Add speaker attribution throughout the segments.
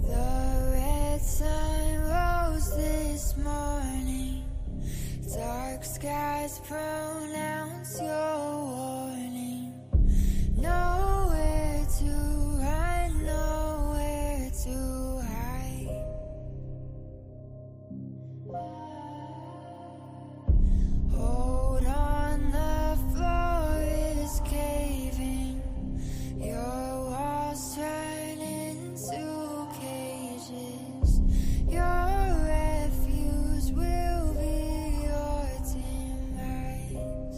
Speaker 1: The red sun rose this morning. Dark skies pronounce your warning. Nowhere to run, nowhere to hide. Hold on, the floor is caving. Your walls turn into cages. Your refuse will be your demise.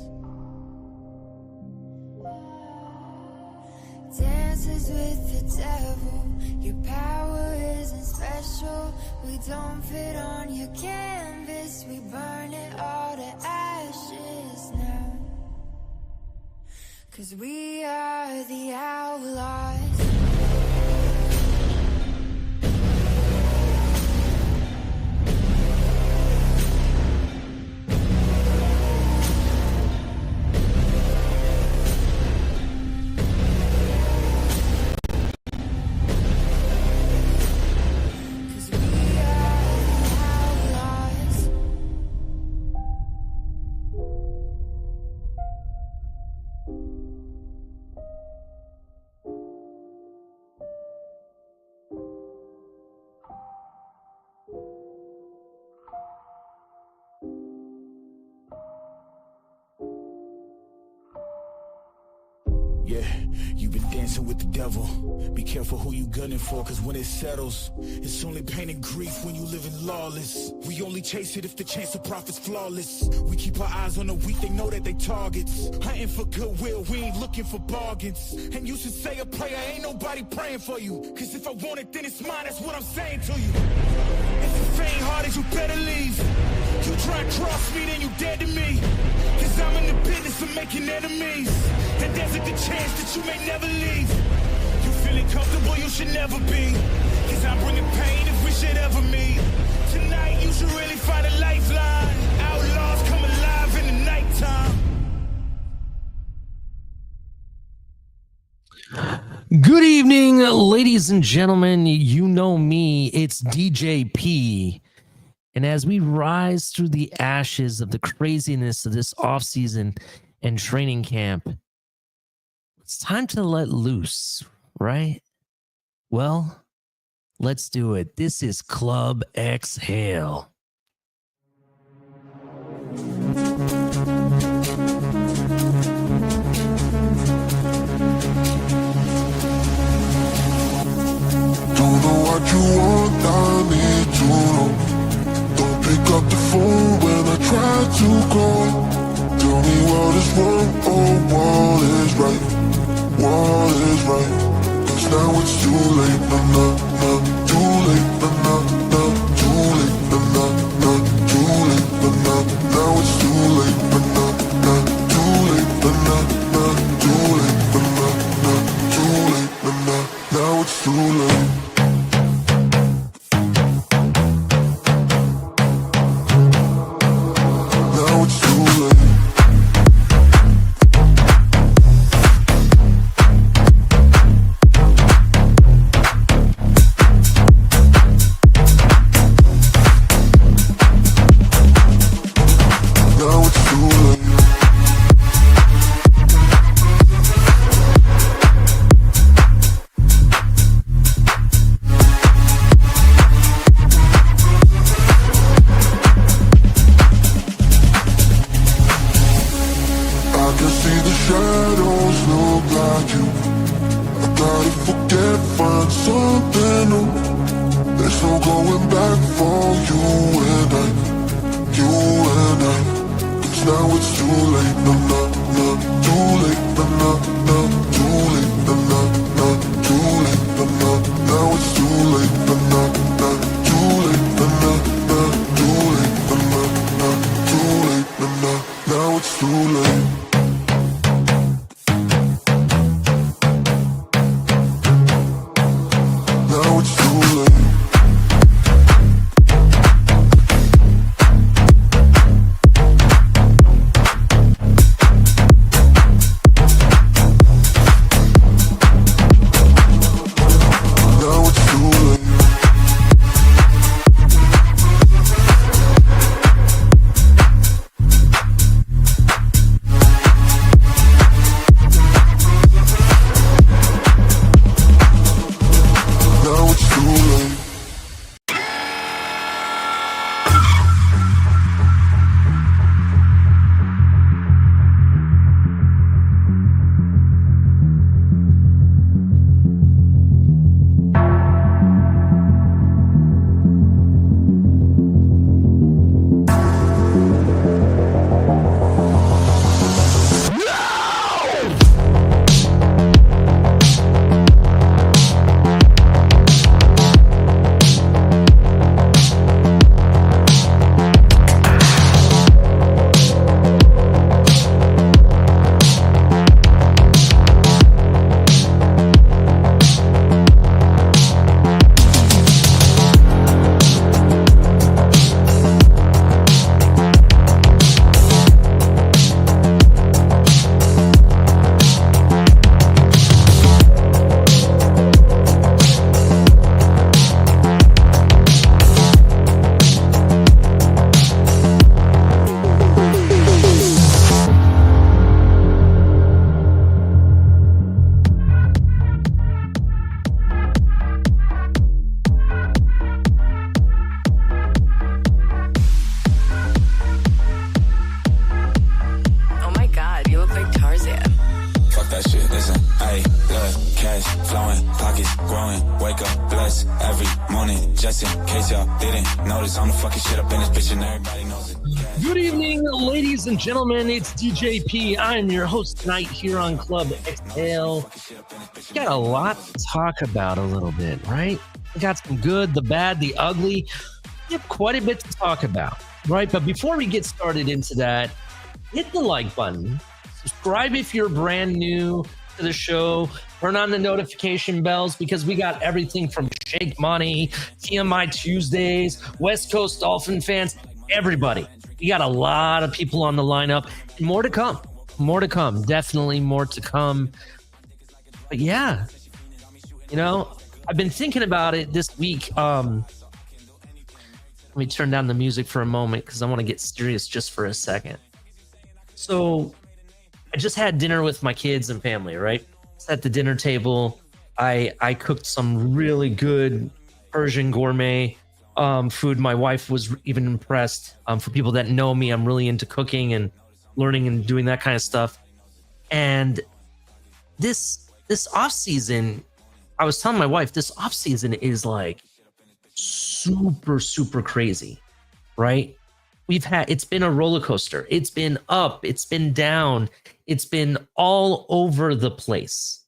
Speaker 1: Dances with the devil. Your power isn't special. We don't fit on your canvas. We burn it all to ashes now. 'Cause we are the outlaws.
Speaker 2: Yeah, you've been dancing with the devil. Be careful who you gunning for, cause when it settles, it's only pain and grief when you living lawless. We only chase it if the chance of profit's flawless. We keep our eyes on the weak, they know that they targets. Hunting for goodwill, we ain't looking for bargains. And you should say a prayer, ain't nobody praying for you. Cause if I want it, then it's mine, that's what I'm saying to you. If you faint hearted, you better leave. You try and cross me, then you dead to me. Cause I'm in the business of making enemies. And there's a good chance that you may never leave. You feeling comfortable, you should never be. Cause I'm bringing pain if we should ever meet. Tonight you should really find a lifeline. Outlaws come alive in the nighttime.
Speaker 3: Good evening, ladies and gentlemen. You know me, it's DJ P. And as we rise through the ashes of the craziness of this offseason and training camp, it's time to let loose, right? Well, let's do it. This is Club Exhale.
Speaker 4: Don't know what you want, I need to know. Don't pick up the phone when I try to call. Tell me what is wrong or what is right. What is right? Cause now it's too late, too late, too late, too late, now it's too late, too late, too late, now it's too late.
Speaker 5: first every morning, just in case y'all didn't notice. I'm the fucking shit up in this bitch and everybody knows it.
Speaker 3: Good evening, ladies and gentlemen. It's DJP. I'm your host tonight here on Club Exhale. We got a lot to talk about a little bit, right? We got some good, the bad, the ugly. We have quite a bit to talk about, right? But before we get started into that, hit the like button. Subscribe if you're brand new to the show. Turn on the notification bells because we got everything from Shake Money, TMI Tuesdays, West Coast Dolphin fans, everybody. We got a lot of people on the lineup. And more to come. More to come. Definitely more to come. But yeah, you know, I've been thinking about it this week. Let me turn down the music for a moment because I want to get serious just for a second. So I just had dinner with my kids and family, right? At the dinner table, I cooked some really good Persian gourmet food. My wife was even impressed. For people that know me, I'm really into cooking and learning and doing that kind of stuff. And this off season, I was telling my wife, this off season is like super crazy, right? It's been a roller coaster. It's been up, it's been down, it's been all over the place,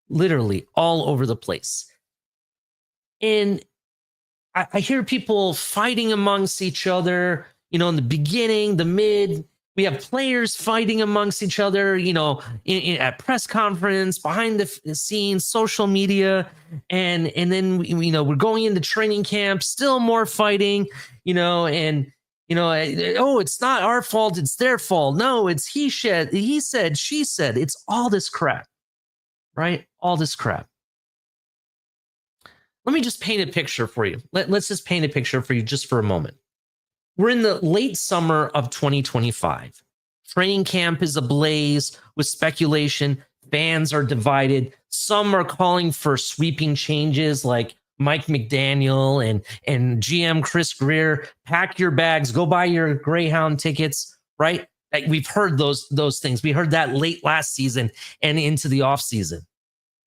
Speaker 3: literally all over the place. And I hear people fighting amongst each other, you know, in the beginning, the mid, we have players fighting amongst each other, you know, at press conference, behind the scenes, social media. And then, you know, we're going into training camp, still more fighting, you know, and, you know, oh, it's not our fault, it's their fault. No, it's he said, she said. It's all this crap, right? All this crap. Let me just paint a picture for you. Let's just paint a picture for you just for a moment. We're in the late summer of 2025. Training camp is ablaze with speculation. Fans are divided. Some are calling for sweeping changes like Mike McDaniel and GM Chris Greer. Pack your bags, go buy your Greyhound tickets, right? Like we've heard those things. We heard that late last season and into the offseason,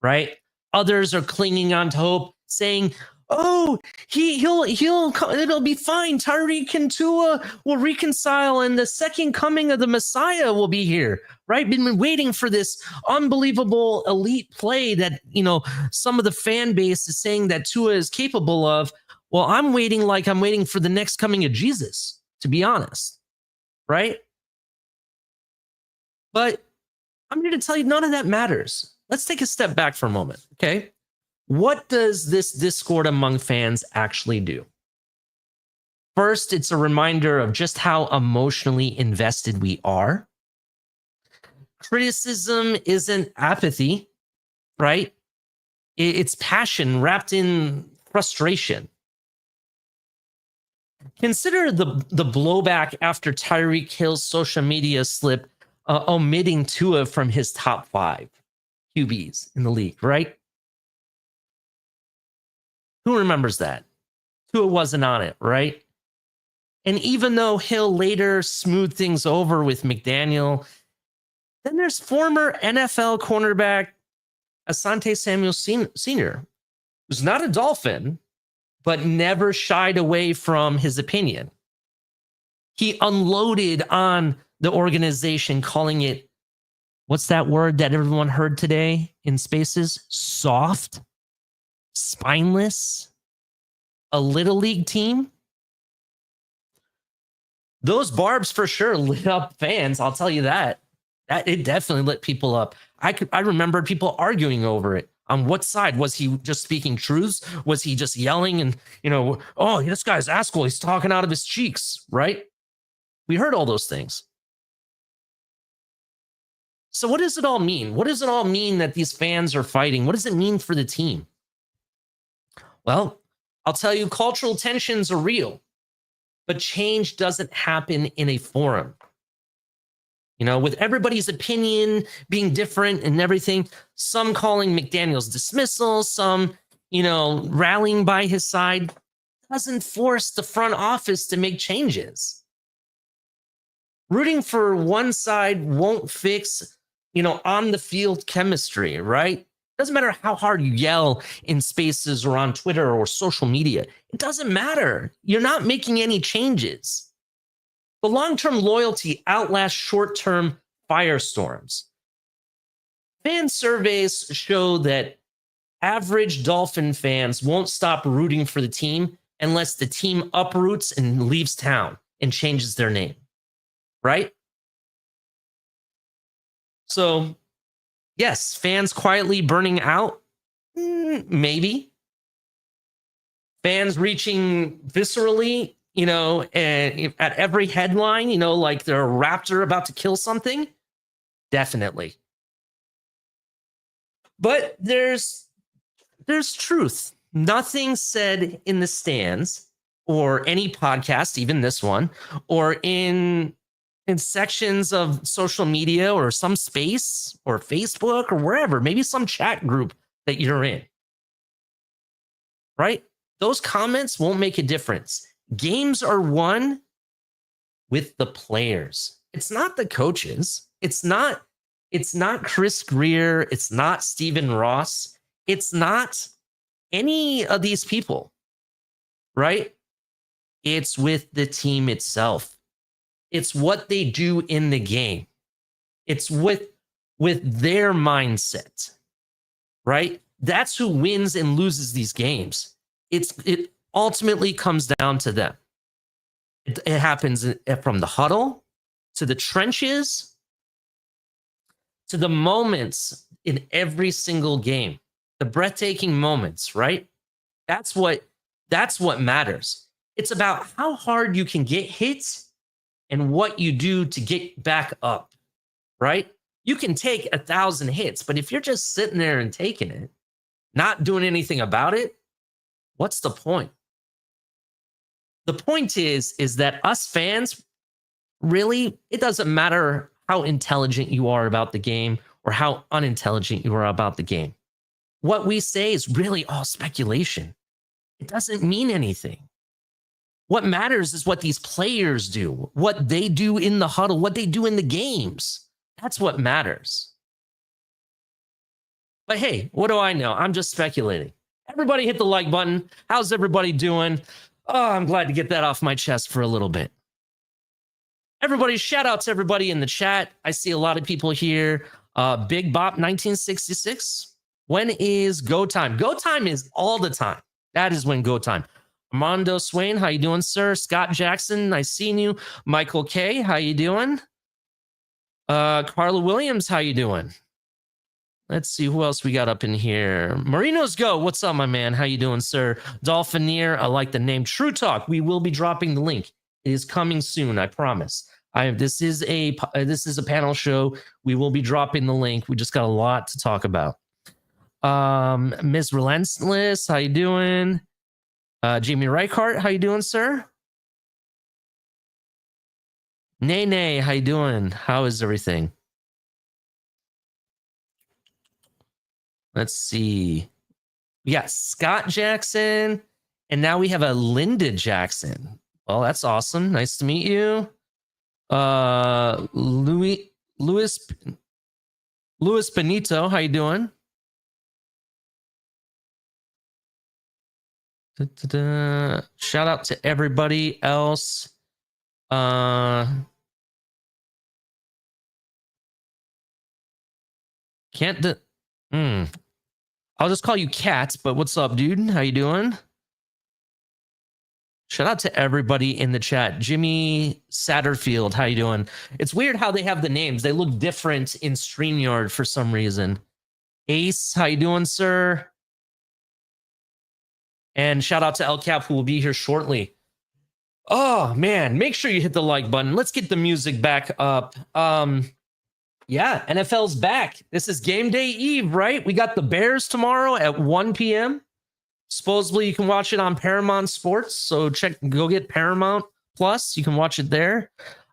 Speaker 3: right? Others are clinging on to hope, saying, oh, it'll be fine. Tyreek and Tua will reconcile and the second coming of the Messiah will be here, right? Been waiting for this unbelievable elite play that, you know, some of the fan base is saying that Tua is capable of. Well, I'm waiting for the next coming of Jesus, to be honest, right? But I'm here to tell you none of that matters. Let's take a step back for a moment, okay? What does this discord among fans actually do? First, it's a reminder of just how emotionally invested we are. Criticism isn't apathy, right? It's passion wrapped in frustration. Consider the blowback after Tyreek Hill's social media slip omitting Tua from his top 5 QBs in the league, right? Who remembers that? Tua wasn't on it, right? And even though Hill later smoothed things over with McDaniel, then there's former NFL cornerback Asante Samuel Sr., who's not a Dolphin, but never shied away from his opinion. He unloaded on the organization, calling it, what's that word that everyone heard today in Spaces? Soft? Spineless, a little league team. Those barbs for sure lit up fans. I'll tell you that. That it definitely lit people up. I remember people arguing over it. On what side? Was he just speaking truths? Was he just yelling and, you know, oh, this guy's asshole, he's talking out of his cheeks, right? We heard all those things. So what does it all mean? What does it all mean that these fans are fighting? What does it mean for the team? Well, I'll tell you, cultural tensions are real, but change doesn't happen in a forum. You know, with everybody's opinion being different and everything, some calling McDaniel's dismissal, some, you know, rallying by his side, doesn't force the front office to make changes. Rooting for one side won't fix, you know, on the field chemistry, right? Doesn't matter how hard you yell in spaces or on Twitter or social media. It doesn't matter. You're not making any changes. The long-term loyalty outlasts short-term firestorms. Fan surveys show that average Dolphin fans won't stop rooting for the team unless the team uproots and leaves town and changes their name, right? So, yes, fans quietly burning out, maybe. Fans reaching viscerally, and at every headline, like they're a raptor about to kill something, definitely. But there's truth. Nothing said in the stands or any podcast, even this one, or in sections of social media or some space or Facebook or wherever, maybe some chat group that you're in, right? Those comments won't make a difference. Games are won with the players. It's not the coaches. It's not Chris Greer. It's not Stephen Ross. It's not any of these people, right? It's with the team itself. It's what they do in the game. It's with their mindset, right? That's who wins and loses these games. It ultimately comes down to them. It happens from the huddle to the trenches to the moments in every single game, the breathtaking moments, right? That's what matters. It's about how hard you can get hit and what you do to get back up, right? You can take 1,000 hits, but if you're just sitting there and taking it, not doing anything about it, what's the point? The point is that us fans, really, it doesn't matter how intelligent you are about the game or how unintelligent you are about the game. What we say is really all speculation. It doesn't mean anything. What matters is what these players do, what they do in the huddle, what they do in the games. That's what matters. But hey, what do I know? I'm just speculating. Everybody hit the like button. How's everybody doing? Oh, I'm glad to get that off my chest for a little bit. Everybody, shout out to everybody in the chat. I see a lot of people here. Big Bop 1966. When is go time? Go time is all the time. That is when go time. Armando Swain, how you doing, sir? Scott Jackson, nice seeing you. Michael K, how you doing? Carla Williams, how you doing? Let's see who else we got up in here. Marinos Go, what's up, my man? How you doing, sir? Dolphinier, I like the name. True Talk, we will be dropping the link. It is coming soon, I promise. This is a panel show. We will be dropping the link. We just got a lot to talk about. Ms. Relentless, how you doing? Jamie Reichart, how you doing, sir? Nay, how you doing? How is everything? Let's see. We got Scott Jackson, and now we have a Linda Jackson. Well, that's awesome. Nice to meet you. Luis Benito, how you doing? Shout out to everybody else. I'll just call you Kat, but what's up, dude? How you doing? Shout out to everybody in the chat. Jimmy Satterfield, how you doing? It's weird how they have the names. They look different in StreamYard for some reason. Ace, how you doing, sir? And shout out to El Cap, who will be here shortly. Oh, man, make sure you hit the like button. Let's get the music back up. Yeah, NFL's back. This is game day eve, right? We got the Bears tomorrow at 1 p.m. Supposedly you can watch it on Paramount Sports. So go get Paramount Plus. You can watch it there.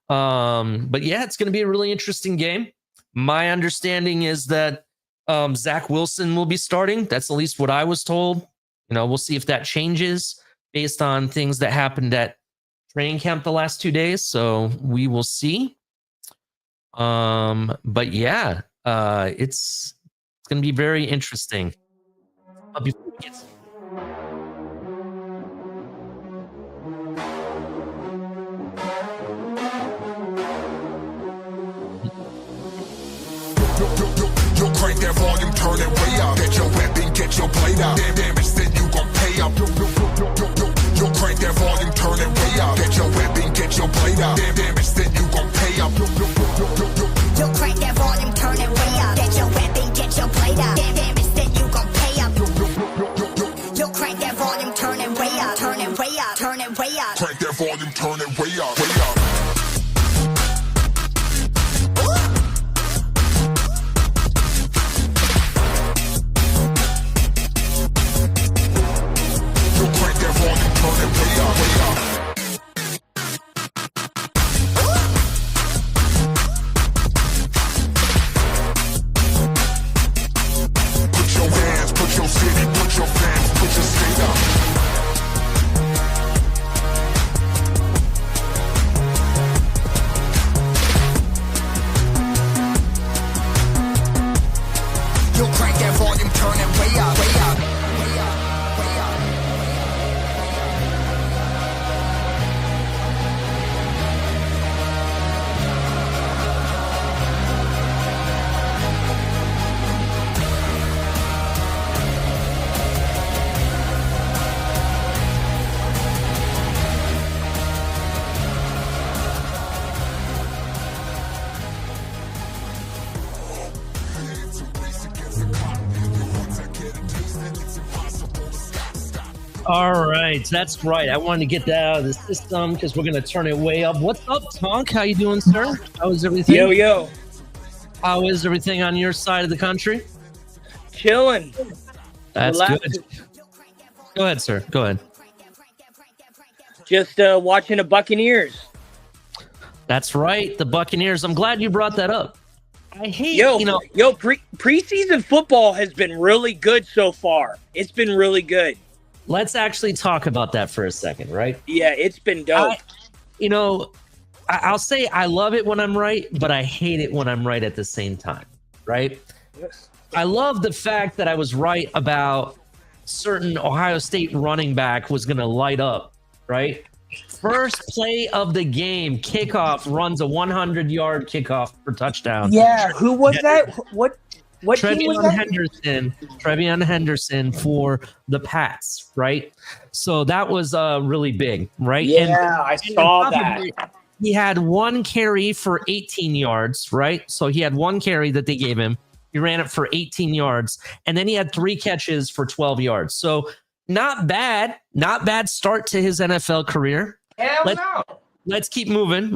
Speaker 3: But yeah, it's going to be a really interesting game. My understanding is that Zach Wilson will be starting. That's at least what I was told. We'll see if that changes based on things that happened at training camp the last 2 days. So we will see. But yeah, it's going to be very interesting. But before we get
Speaker 4: Yo, crank that volume, turn it way up. Get your weapon, get your blade out. Damage, then you gon' pay up. Yo, crank that volume, turn it way up. Get your weapon, get your blade out. Damage, then you gon' pay up.
Speaker 6: Yo, crank that volume, turn it way up. Get your weapon, get your blade out. Damage, then you gon' pay up. Yo, crank that volume, turn it way up. Turn it way up. Turn it way up.
Speaker 4: Crank that volume, turn it way up. Way up.
Speaker 3: All right, that's right. I wanted to get that out of the system because we're going to turn it way up. What's up, Tonk? How you doing, sir? How is everything?
Speaker 7: Yo.
Speaker 3: How is everything on your side of the country?
Speaker 7: Chilling.
Speaker 3: That's
Speaker 7: Relaxing.
Speaker 3: good. Go ahead, sir. Go ahead.
Speaker 7: Just watching the Buccaneers.
Speaker 3: That's right, the Buccaneers. I'm glad you brought that up. I hate,
Speaker 7: preseason football has been really good so far. It's been really good.
Speaker 3: Let's actually talk about that for a second, right?
Speaker 7: Yeah, it's been dope.
Speaker 3: I'll say I love it when I'm right, but I hate it when I'm right at the same time, right?
Speaker 7: Yes.
Speaker 3: I love the fact that I was right about certain Ohio State running back was going to light up, right? First play of the game, kickoff, runs a 100-yard kickoff for touchdown.
Speaker 7: Yeah, who was that? What team was that?
Speaker 3: Trevion Henderson for the Pats, right? So that was really big, right?
Speaker 7: Yeah, I saw that.
Speaker 3: He had one carry for 18 yards, right? So he had one carry that they gave him. He ran it for 18 yards, and then he had 3 catches for 12 yards. So not bad start to his NFL career.
Speaker 7: Hell no.
Speaker 3: Let's keep moving.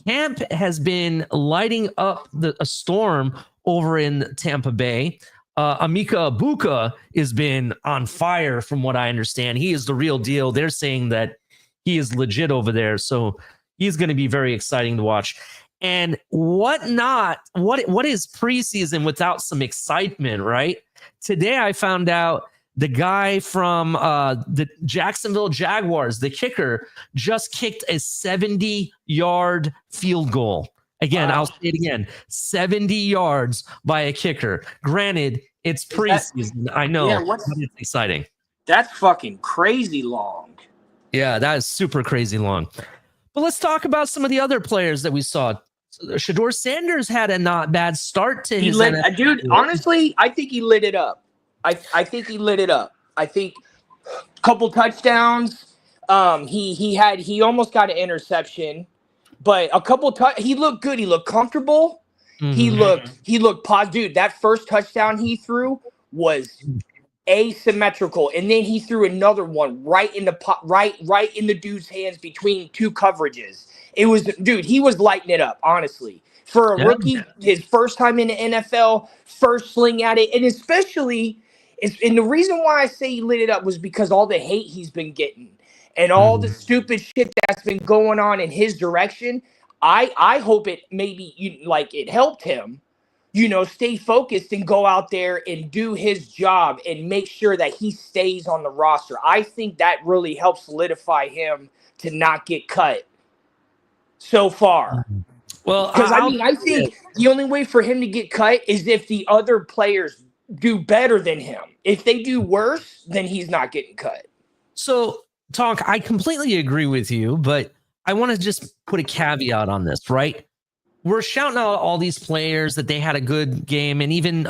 Speaker 3: Camp has been lighting up a storm over in Tampa Bay. Emeka Egbuka has been on fire from what I understand. He is the real deal. They're saying that he is legit over there. So he's going to be very exciting to watch. And what is preseason without some excitement, right? Today I found out the guy from the Jacksonville Jaguars, the kicker, just kicked a 70-yard field goal. Again, wow. I'll say it again, 70 yards by a kicker. Granted, it's preseason. I know, but it's exciting.
Speaker 7: That's fucking crazy long.
Speaker 3: Yeah, that is super crazy long. But let's talk about some of the other players that we saw. Shedeur Sanders had a not bad start to his NFL.
Speaker 7: Dude, honestly, I think he lit it up. I think he lit it up. I think a couple touchdowns. He almost got an interception, but a couple he looked good. He looked comfortable. Mm-hmm. He looked positive. Dude, that first touchdown he threw was asymmetrical, and then he threw another one right in the dude's hands between 2 coverages. It was, dude, he was lighting it up, honestly. For a rookie, his first time in the NFL, first sling at it, and especially, and the reason why I say he lit it up was because all the hate he's been getting and all the stupid shit that's been going on in his direction. I hope it it helped him, stay focused and go out there and do his job and make sure that he stays on the roster. I think that really helps solidify him to not get cut so far.
Speaker 3: Well,
Speaker 7: Because I think the only way for him to get cut is if the other players do better than him. If they do worse, then he's not getting cut.
Speaker 3: So, Tonk, I completely agree with you, but I want to just put a caveat on this, right? We're shouting out all these players that they had a good game, and even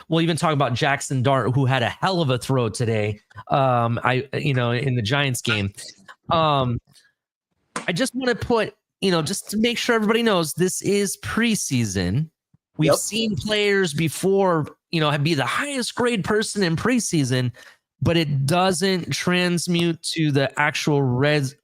Speaker 3: we'll even talk about Jackson Dart, who had a hell of a throw today. In the Giants game. I just want to put, just to make sure everybody knows, this is preseason. We've seen players before, be the highest grade person in preseason, but it doesn't transmute to the actual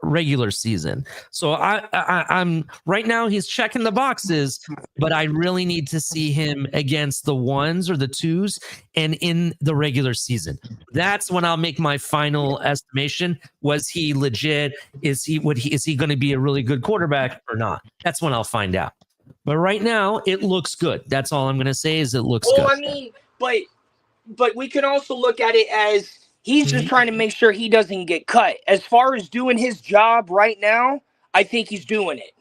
Speaker 3: regular season. So I'm right now, he's checking the boxes, but I really need to see him against the ones or the twos and in the regular season. That's when I'll make my final estimation. Was he legit? Is he going to be a really good quarterback or not? That's when I'll find out. But right now, it looks good. That's all I'm going to say is it looks good.
Speaker 7: Well, I mean, but we can also look at it as he's just trying to make sure he doesn't get cut. As far as doing his job right now, I think he's doing it.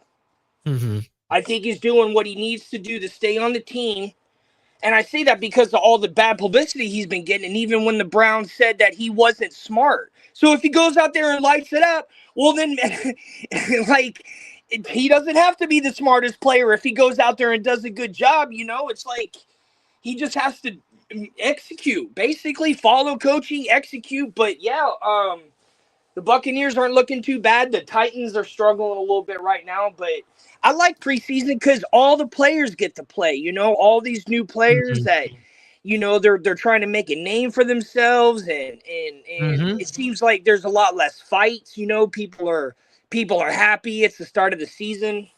Speaker 3: Mm-hmm.
Speaker 7: I think he's doing what he needs to do to stay on the team. And I say that because of all the bad publicity he's been getting, and even when the Browns said that he wasn't smart. So if he goes out there and lights it up, well then, he doesn't have to be the smartest player if he goes out there and does a good job. It's like he just has to execute, basically follow coaching, execute. But yeah, the Buccaneers aren't looking too bad. The Titans are struggling a little bit right now, but I like preseason because all the players get to play. All these new players that they're trying to make a name for themselves, and it seems like there's a lot less fights. People are happy. It's the start of the season.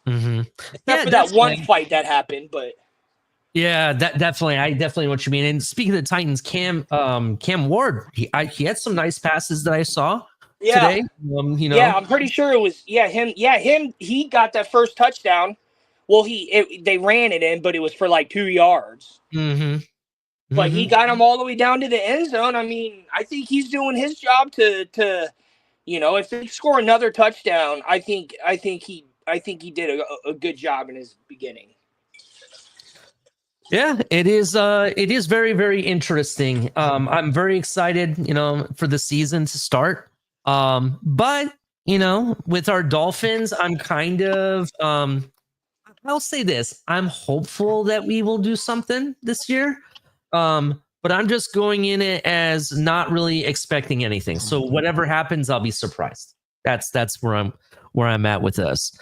Speaker 7: Except for that one fight that happened, but.
Speaker 3: Yeah, that definitely. I definitely know what you mean. And speaking of the Titans, Cam Ward, he had some nice passes that I saw today.
Speaker 7: Yeah, I'm pretty sure it was him. Yeah, him. He got that first touchdown. Well, they ran it in, but it was for like 2 yards. But he got him all the way down to the end zone. I mean, I think he's doing his job to if they score another touchdown, I think he did a good job in his beginning.
Speaker 3: Yeah, it is very, very interesting. I'm very excited, for the season to start. But with our Dolphins, I'm kind of I'll say this. I'm hopeful that we will do something this year. But I'm just going in it as not really expecting anything. So whatever happens, I'll be surprised. That's where I'm at with us.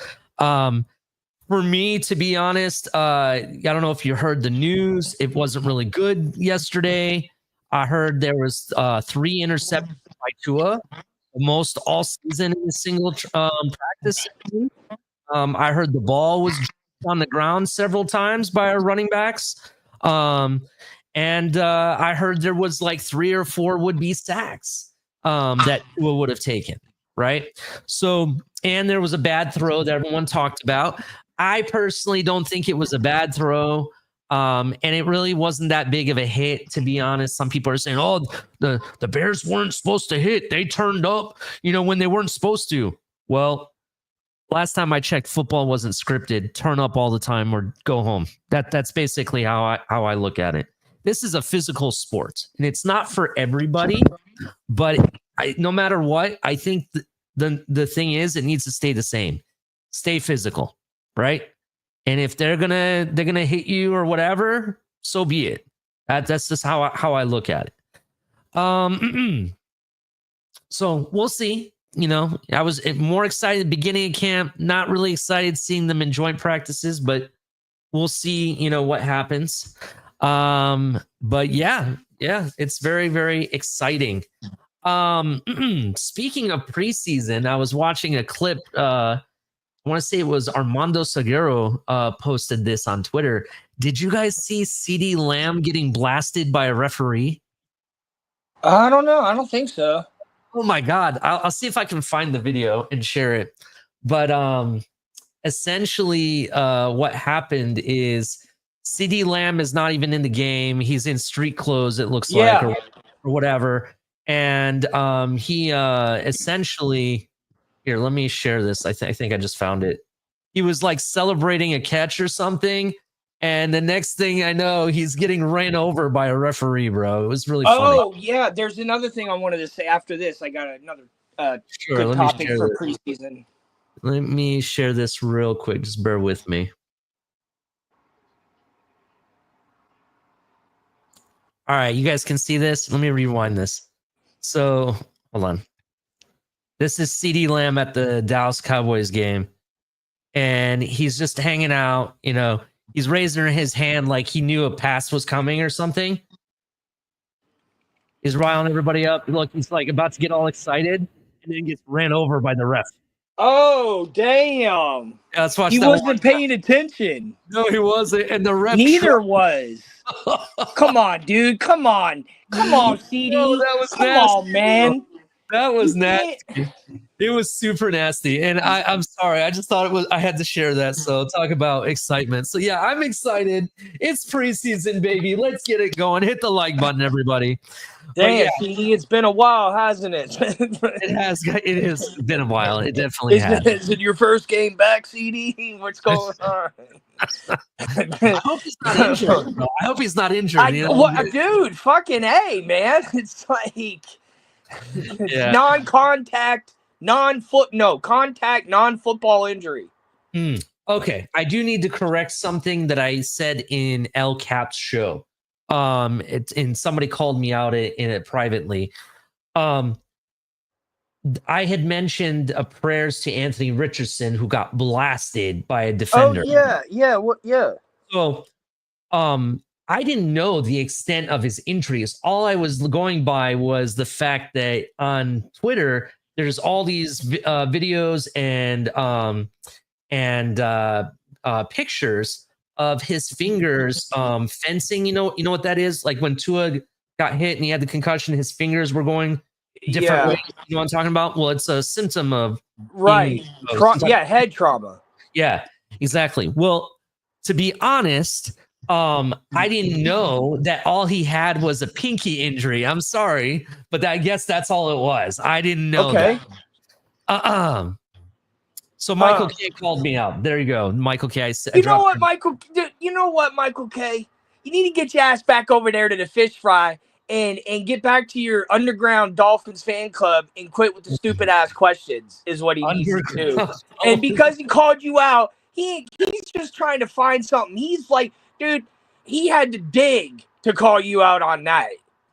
Speaker 3: For me, to be honest, I don't know if you heard the news. It wasn't really good yesterday. I heard there was 3 interceptions by Tua, the most all season in a single practice. I heard the ball was on the ground several times by our running backs. And I heard there was like 3 or 4 would-be sacks that Tua would have taken, right? So, and there was a bad throw that everyone talked about. I personally don't think it was a bad throw. And it really wasn't that big of a hit, to be honest. Some people are saying, oh, the Bears weren't supposed to hit. They turned up, when they weren't supposed to. Well, last time I checked, football wasn't scripted. Turn up all the time or go home. That's basically how I look at it. This is a physical sport, and it's not for everybody. But no matter what, I think the thing is, it needs to stay the same. Stay physical, right? And if they're gonna hit you or whatever, so be it. That's just how I look at it. So we'll see. I was more excited at the beginning of camp, not really excited seeing them in joint practices, but we'll see, what happens. But yeah, it's very, very exciting. Speaking of preseason, I was watching a clip. I want to say it was Armando Salguero posted this on Twitter. Did you guys see CeeDee Lamb getting blasted by a referee?
Speaker 7: I don't know. I don't think so.
Speaker 3: Oh my God. I'll see if I can find the video and share it. But essentially what happened is CeeDee Lamb is not even in the game. He's in street clothes, it looks like, or whatever. And he essentially... Here, let me share this. I think I just found it. he was like celebrating a catch or something. And the next thing I know, he's getting ran over by a referee, bro. It was really funny.
Speaker 7: Oh, yeah. There's another thing I wanted to say after this. I got another
Speaker 3: Sure,
Speaker 7: good
Speaker 3: let me
Speaker 7: topic
Speaker 3: share
Speaker 7: for
Speaker 3: this.
Speaker 7: preseason.
Speaker 3: Let me share this real quick. Just bear with me. All right, you guys can see this. Let me rewind this. So, hold on. This is CeeDee Lamb at the Dallas Cowboys game. And he's just hanging out, you know, he's raising his hand like he knew a pass was coming or something. He's riling everybody up. Look, he's like about to get all excited and then gets ran over by the ref.
Speaker 7: Oh, damn.
Speaker 3: Yeah, let's watch
Speaker 7: He
Speaker 3: that
Speaker 7: wasn't
Speaker 3: one.
Speaker 7: paying attention.
Speaker 3: No, he wasn't. And the ref
Speaker 7: Neither was. Come on, dude. Come on. Come on, CD.
Speaker 3: No, that was
Speaker 7: Come
Speaker 3: nasty,
Speaker 7: on, man.
Speaker 3: That was
Speaker 7: You
Speaker 3: nasty.
Speaker 7: can't-
Speaker 3: It was super nasty. And I'm sorry. I just thought I had to share that. So talk about excitement. So yeah, I'm excited. It's preseason, baby. Let's get it going. Hit the like button, everybody.
Speaker 7: Damn,
Speaker 3: yeah.
Speaker 7: CD, it's been a while, hasn't it?
Speaker 3: It has been a while. It definitely has.
Speaker 7: Is it your first game back, CD? What's going on?
Speaker 3: I hope he's not injured. Bro. I hope he's not injured. You know?
Speaker 7: Dude, fucking A, man. It's like
Speaker 3: Yeah.
Speaker 7: non-contact, non-football injury.
Speaker 3: Okay, I do need to correct something that I said in El Cap's show. And somebody called me out in it privately. I had mentioned prayers to Anthony Richardson, who got blasted by a defender.
Speaker 7: Oh yeah.
Speaker 3: So, I didn't know the extent of his injuries. All I was going by was the fact that on Twitter there's all these videos and pictures of his fingers fencing. You know what that is? Like when Tua got hit and he had the concussion, his fingers were going different ways. You know what I'm talking about? Well, it's a symptom of
Speaker 7: head trauma.
Speaker 3: Yeah, exactly. Well, to be honest, I didn't know that all he had was a pinky injury. I'm sorry, but I guess that's all it was. I didn't know.
Speaker 7: Okay.
Speaker 3: That. So Michael K called me out. There you go, Michael K.
Speaker 7: You know what, Michael K? You need to get your ass back over there to the fish fry and get back to your underground Dolphins fan club and quit with the stupid ass questions. Is what he needs to do. And because he called you out, he's just trying to find something. He's like, dude, he had to dig to call you out on that.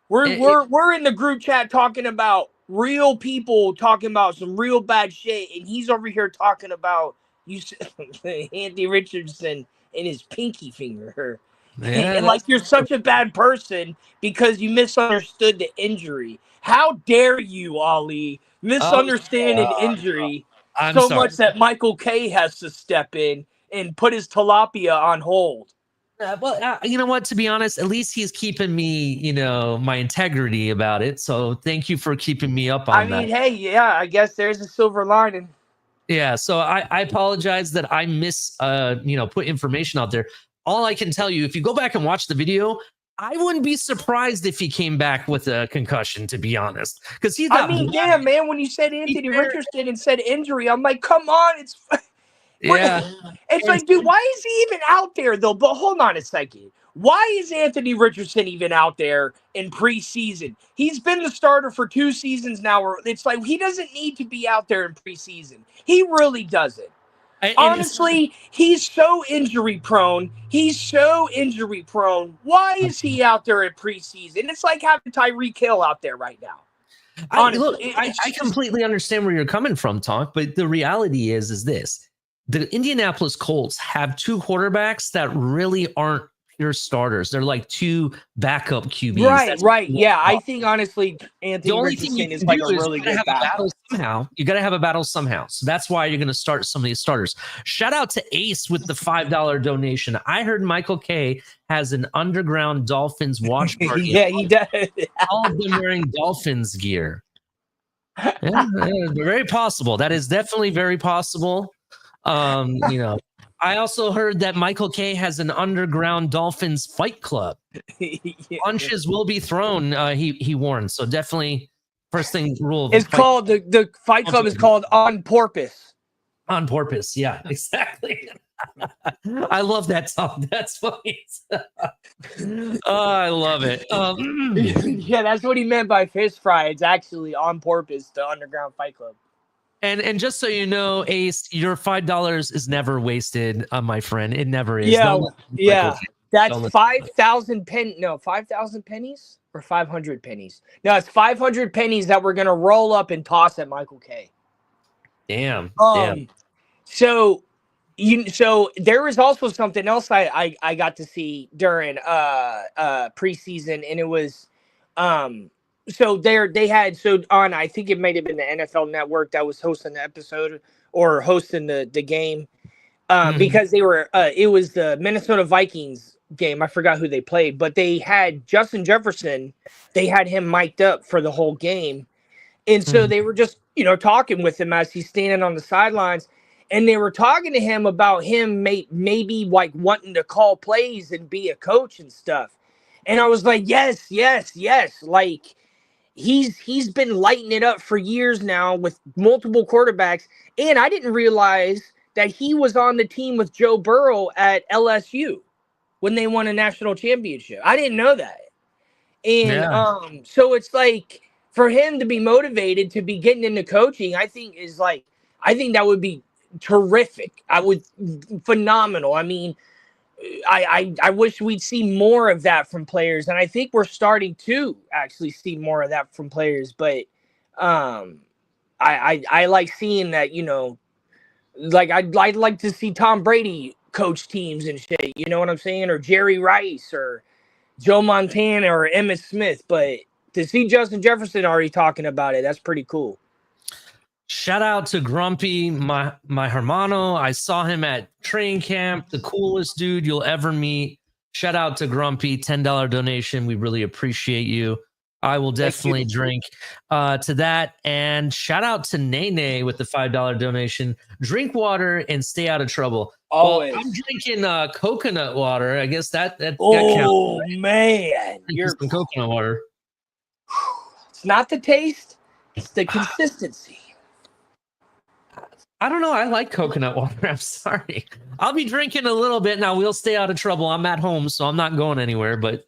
Speaker 7: We're in the group chat talking about real people talking about some real bad shit, and he's over here talking about Anthony Richardson and his pinky finger.
Speaker 3: Yeah,
Speaker 7: and like you're such a bad person because you misunderstood the injury. How dare you, Ali, misunderstand an injury much that Michael K has to step in and put his tilapia on hold.
Speaker 3: Well, you know what? To be honest, at least he's keeping me, my integrity about it. So thank you for keeping me up on that.
Speaker 7: I mean, hey, yeah, I guess there's a silver lining.
Speaker 3: Yeah. So I apologize that I put information out there. All I can tell you, if you go back and watch the video, I wouldn't be surprised if he came back with a concussion, to be honest. Because
Speaker 7: yeah, man, when you said Anthony Richardson and said injury, I'm like, come on, it's It's like, dude, why is he even out there though? But hold on a second. Why is Anthony Richardson even out there in preseason? He's been the starter for 2 seasons now. It's like he doesn't need to be out there in preseason. He really doesn't. Honestly, he's so injury prone. Why is he out there at preseason? It's like having Tyreek Hill out there right now. Honestly,
Speaker 3: I completely understand where you're coming from, Tonk, but the reality is this. The Indianapolis Colts have 2 quarterbacks that really aren't pure starters. They're like 2 backup QBs.
Speaker 7: Right. Yeah, I think honestly, Anthony Richardson is like a really good battle.
Speaker 3: You got to have a battle somehow. So that's why you're going to start some of these starters. Shout out to Ace with the $5 donation. I heard Michael K has an underground Dolphins watch party.
Speaker 7: Yeah, he does.
Speaker 3: All of them wearing Dolphins gear. Yeah, very possible. That is definitely very possible. I also heard that Michael K has an underground Dolphins fight club. Punches will be thrown. He warned. So definitely, first thing rule.
Speaker 7: It's called the fight club is called On Porpoise.
Speaker 3: On purpose. Yeah, exactly. I love that song. That's funny. Oh, I love it.
Speaker 7: Yeah, that's what he meant by fist fry. It's actually on purpose, the Underground Fight Club.
Speaker 3: And just so you know, Ace, your $5 is never wasted, my friend. It never is.
Speaker 7: Yeah,
Speaker 3: Don't
Speaker 7: yeah. That's
Speaker 3: Don't
Speaker 7: 5,000 No, 5,000 pennies or 500 pennies. No, it's 500 pennies that we're gonna roll up and toss at Michael K.
Speaker 3: Damn.
Speaker 7: So there was also something else I got to see during preseason, and it was I think it might have been the NFL Network that was hosting the episode or hosting the game because they were it was the Minnesota Vikings game. I forgot who they played, but they had Justin Jefferson. They had him mic'd up for the whole game. And so they were just, talking with him as he's standing on the sidelines. And they were talking to him about him maybe like wanting to call plays and be a coach and stuff. And I was like, yes. Like he's been lighting it up for years now with multiple quarterbacks. And I didn't realize that he was on the team with Joe Burrow at LSU when they won a national championship. I didn't know that. And so it's like, for him to be motivated to be getting into coaching, I think that would be terrific. Phenomenal. I mean, I wish we'd see more of that from players, and I think we're starting to actually see more of that from players. But I like seeing that. Like I'd like to see Tom Brady coach teams and shit. You know what I'm saying? Or Jerry Rice or Joe Montana or Emmitt Smith, but to see Justin Jefferson already talking about it, that's pretty cool.
Speaker 3: Shout out to Grumpy, my hermano. I saw him at training camp. The coolest dude you'll ever meet. Shout out to Grumpy, $10 donation. We really appreciate you. I will definitely drink to that. And shout out to Nene with the $5 donation. Drink water and stay out of trouble.
Speaker 7: Always.
Speaker 3: Well, I'm drinking coconut water. I guess that counts. Right?
Speaker 7: Man,
Speaker 3: You're some coconut water.
Speaker 7: It's not the taste, it's the consistency.
Speaker 3: I don't know. I like coconut water. I'm sorry. I'll be drinking a little bit now. We'll stay out of trouble. I'm at home, so I'm not going anywhere. But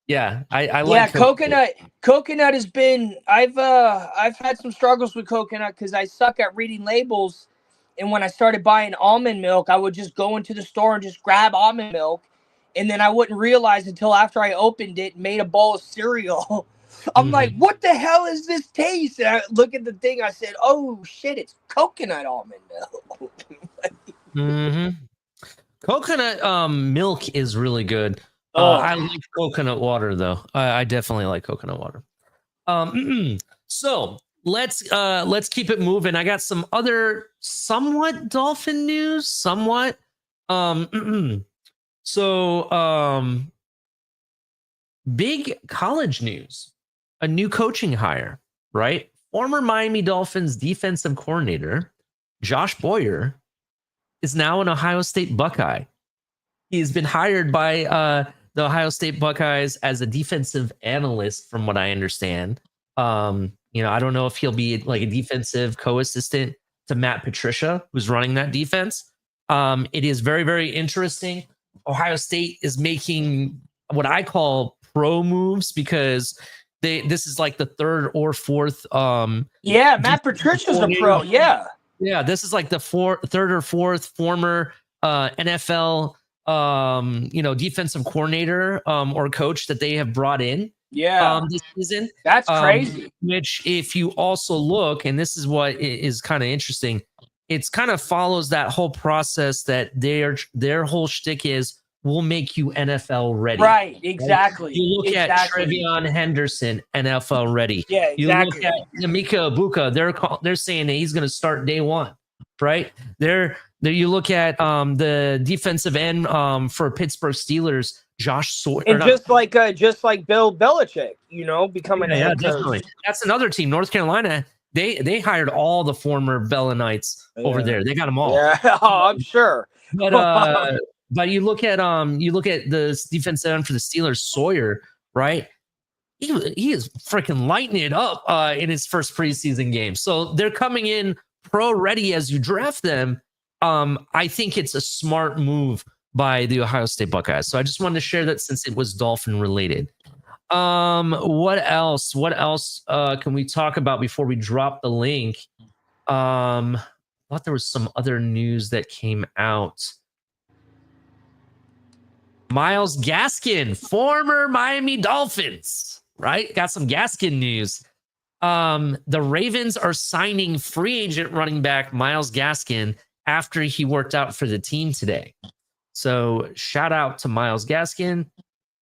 Speaker 3: yeah, I like
Speaker 7: coconut. Coconut has been. I've had some struggles with coconut because I suck at reading labels. And when I started buying almond milk, I would just go into the store and just grab almond milk, and then I wouldn't realize until after I opened it and made a bowl of cereal. I'm like, what the hell is this taste? And I look at the thing. I said, oh, shit, it's coconut almond milk.
Speaker 3: Coconut milk is really good. I like coconut water, though. I definitely like coconut water. So let's keep it moving. I got some other somewhat Dolphin news. Somewhat. Big college news. A new coaching hire, right? Former Miami Dolphins defensive coordinator, Josh Boyer, is now an Ohio State Buckeye. He's been hired by the Ohio State Buckeyes as a defensive analyst, from what I understand. I don't know if he'll be like a defensive co-assistant to Matt Patricia, who's running that defense. It is very, very interesting. Ohio State is making what I call pro moves because this is like the third or fourth.
Speaker 7: Matt Patricia's a pro. Yeah,
Speaker 3: this is like the third or fourth former NFL defensive coordinator or coach that they have brought in. This season.
Speaker 7: That's crazy.
Speaker 3: Which, if you also look, and this is what is kind of interesting, it's kind of follows that whole process that their whole shtick is, we'll make you NFL ready.
Speaker 7: Right, exactly.
Speaker 3: You look at Trevion Henderson, NFL ready.
Speaker 7: Yeah, exactly.
Speaker 3: You look at Emeka Egbuka, they're saying that he's going to start day one, right? There you look at the defensive end for Pittsburgh Steelers, Josh Sawyer.
Speaker 7: And just like Bill Belichick, becoming a head coach.
Speaker 3: Definitely. That's another team, North Carolina. They hired all the former Bellenites over there. They got them all.
Speaker 7: Yeah, I'm sure.
Speaker 3: But you look at the defensive end for the Steelers, Sawyer, right? He is freaking lighting it up in his first preseason game. So they're coming in pro ready as you draft them, I think it's a smart move by the Ohio State Buckeyes. So I just wanted to share that since it was Dolphin related. What else? What else can we talk about before we drop the link? I thought there was some other news that came out. Myles Gaskin, former Miami Dolphins, right? Got some Gaskin news. The Ravens are signing free agent running back Myles Gaskin after he worked out for the team today. So shout out to Myles Gaskin.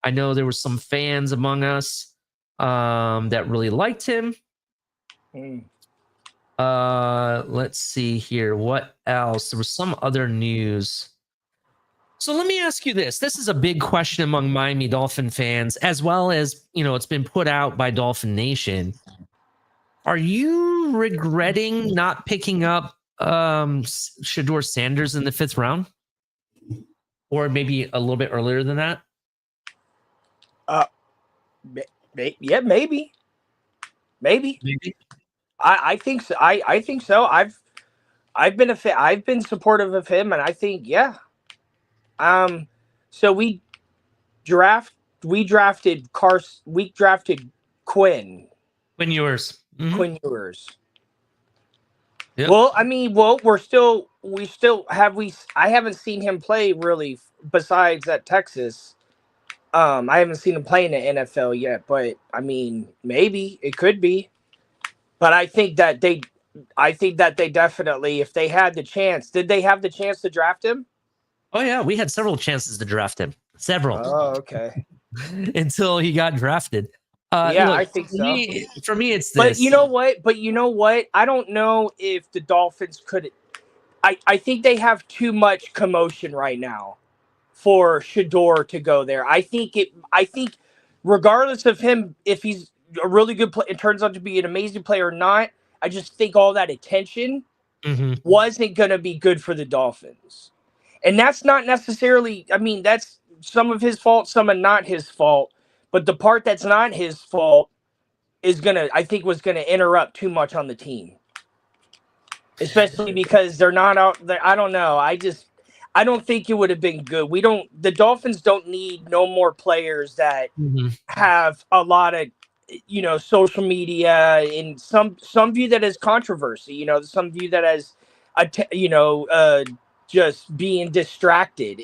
Speaker 3: I know there were some fans among us that really liked him. Let's see here. What else? There was some other news. So let me ask you this. This is a big question among Miami Dolphin fans, as well as, it's been put out by Dolphin Nation. Are you regretting not picking up Shedeur Sanders in the 5th round? Or maybe a little bit earlier than that?
Speaker 7: Yeah, maybe. I think so. I think so. I've been supportive of him, and I think So we drafted Quinn
Speaker 3: Ewers. Mm-hmm.
Speaker 7: Quinn Ewers.
Speaker 3: Yep.
Speaker 7: Well, I mean, I haven't seen him play really besides at Texas. I haven't seen him play in the NFL yet, but I mean, maybe it could be. But I think that they definitely, if they had the chance, did they have the chance to draft him?
Speaker 3: Oh yeah, we had several chances to draft him. Several.
Speaker 7: Oh, okay.
Speaker 3: Until he got drafted.
Speaker 7: Look, I think so.
Speaker 3: For me, it's this.
Speaker 7: But you know what? I don't know if the Dolphins could. I think they have too much commotion right now for Shedeur to go there. I think regardless of him, if he's a really good player, it turns out to be an amazing player or not, I just think all that attention wasn't going to be good for the Dolphins. And that's not necessarily, I mean, that's some of his fault, some are not his fault. But the part that's not his fault was going to interrupt too much on the team. Especially because they're not out there. I don't know. I don't think it would have been good. The Dolphins don't need no more players that have a lot of, social media, and some view that as controversy, some view that as, just being distracted,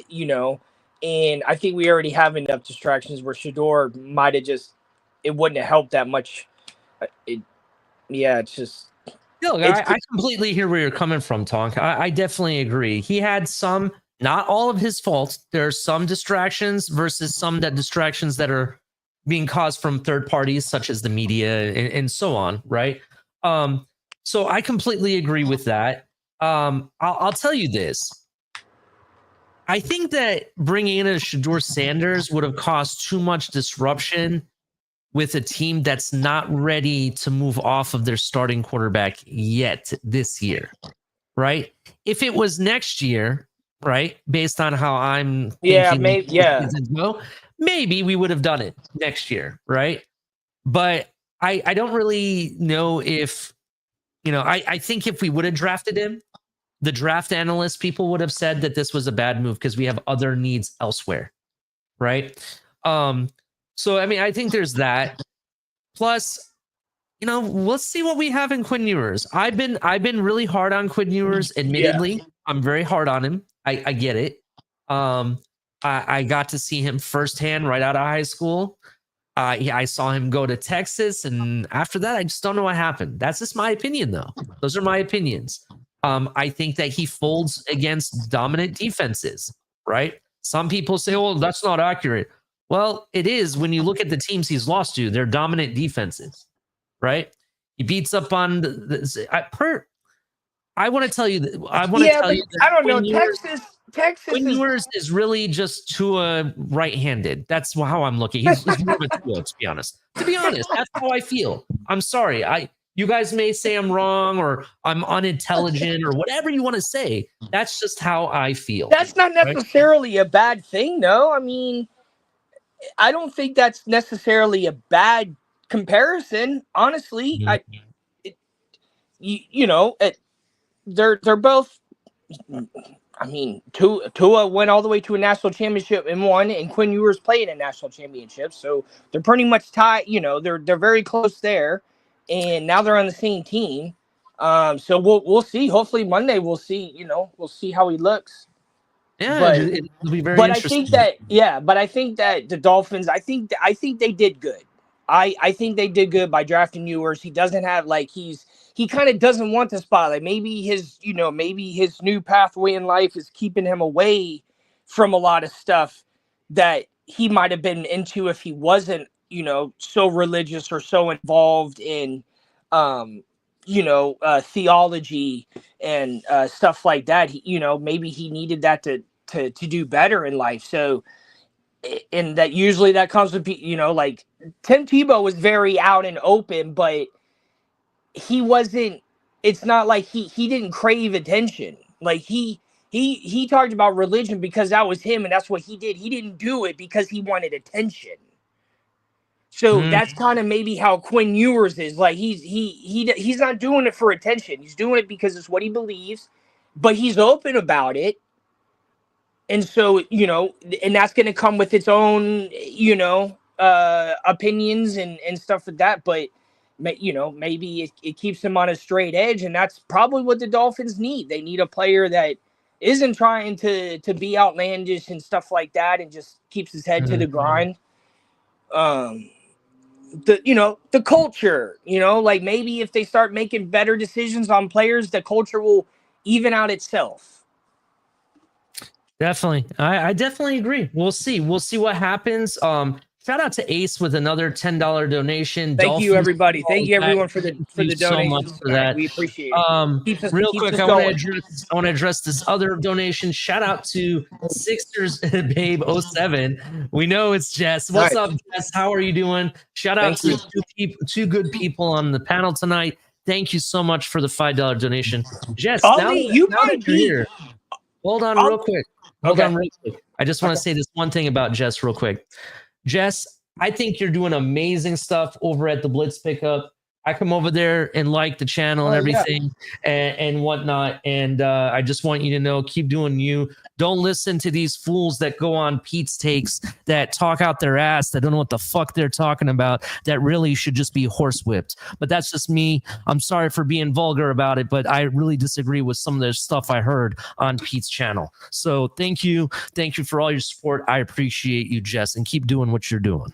Speaker 7: and I think we already have enough distractions where Shedeur might have it wouldn't have helped that much. It's just.
Speaker 3: Look, I completely hear where you're coming from, Tonk. I definitely agree. He had some, not all of his fault. There are some distractions versus some distractions that are being caused from third parties, such as the media and so on, right? So I completely agree with that. I'll tell you this. I think that bringing in a Shedeur Sanders would have caused too much disruption with a team that's not ready to move off of their starting quarterback yet this year, right? If it was next year, right, based on how I'm thinking, maybe we would have done it next year, right? But I don't really know if, I think if we would have drafted him, the draft analyst people would have said that this was a bad move because we have other needs elsewhere, right? So, I mean, I think there's that. Plus, we'll see what we have in Quinn Ewers. I've been really hard on Quinn Ewers, admittedly. Yeah. I'm very hard on him. I get it. I got to see him firsthand right out of high school. I saw him go to Texas, and after that, I just don't know what happened. That's just my opinion, though. Those are my opinions. I think that he folds against dominant defenses, right? Some people say, "Oh, that's not accurate." Well, it is when you look at the teams he's lost to. They're dominant defenses, right? He beats up on I want to tell you that. I don't know. Texas. Quinn Ewers is really just Tua right-handed. That's how I'm looking. He's more of a Tua, to be honest. That's how I feel. I'm sorry. You guys may say I'm wrong or I'm unintelligent or whatever you want to say. That's just how I feel.
Speaker 7: That's not necessarily a bad thing, though. I mean, I don't think that's necessarily a bad comparison. Honestly, they're both. I mean, Tua went all the way to a national championship and won, and Quinn Ewers played in a national championship, so they're pretty much tied. You know, they're very close there, and now they're on the same team. So we'll see. Hopefully Monday we'll see. You know, we'll see how he looks.
Speaker 3: Yeah,
Speaker 7: But-
Speaker 3: it'll be very
Speaker 7: But I
Speaker 3: interesting.
Speaker 7: think that the Dolphins. I think they did good. I think they did good by drafting Ewers. He doesn't have he kind of doesn't want the spotlight. Maybe his new pathway in life is keeping him away from a lot of stuff that he might have been into if he wasn't, so religious or so involved in, theology and stuff like that. Maybe he needed that to do better in life. So, and that usually that comes with, like Tim Tebow was very out and open, but he wasn't, it's not like he didn't crave attention. Like he talked about religion because that was him and that's what he did. He didn't do it because he wanted attention. So that's kind of maybe how Quinn Ewers is. Like he's not doing it for attention. He's doing it because it's what he believes, but he's open about it. And so, and that's going to come with its own, opinions and stuff like that. But, maybe it keeps him on a straight edge. And that's probably what the Dolphins need. They need a player that isn't trying to be outlandish and stuff like that and just keeps his head to the grind. The culture, like maybe if they start making better decisions on players, the culture will even out itself.
Speaker 3: Definitely. I definitely agree. We'll see. We'll see what happens. Shout out to Ace with another $10 donation.
Speaker 7: Thank you, everybody. Thank you, everyone, for the
Speaker 3: Thank you so
Speaker 7: donation.
Speaker 3: much for that.
Speaker 7: We appreciate it.
Speaker 3: Real quick, I want to address this other donation. Shout out to Sixers Babe 07. We know it's Jess. What's up, Jess? How are you doing? Shout out to two good people on the panel tonight. Thank you so much for the $5 donation. Jess, now that you're here, hold on real quick. Hold on real quick. I just want to say this one thing about Jess real quick. Jess, I think you're doing amazing stuff over at the Blitz Pickup. I come over there and like the channel and everything and whatnot. And I just want you to know, keep doing you. Don't listen to these fools that go on Pete's Takes that talk out their ass, that don't know what the fuck they're talking about, that really should just be horsewhipped. But that's just me. I'm sorry for being vulgar about it, but I really disagree with some of the stuff I heard on Pete's channel. So thank you. Thank you for all your support. I appreciate you, Jess, and keep doing what you're doing.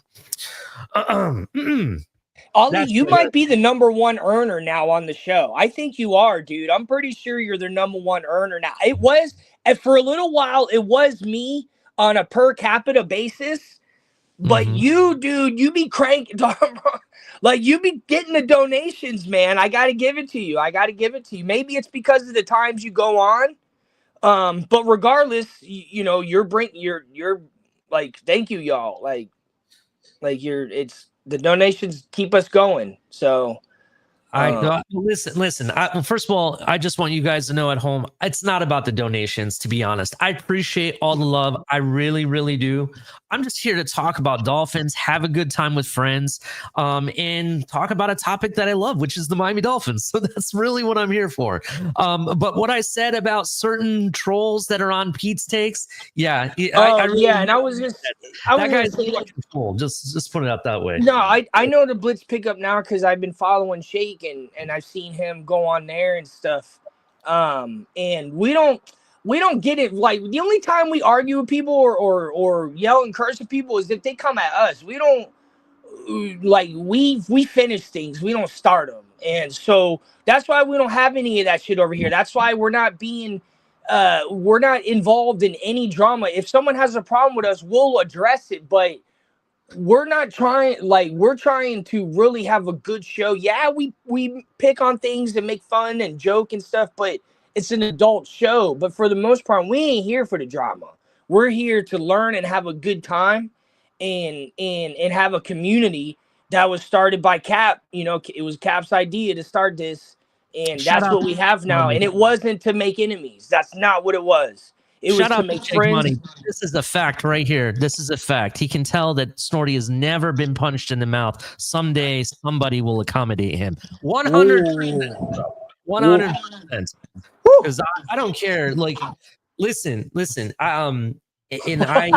Speaker 7: Ollie, you might be the number one earner now on the show. I think you are, dude. I'm pretty sure you're the number one earner now. It was, and for a little while, it was me on a per capita basis. But you, dude, you be cranking. Like, you be getting the donations, man. I got to give it to you. Maybe it's because of the times you go on. But regardless, you're like, thank you, y'all. Like the donations keep us going. So
Speaker 3: listen. First of all, I just want you guys to know at home, it's not about the donations, to be honest. I appreciate all the love. I really, really do. I'm just here to talk about Dolphins, have a good time with friends, and talk about a topic that I love, which is the Miami Dolphins. So that's really what I'm here for. But what I said about certain trolls that are on Pete's Takes, I was just just put it out that way.
Speaker 7: No, I know the Blitz Pickup now because I've been following Shake and I've seen him go on there and stuff. And we don't get it. Like, the only time we argue with people or yell and curse at people is if they come at us. We don't we finish things. We don't start them. And so that's why we don't have any of that shit over here. That's why we're not involved in any drama. If someone has a problem with us, we'll address it, but we're trying to really have a good show. Yeah, we pick on things and make fun and joke and stuff, but it's an adult show. But for the most part, we ain't here for the drama. We're here to learn and have a good time and have a community that was started by Cap. It was Cap's idea to start this, and that's what we have now. And it wasn't to make enemies. That's not what it was. It was to make friends. Money.
Speaker 3: This is a fact right here. This is a fact. He can tell that Snorty has never been punched in the mouth. Someday, somebody will accommodate him. 100%. 100%. Because I don't care. Like, listen. And I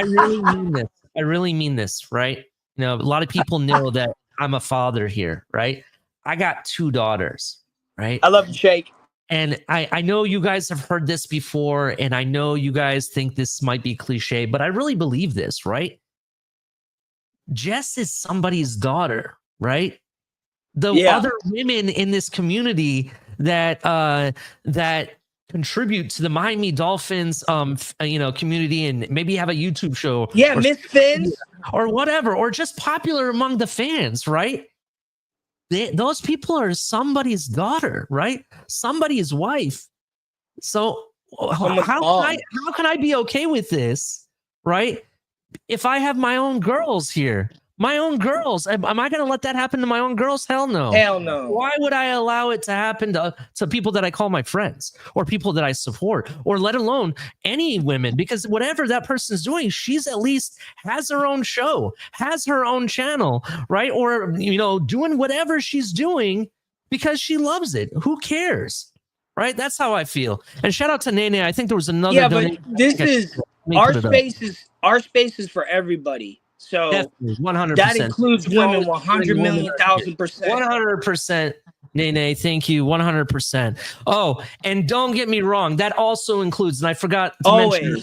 Speaker 3: really mean this. I really mean this, right? You know, a lot of people know that I'm a father here, right? I got 2 daughters, right?
Speaker 7: I love you, Shake.
Speaker 3: And I know you guys have heard this before, and I know you guys think this might be cliche, but I really believe this, right? Jess is somebody's daughter, right? The other women in this community that contribute to the Miami Dolphins community and maybe have a YouTube show.
Speaker 7: Yeah, Miss Fins.
Speaker 3: Or whatever, or just popular among the fans, right? Those people are somebody's daughter, right? Somebody's wife. So how can I be okay with this, right? If I have my own girls here, my own girls, am I going to let that happen to my own girls? Hell no.
Speaker 7: Hell no.
Speaker 3: Why would I allow it to happen to people that I call my friends or people that I support, or let alone any women? Because whatever that person's doing, she's at least has her own show, has her own channel, right? Or, you know, doing whatever she's doing because she loves it. Who cares? Right? That's how I feel. And shout out to Nene. I think there was another.
Speaker 7: Yeah, but this is our space. Our space is for everybody. So
Speaker 3: definitely, 100%.
Speaker 7: That includes women 100,000,000%.
Speaker 3: 100%. Nene, thank you. 100%. Oh, and don't get me wrong. That also includes, and I forgot to mention,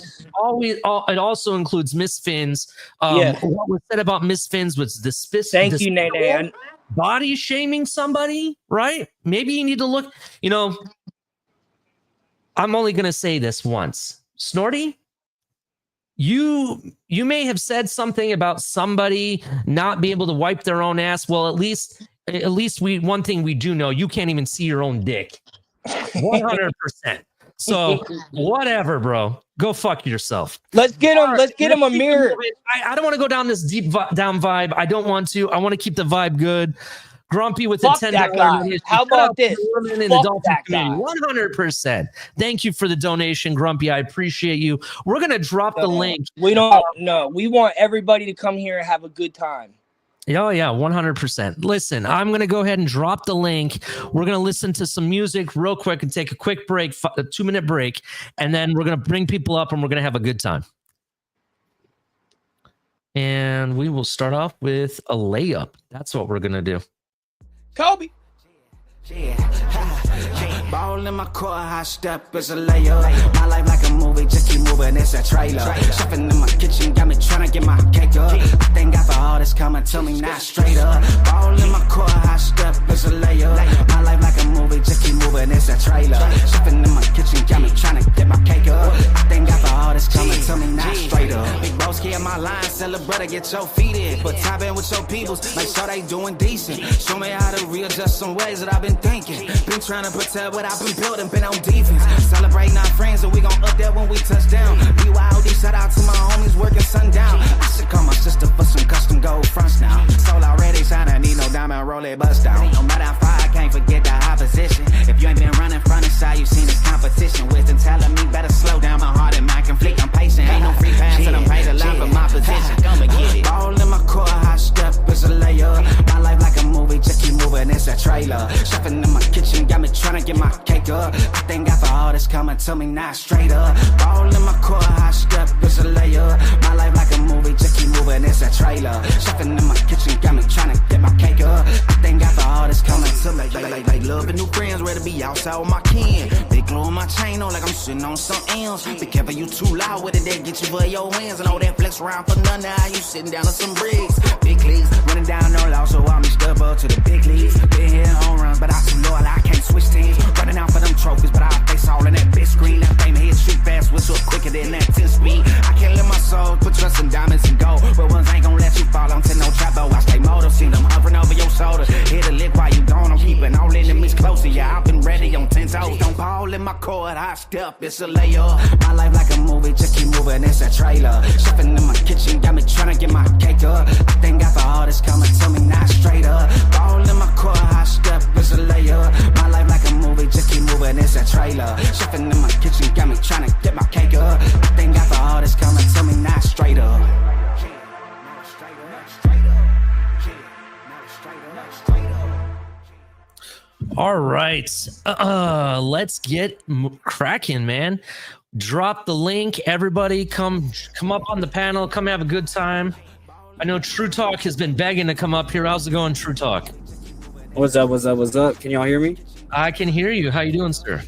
Speaker 3: it also includes Miss Fins. What was said about Miss Fins was
Speaker 7: Thank you, Nene.
Speaker 3: Body shaming somebody, right? Maybe you need to look, you know, I'm only going to say this once. Snorty, you may have said something about somebody not being able to wipe their own ass. Well, at least one thing we do know, you can't even see your own dick. 100%. So whatever, bro. Go fuck yourself.
Speaker 7: Let's get him. Let's get him a mirror.
Speaker 3: I don't want to go down this deep down vibe. I don't want to. I want to keep the vibe good. Grumpy with the $10.
Speaker 7: How about this?
Speaker 3: In the Dolphin community. 100%. Thank you for the donation, Grumpy. I appreciate you. We're gonna drop the link.
Speaker 7: We don't know. We want everybody to come here and have a good time.
Speaker 3: Oh, yeah, 100%. Listen, I'm going to go ahead and drop the link. We're going to listen to some music real quick and take a quick break, a 2-minute break, and then we're going to bring people up and we're going to have a good time. And we will start off with a layup. That's what we're going to do.
Speaker 7: Kobe.
Speaker 8: Ball in my court, high step is a layup. My life like a movie, just keep moving, it's a trailer. Shopping in my kitchen, got me tryna get my cake up. I thank God for all this coming to me, not straight up. Ball in my court, high step is a layup. My life like a movie, just keep moving, it's a trailer. Shopping in my kitchen, got me tryna get my cake up. I thank God for all this coming to me, not straight up. Big boss kid, my line, sell a brother, get your feet in. Put top in with your peoples, make sure they doing decent. Show me how to readjust some ways that I've been thinking. Been trying to protect what I've been building, been on defense. Celebrating our friends, and we gon' up there when we touch down. BYOD, shout out to my homies working sundown. I should call my sister for some custom gold fronts now. Soul already shining, need no diamond, roll it, bust down. No matter how far, I can't forget the opposition. If you ain't been running front and side, you seen this competition. Wisdom telling me better slow down, my heart and mind conflict. I'm patient, ain't no free pass, and I'm paid a lot for my position. Come and get it. Ball in my court, high step is a layup. My life like a movie, just keep moving, it's a trailer. Shopping in my kitchen, got me tryna get my cake up. I thank God for all this coming to me, not straight up. Ball in my court, high step is a layup. My life like a movie, just keep moving, it's a trailer. Shopping in my kitchen, got me tryna get my cake up. I thank God for all this coming to me. Like loving new friends, ready to be outside with my kin. They glue on my chain on like I'm sitting on something else. Be careful, you too loud with it, they get you for your hands. And all that flex around for none, now you sitting down on some bricks. Big leagues, running down no loss, so I'm step up to the big leagues. Been here on runs, but I too loyal, I can't switch teams. Running out for them trophies, but I face all in that big screen. That fame hit shoot fast, whistle quicker than that 10 speed. I can't let my soul put trust in diamonds and gold, but ones ain't gon' let you fall onto no trap. Oh, I stay motive, see them hovering over your shoulder. Hit a lick while you gone, I'm keeping all enemies closer. Yeah, I've been ready on 10 toes. Don't ball in my court, high step, it's a layup. My life like a movie, just keep moving, it's a trailer. Shopping in my kitchen, got me tryna get my cake up. I thank God for all this coming to me, not straight up. Ball in my court, high step, it's a layup. My life like a movie, just keep moving, it's a trailer. Shopping in my kitchen, got me tryna get my cake up. I thank God for all this coming to me, not straight up.
Speaker 3: All right. Let's get cracking, man. Drop the link. Everybody come up on the panel. Come have a good time. I know True Talk has been begging to come up here. How's it going, True Talk?
Speaker 9: What's up? Can y'all hear me?
Speaker 3: I can hear you. How you doing, sir?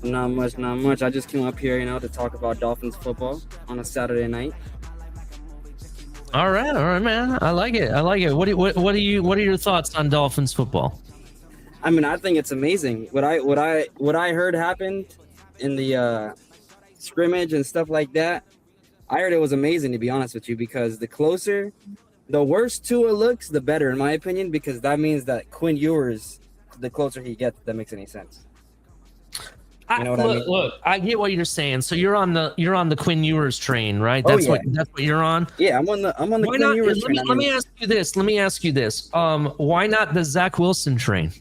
Speaker 9: Not much. I just came up here, to talk about Dolphins football on a Saturday night.
Speaker 3: All right, man. I like it. What are your thoughts on Dolphins football?
Speaker 9: I mean, I think it's amazing. What I heard happened in the scrimmage and stuff like that, I heard it was amazing, to be honest with you, because the worse Tua looks, the better, in my opinion, because that means that Quinn Ewers, the closer he gets, if that makes any sense.
Speaker 3: Look, I get what you're saying. So you're on the Quinn Ewers train, right? That's what you're on.
Speaker 9: Yeah, I'm on the Quinn Ewers train.
Speaker 3: Let me ask you this. Why not the Zach Wilson train?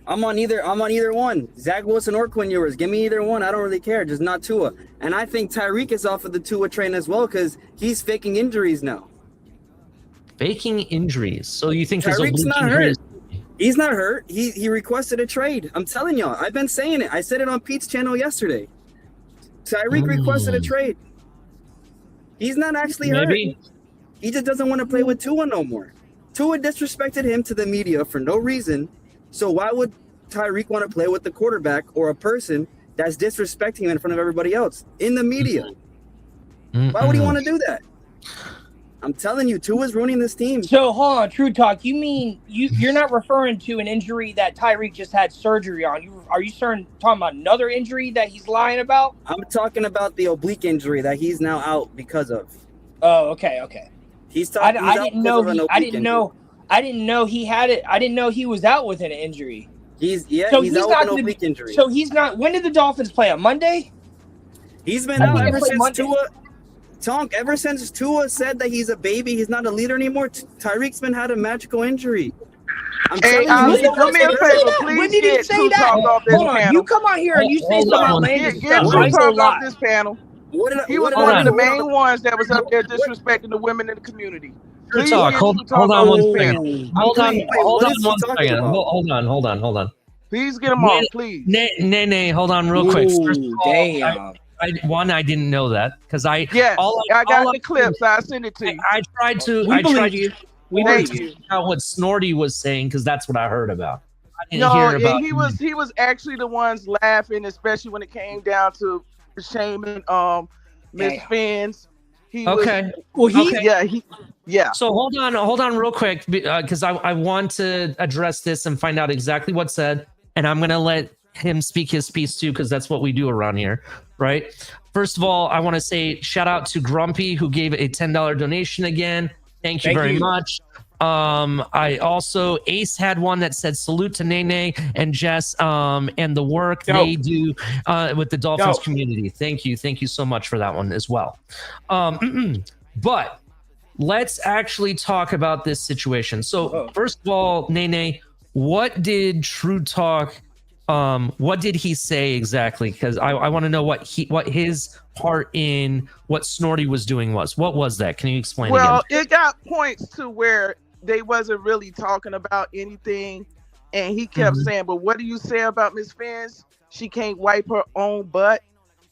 Speaker 9: I'm on either one. Zach Wilson or Quinn Ewers. Give me either one. I don't really care. Just not Tua. And I think Tyreek is off of the Tua train as well because he's faking injuries now.
Speaker 3: Faking injuries. So you think
Speaker 9: Tyreek's not hurt? He's not hurt. He requested a trade. I'm telling y'all. I've been saying it. I said it on Pete's channel yesterday. Tyreek requested a trade. He's not actually hurt. He just doesn't want to play with Tua no more. Tua disrespected him to the media for no reason. So why would Tyreek want to play with the quarterback or a person that's disrespecting him in front of everybody else in the media? Why would he want to do that? I'm telling you, Tua's ruining this team.
Speaker 7: So hold on, True Talk. You mean you're not referring to an injury that Tyreek just had surgery on? Are you talking about another injury that he's lying about?
Speaker 9: I'm talking about the oblique injury that he's now out because of.
Speaker 7: Oh, okay.
Speaker 9: He's talking.
Speaker 7: I didn't know he had it. I didn't know he was out with an injury.
Speaker 9: He's out with an oblique injury.
Speaker 7: So he's not. When did the Dolphins play on Monday?
Speaker 9: He's been out ever since Tua. Tonk, ever since Tua said that he's a baby, he's not a leader anymore. Tyreek's been had a magical injury.
Speaker 10: I'm telling you, do me a favor, please.
Speaker 7: When did he say that? Hold on, you come on here and you say something outlandish.
Speaker 10: Get True Talk off this panel. He was one of the main ones that was up there disrespecting the women in the community.
Speaker 3: True Talk. Hold on one second. Hold on.
Speaker 10: Please get him off, please.
Speaker 3: Nay, hold on real quick. First of all,
Speaker 7: damn.
Speaker 3: I didn't know that because I
Speaker 10: got the clips. I sent it to you.
Speaker 3: I tried to out what Snorty was saying because that's what I heard about. I didn't hear about.
Speaker 10: He was actually the ones laughing, especially when it came down to shaming Miss Fins.
Speaker 3: So hold on real quick because I want to address this and find out exactly what's said, and I'm gonna let him speak his piece too because that's what we do around here, right? First of all, I want to say shout out to Grumpy who gave a $10 donation again. Thank you very much. I also Ace had one that said salute to Nene and Jess and the work they do with the Dolphins community. Thank you so much for that one as well. But let's actually talk about this situation. So first of all, Nene, what did True Talk what did he say exactly? Because I want to know what his part in what Snorty was doing was. What was that? Can you explain again?
Speaker 10: Well, it got points to where they wasn't really talking about anything, and he kept saying, "But what do you say about Miss Fins? She can't wipe her own butt,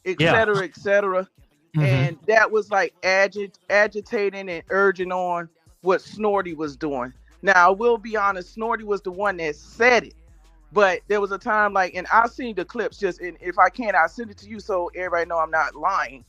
Speaker 10: etc., etc." And that was like agitating and urging on what Snorty was doing. Now, I will be honest, Snorty was the one that said it. But there was a time and I've seen the clips and if I can, I'll send it to you so everybody know I'm not lying.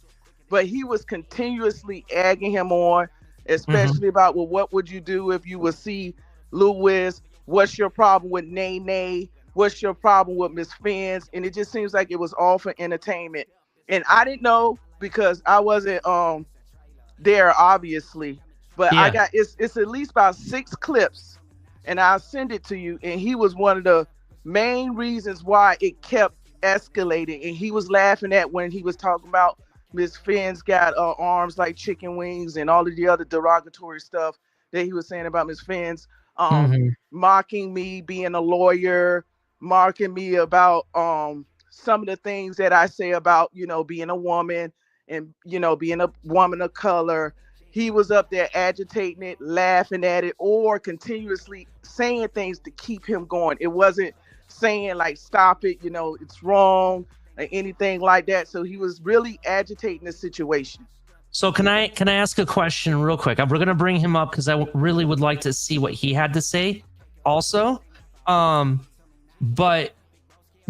Speaker 10: But he was continuously egging him on, especially about, well, what would you do if you would see Lewis? What's your problem with Nene? What's your problem with Miss Fins? And it just seems like it was all for entertainment. And I didn't know because I wasn't there, obviously. But I got it's at least about 6 clips, and I'll send it to you. And he was one of the main reasons why it kept escalating, and he was laughing at when he was talking about Miss Fins got arms like chicken wings and all of the other derogatory stuff that he was saying about Miss Fins, mocking me being a lawyer, mocking me about some of the things that I say about being a woman and being a woman of color. He was up there agitating it, laughing at it, or continuously saying things to keep him going. It wasn't saying like, stop it, you know, it's wrong, or anything like that. So he was really agitating the situation.
Speaker 3: So can I ask a question real quick? We're going to bring him up because I really would like to see what he had to say also. But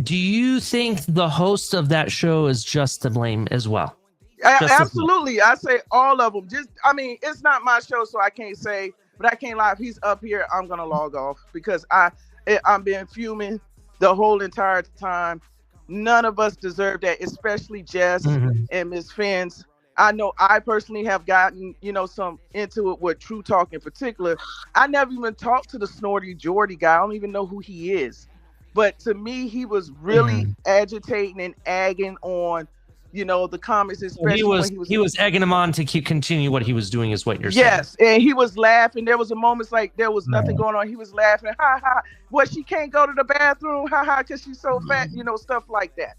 Speaker 3: do you think the host of that show is just to blame as well?
Speaker 10: Absolutely. I say all of them. It's not my show, so I can't say, but I can't lie. If he's up here, I'm going to log off because I'm being fuming the whole entire time. None of us deserve that, especially Jess and Miss Fins. I know I personally have gotten, some into it with True Talk in particular. I never even talked to the Snorty Jordy guy. I don't even know who he is. But to me, he was really agitating and agging on, the comments, especially when
Speaker 3: he was egging him on to continue what he was doing, is what you're saying.
Speaker 10: Yes, and he was laughing. There was a moment like there was nothing going on. He was laughing, ha ha. Well, she can't go to the bathroom, ha ha, because she's so fat, stuff like that.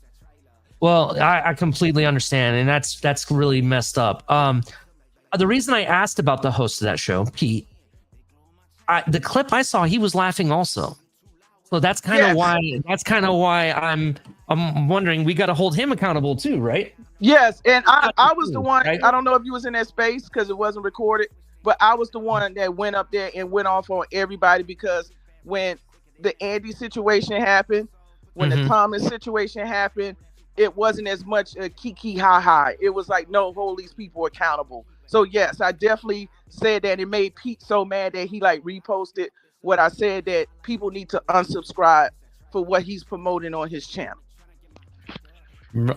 Speaker 3: Well, I completely understand, and that's really messed up. The reason I asked about the host of that show, Pete, the clip I saw, he was laughing also. So that's kind of why I'm wondering, we got to hold him accountable too, right?
Speaker 10: Yes, and I was the one. Right? I don't know if you was in that space because it wasn't recorded, but I was the one that went up there and went off on everybody because when the Andy situation happened, when the Thomas situation happened, it wasn't as much a kiki ha ha. It was like, no, hold these people accountable. So yes, I definitely said that. It made Pete so mad that he like reposted what I said, that people need to unsubscribe for what he's promoting on his channel.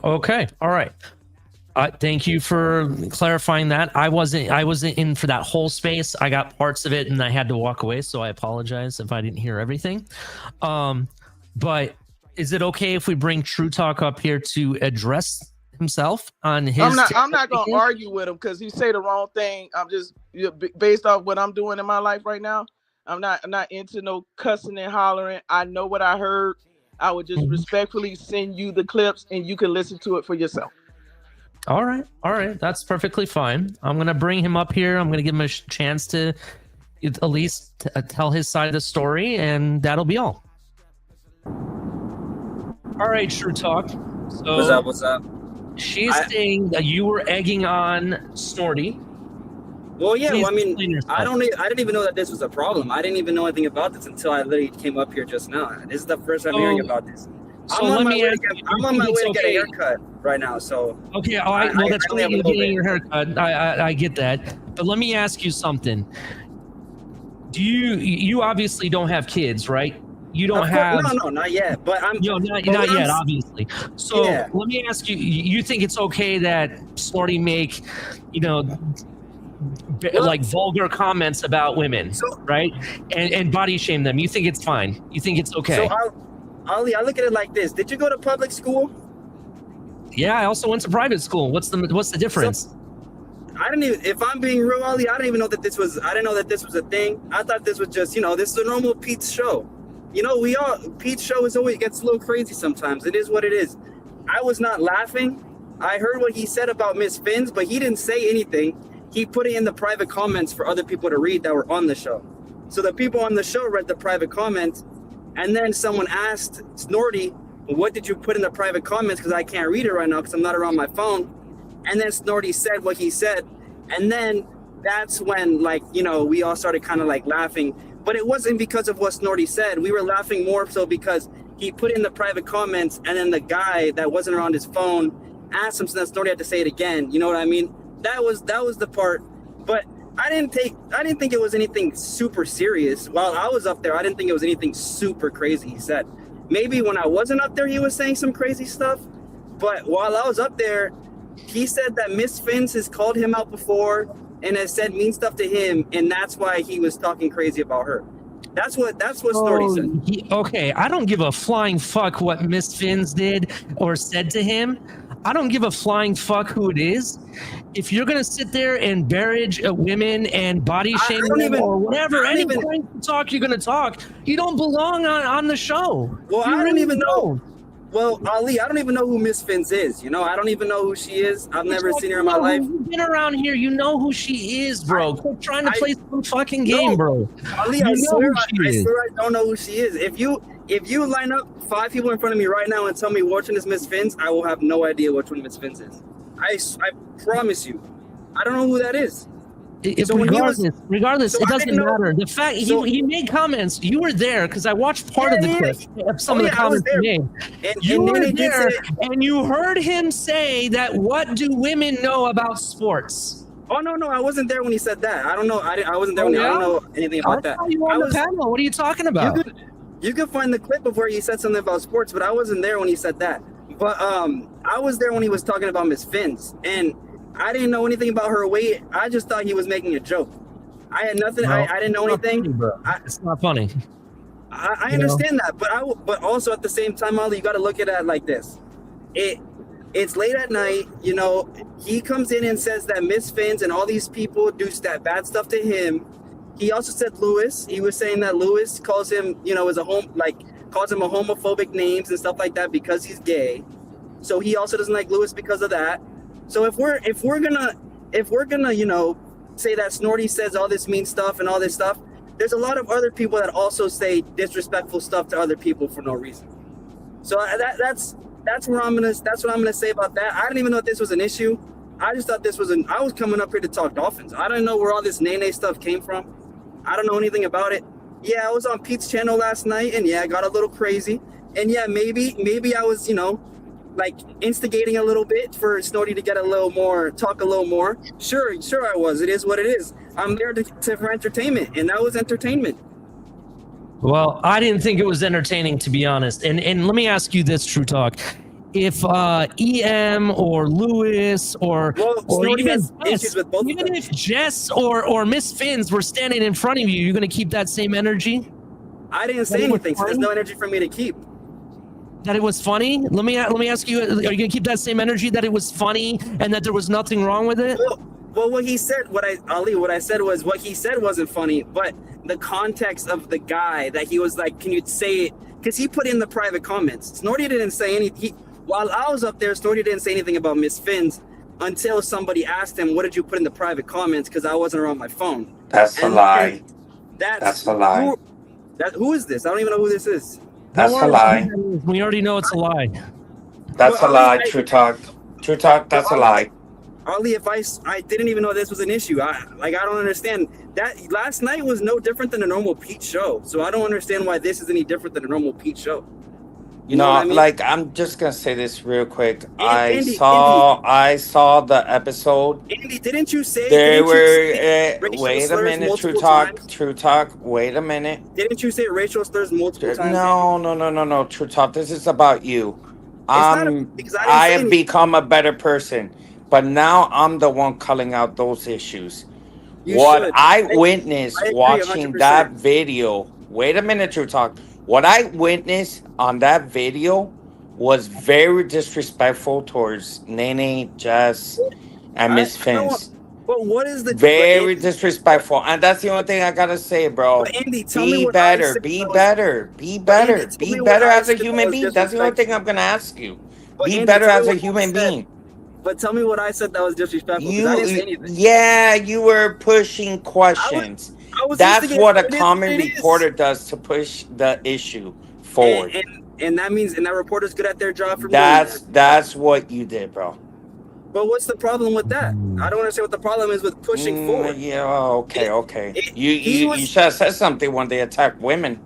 Speaker 3: Okay, all right. Thank you for clarifying that. I wasn't in for that whole space. I got parts of it and I had to walk away, so I apologize if I didn't hear everything. But is it okay if we bring True Talk up here to address himself on his?
Speaker 10: I'm not going to argue with him because he say the wrong thing. I'm just based off what I'm doing in my life right now. I'm not into no cussing and hollering. I know what I heard. I would just respectfully send you the clips and you can listen to it for yourself.
Speaker 3: All right. That's perfectly fine. I'm going to bring him up here. I'm going to give him a chance to at least tell his side of the story, and that'll be all. All right, True Talk. So
Speaker 9: What's up?
Speaker 3: She's saying that you were egging on Snorty.
Speaker 9: Well, yeah. Well, I mean, I didn't even know that this was a problem. I didn't even know anything about this until I literally came up here just now. This is the first time hearing about this. I'm on my way to get a haircut right now. So
Speaker 3: okay, all right. Well, that's really you're getting your haircut. I get that. But let me ask you something. Do you obviously don't have kids, right? You don't have
Speaker 9: no, not yet. But I'm
Speaker 3: not yet, obviously. So let me ask you: you think it's okay that Snorty make, like vulgar comments about women, right? And body shame them? You think it's fine? You think it's okay?
Speaker 9: So Ali, I look at it like this: did you go to public school?
Speaker 3: Yeah, I also went to private school. What's the difference?
Speaker 9: So, I didn't even. If I'm being real, Ali, I didn't even know that this was. I didn't know that this was a thing. I thought this was just, this is a normal Pete's show. Pete's show always gets a little crazy sometimes. It is what it is. I was not laughing. I heard what he said about Miss Fins, but he didn't say anything. He put it in the private comments for other people to read that were on the show. So the people on the show read the private comments, and then someone asked Snorty, what did you put in the private comments? Because I can't read it right now because I'm not around my phone. And then Snorty said what he said. And then that's when, we all started kind of like laughing. But it wasn't because of what Snorty said. We were laughing more so because he put in the private comments, and then the guy that wasn't around his phone asked him, so that Snorty had to say it again. You know what I mean? That was the part. But I didn't think it was anything super serious. While I was up there, I didn't think it was anything super crazy he said. Maybe when I wasn't up there, he was saying some crazy stuff. But while I was up there, he said that Miss Fins has called him out before and has said mean stuff to him, and that's why he was talking crazy about her. That's what Snorty said.
Speaker 3: Okay, I don't give a flying fuck what Miss Fins did or said to him. I don't give a flying fuck who it is. If you're gonna sit there and barrage women and body shame them or whatever, any talk you're gonna talk, you don't belong on the show.
Speaker 9: Well, I don't even know. Well, Ali, I don't even know who Miss Fins is. I don't even know who she is. I've never seen her in my life.
Speaker 3: You've been around here. You know who she is, bro. Quit trying to play some fucking game, bro.
Speaker 9: Ali, I swear I don't know who she is. If you If you line up 5 people in front of me right now and tell me which one is Miss Finns, I will have no idea which one Miss Finns is. I promise you. I don't know who that is.
Speaker 3: So regardless, it doesn't matter. The fact he made comments. You were there because I watched part of the clip of some of the comments he made. You were there, and you heard him say that. What do women know about sports?
Speaker 9: Oh no, I wasn't there when he said that. I don't know. I wasn't there when I don't know anything about that.
Speaker 3: You were on the panel. What are you talking about?
Speaker 9: You could find the clip of where he said something about sports, but I wasn't there when he said that. But I was there when he was talking about Miss Finns, and I didn't know anything about her weight. I just thought he was making a joke. I had nothing. No, I didn't know anything.
Speaker 3: Funny, it's not funny.
Speaker 9: I understand that, but also at the same time, Ali, you got to look at it like this. It's late at night. You know, he comes in and says that Miss Finns and all these people do that bad stuff to him. He also said Lewis. He was saying that Lewis calls him, you know, calls him a homophobic names and stuff like that because he's gay. So he also doesn't like Lewis because of that. So if we're gonna, you know, say that Snorty says all this mean stuff and all this stuff, there's a lot of other people that also say disrespectful stuff to other people for no reason. So that's what I'm gonna say about that. I didn't even know if this was an issue. I just thought I was coming up here to talk Dolphins. I don't know where all this Nene stuff came from. I don't know anything about it. Yeah, I was on Pete's channel last night, and yeah, I got a little crazy. And yeah, maybe I was, you know, like instigating a little bit for Snorty to get talk a little more. Sure I was. It is what it is. I'm there for entertainment, and that was entertainment.
Speaker 3: Well, I didn't think it was entertaining, to be honest. And let me ask you this, True Talk. If EM or Lewis or even if Jess or Miss Finns were standing in front of you, you're going to keep that same energy?
Speaker 9: I didn't say anything, so there's no energy for me to keep.
Speaker 3: That it was funny? Let me ask you, are you going to keep that same energy that it was funny and that there was nothing wrong with it?
Speaker 9: Well, what he said, what I said was what he said wasn't funny, but the context of the guy that he was like, can you say it? Because he put in the private comments. Snorty didn't say anything. While I was up there, Snorty didn't say anything about Miss Finns until somebody asked him, what did you put in the private comments? Because I wasn't around my phone.
Speaker 11: That's a lie.
Speaker 9: That's
Speaker 11: a lie.
Speaker 9: Who is this? I don't even know who this is.
Speaker 11: That's a lie.
Speaker 3: We already know it's a lie.
Speaker 11: That's a lie, True Talk. True Talk, that's a lie.
Speaker 9: Ali, if I didn't even know this was an issue. I don't understand. That last night was no different than a normal Pete show. So I don't understand why this is any different than a normal Pete show.
Speaker 11: You know, I mean? Like, I'm just gonna say this real quick. I saw the episode.
Speaker 9: Andy, didn't you say
Speaker 11: wait a minute, True Talk, wait a minute.
Speaker 9: Didn't you say racial slurs multiple times?
Speaker 11: No, True Talk. This is about you. I have become a better person, but now I'm the one calling out those issues. I witnessed watching 100%. That video. Wait a minute, True Talk. What I witnessed on that video was very disrespectful towards Nene, Jess, and Miss Finns.
Speaker 9: But what is the
Speaker 11: very disrespectful? And that's the only thing I gotta say, bro.
Speaker 9: Andy,
Speaker 11: be better as a human being. That's the only thing I'm gonna ask you. Be better as a human being.
Speaker 9: But tell me what I said that was disrespectful. I didn't say anything.
Speaker 11: Yeah, you were pushing questions. That's what a common reporter does to push the issue forward.
Speaker 9: And that means that reporter's good at their job for me.
Speaker 11: That's what you did, bro.
Speaker 9: But what's the problem with that? I don't understand what the problem is with pushing forward.
Speaker 11: Yeah, okay. You should have said something when they attacked women.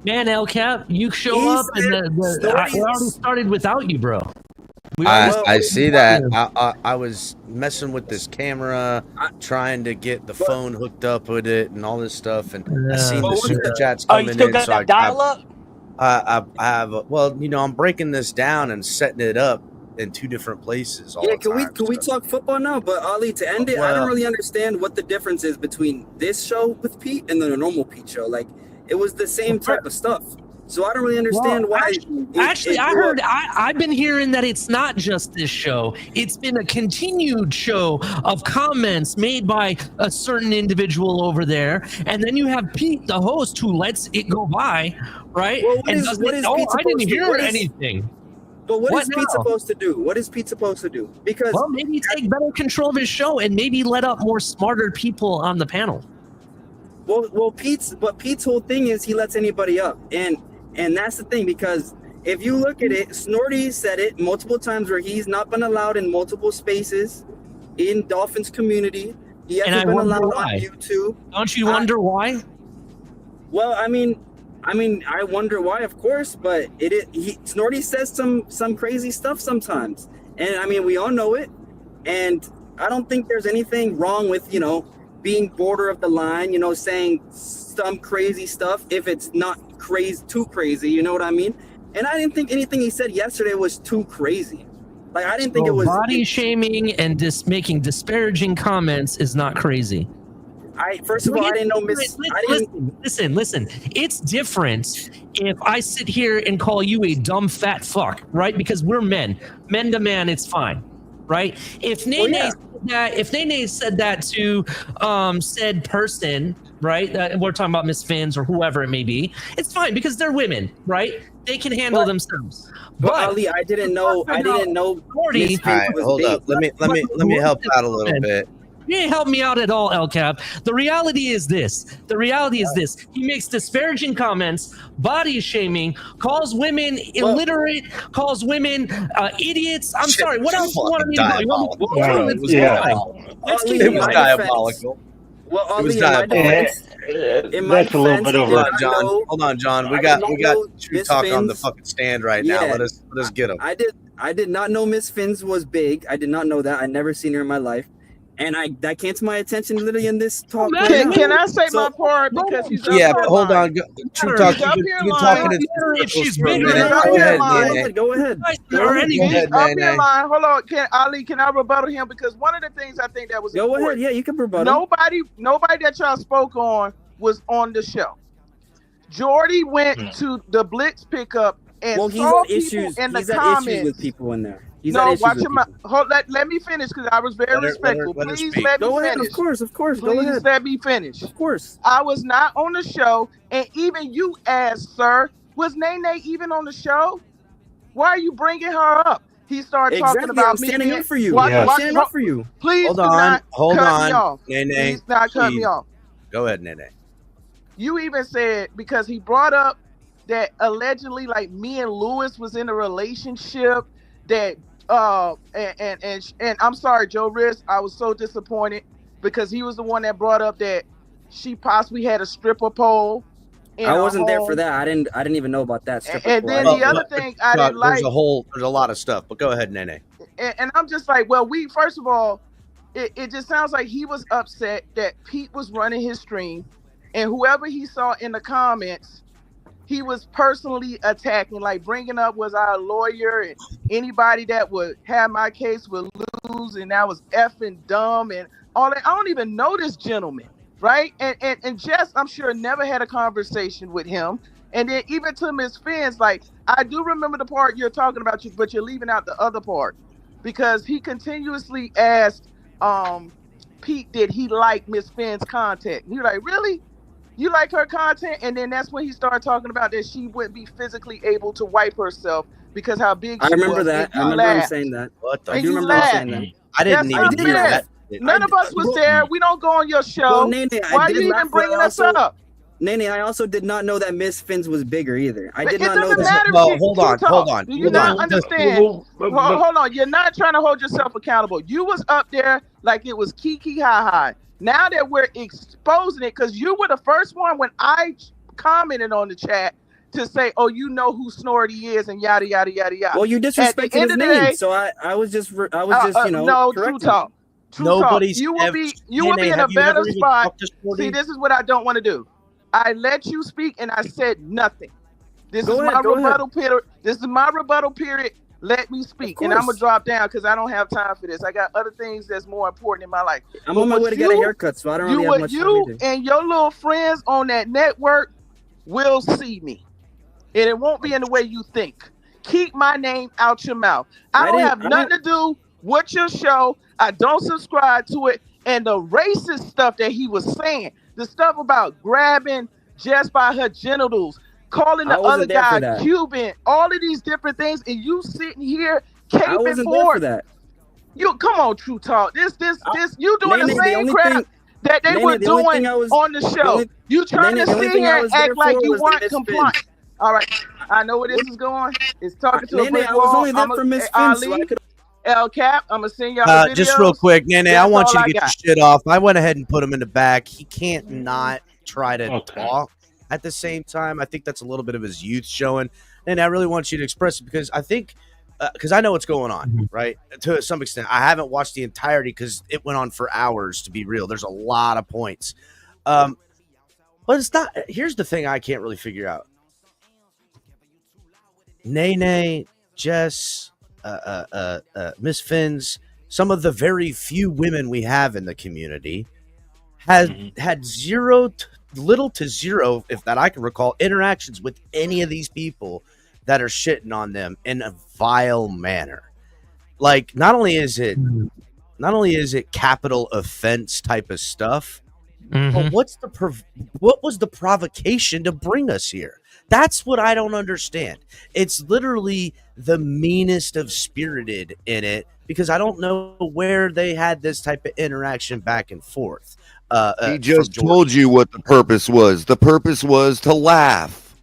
Speaker 3: Man, El Cap, you show up and it already started without you, bro.
Speaker 12: I see that. I was messing with this camera, trying to get the phone hooked up with it and all this stuff, and I seen the super chats coming in.
Speaker 7: You still got that dial up?
Speaker 12: I have. Well, you know, I'm breaking this down and setting it up in 2 different places.
Speaker 9: Can we talk football now? But Ali, to end it, I don't really understand what the difference is between this show with Pete and the normal Pete show. Like, it was the same type of stuff. So I don't really understand why.
Speaker 3: I've been hearing that it's not just this show. It's been a continued show of comments made by a certain individual over there. And then you have Pete, the host, who lets it go by, right?
Speaker 9: Well, I didn't
Speaker 3: hear anything.
Speaker 9: But what is Pete supposed to do? What is Pete supposed to do? Because
Speaker 3: maybe take better control of his show and maybe let up more smarter people on the panel.
Speaker 9: Well, Pete's whole thing is he lets anybody up, and And that's the thing, because if you look at it, Snorty said it multiple times where he's not been allowed in multiple spaces in Dolphins community. He hasn't been allowed on YouTube.
Speaker 3: Don't you wonder why?
Speaker 9: Well, I mean, I wonder why, of course, but Snorty says some crazy stuff sometimes. And I mean, we all know it. And I don't think there's anything wrong with, being border of the line, saying some crazy stuff if it's not too crazy, you know what I mean? And I didn't think anything he said yesterday was too crazy. Like, I didn't think it was
Speaker 3: body shaming and making disparaging comments is not crazy.
Speaker 9: First of all, I didn't know
Speaker 3: Listen. It's different if I sit here and call you a dumb fat fuck, right? Because we're men to man, it's fine, right? If Nene said that to said person, right? We're talking about Miss Finns or whoever it may be. It's fine because they're women, right? They can handle themselves.
Speaker 9: But Ali, I didn't know.
Speaker 3: Miss
Speaker 12: All right, hold up. Let me help out a little bit.
Speaker 3: You ain't help me out at all, El Cap. The reality is this. He makes disparaging comments, body shaming, calls women illiterate, calls women idiots. I'm sorry. What else do you want me to do?
Speaker 12: It was diabolical.
Speaker 9: Well,
Speaker 12: it was
Speaker 9: diabolical.
Speaker 13: That's a little bit over.
Speaker 12: Hold on, John. We got True Talk on the fucking stand right now. Let us get him.
Speaker 9: I did not know Miss Finns was big. I did not know that. I never seen her in my life. And that came to my attention literally in this talk.
Speaker 10: Can I say my part? Because he's
Speaker 12: but hold on. True Talk, you can talk in
Speaker 3: if she's bigger,
Speaker 9: go ahead.
Speaker 10: He's up here line. Hold on, Ali, can I rebuttal him? Because one of the things I think that was important.
Speaker 9: Go ahead. Yeah, you can rebuttal.
Speaker 10: Nobody that y'all spoke on was on the show. Jordy went to the Blitz pickup and saw people in the comments.
Speaker 9: Issues with people in there.
Speaker 10: Watch him. Let me finish because I was very respectful. Please let me finish.
Speaker 9: Of course.
Speaker 10: Please
Speaker 9: go ahead.
Speaker 10: Let me finish.
Speaker 9: Of course.
Speaker 10: I was not on the show, and even you asked, sir, was Nene even on the show? Why are you bringing her up? He started talking about
Speaker 9: me. Standing up for you.
Speaker 10: Standing
Speaker 9: up for you.
Speaker 10: Please
Speaker 12: hold on,
Speaker 10: Nene. Please not cut me off.
Speaker 12: Go ahead, Nene.
Speaker 10: You even said, because he brought up that allegedly, like, me and Lewis was in a relationship, that and I'm sorry, Joe Riz, I was so disappointed because he was the one that brought up that she possibly had a stripper pole.
Speaker 9: I wasn't there for that. I didn't even know about that.
Speaker 10: And then the other thing I didn't like.
Speaker 12: There's a lot of stuff, but go ahead, Nene.
Speaker 10: And I'm just like, well, first of all, it just sounds like he was upset that Pete was running his stream, and whoever he saw in the comments, he was personally attacking, like bringing up was I a lawyer and anybody that would have my case would lose, and that was effing dumb and all that. I don't even know this gentleman, right? And Jess, I'm sure, never had a conversation with him. And then even to Miss Finns, like, I do remember the part you're talking about, but you're leaving out the other part because he continuously asked Pete, did he like Miss Finns' content? And you're like, really? You like her content? And then that's when he started talking about that she wouldn't be physically able to wipe herself because how big she was.
Speaker 9: I remember that. I remember him saying that.
Speaker 12: I do remember him saying that. I didn't even hear that.
Speaker 10: None of us was there. We don't go on your show.
Speaker 9: Well, Nene,
Speaker 10: why are you even bringing us up?
Speaker 9: Nene, I also did not know that Miss Finns was bigger either. I did not know
Speaker 10: that.
Speaker 12: Well, hold on.
Speaker 10: Do you not understand? Hold on. You're not trying to hold yourself accountable. You was up there like it was kiki ha. Now that we're exposing it, because you were the first one when I commented on the chat to say, "Oh, you know who Snorty is," and yada yada yada yada.
Speaker 9: Well, you disrespected his name, so I was just
Speaker 10: no, true talk. You will be in a better spot. See, this is what I don't want to do. I let you speak, and I said nothing. This is my rebuttal period. This is my rebuttal period. Let me speak, and I'm gonna drop down because I don't have time for this. I got other things that's more important in my life.
Speaker 9: I'm on my way to get a haircut, so I don't really have much time
Speaker 10: you and your little friends on that network will see me, and it won't be in the way you think. Keep my name out your mouth. I don't have nothing to do with your show. I don't subscribe to it, and the racist stuff that he was saying, the stuff about grabbing just by her genitals, calling the other guy Cuban, all of these different things, and you sitting here caping for
Speaker 9: that.
Speaker 10: You come on, True Talk. This you doing the same crap that they were doing on the show. You trying to sit here and act like you weren't compliant. All right. I know where this is going. It's talking to a
Speaker 9: Nene,
Speaker 10: brick
Speaker 9: I was
Speaker 10: wall.
Speaker 9: only there for Miss Finn, so I could.
Speaker 10: El Cap, I'm gonna send y'all the videos.
Speaker 12: Just real quick, Nene, I
Speaker 10: That's
Speaker 12: want
Speaker 10: all
Speaker 12: you
Speaker 10: I
Speaker 12: to get your
Speaker 10: got.
Speaker 12: shit off. I went ahead and put him in the back. He can't not try to talk at the same time. I think that's a little bit of his youth showing. And I really want you to express it because I think, because I know what's going on, right? To some extent. I haven't watched the entirety because it went on for hours, to be real. There's a lot of points. But it's not. Here's the thing I can't really figure out. Nene, Jess, Miss Finns, some of the very few women we have in the community had little to zero, if that I can recall, interactions with any of these people that are shitting on them in a vile manner. Like, not only is it capital offense type of stuff, but what was the provocation to bring us here? That's what I don't understand. It's literally the meanest of spirited in it because I don't know where they had this type of interaction back and forth.
Speaker 14: He just told you what the purpose was. The purpose was to laugh.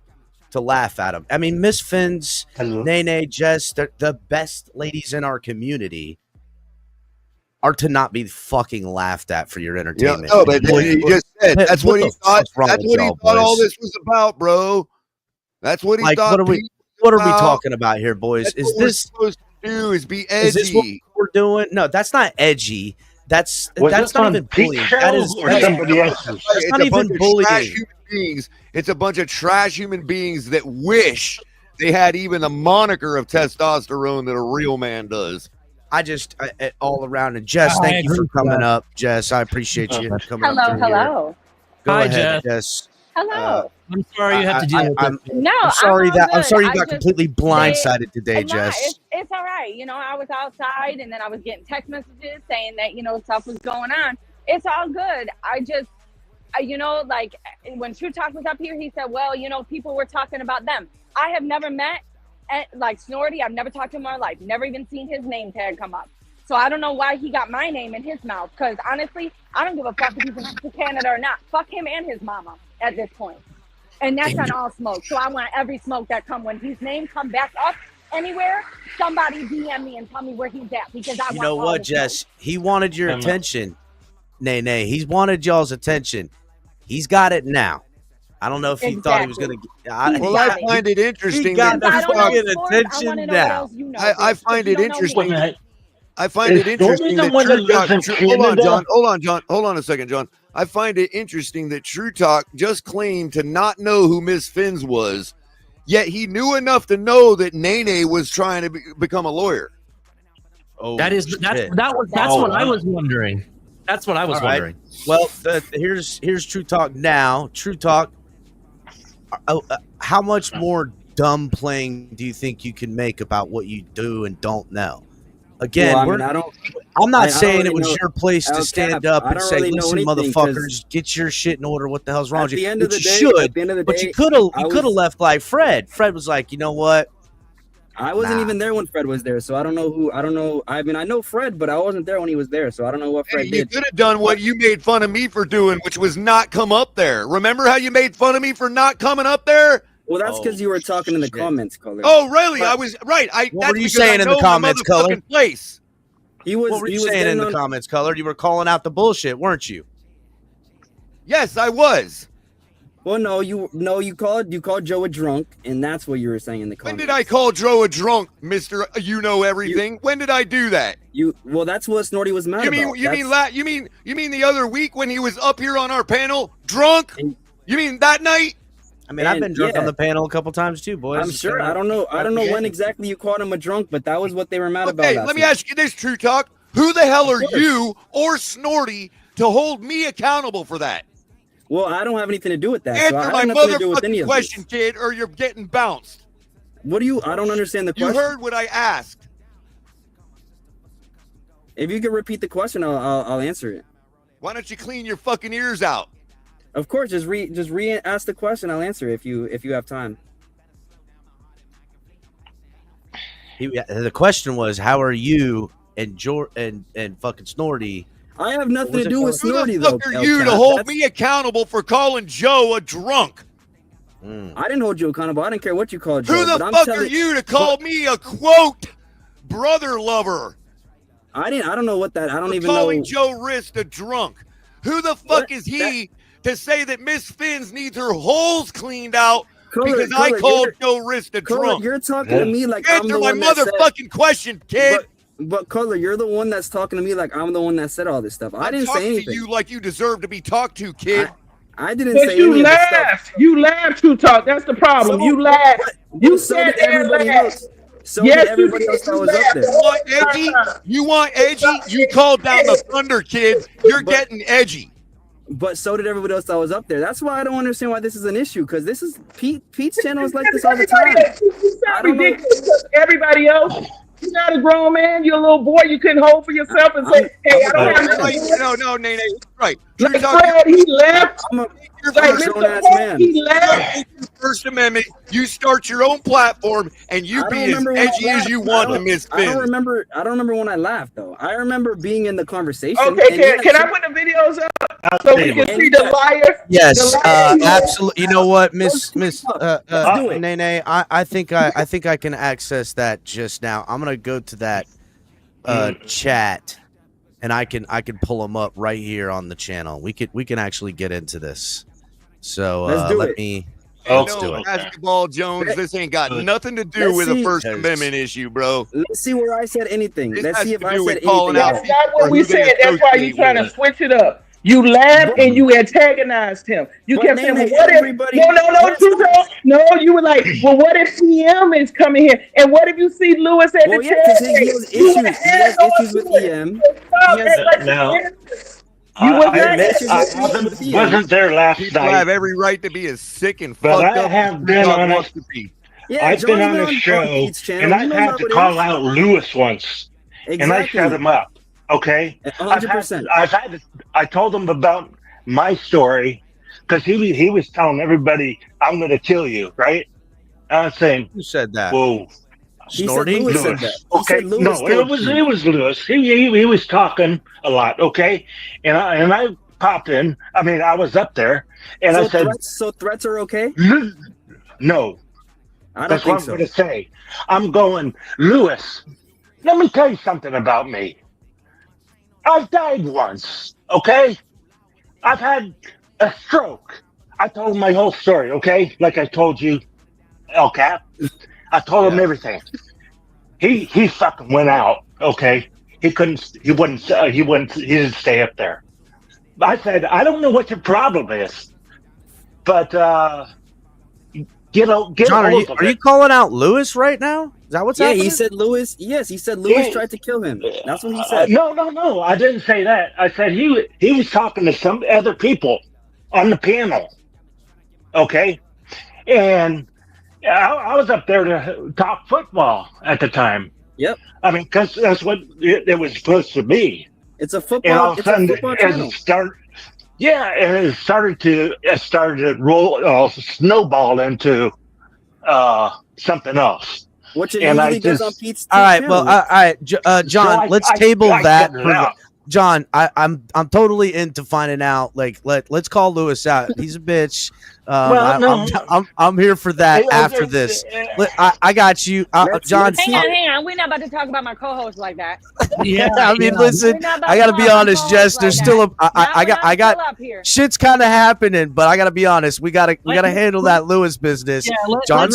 Speaker 12: To laugh at him. I mean, Miss Finns, Nene, Jess, the best ladies in our community are to not be fucking laughed at for your entertainment.
Speaker 14: Yeah, no, but he just said that's what he thought. That's what he thought all this was about, bro. That's what he thought.
Speaker 12: What are we talking about here, boys?
Speaker 14: That's
Speaker 12: Is
Speaker 14: what we're
Speaker 12: this
Speaker 14: supposed to do? Is be edgy?
Speaker 12: Is this what we're doing? No, that's not edgy. That's not even bullying. That is
Speaker 14: somebody else's.
Speaker 12: It's not even bullying.
Speaker 14: Beings. It's a bunch of trash human beings that wish they had even the moniker of testosterone that a real man does.
Speaker 12: All around. And Jess, thank you for coming up. Jess, I appreciate you coming up.
Speaker 15: Hello.
Speaker 12: Go
Speaker 3: Hi,
Speaker 12: ahead, Jess.
Speaker 15: Hello.
Speaker 3: I'm sorry you have to deal with it.
Speaker 15: No,
Speaker 12: I'm sorry you
Speaker 15: I
Speaker 12: got completely blindsided today, Jess.
Speaker 15: It's all right. I was outside and then I was getting text messages saying that, stuff was going on. It's all good. I just, like when True Talk was up here, he said, well, people were talking about them. I have never met like Snorty. I've never talked to him in my life. Never even seen his name tag come up. So I don't know why he got my name in his mouth. Because honestly, I don't give a fuck if he's in Canada or not. Fuck him and his mama at this point. And that's on all smoke. So I want every smoke that come when his name come back up anywhere. Somebody DM me and tell me where he's at because I want.
Speaker 12: You know what, Jess? He wanted your attention. Nay. He's wanted y'all's attention. He's got it now. I don't know if he thought he was going to get.
Speaker 14: I find it interesting.
Speaker 12: He got the fucking attention now.
Speaker 14: I find it interesting. I find it interesting that hold on a second, John. I find it interesting that True Talk just claimed to not know who Miss Finns was, yet he knew enough to know that Nene was trying to become a lawyer.
Speaker 12: Oh,
Speaker 3: that's what I was wondering. That's what I was wondering.
Speaker 12: Well, here's True Talk now. True Talk. How much more dumb playing do you think you can make about what you do and don't know? Again, I'm not saying it was your place to stand up and say, "Listen, motherfuckers, get your shit in order. What the hell's wrong with you?"
Speaker 9: At the end of the day,
Speaker 12: you could have left like Fred. Fred was like, "You know what?
Speaker 9: I wasn't even there when Fred was there, so I don't know. I mean, I know Fred, but I wasn't there when he was there, so I don't know what Fred did.
Speaker 14: You could have done what you made fun of me for doing, which was not come up there. Remember how you made fun of me for not coming up there?
Speaker 9: Well, that's because you were talking in the comments, Color.
Speaker 14: Oh, really? I was right.
Speaker 12: What were you saying in the comments, Color?
Speaker 14: Place.
Speaker 12: What were you saying in the comments, Color? You were calling out the bullshit, weren't you?
Speaker 14: Yes, I was.
Speaker 9: Well, no, you called Joe a drunk, and that's what you were saying in the comments.
Speaker 14: When did I call Joe a drunk, Mister? You know everything. When did I do that?
Speaker 9: Well, that's what Snorty was mad about.
Speaker 14: You mean the other week when he was up here on our panel, drunk? You mean that night?
Speaker 12: I mean, I've been drunk on the panel a couple times too, boys.
Speaker 9: I'm sure. I don't know when exactly you called him a drunk, but that was what they were mad about.
Speaker 14: Okay, let me ask you this, True Talk. Who the hell are you or Snorty to hold me accountable for that?
Speaker 9: Well, I don't have anything to do with that.
Speaker 14: Answer my motherfucking question, kid, or you're getting bounced.
Speaker 9: What do you? I don't understand the question.
Speaker 14: You heard what I asked.
Speaker 9: If you could repeat the question, I'll answer it.
Speaker 14: Why don't you clean your fucking ears out?
Speaker 9: Of course, just ask the question. I'll answer it if you have time.
Speaker 12: The question was, how are you and fucking Snorty?
Speaker 9: I have nothing to do with Snorty, though.
Speaker 14: Who the fuck are you to hold me accountable for calling Joe a drunk?
Speaker 9: I didn't hold you accountable. I didn't care what you called Joe.
Speaker 14: Who the fuck are you to call me a quote brother lover?
Speaker 9: I don't know what that. I don't even
Speaker 14: calling
Speaker 9: know.
Speaker 14: Joe Rist a drunk. Who the fuck is he to say that Miss Finns needs her holes cleaned out because I called Joe Rist a drunk?
Speaker 9: You're talking to me like I'm
Speaker 14: answer
Speaker 9: the
Speaker 14: my
Speaker 9: one that
Speaker 14: motherfucking question, kid.
Speaker 9: But Color, you're the one that's talking to me like I'm the one that said all this stuff. I didn't say anything.
Speaker 14: To you like you deserve to be talked to, kid.
Speaker 9: I didn't
Speaker 10: But
Speaker 9: say
Speaker 10: you
Speaker 9: any
Speaker 10: laughed.
Speaker 9: of this stuff.
Speaker 10: You laughed, True Talk. That's the problem. You laughed. You
Speaker 9: So
Speaker 10: said
Speaker 9: did everybody else. So
Speaker 10: Yes,
Speaker 9: did everybody else that was up there.
Speaker 14: You want edgy? You want edgy? You called down the thunder, kid. You're getting edgy.
Speaker 9: But so did everybody else that was up there. That's why I don't understand why this is an issue. Because this is Pete's channel is like this all the time.
Speaker 10: I don't ridiculous. Everybody else. You're not a grown man. You're a little boy. You couldn't hold for yourself and say, "Hey, I don't have nothing."
Speaker 14: No, Nene, right.
Speaker 10: Like Fred, he left.
Speaker 14: Like
Speaker 10: Mr. Fred, he left.
Speaker 14: First Amendment. You start your own platform and you be as edgy as you want to Miss
Speaker 9: I don't
Speaker 14: Finns.
Speaker 9: remember. I don't remember when I laughed though. I remember being in the conversation.
Speaker 10: Okay, can I put the videos up so we can see the liar?
Speaker 12: Yes,
Speaker 10: The liar?
Speaker 12: absolutely. You know what, Miss Nene, I think I can access that just now. I'm gonna go to that chat, and I can pull them up right here on the channel. We can actually get into this. So let me.
Speaker 14: Let's do it. Basketball Jones, this ain't got nothing to do with a First Amendment issue, bro.
Speaker 9: Let's see where I said anything. Let's see if I said anything.
Speaker 14: calling
Speaker 10: That's not what we said. That's why you trying to switch it up. You laughed and you antagonized him. You kept saying, "Well, what if?" No. You were like, "Well, what if CM is coming here? And what if you see Lewis at the
Speaker 9: Well, yeah, because he has issues. He has issues with EM.
Speaker 13: I wasn't there last
Speaker 14: People
Speaker 13: night.
Speaker 14: have every right to be as sick and
Speaker 13: But
Speaker 14: fucked
Speaker 13: I
Speaker 14: up
Speaker 13: have
Speaker 14: as
Speaker 13: been
Speaker 14: God
Speaker 13: on
Speaker 14: wants
Speaker 13: a-
Speaker 14: to be.
Speaker 13: I've been on a show, and I've had to call out Lewis once, and I shut him up. Okay,
Speaker 9: 100%.
Speaker 13: I told him about my story because he was telling everybody, "I'm going to kill you," right? I was saying,
Speaker 12: "Who said that?"
Speaker 13: Whoa.
Speaker 12: Snorty?
Speaker 9: Lewis said that. He
Speaker 13: Okay,
Speaker 9: said Lewis
Speaker 13: no, it
Speaker 9: told
Speaker 13: was
Speaker 9: you.
Speaker 13: Lewis. He was talking a lot. Okay, and I popped in. I mean, I was up there, and
Speaker 9: So
Speaker 13: I said,
Speaker 9: threats are okay?
Speaker 13: "No."
Speaker 9: I don't
Speaker 13: That's
Speaker 9: think
Speaker 13: what I'm
Speaker 9: so.
Speaker 13: going to say. I'm going, Lewis, let me tell you something about me. I've died once, okay? I've had a stroke. I told him my whole story, okay? Like I told you, El Cap. I told him everything. He fucking went out, okay? He didn't stay up there. I said, I don't know what your problem is, but get
Speaker 12: John, are you calling out Lewis right now? Is that what's happening?
Speaker 9: He said Lewis. Yes, he said Lewis tried to kill him. That's what he said.
Speaker 13: No. I didn't say that. I said he was talking to some other people on the panel. Okay, and I was up there to talk football at the time.
Speaker 9: Yep.
Speaker 13: I mean, because that's what it was supposed to be.
Speaker 9: It's a
Speaker 13: And
Speaker 9: football.
Speaker 13: all of a
Speaker 9: It's a
Speaker 13: sudden,
Speaker 9: football
Speaker 13: as
Speaker 9: channel.
Speaker 13: it started to roll, snowball into something else.
Speaker 9: Which it
Speaker 13: And I
Speaker 9: usually does
Speaker 13: just-
Speaker 9: on Pete's
Speaker 12: All right,
Speaker 9: channel.
Speaker 12: well, all right, John.
Speaker 13: So
Speaker 12: let's
Speaker 13: I
Speaker 12: table that.
Speaker 13: figured it out.
Speaker 12: John, I'm totally into finding out. Like, let's call Lewis out. He's a bitch. I'm here for that after this. I got you, John.
Speaker 15: Hang on. We're not about to talk about my co-host like that.
Speaker 12: I mean, listen. I gotta be honest, Jess. There's still I got shit's kind of happening, but I gotta be honest. We gotta handle that Lewis business. John,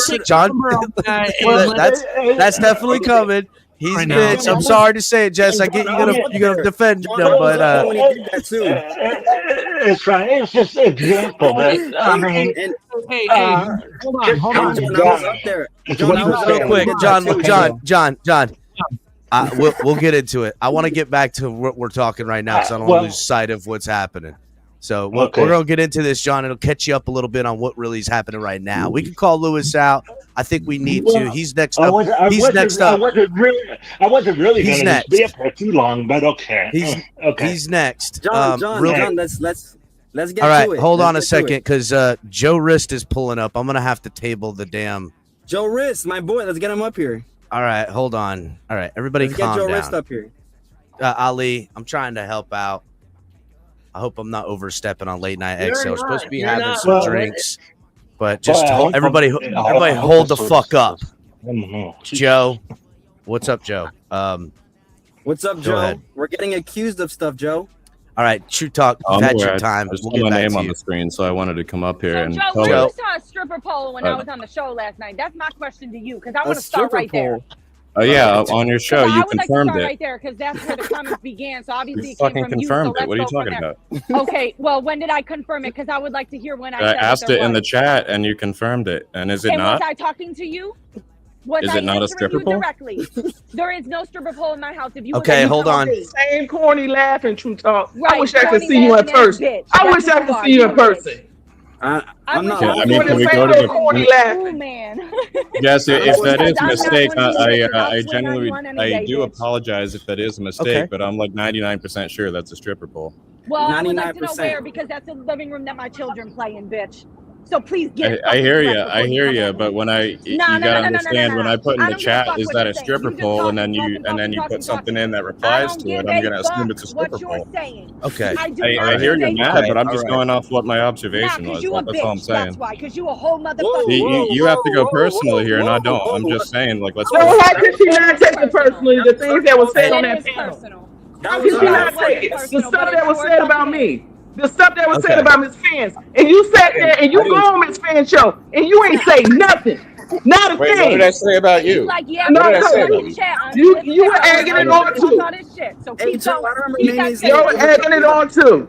Speaker 12: that's definitely coming. He's a bitch. I'm sorry to say it, Jess. I get you're gonna defend him, but
Speaker 13: it's right. It's just an example. That I mean,
Speaker 3: hold on.
Speaker 12: Real quick, John. We'll get into it. I want to get back to what we're talking right now, because I don't want to lose sight of what's happening. So we're gonna get into this, John. It'll catch you up a little bit on what really is happening right now. We can call Lewis out. I think we need to. He's next up. He's next up.
Speaker 13: I wasn't really
Speaker 12: He's
Speaker 13: going to
Speaker 12: next.
Speaker 13: be up there too long, but okay.
Speaker 12: He's next.
Speaker 9: John, let's get
Speaker 12: all right,
Speaker 9: to it.
Speaker 12: hold
Speaker 9: Let's
Speaker 12: on a
Speaker 9: get to
Speaker 12: second,
Speaker 9: it.
Speaker 12: because Joe Rist is pulling up. I'm gonna have to table the damn.
Speaker 9: Joe Rist, my boy. Let's get him up here.
Speaker 12: All right, hold on. All right, everybody,
Speaker 9: Let's
Speaker 12: calm
Speaker 9: get Joe
Speaker 12: down.
Speaker 9: Rist up here.
Speaker 12: Ali, I'm trying to help out. I hope I'm not overstepping on late night
Speaker 3: You're
Speaker 12: exhale. We're
Speaker 3: not.
Speaker 12: supposed to be
Speaker 3: You're
Speaker 12: having
Speaker 3: not.
Speaker 12: some
Speaker 3: Well,
Speaker 12: drinks. But just everybody hold the fuck up. Joe, what's up, Joe?
Speaker 9: What's up, Joe?
Speaker 12: Ahead.
Speaker 9: We're getting accused of stuff, Joe.
Speaker 12: All right, True Talk. You've had your time.
Speaker 16: I just
Speaker 12: We'll
Speaker 16: saw
Speaker 12: get
Speaker 16: my
Speaker 12: back
Speaker 16: name
Speaker 12: to
Speaker 16: on
Speaker 12: you.
Speaker 16: the screen, so I wanted to come up here and
Speaker 15: Joe,
Speaker 16: tell
Speaker 15: when
Speaker 16: her.
Speaker 15: you saw a stripper pole when I was on the show last night, that's my question to you, because I want to
Speaker 9: stripper
Speaker 15: start right there.
Speaker 9: pole.
Speaker 16: Oh yeah, on your show
Speaker 15: I
Speaker 16: you
Speaker 15: would like to
Speaker 16: confirmed
Speaker 15: start
Speaker 16: it.
Speaker 15: right there, because that's where the comments began. So obviously
Speaker 16: You
Speaker 15: it came
Speaker 16: fucking
Speaker 15: from
Speaker 16: confirmed
Speaker 15: you.
Speaker 16: it. What are you talking about?
Speaker 15: Okay, well, when did I confirm it? Because I would like to hear when I
Speaker 16: I
Speaker 15: said
Speaker 16: asked
Speaker 15: that
Speaker 16: it in the
Speaker 15: was.
Speaker 16: chat, and you confirmed it. And is it
Speaker 15: And
Speaker 16: not?
Speaker 15: was I talking to you? Was
Speaker 16: Is
Speaker 15: I
Speaker 16: it not a
Speaker 15: answering
Speaker 16: stripper
Speaker 15: you
Speaker 16: pole?
Speaker 15: directly? There is no stripper pole in my house. If you
Speaker 12: Okay, hold on.
Speaker 10: Same corny laughing, True Talk. I
Speaker 15: Right,
Speaker 10: wish I could
Speaker 15: corny
Speaker 10: see you in
Speaker 15: laughing ass
Speaker 10: person.
Speaker 15: bitch.
Speaker 10: I
Speaker 15: That's
Speaker 10: wish I
Speaker 15: what you
Speaker 10: could
Speaker 15: are.
Speaker 10: see you
Speaker 15: You
Speaker 10: in
Speaker 15: a
Speaker 10: person.
Speaker 9: I'm not.
Speaker 16: Yeah, I mean,
Speaker 10: doing
Speaker 16: can we
Speaker 10: the
Speaker 16: go to
Speaker 10: same
Speaker 16: the?
Speaker 10: corny
Speaker 15: Oh
Speaker 10: laughing.
Speaker 15: man.
Speaker 16: Yes, if that is a
Speaker 15: I'm not
Speaker 16: mistake,
Speaker 15: one of these bitches. I'll
Speaker 16: I
Speaker 15: swing on
Speaker 16: genuinely,
Speaker 15: you on any
Speaker 16: I
Speaker 15: day,
Speaker 16: do
Speaker 15: bitch.
Speaker 16: apologize if that is a mistake,
Speaker 12: Okay.
Speaker 16: but I'm like 99% sure that's a stripper pole.
Speaker 15: Well, I would like to know
Speaker 9: 99%.
Speaker 15: where, because that's the living room that my children play in, bitch. So please get it.
Speaker 16: I hear you,
Speaker 15: correct
Speaker 16: I
Speaker 15: before
Speaker 16: hear
Speaker 15: come
Speaker 16: you,
Speaker 15: at me.
Speaker 16: but when you
Speaker 15: No,
Speaker 16: gotta understand when I put in
Speaker 15: I
Speaker 16: the
Speaker 15: don't give a
Speaker 16: chat,
Speaker 15: fuck
Speaker 16: is
Speaker 15: what
Speaker 16: that
Speaker 15: you're
Speaker 16: a
Speaker 15: saying.
Speaker 16: stripper
Speaker 15: You just
Speaker 16: pole, and then
Speaker 15: talking,
Speaker 16: you put something in that
Speaker 15: I
Speaker 16: replies
Speaker 15: don't
Speaker 16: to
Speaker 15: give
Speaker 16: it, I'm
Speaker 15: a
Speaker 16: gonna assume it's a
Speaker 15: fuck
Speaker 16: stripper
Speaker 15: what you're
Speaker 16: pole.
Speaker 15: saying.
Speaker 12: Okay.
Speaker 15: I do
Speaker 16: I
Speaker 15: not
Speaker 16: hear you're
Speaker 15: say
Speaker 16: mad,
Speaker 15: fuck.
Speaker 16: but I'm just
Speaker 12: All right.
Speaker 16: going off what my
Speaker 15: Nah,
Speaker 16: observation
Speaker 15: because
Speaker 16: was.
Speaker 15: you a
Speaker 16: That's all I'm
Speaker 15: bitch. That's
Speaker 16: saying.
Speaker 15: why. Because you a whole motherfucker.
Speaker 16: You have to go personal here, and I don't. I'm just saying, like, let's.
Speaker 10: So how could she not take it personally? The things that was said on
Speaker 15: It
Speaker 10: that
Speaker 15: is
Speaker 10: panel.
Speaker 15: personal.
Speaker 10: How could she not
Speaker 15: Alright.
Speaker 10: take it? The
Speaker 15: Personal,
Speaker 10: stuff
Speaker 15: but
Speaker 10: that was
Speaker 15: it's
Speaker 10: said
Speaker 15: your
Speaker 10: about
Speaker 15: fucking
Speaker 10: me. The stuff that was said
Speaker 12: Okay.
Speaker 10: about Miss Fans. And you sat there and you
Speaker 16: I
Speaker 10: go
Speaker 16: didn't-
Speaker 10: on Miss Fans show and you ain't say nothing. Not a
Speaker 16: Wait, what
Speaker 10: thing.
Speaker 16: did I say about you?
Speaker 15: Like, yeah,
Speaker 10: No,
Speaker 16: What did I say
Speaker 10: no,
Speaker 16: about
Speaker 15: in
Speaker 16: you?
Speaker 15: chat.
Speaker 10: you were egging it on
Speaker 15: Talk
Speaker 10: too.
Speaker 15: all this shit. So
Speaker 9: Hey,
Speaker 15: keep
Speaker 9: Joe,
Speaker 15: going.
Speaker 9: I don't
Speaker 15: Keep
Speaker 9: remember
Speaker 15: that
Speaker 9: names
Speaker 15: shit.
Speaker 10: You're egging it on too.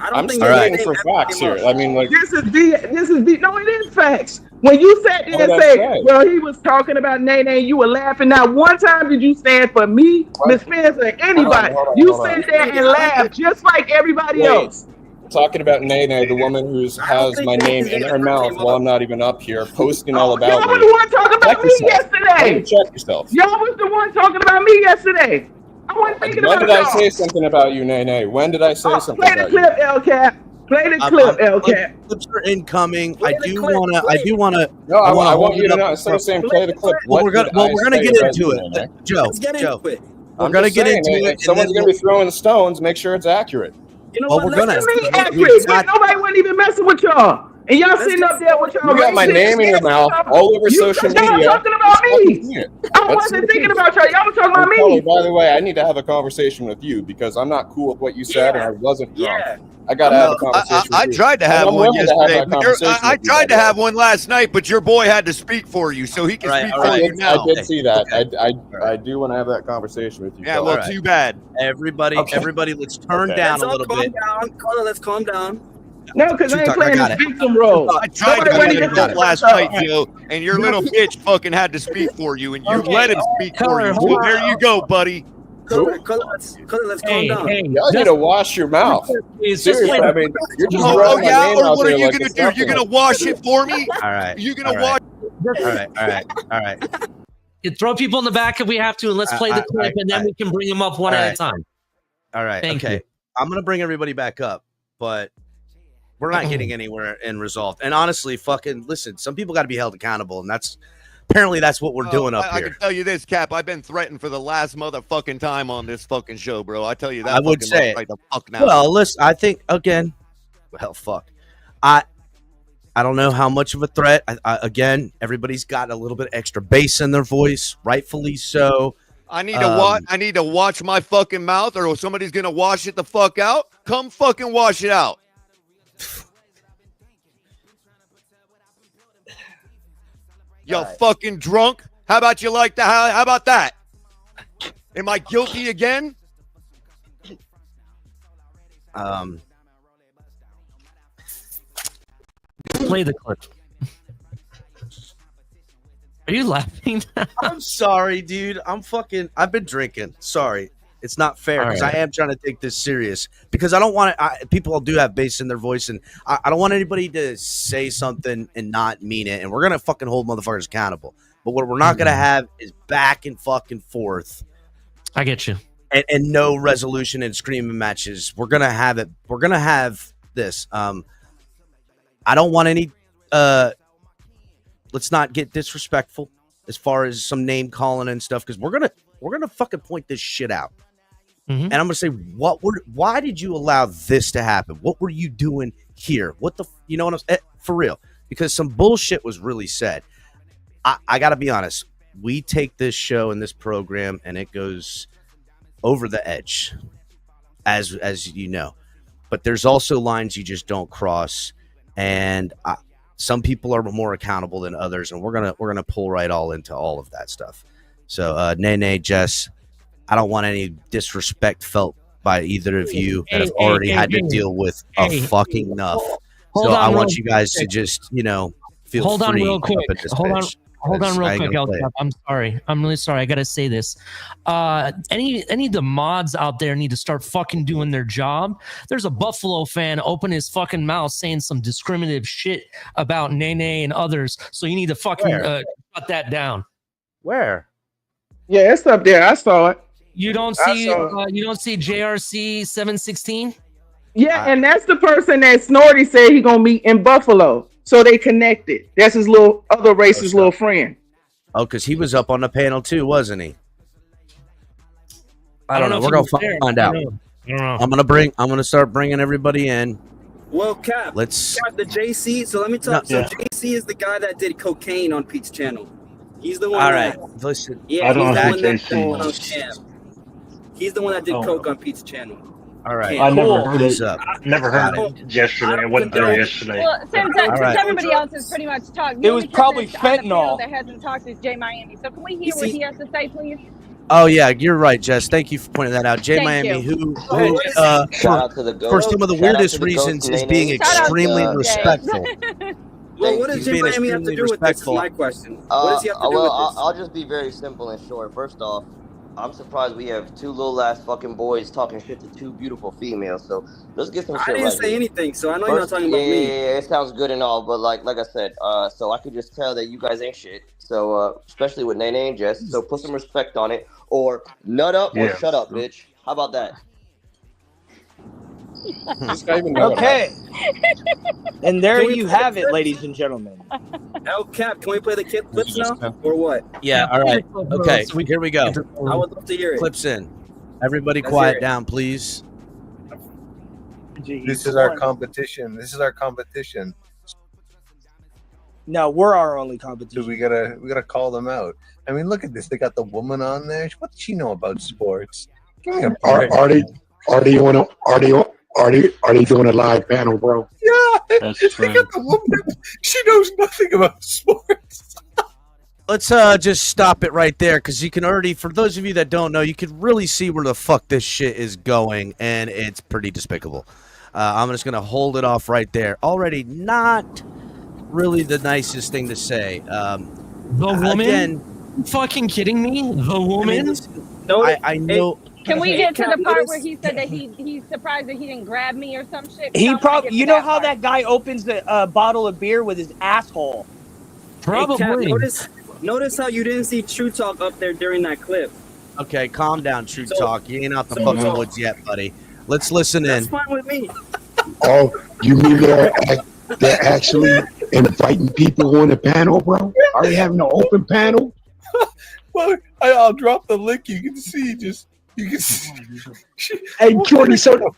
Speaker 9: I don't
Speaker 16: I'm
Speaker 9: think
Speaker 16: stating
Speaker 9: they
Speaker 16: for facts here. I mean, like,
Speaker 10: This is no, it is facts. When you sat there
Speaker 16: What
Speaker 10: and
Speaker 16: did I
Speaker 10: say,
Speaker 16: say?
Speaker 10: well, he was talking about Nene, you were laughing. Not one time did you stand for me, Miss Fans, or anybody. You sat there and laughed just like everybody
Speaker 16: Wait.
Speaker 10: else.
Speaker 16: talking about Nene, the woman who has my name in her mouth while I'm not even up here, posting all about
Speaker 10: Y'all was
Speaker 16: me.
Speaker 10: the one talking
Speaker 16: Check
Speaker 10: about me
Speaker 16: yourself. Why don't you
Speaker 10: yesterday.
Speaker 16: check yourself.
Speaker 10: Y'all was the one talking about me yesterday. I wasn't thinking
Speaker 16: When
Speaker 10: about
Speaker 16: did I
Speaker 10: y'all.
Speaker 16: say something about you, Nene? When did I say something
Speaker 10: Play the
Speaker 16: about you?
Speaker 10: clip, LCAP. Play the clip, LCAP.
Speaker 12: Clips are incoming.
Speaker 10: Play
Speaker 12: I
Speaker 10: the
Speaker 12: do
Speaker 10: clip.
Speaker 12: want to.
Speaker 10: Play
Speaker 12: I do want to.
Speaker 16: No, I want
Speaker 12: hold
Speaker 16: you
Speaker 12: it
Speaker 16: to
Speaker 12: up
Speaker 16: know.
Speaker 12: in
Speaker 16: Instead of
Speaker 12: front.
Speaker 16: saying play the clip,
Speaker 12: Well,
Speaker 16: what
Speaker 12: we're gonna.
Speaker 16: did
Speaker 12: Well,
Speaker 16: I
Speaker 12: we're gonna
Speaker 16: say
Speaker 12: get
Speaker 16: about
Speaker 12: into
Speaker 16: you,
Speaker 12: it,
Speaker 16: Nene?
Speaker 12: Joe.
Speaker 9: Let's get
Speaker 12: Joe.
Speaker 9: into it.
Speaker 12: We're
Speaker 16: I'm
Speaker 12: gonna
Speaker 16: just
Speaker 12: get
Speaker 16: saying,
Speaker 12: into it.
Speaker 16: if someone's
Speaker 12: and
Speaker 16: gonna
Speaker 12: then
Speaker 16: be throwing stones, make sure it's accurate.
Speaker 9: You know
Speaker 12: Well,
Speaker 9: what?
Speaker 12: we're gonna.
Speaker 10: What you mean
Speaker 12: we
Speaker 10: accurate?
Speaker 12: got-
Speaker 10: Nobody wasn't even messing with y'all. And y'all
Speaker 9: Let's
Speaker 10: sitting
Speaker 9: just-
Speaker 10: up there with y'all.
Speaker 16: You got my
Speaker 10: racist
Speaker 16: name in your
Speaker 10: ass
Speaker 16: mouth
Speaker 10: stuff.
Speaker 16: all over
Speaker 10: You
Speaker 16: social
Speaker 10: y'all
Speaker 16: media.
Speaker 10: talking about
Speaker 16: Let's fucking
Speaker 10: me.
Speaker 16: see it.
Speaker 10: I
Speaker 16: Let's see
Speaker 10: wasn't
Speaker 16: the
Speaker 10: thinking
Speaker 16: proof.
Speaker 10: about y'all. Y'all was talking about
Speaker 16: And Kelly,
Speaker 10: me.
Speaker 16: by the way, I need to have a conversation with you because I'm not cool with what you said, and I wasn't drunk.
Speaker 9: Yeah.
Speaker 16: I gotta have a conversation.
Speaker 14: I
Speaker 16: with you.
Speaker 14: tried to
Speaker 16: And
Speaker 14: have
Speaker 16: I'm
Speaker 14: one
Speaker 16: willing to have
Speaker 14: yesterday.
Speaker 16: that
Speaker 14: But I
Speaker 16: conversation with you,
Speaker 14: tried to
Speaker 16: by the
Speaker 14: have
Speaker 16: way.
Speaker 14: one last night, but your boy had to speak for you, so he can
Speaker 12: All right,
Speaker 14: speak
Speaker 12: all
Speaker 14: for
Speaker 12: right.
Speaker 14: you now.
Speaker 16: I did see that.
Speaker 12: Okay.
Speaker 16: I do want to have that conversation with you.
Speaker 14: Yeah,
Speaker 16: Kelly.
Speaker 14: well,
Speaker 12: All right.
Speaker 14: too bad.
Speaker 12: Everybody,
Speaker 16: Okay.
Speaker 12: everybody, let's turn
Speaker 16: Okay.
Speaker 12: down
Speaker 9: Let's
Speaker 12: a
Speaker 9: all
Speaker 12: little
Speaker 9: calm
Speaker 12: bit.
Speaker 9: down. Carla, let's calm down.
Speaker 10: No, because I
Speaker 12: True
Speaker 10: ain't
Speaker 12: talk, I
Speaker 10: playing
Speaker 12: got
Speaker 10: this
Speaker 12: it.
Speaker 10: victim role.
Speaker 14: I tried
Speaker 10: Nobody
Speaker 14: to
Speaker 10: wasn't
Speaker 14: be
Speaker 10: even
Speaker 14: an
Speaker 10: thinking
Speaker 14: adult
Speaker 10: about
Speaker 14: last
Speaker 10: y'all.
Speaker 14: night, Joe, and your little bitch fucking had to speak for you, and you
Speaker 3: Okay.
Speaker 14: let him speak for
Speaker 3: Color,
Speaker 14: you.
Speaker 3: hold
Speaker 14: So
Speaker 3: on.
Speaker 14: there you go, buddy.
Speaker 9: Carla, let's calm down.
Speaker 16: Y'all need to wash your mouth.
Speaker 3: Just
Speaker 16: Seriously,
Speaker 3: play
Speaker 16: I
Speaker 3: the-
Speaker 16: mean, you're just
Speaker 14: Oh,
Speaker 16: throwing my
Speaker 14: yeah,
Speaker 16: name
Speaker 14: or
Speaker 16: out
Speaker 14: what are
Speaker 16: there
Speaker 14: you
Speaker 16: like
Speaker 14: gonna
Speaker 16: it's
Speaker 14: do? You're
Speaker 16: nothing.
Speaker 14: gonna wash it for me?
Speaker 12: All right.
Speaker 14: You're gonna
Speaker 12: All
Speaker 14: wash.
Speaker 12: right. All right. All right. All right.
Speaker 3: You throw people in the back if we have to, and let's play the clip, and then we can bring them up one at a time.
Speaker 12: All right.
Speaker 3: Thank
Speaker 12: okay.
Speaker 3: you.
Speaker 12: I'm gonna bring everybody back up, but we're not getting anywhere and resolved. And honestly, fucking listen, some people got to be held accountable, and that's what we're doing up
Speaker 14: I
Speaker 12: here.
Speaker 14: can tell you this, Cap. I've been threatened for the last motherfucking time on this fucking show, bro. I tell you that.
Speaker 12: I would
Speaker 14: fucking
Speaker 12: say
Speaker 14: much right the fuck now.
Speaker 12: Well, listen, I think again, well, fuck. I don't know how much of a threat. Again, everybody's got a little bit extra bass in their voice, rightfully so.
Speaker 14: I need to watch. I need to watch my fucking mouth, or somebody's gonna wash it the fuck out. Come fucking wash it out. Yo, fucking drunk. How about you like that? How about that? Am I guilty again?
Speaker 3: Play the clip. Are you laughing?
Speaker 12: I'm sorry, dude. I've been drinking. Sorry. It's not fair
Speaker 3: All
Speaker 12: because
Speaker 3: right.
Speaker 12: I am trying to take this serious because I don't want to. People do have bass in their voice, and I don't want anybody to say something and not mean it. And we're gonna fucking hold motherfuckers accountable. But what we're not gonna have is back and fucking forth.
Speaker 3: I get you.
Speaker 12: And no resolution and screaming matches. We're gonna have it. We're gonna have this. I don't want any. Let's not get disrespectful as far as some name calling and stuff because we're gonna fucking point this shit out.
Speaker 3: Mm-hmm.
Speaker 12: And I'm gonna say, why did you allow this to happen? What were you doing here? What the, you know what I'm saying? For real. because some bullshit was really said. I got to be honest. We take this show and this program, and it goes over the edge, as you know. But there's also lines you just don't cross, and some people are more accountable than others, and we're gonna pull right all into all of that stuff. So, Nene, Jess, I don't want any disrespect felt by either of you that have already had to deal with a fucking enough. So I want you guys to just, feel free.
Speaker 3: Hold on real quick.
Speaker 12: Hold on real quick,
Speaker 3: LCAP. I'm sorry. I'm really sorry. I gotta say this. Any of the mods out there need to start fucking doing their job. There's a Buffalo fan open his fucking mouth saying some discriminative shit about Nene and others. So you need to fucking shut that down.
Speaker 12: Where?
Speaker 10: Yeah, it's up there. I saw it.
Speaker 3: You don't see JRC 716?
Speaker 10: Yeah, and that's the person that Snorty said he gonna meet in Buffalo. So they connected. That's his little other racist little friend.
Speaker 12: Oh, because he was up on the panel too, wasn't he? I don't know. We're gonna find out. I'm gonna start bringing everybody in.
Speaker 9: Well, Cap.
Speaker 12: Let's
Speaker 9: Cap, the JC. So let me talk. So JC is the guy that did cocaine on Pete's channel. He's the one.
Speaker 12: All right. Listen.
Speaker 9: Yeah, he's the one that he's the one that did coke on Pete's channel.
Speaker 12: All right.
Speaker 13: I never heard it. Never heard it yesterday. I wasn't there yesterday.
Speaker 15: Well, since everybody else has pretty much talked,
Speaker 7: it was probably fentanyl
Speaker 15: that hasn't talked is Jay Miami. So can we hear what he has to say, please?
Speaker 12: Oh yeah, you're right, Jess. Thank you for pointing that out. Jay Miami, who
Speaker 17: shout out to the GOAT.
Speaker 12: for some of the weirdest reasons is being extremely respectful.
Speaker 9: Well, what does Jay Miami have to do with this? Is my question. What does he have to do with this?
Speaker 17: I'll just be very simple and short. First off, I'm surprised we have two little ass fucking boys talking shit to two beautiful females. So let's get some shit right.
Speaker 9: I didn't say anything, so I know you're not talking about me.
Speaker 17: Yeah, it sounds good and all, but like I said, so I could just tell that you guys ain't shit. So especially with Nene and Jess, so put some respect on it, or nut up or shut up, bitch. How about that?
Speaker 7: Okay. And there you have it, ladies and gentlemen.
Speaker 9: El Cap, can we play the clips now, or what?
Speaker 12: Yeah. All right. Okay. Here we go.
Speaker 9: I would love to hear it.
Speaker 12: Clips in. Everybody, quiet down, please.
Speaker 18: This is our competition.
Speaker 7: No, we're our only competition.
Speaker 18: So we gotta call them out. I mean, look at this. They got the woman on there. What does she know about sports? Give me a break.
Speaker 19: Are they doing a live panel, bro?
Speaker 18: Yeah,
Speaker 13: that's
Speaker 18: they got the woman. She knows nothing about sports.
Speaker 12: Let's just stop it right there, because you can already, for those of you that don't know, you can really see where the fuck this shit is going, and it's pretty despicable. I'm just gonna hold it off right there. Already not really the nicest thing to say.
Speaker 3: The woman? Again, fucking kidding me? The woman?
Speaker 12: I know.
Speaker 15: Can we get to the part where he said that he's surprised that he didn't grab me or some shit?
Speaker 7: He probably, you know how that guy opens a bottle of beer with his asshole?
Speaker 3: Probably.
Speaker 9: Hey, Cap, notice how you didn't see True Talk up there during that clip.
Speaker 12: Okay, calm down, True Talk. You ain't out the fucking woods yet, buddy. Let's listen in.
Speaker 9: That's fine with me.
Speaker 19: Oh, you mean they're actually inviting people on the panel, bro? Are they having an open panel?
Speaker 18: Well, I'll drop the link. You can see You can see.
Speaker 19: Hey, Jordy, so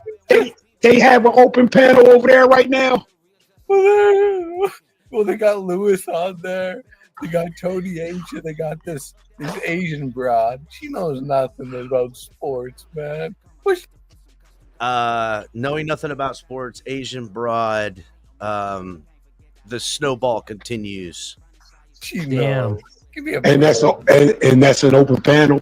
Speaker 19: they have an open panel over there right now?
Speaker 18: Well, they got Lewis on there. They got Tony Asia. They got this Asian broad. She knows nothing about sports, man.
Speaker 12: Knowing nothing about sports, Asian broad, the snowball continues.
Speaker 18: She knows. Give me a
Speaker 19: and that's an open panel.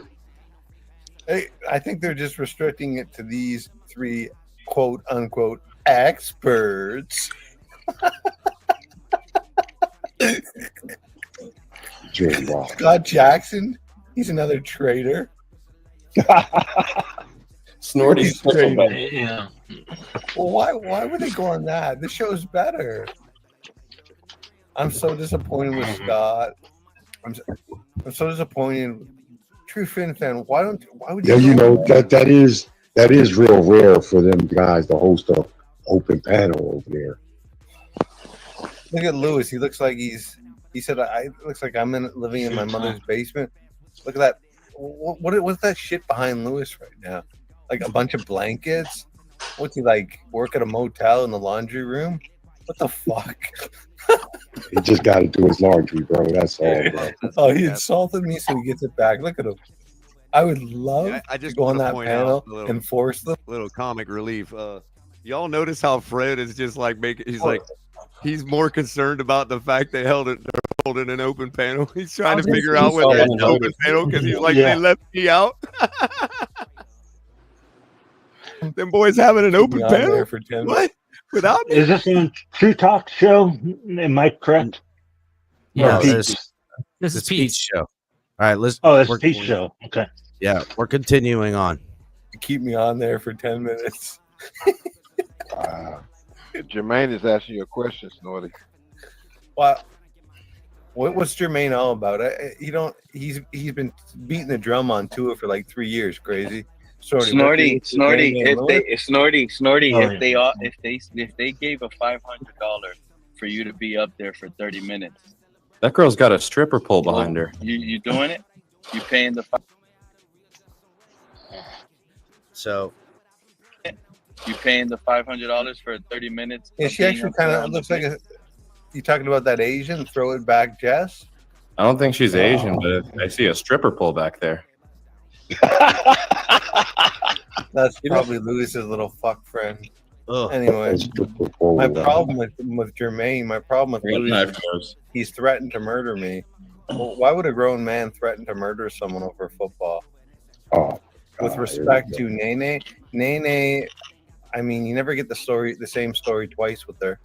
Speaker 18: Hey, I think they're just restricting it to these three quote unquote experts. Scott Jackson, he's another traitor.
Speaker 16: Snorty's
Speaker 18: yeah. Well, why would they go on that? This show's better. I'm so disappointed with Scott. I'm so disappointed. True Finn fan, why would you?
Speaker 19: Yeah, you know that is real rare for them guys to host a open panel over there.
Speaker 18: Look at Lewis. He looks like he said it looks like I'm living in my mother's basement. Look at that. What's that shit behind Lewis right now? Like a bunch of blankets? What's he like? Work at a motel in the laundry room? What the fuck?
Speaker 19: He just got to do his laundry, bro. That's all, bro.
Speaker 18: Oh, he insulted me, so he gets it back. Look at him. I would love
Speaker 14: I just
Speaker 18: to go on
Speaker 14: wanna
Speaker 18: that
Speaker 14: point
Speaker 18: panel
Speaker 14: out a little-
Speaker 18: and force them.
Speaker 14: Little comic relief. Y'all notice how Fred is just like making? He's more concerned about the fact they're holding an open panel. He's trying to figure out whether it's an open panel because he's like, they left me out. Them boys having an open
Speaker 18: on there
Speaker 14: panel
Speaker 18: for 10
Speaker 14: what? Without me?
Speaker 13: Is this on True Talk show? Am I correct?
Speaker 12: Yeah,
Speaker 13: Or
Speaker 12: this
Speaker 3: is
Speaker 12: Pete's show. All right, let's.
Speaker 13: Oh, it's
Speaker 12: we're-
Speaker 13: Pete's show. Okay.
Speaker 12: Yeah, we're continuing on.
Speaker 18: Keep me on there for 10 minutes.
Speaker 20: Jermaine is asking you a question, Snorty.
Speaker 18: What's Jermaine all about? He's been beating the drum on Tua for like 3 years. Crazy.
Speaker 21: Snorty. If they gave a $500 for you to be up there for 30 minutes,
Speaker 16: That girl's got a stripper pole behind her.
Speaker 21: you doing it? You paying the
Speaker 12: So
Speaker 21: you paying the $500 for 30 minutes?
Speaker 18: Yeah, she actually kind of looks like a. You talking about that Asian? Throw it back, Jess.
Speaker 16: I don't think she's Asian, but I see a stripper pole back there.
Speaker 18: That's probably Lewis's little fuck friend.
Speaker 12: Ugh.
Speaker 18: Anyway, my problem with Jermaine, my problem with
Speaker 16: What
Speaker 18: Lewis
Speaker 16: knife
Speaker 18: is
Speaker 16: goes?
Speaker 18: he's threatened to murder me. Well, why would a grown man threaten to murder someone over football?
Speaker 19: Oh,
Speaker 18: With respect to Nene, I mean, you never get the same story twice with her.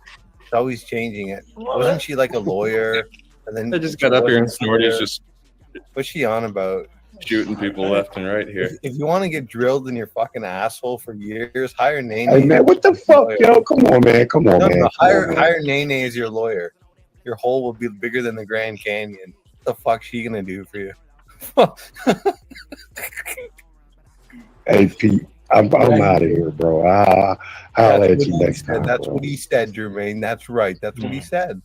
Speaker 18: She's always changing it. Wasn't she like a lawyer? And then
Speaker 16: I just got up here and Snorty's just
Speaker 18: what's she on about?
Speaker 16: shooting people left and right here.
Speaker 18: If you want to get drilled in your fucking asshole for years, hire Nene.
Speaker 19: Hey, man, what the fuck, yo? Come on, man. Come on, man.
Speaker 18: Hire Nene as your lawyer. Your hole will be bigger than the Grand Canyon. What the fuck's she gonna do for you?
Speaker 19: Hey, Pete, I'm out of here, bro. I'll let you next time.
Speaker 18: That's
Speaker 19: bro.
Speaker 18: what he said, Jermaine. That's right. That's what he said.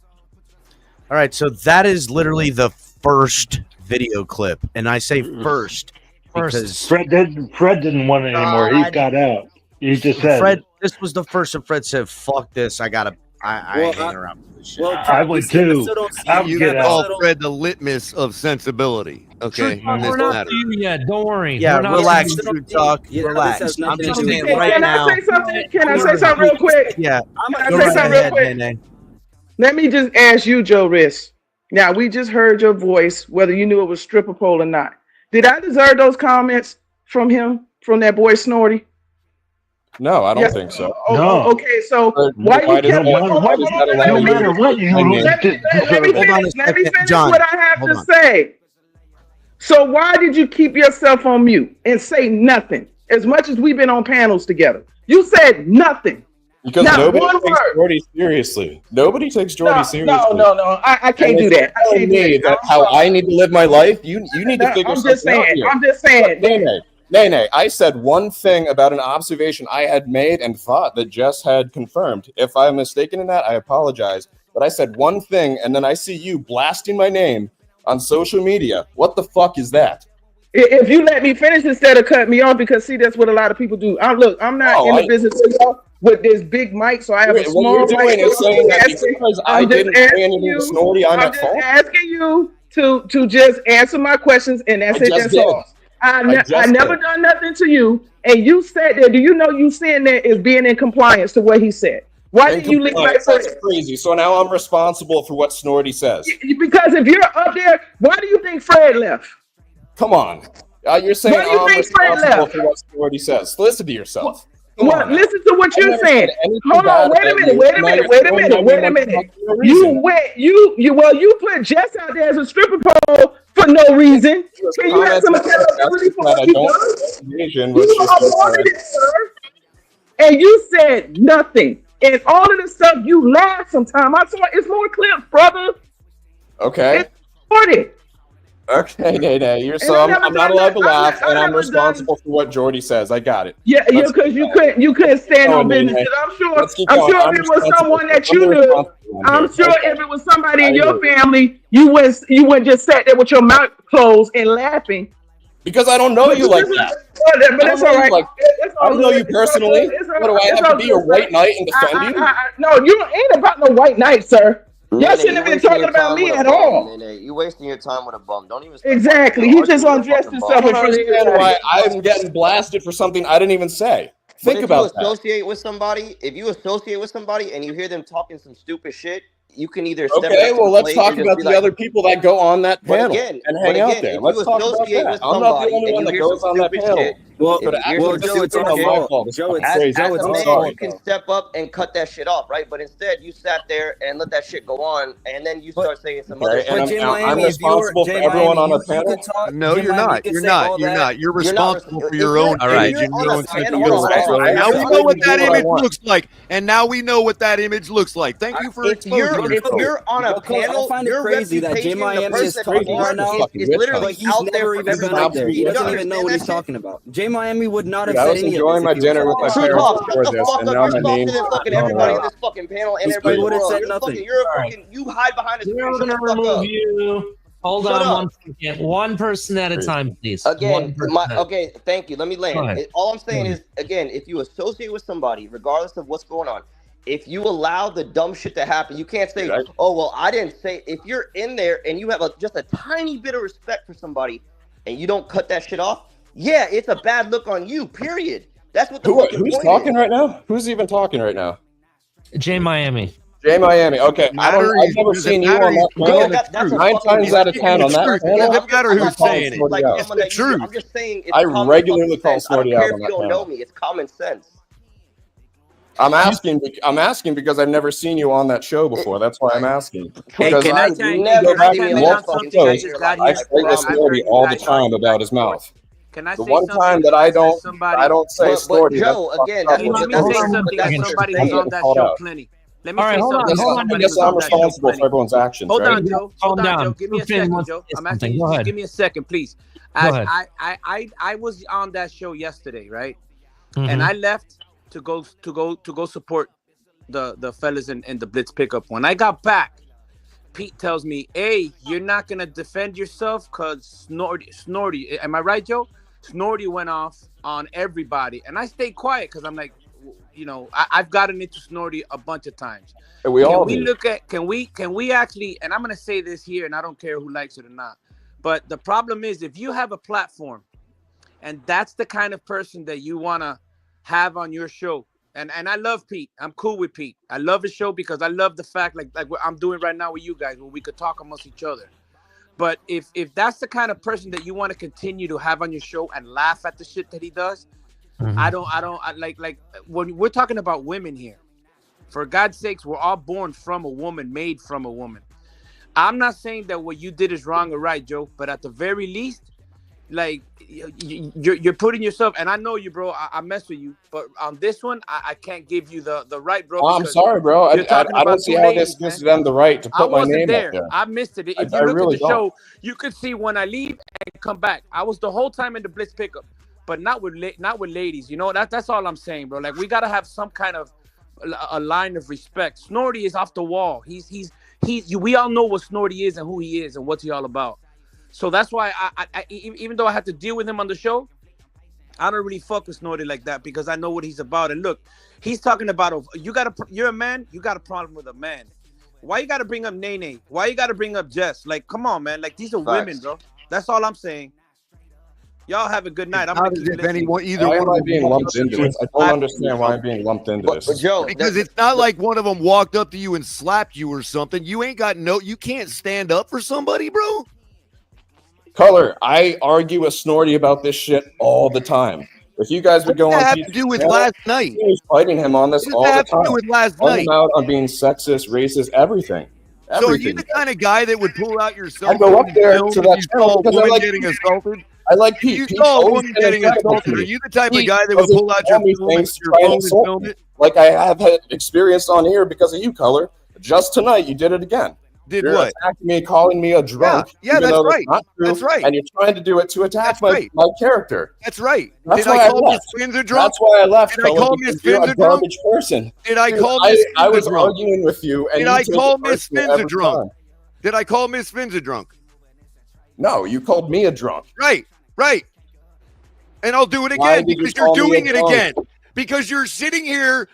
Speaker 12: All right, so that is literally the first video clip, and I say first because
Speaker 13: Fred didn't want it anymore. He got out. He just said
Speaker 12: Fred. This was the first, and Fred said, "Fuck this! I ain't around for this shit."
Speaker 13: I would too. I would
Speaker 14: You
Speaker 13: get
Speaker 14: call
Speaker 13: out.
Speaker 14: Fred the litmus of sensibility. Okay, in this
Speaker 3: We're not
Speaker 14: matter.
Speaker 3: to you yet. Don't worry.
Speaker 12: Yeah,
Speaker 3: We're not
Speaker 12: relax,
Speaker 3: to you.
Speaker 12: True Talk.
Speaker 9: Yeah,
Speaker 12: Relax.
Speaker 9: this has
Speaker 12: I'm
Speaker 9: nothing
Speaker 12: just
Speaker 9: to do
Speaker 12: saying
Speaker 9: with-
Speaker 12: right now.
Speaker 10: Can I say something real quick?
Speaker 12: Yeah,
Speaker 10: Can I
Speaker 12: go
Speaker 10: say
Speaker 12: right
Speaker 10: something real
Speaker 12: ahead,
Speaker 10: quick?
Speaker 12: Nene.
Speaker 10: Let me just ask you, Joe Riss. Now, we just heard your voice, whether you knew it was stripper pole or not. Did I deserve those comments from him, from that boy Snorty?
Speaker 16: No, I don't
Speaker 10: Yes.
Speaker 16: think so.
Speaker 10: Oh, okay, so why you kept...
Speaker 16: does that
Speaker 10: Hold on,
Speaker 16: matter?
Speaker 10: hold on, let
Speaker 13: No
Speaker 10: me-
Speaker 13: matter what, you
Speaker 10: let me
Speaker 12: Hold on a
Speaker 10: finish
Speaker 12: second, John.
Speaker 10: what I have
Speaker 12: Hold
Speaker 10: to
Speaker 12: on.
Speaker 10: say. So why did you keep yourself on mute and say nothing? As much as we've been on panels together, you said nothing.
Speaker 16: Because
Speaker 10: Not
Speaker 16: nobody
Speaker 10: one
Speaker 16: takes
Speaker 10: word.
Speaker 16: Jordy seriously. Nobody takes Jordy seriously.
Speaker 10: No. I can't do that. I can't do
Speaker 16: Me
Speaker 10: that.
Speaker 16: that how I need to live my life. You need to figure
Speaker 10: I'm
Speaker 16: something
Speaker 10: just saying.
Speaker 16: out here.
Speaker 10: I'm just saying.
Speaker 16: Nene, I said one thing about an observation I had made and thought that Jess had confirmed. If I'm mistaken in that, I apologize. But I said one thing, and then I see you blasting my name on social media. What the fuck is that?
Speaker 10: If you let me finish instead of cutting me off, because see, that's what a lot of people do. I'm not in the business of y'all with this big mic, so I have a
Speaker 16: What
Speaker 10: small
Speaker 16: you're doing
Speaker 10: mic.
Speaker 16: is saying that because I
Speaker 10: I'm just
Speaker 16: didn't say
Speaker 10: asking
Speaker 16: anything
Speaker 10: you-
Speaker 16: to Snorty, I'm
Speaker 10: I'm
Speaker 16: at
Speaker 10: just
Speaker 16: fault.
Speaker 10: asking you to just answer my questions, and that's
Speaker 16: I
Speaker 10: it.
Speaker 16: just
Speaker 10: That's
Speaker 16: did.
Speaker 10: all. I
Speaker 16: just
Speaker 10: never
Speaker 16: did.
Speaker 10: done nothing to you, and you said that. Do you know you saying that is being in compliance to what he said? Why didn't you leave like
Speaker 16: That's
Speaker 10: that?
Speaker 16: crazy. So now I'm responsible for what Snorty says.
Speaker 10: Because if you're up there, why do you think Fred left?
Speaker 16: Come on. You're saying
Speaker 10: Why do you
Speaker 16: I'm
Speaker 10: think Fred
Speaker 16: responsible
Speaker 10: left?
Speaker 16: for what Snorty says. Listen to yourself. Come
Speaker 10: What?
Speaker 16: on now.
Speaker 10: Listen to what
Speaker 16: I
Speaker 10: you're
Speaker 16: never
Speaker 10: saying.
Speaker 16: said anything
Speaker 10: Hold on,
Speaker 16: bad
Speaker 10: wait a
Speaker 16: about
Speaker 10: minute,
Speaker 16: you.
Speaker 10: wait a
Speaker 16: Now
Speaker 10: minute,
Speaker 16: you're
Speaker 10: wait a
Speaker 16: throwing
Speaker 10: minute,
Speaker 16: my
Speaker 10: wait a
Speaker 16: name under
Speaker 10: minute.
Speaker 16: no
Speaker 10: You
Speaker 16: reason.
Speaker 10: went, you put Jess out there as a stripper pole for no reason. Can you have some accountability for what
Speaker 16: I
Speaker 10: you
Speaker 16: don't
Speaker 10: done?
Speaker 16: Asian, which
Speaker 10: You
Speaker 16: is
Speaker 10: avoided it, sir. And you said nothing. And all of the stuff you laughed sometime. I saw it's more clips, brother.
Speaker 16: okay.
Speaker 10: It's recorded.
Speaker 16: Okay, Nene. You're so
Speaker 10: I
Speaker 16: I'm
Speaker 10: never
Speaker 16: not
Speaker 10: done
Speaker 16: allowed
Speaker 10: that.
Speaker 16: to laugh,
Speaker 10: I
Speaker 16: and I'm
Speaker 10: never
Speaker 16: responsible for what Jordy says. I got it.
Speaker 10: Yeah,
Speaker 16: Let's
Speaker 10: because
Speaker 16: keep
Speaker 10: you couldn't stand
Speaker 16: going,
Speaker 10: on business.
Speaker 16: Nene.
Speaker 10: 'Cause I'm sure
Speaker 16: Let's keep
Speaker 10: I'm
Speaker 16: going.
Speaker 10: sure
Speaker 16: I'm
Speaker 10: if it was
Speaker 16: responsible.
Speaker 10: someone that
Speaker 16: I'm
Speaker 10: you
Speaker 16: the
Speaker 10: knew,
Speaker 16: responsible one
Speaker 10: I'm
Speaker 16: here.
Speaker 10: sure
Speaker 16: Okay.
Speaker 10: if it was somebody in
Speaker 16: I
Speaker 10: your
Speaker 16: agree.
Speaker 10: family, you wouldn't just sat there with your mouth closed and laughing.
Speaker 16: Because I don't know you like that.
Speaker 10: But
Speaker 16: I don't
Speaker 10: that's
Speaker 16: know
Speaker 10: all
Speaker 16: you
Speaker 10: right.
Speaker 16: like-
Speaker 10: It's all
Speaker 16: I don't know
Speaker 10: good.
Speaker 16: you
Speaker 10: It's all
Speaker 16: personally.
Speaker 10: good. It's all-
Speaker 16: What do I
Speaker 10: it's
Speaker 16: have
Speaker 10: all
Speaker 16: to be your
Speaker 10: good,
Speaker 16: white
Speaker 10: sir.
Speaker 16: knight and defend you?
Speaker 10: No, you ain't about no white knight, sir. Y'all shouldn't have been talking about me at all.
Speaker 17: You wasting your time with a bum. Don't even.
Speaker 10: Exactly. He just undressed himself.
Speaker 16: I don't understand why I'm getting blasted for something I didn't even say. Think about that.
Speaker 17: If you associate with somebody and you hear them talking some stupid shit, you can either step
Speaker 16: okay. Well, let's talk about the other people that go on that panel and hang out there. Let's talk about that. I'm not the only one that goes on that panel.
Speaker 17: Well,
Speaker 16: Joe,
Speaker 17: it's all fault.
Speaker 16: Joe,
Speaker 17: you can step up and cut that shit off, right? But instead, you sat there and let that shit go on, and then you start saying some other shit.
Speaker 16: I'm responsible for everyone on the panel.
Speaker 12: No, you're not. You're not. You're not. You're responsible for your own image and your own sense of feeling. Now we know what that image looks like, and now we know what that image looks like. Thank you for exposing
Speaker 17: If you're on a panel, your reputation, the person talking right now is literally out there for everybody.
Speaker 9: He doesn't even know what he's talking about. J Miami would not have
Speaker 16: I
Speaker 9: said
Speaker 16: was
Speaker 9: any of this.
Speaker 16: enjoying my dinner with my parents before this, and now my name's
Speaker 17: everybody in this fucking panel and everybody
Speaker 9: would have said
Speaker 17: you're
Speaker 9: nothing.
Speaker 17: Fucking, you're fucking, you hide behind a screen.
Speaker 3: We're going to remove you. Hold on one second. One person at a time, please.
Speaker 17: Again, okay, thank you. Let me land. All I'm saying is, again, if you associate with somebody, regardless of what's going on, if you allow the dumb shit to happen, you can't say, oh, well, I didn't say. If you're in there and you have just a tiny bit of respect for somebody and you don't cut that shit off, yeah, it's a bad look on you, period. That's what
Speaker 16: who's talking right now? Who's even talking right now?
Speaker 3: J Miami.
Speaker 16: J Miami. Okay, I've never seen you on that panel. 9 times out of 10 on that panel.
Speaker 12: It doesn't matter who's saying it.
Speaker 17: It's the truth. I'm just saying.
Speaker 16: I regularly call Snorty out on that
Speaker 17: panel. If you don't know me, it's common sense.
Speaker 16: I'm asking because I've never seen you on that show before. That's why I'm asking.
Speaker 1: Hey,
Speaker 16: because
Speaker 1: can I tell you
Speaker 16: I say this Snorty all the time about his mouth.
Speaker 1: Can I
Speaker 16: the
Speaker 1: say
Speaker 16: one time that I don't say Snorty.
Speaker 17: Joe, again,
Speaker 1: let me say something that somebody who's on that show plenty. Let me say something.
Speaker 16: I guess I'm responsible for everyone's actions.
Speaker 1: Hold
Speaker 16: right?
Speaker 1: on, Joe. Hold on, Joe. Give me a second, Joe. I'm asking you. Just give me a second, please. I was on that show yesterday, right? And I left to go support the fellas in the Blitz pickup. When I got back, Pete tells me, "Hey, you're not gonna defend yourself because Snorty. Am I right, Joe? Snorty went off on everybody," and I stayed quiet because I'm like, you know, I've gotten into Snorty a bunch of times.
Speaker 16: And
Speaker 1: Can we actually? And I'm gonna say this here, and I don't care who likes it or not. But the problem is, if you have a platform, and that's the kind of person that you wanna have on your show. And I love Pete. I'm cool with Pete. I love his show because I love the fact like what I'm doing right now with you guys, where we could talk amongst each other. But if that's the kind of person that you want to continue to have on your show and laugh at the shit that he does, I like when we're talking about women here. For God's sakes, we're all born from a woman, made from a woman. I'm not saying that what you did is wrong or right, Joe, but at the very least, like you're putting yourself, and I know you, bro. I mess with you, but on this one, I can't give you the right, bro.
Speaker 16: Oh, I'm sorry, bro. I don't see how this gives them the right to put my name up there.
Speaker 1: I missed it. If you look at the show, you could see when I leave and come back. I was the whole time in the Blitz pickup, but not with ladies. You know, that's all I'm saying, bro. Like we gotta have some kind of a line of respect. Snorty is off the wall. He's we all know what Snorty is and who he is and what's he all about. So that's why I even though I had to deal with him on the show, I don't really fuck with Snorty like that because I know what he's about. And look, he's talking about you're a man, you got a problem with a man. Why you got to bring up Nene? Why you got to bring up Jess? Like, come on, man. Like these are women, bro. That's all I'm saying. Y'all have a good night. I'm gonna keep listening.
Speaker 16: Why am I being lumped into this? I don't understand why I'm being lumped into this.
Speaker 17: But Joe,
Speaker 12: because it's not like one of them walked up to you and slapped you or something. You can't stand up for somebody, bro.
Speaker 16: Color, I argue with Snorty about this shit all the time. If you guys would go on,
Speaker 12: have to do with last night.
Speaker 16: He was fighting him on this all the time.
Speaker 12: Have to do with last night.
Speaker 16: Out on being sexist, racist, everything.
Speaker 12: So are you the kind of guy that would pull out your cell
Speaker 16: phone? I go up there to that channel
Speaker 12: because I like getting assaulted.
Speaker 16: I like Pete.
Speaker 12: You saw a woman getting assaulted. Are you the type of guy that would pull out your phone and film it?
Speaker 16: Like I have had experience on here because of you, Color. Just tonight, you did it again.
Speaker 12: You're what?
Speaker 16: Attacking me, calling me a drunk.
Speaker 12: Yeah, that's right. That's right.
Speaker 16: And you're trying to do it to attack my character.
Speaker 12: That's right.
Speaker 16: That's
Speaker 12: did I call Miss Fins a drunk?
Speaker 16: That's why I left.
Speaker 12: Did I call Miss Fins a drunk?
Speaker 16: Person.
Speaker 12: Did I call Miss Fins a drunk?
Speaker 16: I was arguing with you. And
Speaker 12: did I call Miss Fins a drunk? Did I call Miss Fins a drunk?
Speaker 16: No, you called me a drunk.
Speaker 12: Right. And I'll do it again because you're doing it again. Because you're sitting here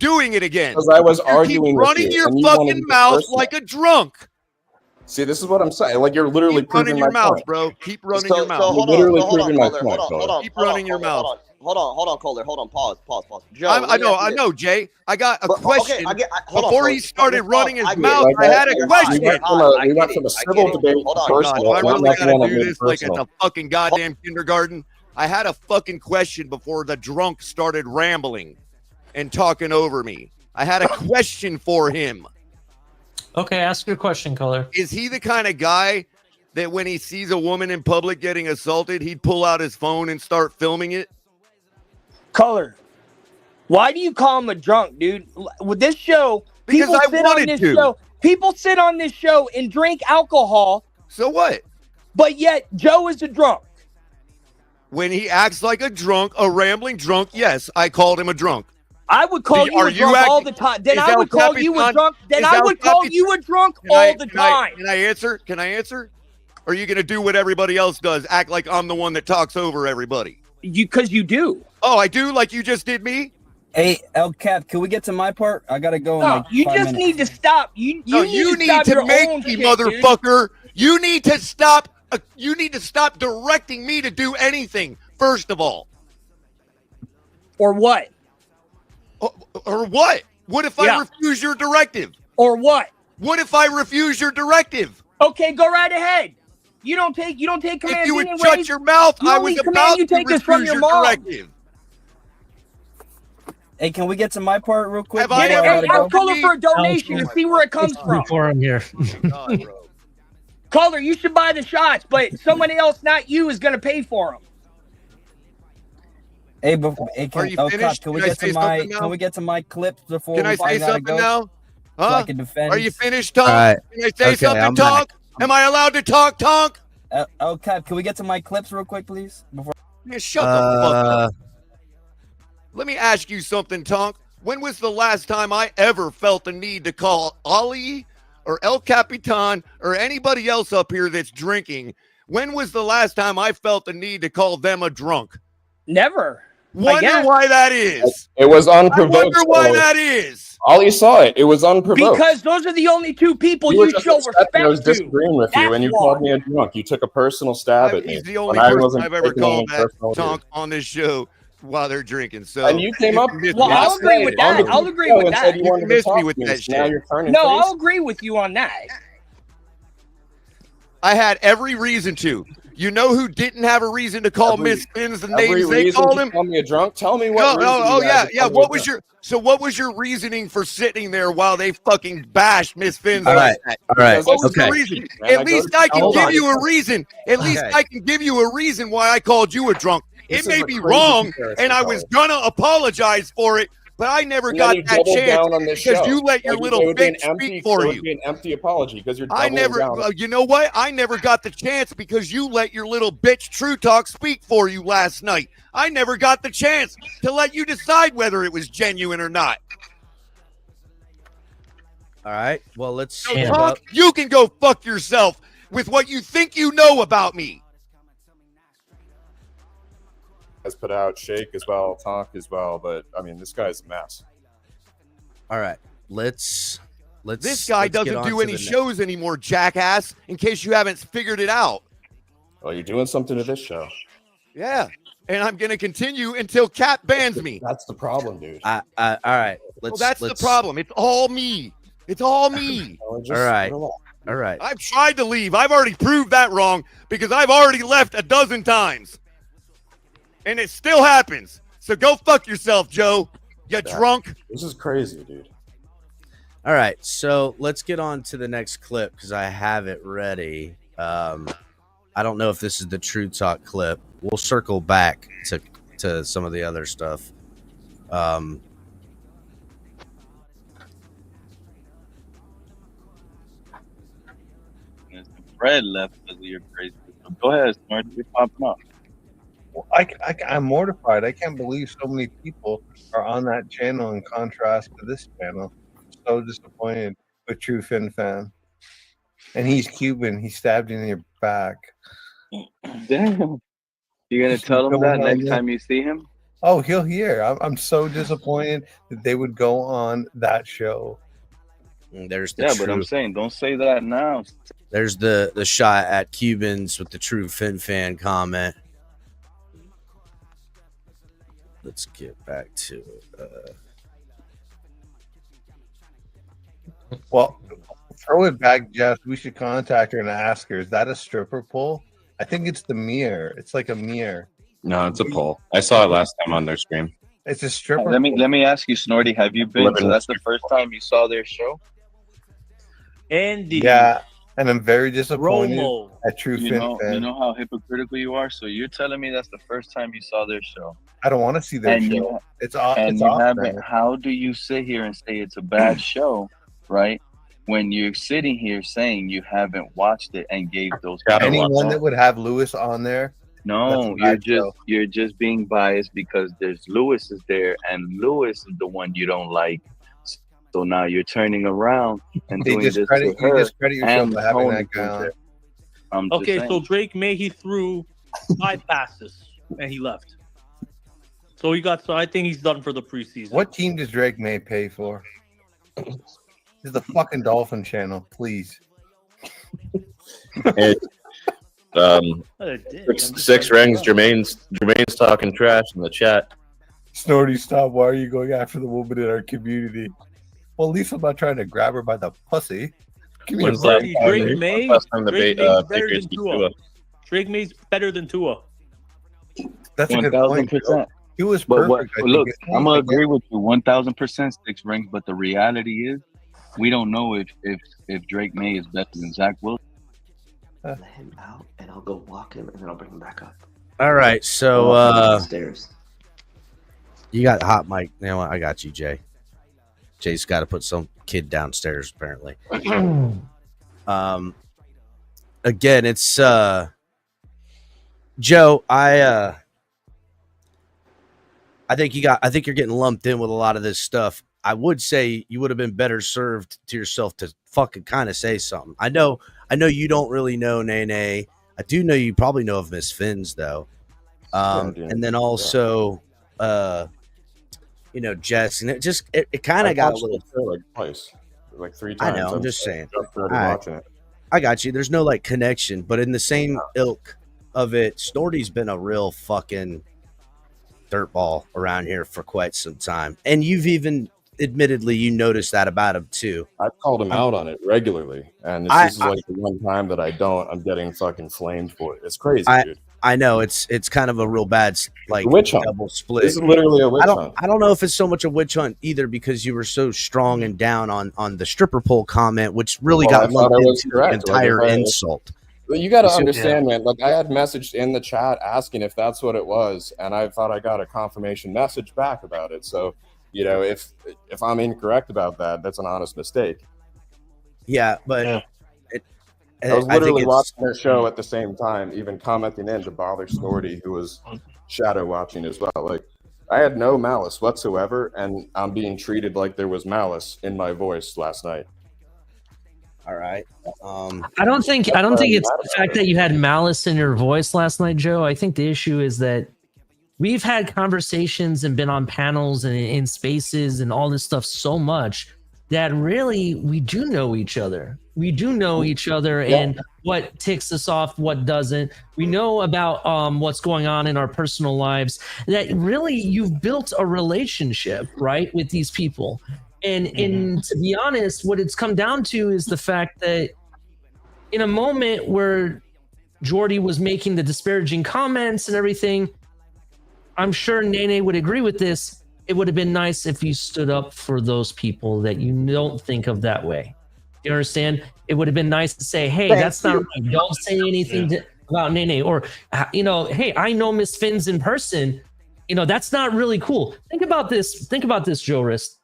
Speaker 14: doing it again?
Speaker 16: Because I was
Speaker 14: You
Speaker 16: arguing
Speaker 14: keep
Speaker 16: with
Speaker 14: running
Speaker 16: you,
Speaker 14: your
Speaker 16: and you wanted
Speaker 14: fucking
Speaker 16: to be
Speaker 14: mouth
Speaker 16: personal.
Speaker 14: like a drunk.
Speaker 16: See, this is what I'm saying. Like you're literally
Speaker 14: Keep running
Speaker 16: proving
Speaker 14: your
Speaker 16: my
Speaker 14: mouth,
Speaker 16: point.
Speaker 14: bro. Keep running
Speaker 17: So
Speaker 14: your mouth.
Speaker 17: hold
Speaker 16: You're literally
Speaker 17: on, hold on,
Speaker 16: proving my
Speaker 17: Kohler,
Speaker 16: point,
Speaker 17: hold on,
Speaker 14: Keep running your mouth.
Speaker 17: hold on, Kohler, hold on, pause. Joe,
Speaker 14: I
Speaker 17: let me ask you this.
Speaker 14: know, Jay. I got a
Speaker 17: But, okay,
Speaker 14: question.
Speaker 17: hold on,
Speaker 14: Before
Speaker 17: Kohler.
Speaker 14: he started
Speaker 17: Let's
Speaker 14: running
Speaker 17: pause.
Speaker 14: his
Speaker 17: I get it.
Speaker 14: mouth, I had a
Speaker 17: You're hot.
Speaker 14: question.
Speaker 17: You're hot.
Speaker 16: We went from a civil debate
Speaker 17: Hold
Speaker 16: to
Speaker 17: on.
Speaker 16: personal.
Speaker 14: Do I
Speaker 16: and I'm
Speaker 14: really
Speaker 16: not
Speaker 14: gotta
Speaker 16: going to
Speaker 14: do
Speaker 16: make
Speaker 14: this like it's
Speaker 16: personal.
Speaker 14: a fucking goddamn kindergarten? I had a fucking question before the drunk started rambling and talking over me. I had a question for him.
Speaker 3: Okay, ask your question, Kohler.
Speaker 14: Is he the kind of guy that when he sees a woman in public getting assaulted, he'd pull out his phone and start filming it?
Speaker 7: Kohler, why do you call him a drunk, dude? With this show,
Speaker 14: Because
Speaker 7: people
Speaker 14: I
Speaker 7: sit
Speaker 14: wanted
Speaker 7: on this
Speaker 14: to.
Speaker 7: show. People sit on this show and drink alcohol.
Speaker 14: So what?
Speaker 7: But yet Joe is a drunk.
Speaker 14: When he acts like a drunk, a rambling drunk, yes, I called him a drunk.
Speaker 7: I would call you
Speaker 14: Are
Speaker 7: a drunk all the time. Then I would call you a drunk. Then I would call you a drunk all the time.
Speaker 14: Can I answer? Can I answer? Or are you going to do what everybody else does? Act like I'm the one that talks over everybody?
Speaker 7: Because you do.
Speaker 14: Oh, I do? Like you just did me?
Speaker 9: Hey, El Cap, can we get to my part? I gotta go. In
Speaker 7: No,
Speaker 9: like
Speaker 7: you
Speaker 9: 5
Speaker 7: just
Speaker 9: minutes.
Speaker 7: need to stop. You
Speaker 14: You
Speaker 7: need to, stop your
Speaker 14: make
Speaker 7: own
Speaker 14: me,
Speaker 7: shit, dude.
Speaker 14: motherfucker. You need to stop. You need to stop directing me to do anything. First of all.
Speaker 7: Or what?
Speaker 14: Or what? What if I refuse your directive?
Speaker 7: Or what?
Speaker 14: What if I refuse your directive?
Speaker 7: Okay, go right ahead. You don't take commands.
Speaker 14: If you would
Speaker 7: anyways.
Speaker 14: shut your mouth,
Speaker 7: The
Speaker 14: I
Speaker 7: only
Speaker 14: was
Speaker 7: command
Speaker 14: about
Speaker 7: you
Speaker 14: to
Speaker 7: take is from
Speaker 14: refuse
Speaker 7: your
Speaker 14: your
Speaker 7: mom.
Speaker 14: directive.
Speaker 9: Hey, can we get to my part real quick?
Speaker 14: Have I
Speaker 9: before
Speaker 14: ever
Speaker 9: gotta
Speaker 7: Ask Kohler for a donation and see where it comes from.
Speaker 3: Before I'm here.
Speaker 7: Kohler, you should buy the shots, but somebody else, not you, is going to pay for them.
Speaker 9: Hey,
Speaker 14: Are you
Speaker 9: El Cap,
Speaker 14: finished?
Speaker 9: can we
Speaker 14: Can I
Speaker 9: get
Speaker 14: say
Speaker 9: to my
Speaker 14: something now?
Speaker 9: can we get to my clips before
Speaker 14: Can
Speaker 9: we
Speaker 14: I say
Speaker 9: gotta
Speaker 14: something
Speaker 9: go?
Speaker 14: now?
Speaker 9: So I
Speaker 14: Huh?
Speaker 9: can defend.
Speaker 14: Are you finished, Tonk?
Speaker 9: All right.
Speaker 14: Can I say
Speaker 9: Okay,
Speaker 14: something,
Speaker 9: I'm
Speaker 14: Tonk? Am I allowed to talk, Tonk?
Speaker 9: El Cap, can we get to my clips real quick, please? Before.
Speaker 14: Yeah, shut the fuck up. Let me ask you something, Tonk. When was the last time I ever felt the need to call Ali or El Capitan or anybody else up here that's drinking? When was the last time I felt the need to call them a drunk?
Speaker 7: Never.
Speaker 14: Wonder why that is.
Speaker 16: It was
Speaker 14: I
Speaker 16: unprovoked.
Speaker 14: wonder why
Speaker 16: Kohler.
Speaker 14: that is.
Speaker 16: Ollie saw it. It was unprovoked.
Speaker 7: Because those are the only two people
Speaker 16: You were
Speaker 7: you
Speaker 16: just
Speaker 7: show
Speaker 16: upset that I was
Speaker 7: respect to.
Speaker 16: disagreeing with you, and you
Speaker 7: That's
Speaker 16: called
Speaker 7: why.
Speaker 16: me a drunk. You took a personal stab at me.
Speaker 14: He's the only
Speaker 16: when I
Speaker 14: person
Speaker 16: wasn't
Speaker 14: I've ever
Speaker 16: taking
Speaker 14: called
Speaker 16: any
Speaker 14: that,
Speaker 16: personal
Speaker 14: Tonk, on this show while they're drinking. So,
Speaker 16: And you came up.
Speaker 7: Well, I'll agree with that. I'll agree with that.
Speaker 14: You missed me with that
Speaker 16: Now
Speaker 14: shit.
Speaker 16: you're turning
Speaker 7: No,
Speaker 16: face.
Speaker 7: I'll agree with you on that.
Speaker 14: I had every reason to. You know who didn't have a reason to call
Speaker 16: Every-
Speaker 14: Miss Spins the
Speaker 16: Every
Speaker 14: names they
Speaker 16: reason
Speaker 14: called
Speaker 16: to
Speaker 14: him?
Speaker 16: call me a drunk. Tell me what.
Speaker 14: No,
Speaker 16: reason
Speaker 14: oh
Speaker 16: you had
Speaker 14: yeah.
Speaker 16: to call me a
Speaker 14: What was
Speaker 16: drunk.
Speaker 14: what was your reasoning for sitting there while they fucking bashed Miss Spins?
Speaker 12: All
Speaker 14: like
Speaker 12: right,
Speaker 14: that?
Speaker 12: all right,
Speaker 14: What was
Speaker 12: okay.
Speaker 14: the reason?
Speaker 16: Man,
Speaker 14: At
Speaker 16: I
Speaker 14: least
Speaker 16: go-
Speaker 14: I can
Speaker 16: Hold
Speaker 14: give
Speaker 16: on.
Speaker 14: you a reason. At least
Speaker 12: Okay.
Speaker 14: I can give you a reason why I called you a drunk.
Speaker 16: This
Speaker 14: It
Speaker 16: is
Speaker 14: may
Speaker 16: a
Speaker 14: be
Speaker 16: crazy
Speaker 14: wrong,
Speaker 16: comparison,
Speaker 14: and I was gonna apologize for it, but I never
Speaker 16: And then
Speaker 14: got
Speaker 16: you
Speaker 14: that
Speaker 16: doubled
Speaker 14: chance
Speaker 16: down on this
Speaker 14: because
Speaker 16: show.
Speaker 14: you let your
Speaker 16: Like,
Speaker 14: little
Speaker 16: it would be an
Speaker 14: bitch
Speaker 16: empty,
Speaker 14: speak for
Speaker 16: it would
Speaker 14: you.
Speaker 16: be an empty apology because you're
Speaker 14: I
Speaker 16: doubling
Speaker 14: never,
Speaker 16: down.
Speaker 14: you know what? I never got the chance because you let your little bitch True Talk speak for you last night. I never got the chance to let you decide whether it was genuine or not.
Speaker 12: All right. Well, let's
Speaker 14: So,
Speaker 12: wrap
Speaker 14: Tonk,
Speaker 12: up.
Speaker 14: you can go fuck yourself with what you think you know about me.
Speaker 16: Has put out Shake as well, Tonk as well, but I mean, this guy's a mess.
Speaker 12: All right. Let's.
Speaker 14: This guy
Speaker 12: let's get
Speaker 14: doesn't
Speaker 12: on
Speaker 14: do
Speaker 12: to
Speaker 14: any
Speaker 12: the next-
Speaker 14: shows anymore, jackass, in case you haven't figured it out.
Speaker 16: Well, you're doing something to this show.
Speaker 14: Yeah. And I'm going to continue until Cap bans me.
Speaker 16: That's the problem, dude.
Speaker 12: all right.
Speaker 14: Well,
Speaker 12: Let's.
Speaker 14: that's
Speaker 12: let's,
Speaker 14: the problem. It's all me. It's all me.
Speaker 12: All right. All right.
Speaker 14: I've tried to leave. I've already proved that wrong because I've already left a dozen times. And it still happens. So go fuck yourself, Joe. You drunk.
Speaker 16: This is crazy, dude.
Speaker 12: All right. So let's get on to the next clip because I have it ready. I don't know if this is the True Talk clip. We'll circle back to some of the other stuff.
Speaker 21: Fred left because of your crazy. So go ahead, Smart. You're popping off.
Speaker 18: Well, I'm mortified. I can't believe so many people are on that channel in contrast to this channel. So disappointed with True Fin Fan. And he's Cuban. He stabbed you in your back.
Speaker 21: Damn. You gonna tell him that next time you see him?
Speaker 18: Oh, he'll hear. I'm so disappointed that they would go on that show.
Speaker 12: There's the
Speaker 21: Yeah,
Speaker 12: true,
Speaker 21: but I'm saying, don't say that now.
Speaker 12: there's the shot at Cubans with the true Fin fan comment. Let's get back to it.
Speaker 18: Well, throw it back, Jeff. We should contact her and ask her, is that a stripper pole? I think it's the mirror. It's like a mirror.
Speaker 2: No, it's a poll. I saw it last time on their stream.
Speaker 18: It's a stripper.
Speaker 21: Let me ask you, Snorty, have you been? So that's the first time you saw their show?
Speaker 22: Indeed.
Speaker 18: Yeah, and I'm very disappointed
Speaker 22: Romo.
Speaker 18: at True
Speaker 21: You
Speaker 18: Fin
Speaker 21: know,
Speaker 18: fan.
Speaker 21: you know how hypocritical you are. So you're telling me that's the first time you saw their show?
Speaker 18: I don't want to see their
Speaker 21: And
Speaker 18: show.
Speaker 21: you-
Speaker 18: It's off.
Speaker 21: And
Speaker 18: It's
Speaker 21: you
Speaker 18: off.
Speaker 21: haven't.
Speaker 18: man.
Speaker 21: How do you sit here and say it's a bad show, right? When you're sitting here saying you haven't watched it and gave those.
Speaker 18: Anyone that would have Lewis on there.
Speaker 21: No,
Speaker 18: That's a bad
Speaker 21: you're just being biased because there's Lewis is there, and Lewis is the one you don't like. So now you're turning around and
Speaker 18: They
Speaker 21: doing this to
Speaker 18: discredit- you
Speaker 21: her.
Speaker 18: discredit yourself
Speaker 21: and
Speaker 18: by having
Speaker 21: Tony
Speaker 18: that guy on.
Speaker 21: there. I'm just
Speaker 22: Okay,
Speaker 21: saying.
Speaker 22: so Drake May, he threw 5 passes and he left. So I think he's done for the preseason.
Speaker 18: What team does Drake May pay for? This is the fucking Dolphin channel, please.
Speaker 2: Hey, six rings. Jermaine's talking trash in the chat.
Speaker 18: Snorty, stop. Why are you going after the woman in our community? Well, at least I'm not trying to grab her by the pussy. Give me a
Speaker 2: When's that?
Speaker 18: break.
Speaker 22: Drake May,
Speaker 2: Last time the
Speaker 22: Drake
Speaker 2: ba-
Speaker 22: May's better
Speaker 2: Patriots
Speaker 22: than
Speaker 2: beat
Speaker 22: Tua.
Speaker 2: Tua.
Speaker 22: Drake May's better than Tua.
Speaker 18: That's a good point.
Speaker 21: 1000%.
Speaker 18: He was
Speaker 21: But
Speaker 18: perfect. I
Speaker 21: look,
Speaker 18: think.
Speaker 21: I'm gonna agree with you 1000% 6 rings. But the reality is, we don't know if Drake May is better than Zach Wilson.
Speaker 17: Let him out, and I'll go walk him, and then I'll bring him back up.
Speaker 12: All right, so
Speaker 17: Downstairs.
Speaker 12: you got hot mic. You know what? I got you, Jay. Jay's got to put some kid downstairs apparently. Again, it's Joe. I think you're getting lumped in with a lot of this stuff. I would say you would have been better served to yourself to fucking kind of say something. I know you don't really know Nene. I do know you probably know of Miss Finns though. And then also Jess, and it kind of got a little
Speaker 2: like twice, like 3 times.
Speaker 12: I know, I'm just saying.
Speaker 2: Just started
Speaker 12: All right.
Speaker 2: watching it.
Speaker 12: I got you. There's no like connection, but in the same ilk of it, Snorty's been a real fucking dirtball around here for quite some time. And you've even admittedly you noticed that about him too.
Speaker 2: I've called him out on it regularly, and this is like the one time that I don't. I'm getting fucking flamed for it. It's crazy, dude.
Speaker 12: I know it's kind of a real bad like
Speaker 2: witch hunt.
Speaker 12: double split.
Speaker 2: This is literally a witch hunt.
Speaker 12: I don't know if it's so much a witch hunt either because you were so strong and down on the stripper pole comment, which really
Speaker 2: Well, I
Speaker 12: got
Speaker 2: thought
Speaker 12: lumped
Speaker 2: I was
Speaker 12: into
Speaker 2: correct.
Speaker 12: the
Speaker 2: Like,
Speaker 12: entire
Speaker 2: if I-
Speaker 12: insult.
Speaker 2: Well, you got to
Speaker 12: You see-
Speaker 2: understand, man. Like I had messaged in the chat asking if that's what it was, and I thought I got a confirmation message back about it. So, if I'm incorrect about that, that's an honest mistake.
Speaker 12: Yeah, but
Speaker 2: I was
Speaker 12: I think
Speaker 2: literally
Speaker 12: it's-
Speaker 2: watching their show at the same time, even commenting in to bother Snorty, who was shadow watching as well. Like, I had no malice whatsoever, and I'm being treated like there was malice in my voice last night.
Speaker 12: All right.
Speaker 3: I don't think it's the fact that you had malice in your voice last night, Joe. I think the issue is that we've had conversations and been on panels and in spaces and all this stuff so much that really we do know each other. We do know each other and what ticks us off, what doesn't. We know about what's going on in our personal lives. That really you've built a relationship, right, with these people. And to be honest, what it's come down to is the fact that in a moment where Jordy was making the disparaging comments and everything, I'm sure Nene would agree with this. It would have been nice if you stood up for those people that you don't think of that way. You understand? It would have been nice to say, hey, that's not right. Don't say anything about Nene. Or, hey, I know Miss Finns in person. That's not really cool. Think about this, Joe Rist.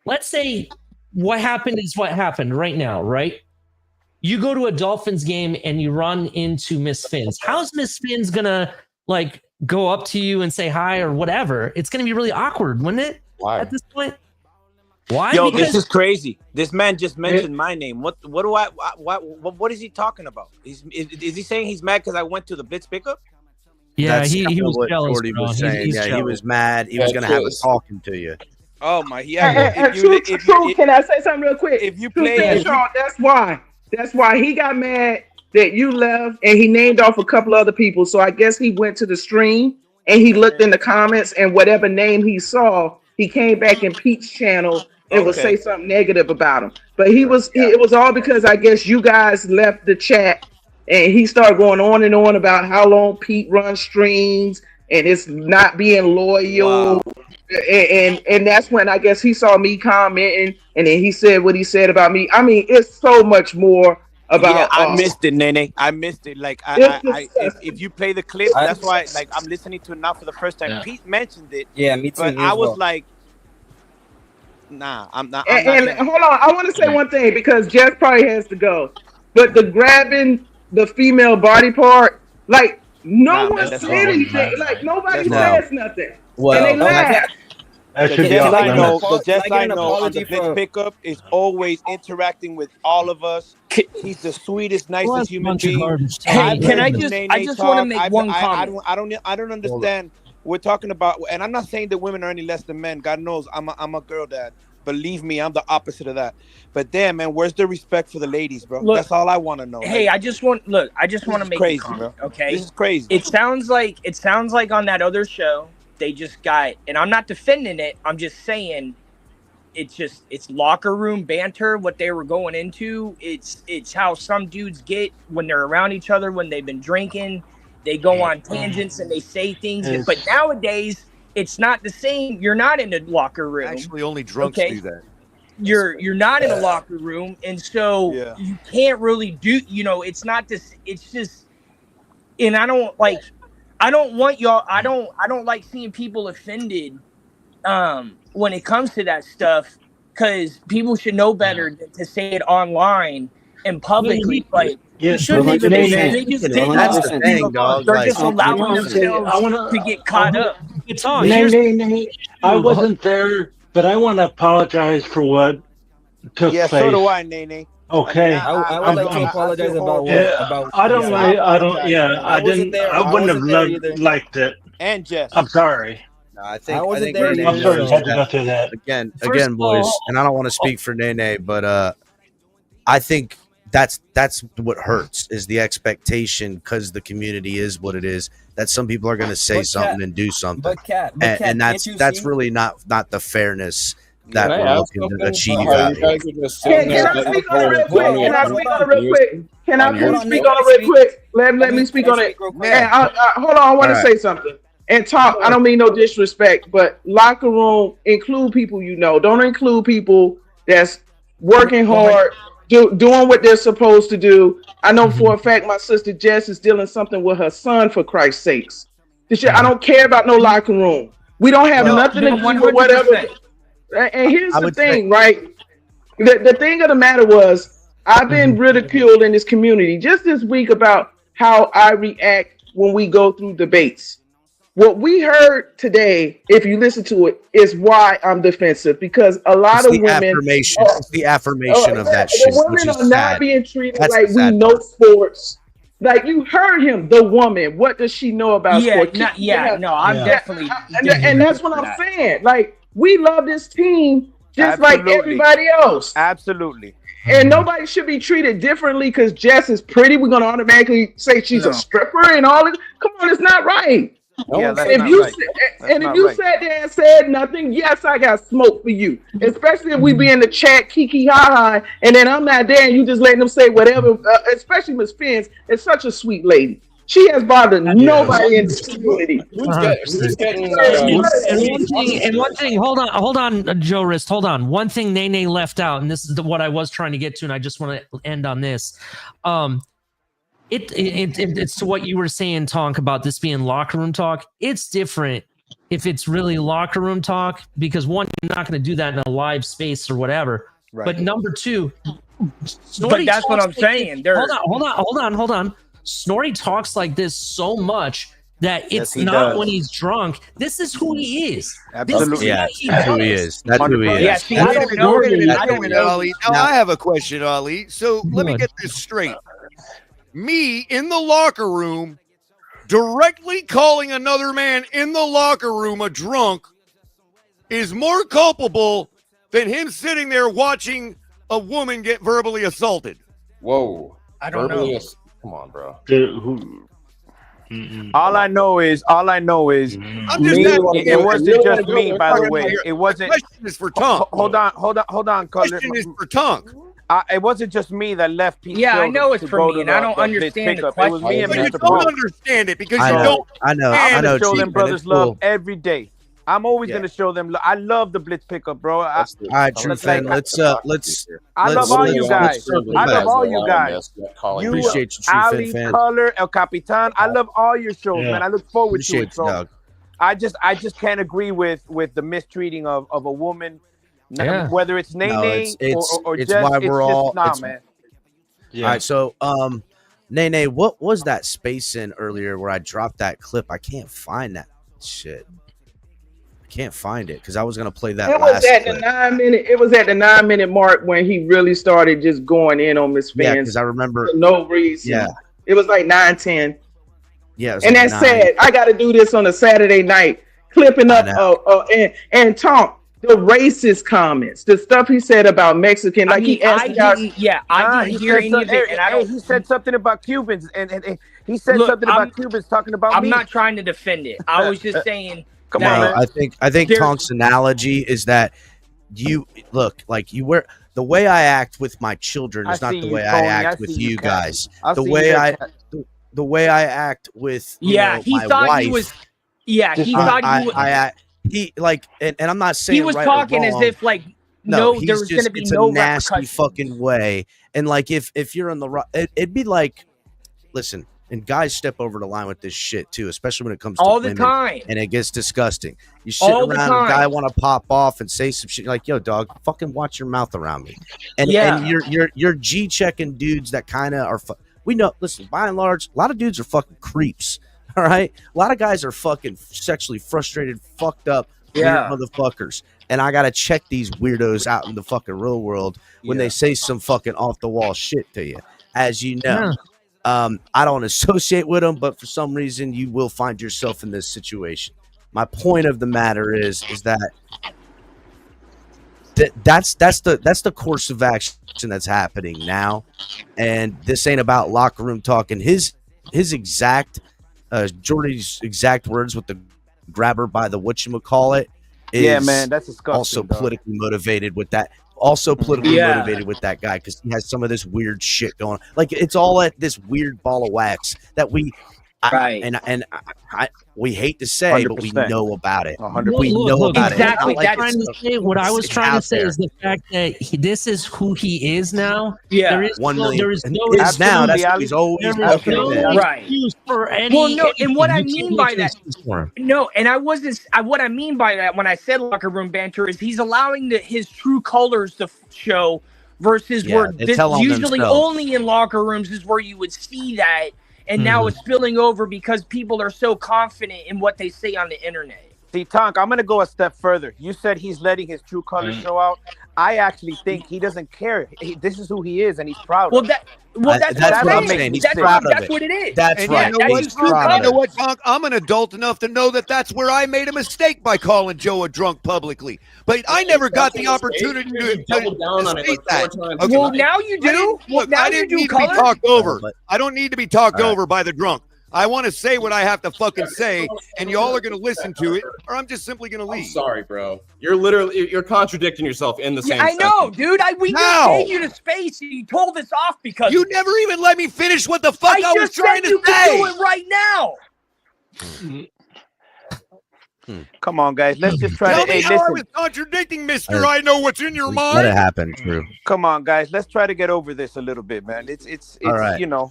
Speaker 3: Let's say what happened is what happened right now, right? You go to a Dolphins game and you run into Miss Finns. How's Miss Finns gonna go up to you and say hi or whatever? It's gonna be really awkward, wouldn't it?
Speaker 2: Why?
Speaker 3: At this point? Why?
Speaker 1: Yo,
Speaker 3: Because
Speaker 1: this is crazy. This man just mentioned my name. What is he talking about? Is he saying he's mad because I went to the Blitz pickup?
Speaker 3: Yeah,
Speaker 12: That's
Speaker 3: he
Speaker 12: kinda
Speaker 3: was
Speaker 12: what
Speaker 3: jealous,
Speaker 12: Shorty
Speaker 3: bro.
Speaker 12: was saying.
Speaker 3: He's
Speaker 12: Yeah, he
Speaker 3: jealous.
Speaker 12: was mad. He was gonna have a talking to you.
Speaker 1: Oh my,
Speaker 10: And true, can I say something real quick? If you
Speaker 1: play-
Speaker 10: Sean, that's why he got mad that you left, and he named off a couple other people. So I guess he went to the stream and he looked in the comments, and whatever name he saw, he came back in Pete's channel and would say something negative about him. But it was all because I guess you guys left the chat, and he started going on and on about how long Pete runs streams and it's not being loyal. And that's when I guess he saw me commenting, and then he said what he said about me. I mean, it's so much more about.
Speaker 1: Yeah, I missed it, Nene. I missed it. Like, if you play the clip, that's why. Like, I'm listening to it now for the first time.
Speaker 9: Yeah.
Speaker 1: Pete mentioned it.
Speaker 9: Yeah, me too.
Speaker 1: But
Speaker 9: me
Speaker 1: I
Speaker 9: as
Speaker 1: was
Speaker 9: well.
Speaker 1: like, nah, I'm not.
Speaker 10: And hold on, I want to say one thing because Jess probably has to go. But the grabbing the female body part, like no one said anything. Like nobody says nothing.
Speaker 13: Well,
Speaker 10: and they laugh.
Speaker 13: That should be
Speaker 1: Jess
Speaker 13: off
Speaker 1: I know,
Speaker 13: limits.
Speaker 1: the Jess
Speaker 9: Can I
Speaker 1: I
Speaker 9: get an
Speaker 1: know on
Speaker 9: apology
Speaker 1: the Blitz
Speaker 9: for-
Speaker 1: pickup is always interacting with all of us. He's the sweetest, nicest
Speaker 3: that's a
Speaker 1: human
Speaker 3: bunch of
Speaker 1: being.
Speaker 3: garbage.
Speaker 7: Hey,
Speaker 1: I've
Speaker 7: can I
Speaker 1: heard
Speaker 7: just-
Speaker 1: Nene
Speaker 7: I just wanna
Speaker 1: talk.
Speaker 7: make one comment.
Speaker 1: I don't understand. We're talking about, and I'm not saying that women are any less than men. God knows, I'm a girl dad. Believe me, I'm the opposite of that. But damn, man, where's the respect for the ladies, bro?
Speaker 7: Look,
Speaker 1: That's all I want to know.
Speaker 7: Hey,
Speaker 1: Like,
Speaker 7: I just want to
Speaker 1: is
Speaker 7: make
Speaker 1: crazy,
Speaker 7: a comment,
Speaker 1: bro.
Speaker 7: okay?
Speaker 1: This is crazy.
Speaker 7: It sounds like on that other show they just got, and I'm not defending it. I'm just saying it's locker room banter. What they were going into, it's how some dudes get when they're around each other when they've been drinking. They go on tangents and they say things,
Speaker 14: It's-
Speaker 7: but nowadays it's not the same. You're not in the locker room.
Speaker 14: Actually, only drunks
Speaker 7: Okay.
Speaker 14: do that.
Speaker 7: You're not in a locker room, and so you can't really do. It's not this. It's just, and I don't want y'all. I don't like seeing people offended when it comes to that stuff, because people should know better than to say it online and publicly. Like,
Speaker 13: Yes,
Speaker 7: shouldn't even
Speaker 13: Nene.
Speaker 7: they just didn't
Speaker 12: That's the thing, dog.
Speaker 7: They're
Speaker 12: Like,
Speaker 7: just allowing themselves to get caught up.
Speaker 3: It's on.
Speaker 13: Nene, I wasn't there, but I want to apologize for what took
Speaker 1: yeah,
Speaker 13: place.
Speaker 1: so do I, Nene.
Speaker 13: Okay.
Speaker 9: I would like to apologize about what?
Speaker 13: Yeah,
Speaker 9: About
Speaker 13: I don't like. I don't. Yeah, I
Speaker 9: wasn't
Speaker 13: didn't.
Speaker 9: there.
Speaker 13: I wouldn't have
Speaker 9: wasn't there either.
Speaker 13: liked it.
Speaker 1: And Jess.
Speaker 13: I'm sorry.
Speaker 12: No, I think
Speaker 9: wasn't there
Speaker 12: Nene
Speaker 9: either.
Speaker 13: I'm sorry you
Speaker 12: knows
Speaker 13: had to
Speaker 12: that-
Speaker 13: go through that.
Speaker 12: again,
Speaker 3: First of
Speaker 12: boys,
Speaker 3: all-
Speaker 12: and I don't want to speak for Nene, but I think that's what hurts is the expectation, because the community is what it is, that some people are going to say
Speaker 9: But
Speaker 12: something
Speaker 9: Kat-
Speaker 12: and do something,
Speaker 9: But Kat,
Speaker 12: and that's
Speaker 9: can't you see-
Speaker 12: really not the fairness that
Speaker 2: Can I
Speaker 12: we're
Speaker 2: ask
Speaker 12: looking to
Speaker 2: something?
Speaker 12: achieve
Speaker 2: How
Speaker 12: out
Speaker 2: you
Speaker 12: here.
Speaker 2: guys are just saying
Speaker 10: Can I
Speaker 2: that
Speaker 10: speak on it real quick? Can I speak on it real quick? Can
Speaker 2: On
Speaker 10: I
Speaker 2: your-
Speaker 10: speak on it real quick? Let me speak on it. And hold on, I want to
Speaker 12: All
Speaker 10: say something. And talk. I don't mean no disrespect, but locker room include people you know. Don't include people that's working hard, doing what they're supposed to do. I know for a fact my sister Jess is dealing something with her son, for Christ's sakes. I don't care about no locker room. We don't have nothing to do with whatever. And here's the thing, right? The thing of the matter was, I've been ridiculed in this community just this week about how I react when we go through debates. What we heard today, if you listen to it, is why I'm defensive, because a lot
Speaker 12: It's
Speaker 10: of
Speaker 12: the
Speaker 10: women,
Speaker 12: affirmation. It's the affirmation of that
Speaker 10: the
Speaker 12: shit,
Speaker 10: women
Speaker 12: which is
Speaker 10: are not
Speaker 12: sad.
Speaker 10: being treated
Speaker 12: That's
Speaker 10: like
Speaker 12: the
Speaker 10: we
Speaker 12: sad
Speaker 10: know sports. Like you heard him, the woman. What does she know about sports?
Speaker 7: I'm definitely.
Speaker 10: And that's what I'm saying. Like we love this team just like
Speaker 1: Absolutely.
Speaker 10: everybody else.
Speaker 1: Absolutely.
Speaker 10: And nobody should be treated differently because Jess is pretty. We're gonna automatically say she's a stripper and all this. Come on, it's not right.
Speaker 1: Yeah, that's
Speaker 10: if
Speaker 1: not
Speaker 10: you
Speaker 1: right.
Speaker 10: sa- and if you sat there and said nothing, yes, I got smoke for you. Especially if we be in the chat, kiki ha ha, and then I'm not there, and you just letting them say whatever. Especially Miss Fins is such a sweet lady. She has bothered nobody in this community.
Speaker 3: And one thing, hold on, Joe Rist, hold on. One thing Nene left out, and this is what I was trying to get to, and I just want to end on this. It's to what you were saying, Tonk, about this being locker room talk. It's different if it's really locker room talk, because one, you're not going to do that in a live space or whatever.
Speaker 1: Right.
Speaker 3: But number two,
Speaker 7: But that's what I'm saying.
Speaker 3: Hold on. Snorri talks like this so much that it's
Speaker 1: he
Speaker 3: not
Speaker 1: does.
Speaker 3: when he's drunk. This is who he is.
Speaker 1: Absolutely.
Speaker 12: Yeah, that's who he is. That's who he is.
Speaker 7: Yeah, see, I don't know. I don't know.
Speaker 14: Ali, now I have a question, Ali. So let me get this straight. Me in the locker room directly calling another man in the locker room a drunk is more culpable than him sitting there watching a woman get verbally assaulted.
Speaker 16: Whoa.
Speaker 7: I don't know.
Speaker 16: Come on, bro.
Speaker 1: All I know is
Speaker 14: I'm just
Speaker 1: me,
Speaker 14: asking
Speaker 1: it wasn't just
Speaker 14: you.
Speaker 1: me, by the way. It wasn't.
Speaker 14: The question is for Tonk.
Speaker 1: Hold on,
Speaker 14: The question is for Tonk.
Speaker 1: It wasn't just me that left Pete.
Speaker 7: Yeah, I
Speaker 1: Phil
Speaker 7: know it's
Speaker 1: to
Speaker 7: for
Speaker 1: go
Speaker 7: me,
Speaker 1: to
Speaker 7: and I don't
Speaker 1: the Blitz
Speaker 7: understand the
Speaker 1: pickup. It was me and
Speaker 14: But you
Speaker 1: Mr.
Speaker 14: don't
Speaker 1: Bro.
Speaker 14: understand it because
Speaker 12: I
Speaker 14: you
Speaker 12: know.
Speaker 14: don't.
Speaker 12: I know.
Speaker 1: I'm
Speaker 12: I know.
Speaker 1: gonna show
Speaker 12: Chief,
Speaker 1: them
Speaker 12: man,
Speaker 1: brothers
Speaker 12: it's
Speaker 1: love
Speaker 12: cool.
Speaker 1: every day. I'm always
Speaker 12: Yeah.
Speaker 1: gonna show them. I love the Blitz pickup, bro.
Speaker 12: All right, True Fan. Let's
Speaker 1: I love all you guys.
Speaker 12: circle
Speaker 1: I
Speaker 12: back.
Speaker 1: love all you guys.
Speaker 12: You, appreciate you, True
Speaker 1: Ali,
Speaker 12: Fan.
Speaker 1: Color, El Capitan. I love all your shows,
Speaker 12: Yeah.
Speaker 1: man. I look forward
Speaker 12: Appreciate
Speaker 1: to it. So
Speaker 12: you, dog.
Speaker 1: I just can't agree with the mistreating of a woman,
Speaker 12: Yeah.
Speaker 1: whether it's Nene
Speaker 12: No, it's
Speaker 1: or
Speaker 12: it's
Speaker 1: Jess.
Speaker 12: why
Speaker 1: It's
Speaker 12: we're
Speaker 1: just
Speaker 12: all.
Speaker 1: nah,
Speaker 12: it's-
Speaker 1: man.
Speaker 12: All right, so Nene, what was that space in earlier where I dropped that clip? I can't find that shit. I can't find it because I was gonna play that
Speaker 10: It was
Speaker 12: last
Speaker 10: at
Speaker 12: clip.
Speaker 10: the 9-minute. It was at the 9-minute mark when he really started just going in on Miss
Speaker 12: Yeah,
Speaker 10: Fans.
Speaker 12: because I remember.
Speaker 10: For no reason.
Speaker 12: Yeah.
Speaker 10: It was like 9-10.
Speaker 12: Yeah, it was
Speaker 10: And
Speaker 12: like
Speaker 10: that's
Speaker 12: 9.
Speaker 10: sad. I got to do this on a Saturday night, clipping up and talk the racist comments, the stuff he said about Mexican. Like he asked y'all.
Speaker 7: I didn't hear any of it, and I don't.
Speaker 1: He said something about Cubans, and he said something about Cubans talking about
Speaker 7: I'm
Speaker 1: me.
Speaker 7: not trying to defend it. I was just saying.
Speaker 1: Come
Speaker 12: No,
Speaker 1: on, man.
Speaker 12: I think
Speaker 7: There's-
Speaker 12: Tonk's analogy is that you look like you wear the way I act with my children is
Speaker 1: I
Speaker 12: not
Speaker 1: see
Speaker 12: the
Speaker 1: you,
Speaker 12: way I
Speaker 1: Tony. I
Speaker 12: act with
Speaker 1: see you,
Speaker 12: you
Speaker 1: Cat.
Speaker 12: guys.
Speaker 1: I
Speaker 12: The
Speaker 1: see
Speaker 12: way
Speaker 1: you,
Speaker 12: I
Speaker 1: Cat.
Speaker 12: the way I act with you know,
Speaker 7: He
Speaker 12: my
Speaker 7: thought
Speaker 12: wife,
Speaker 7: he was. Yeah, he thought he was.
Speaker 12: he like and I'm not saying
Speaker 7: He was
Speaker 12: right or
Speaker 7: talking as
Speaker 12: wrong.
Speaker 7: if like
Speaker 12: No,
Speaker 7: there
Speaker 12: he's
Speaker 7: was going to
Speaker 12: just
Speaker 7: be
Speaker 12: it's
Speaker 7: no
Speaker 12: a nasty
Speaker 7: repercussions.
Speaker 12: fucking way. And like if you're in the it'd be like, listen, and guys step over the line with this shit too, especially when it comes to
Speaker 7: All the
Speaker 12: women,
Speaker 7: time.
Speaker 12: and it gets disgusting. You sit
Speaker 7: All the
Speaker 12: around, and a
Speaker 7: time.
Speaker 12: guy want to pop off and say some shit you're like, yo, dog, fucking watch your mouth around me. And
Speaker 7: Yeah.
Speaker 12: and you're G checking dudes that kind of are. We know. Listen, by and large, a lot of dudes are fucking creeps. All right, a lot of guys are fucking sexually frustrated, fucked up,
Speaker 7: Yeah.
Speaker 12: weird motherfuckers. And I gotta check these weirdos out in the fucking real world when they say some fucking off the wall shit to you, as you know. I don't associate with them, but for some reason you will find yourself in this situation. My point of the matter is that that's the course of action that's happening now, and this ain't about locker room talk. And his exact Jordy's exact words with the grabber by the whatchamacallit is
Speaker 1: Yeah, man, that's disgusting,
Speaker 12: also
Speaker 1: dog.
Speaker 12: politically motivated with that. Also politically
Speaker 7: Yeah.
Speaker 12: motivated with that guy because he has some of this weird shit going on. Like it's all at this weird ball of wax that we we hate to say, but we
Speaker 1: 100%.
Speaker 12: know about it.
Speaker 1: 100%.
Speaker 12: We know about
Speaker 7: Exactly,
Speaker 12: it. It's not like
Speaker 3: What I was
Speaker 12: it's
Speaker 3: trying to
Speaker 12: out
Speaker 3: say
Speaker 12: there.
Speaker 3: is the fact that this is who he is now.
Speaker 7: Yeah.
Speaker 3: There is
Speaker 12: 1 million.
Speaker 3: There is
Speaker 12: And
Speaker 3: no
Speaker 12: is now. That's what he's always
Speaker 3: there is
Speaker 12: fucking
Speaker 3: no
Speaker 12: been.
Speaker 7: Right.
Speaker 3: excuse for any.
Speaker 7: Well, no, and what I
Speaker 3: anything. You
Speaker 7: mean
Speaker 3: can't
Speaker 7: by
Speaker 3: make an
Speaker 7: that,
Speaker 3: excuse for him.
Speaker 7: no, and I wasn't. What I mean by that when I said locker room banter is he's allowing his true colors to show versus
Speaker 12: Yeah,
Speaker 7: where
Speaker 12: they
Speaker 7: this
Speaker 12: tell on
Speaker 7: usually
Speaker 12: themselves.
Speaker 7: only in locker rooms is where you would see that, and now it's spilling over because people are so confident in what they say on the internet.
Speaker 1: See, Tonk, I'm gonna go a step further. You said he's letting his true colors show out. I actually think he doesn't care. This is who he is, and he's proud.
Speaker 7: Well,
Speaker 1: of
Speaker 7: that's
Speaker 12: that's what I'm saying. He's proud of
Speaker 7: that's
Speaker 12: it.
Speaker 7: what it is.
Speaker 12: That's
Speaker 14: And
Speaker 12: right.
Speaker 14: you know what,
Speaker 12: He's proud
Speaker 14: you
Speaker 12: of
Speaker 14: know
Speaker 12: it.
Speaker 14: what, Tonk? I'm an adult enough to know that that's where I made a mistake by calling Joe a drunk publicly. But I never got the opportunity to
Speaker 17: doubled down on it
Speaker 14: state
Speaker 17: like 4
Speaker 14: that.
Speaker 17: times.
Speaker 7: Well, now you do.
Speaker 14: Look,
Speaker 7: now
Speaker 14: I
Speaker 7: you
Speaker 14: didn't
Speaker 7: do
Speaker 14: need to be
Speaker 7: color.
Speaker 14: talked over.
Speaker 12: but-
Speaker 14: I don't need to be talked
Speaker 12: All right.
Speaker 14: over by the drunk. I want to say what I have to fucking say, and y'all are going to listen to it, or I'm just simply going to
Speaker 16: I'm
Speaker 14: leave.
Speaker 16: sorry, bro. You're contradicting yourself in the same
Speaker 7: Yeah, I know,
Speaker 16: sentence.
Speaker 7: dude. We just
Speaker 14: How?
Speaker 7: gave you the space, and you told us off because
Speaker 14: You never even let me finish what the fuck I was
Speaker 7: just
Speaker 14: trying
Speaker 7: said
Speaker 14: to
Speaker 7: you could
Speaker 14: say.
Speaker 7: do it right now.
Speaker 1: Come on, guys. Let's just try
Speaker 14: Tell
Speaker 1: to.
Speaker 14: me
Speaker 1: Hey,
Speaker 14: how I
Speaker 1: listen.
Speaker 14: was contradicting, Mister. I know what's in your
Speaker 12: Let it
Speaker 14: mind.
Speaker 12: happen, True.
Speaker 1: Come on, guys. Let's try to get over this a little bit, man. It's
Speaker 12: All right.
Speaker 1: you know.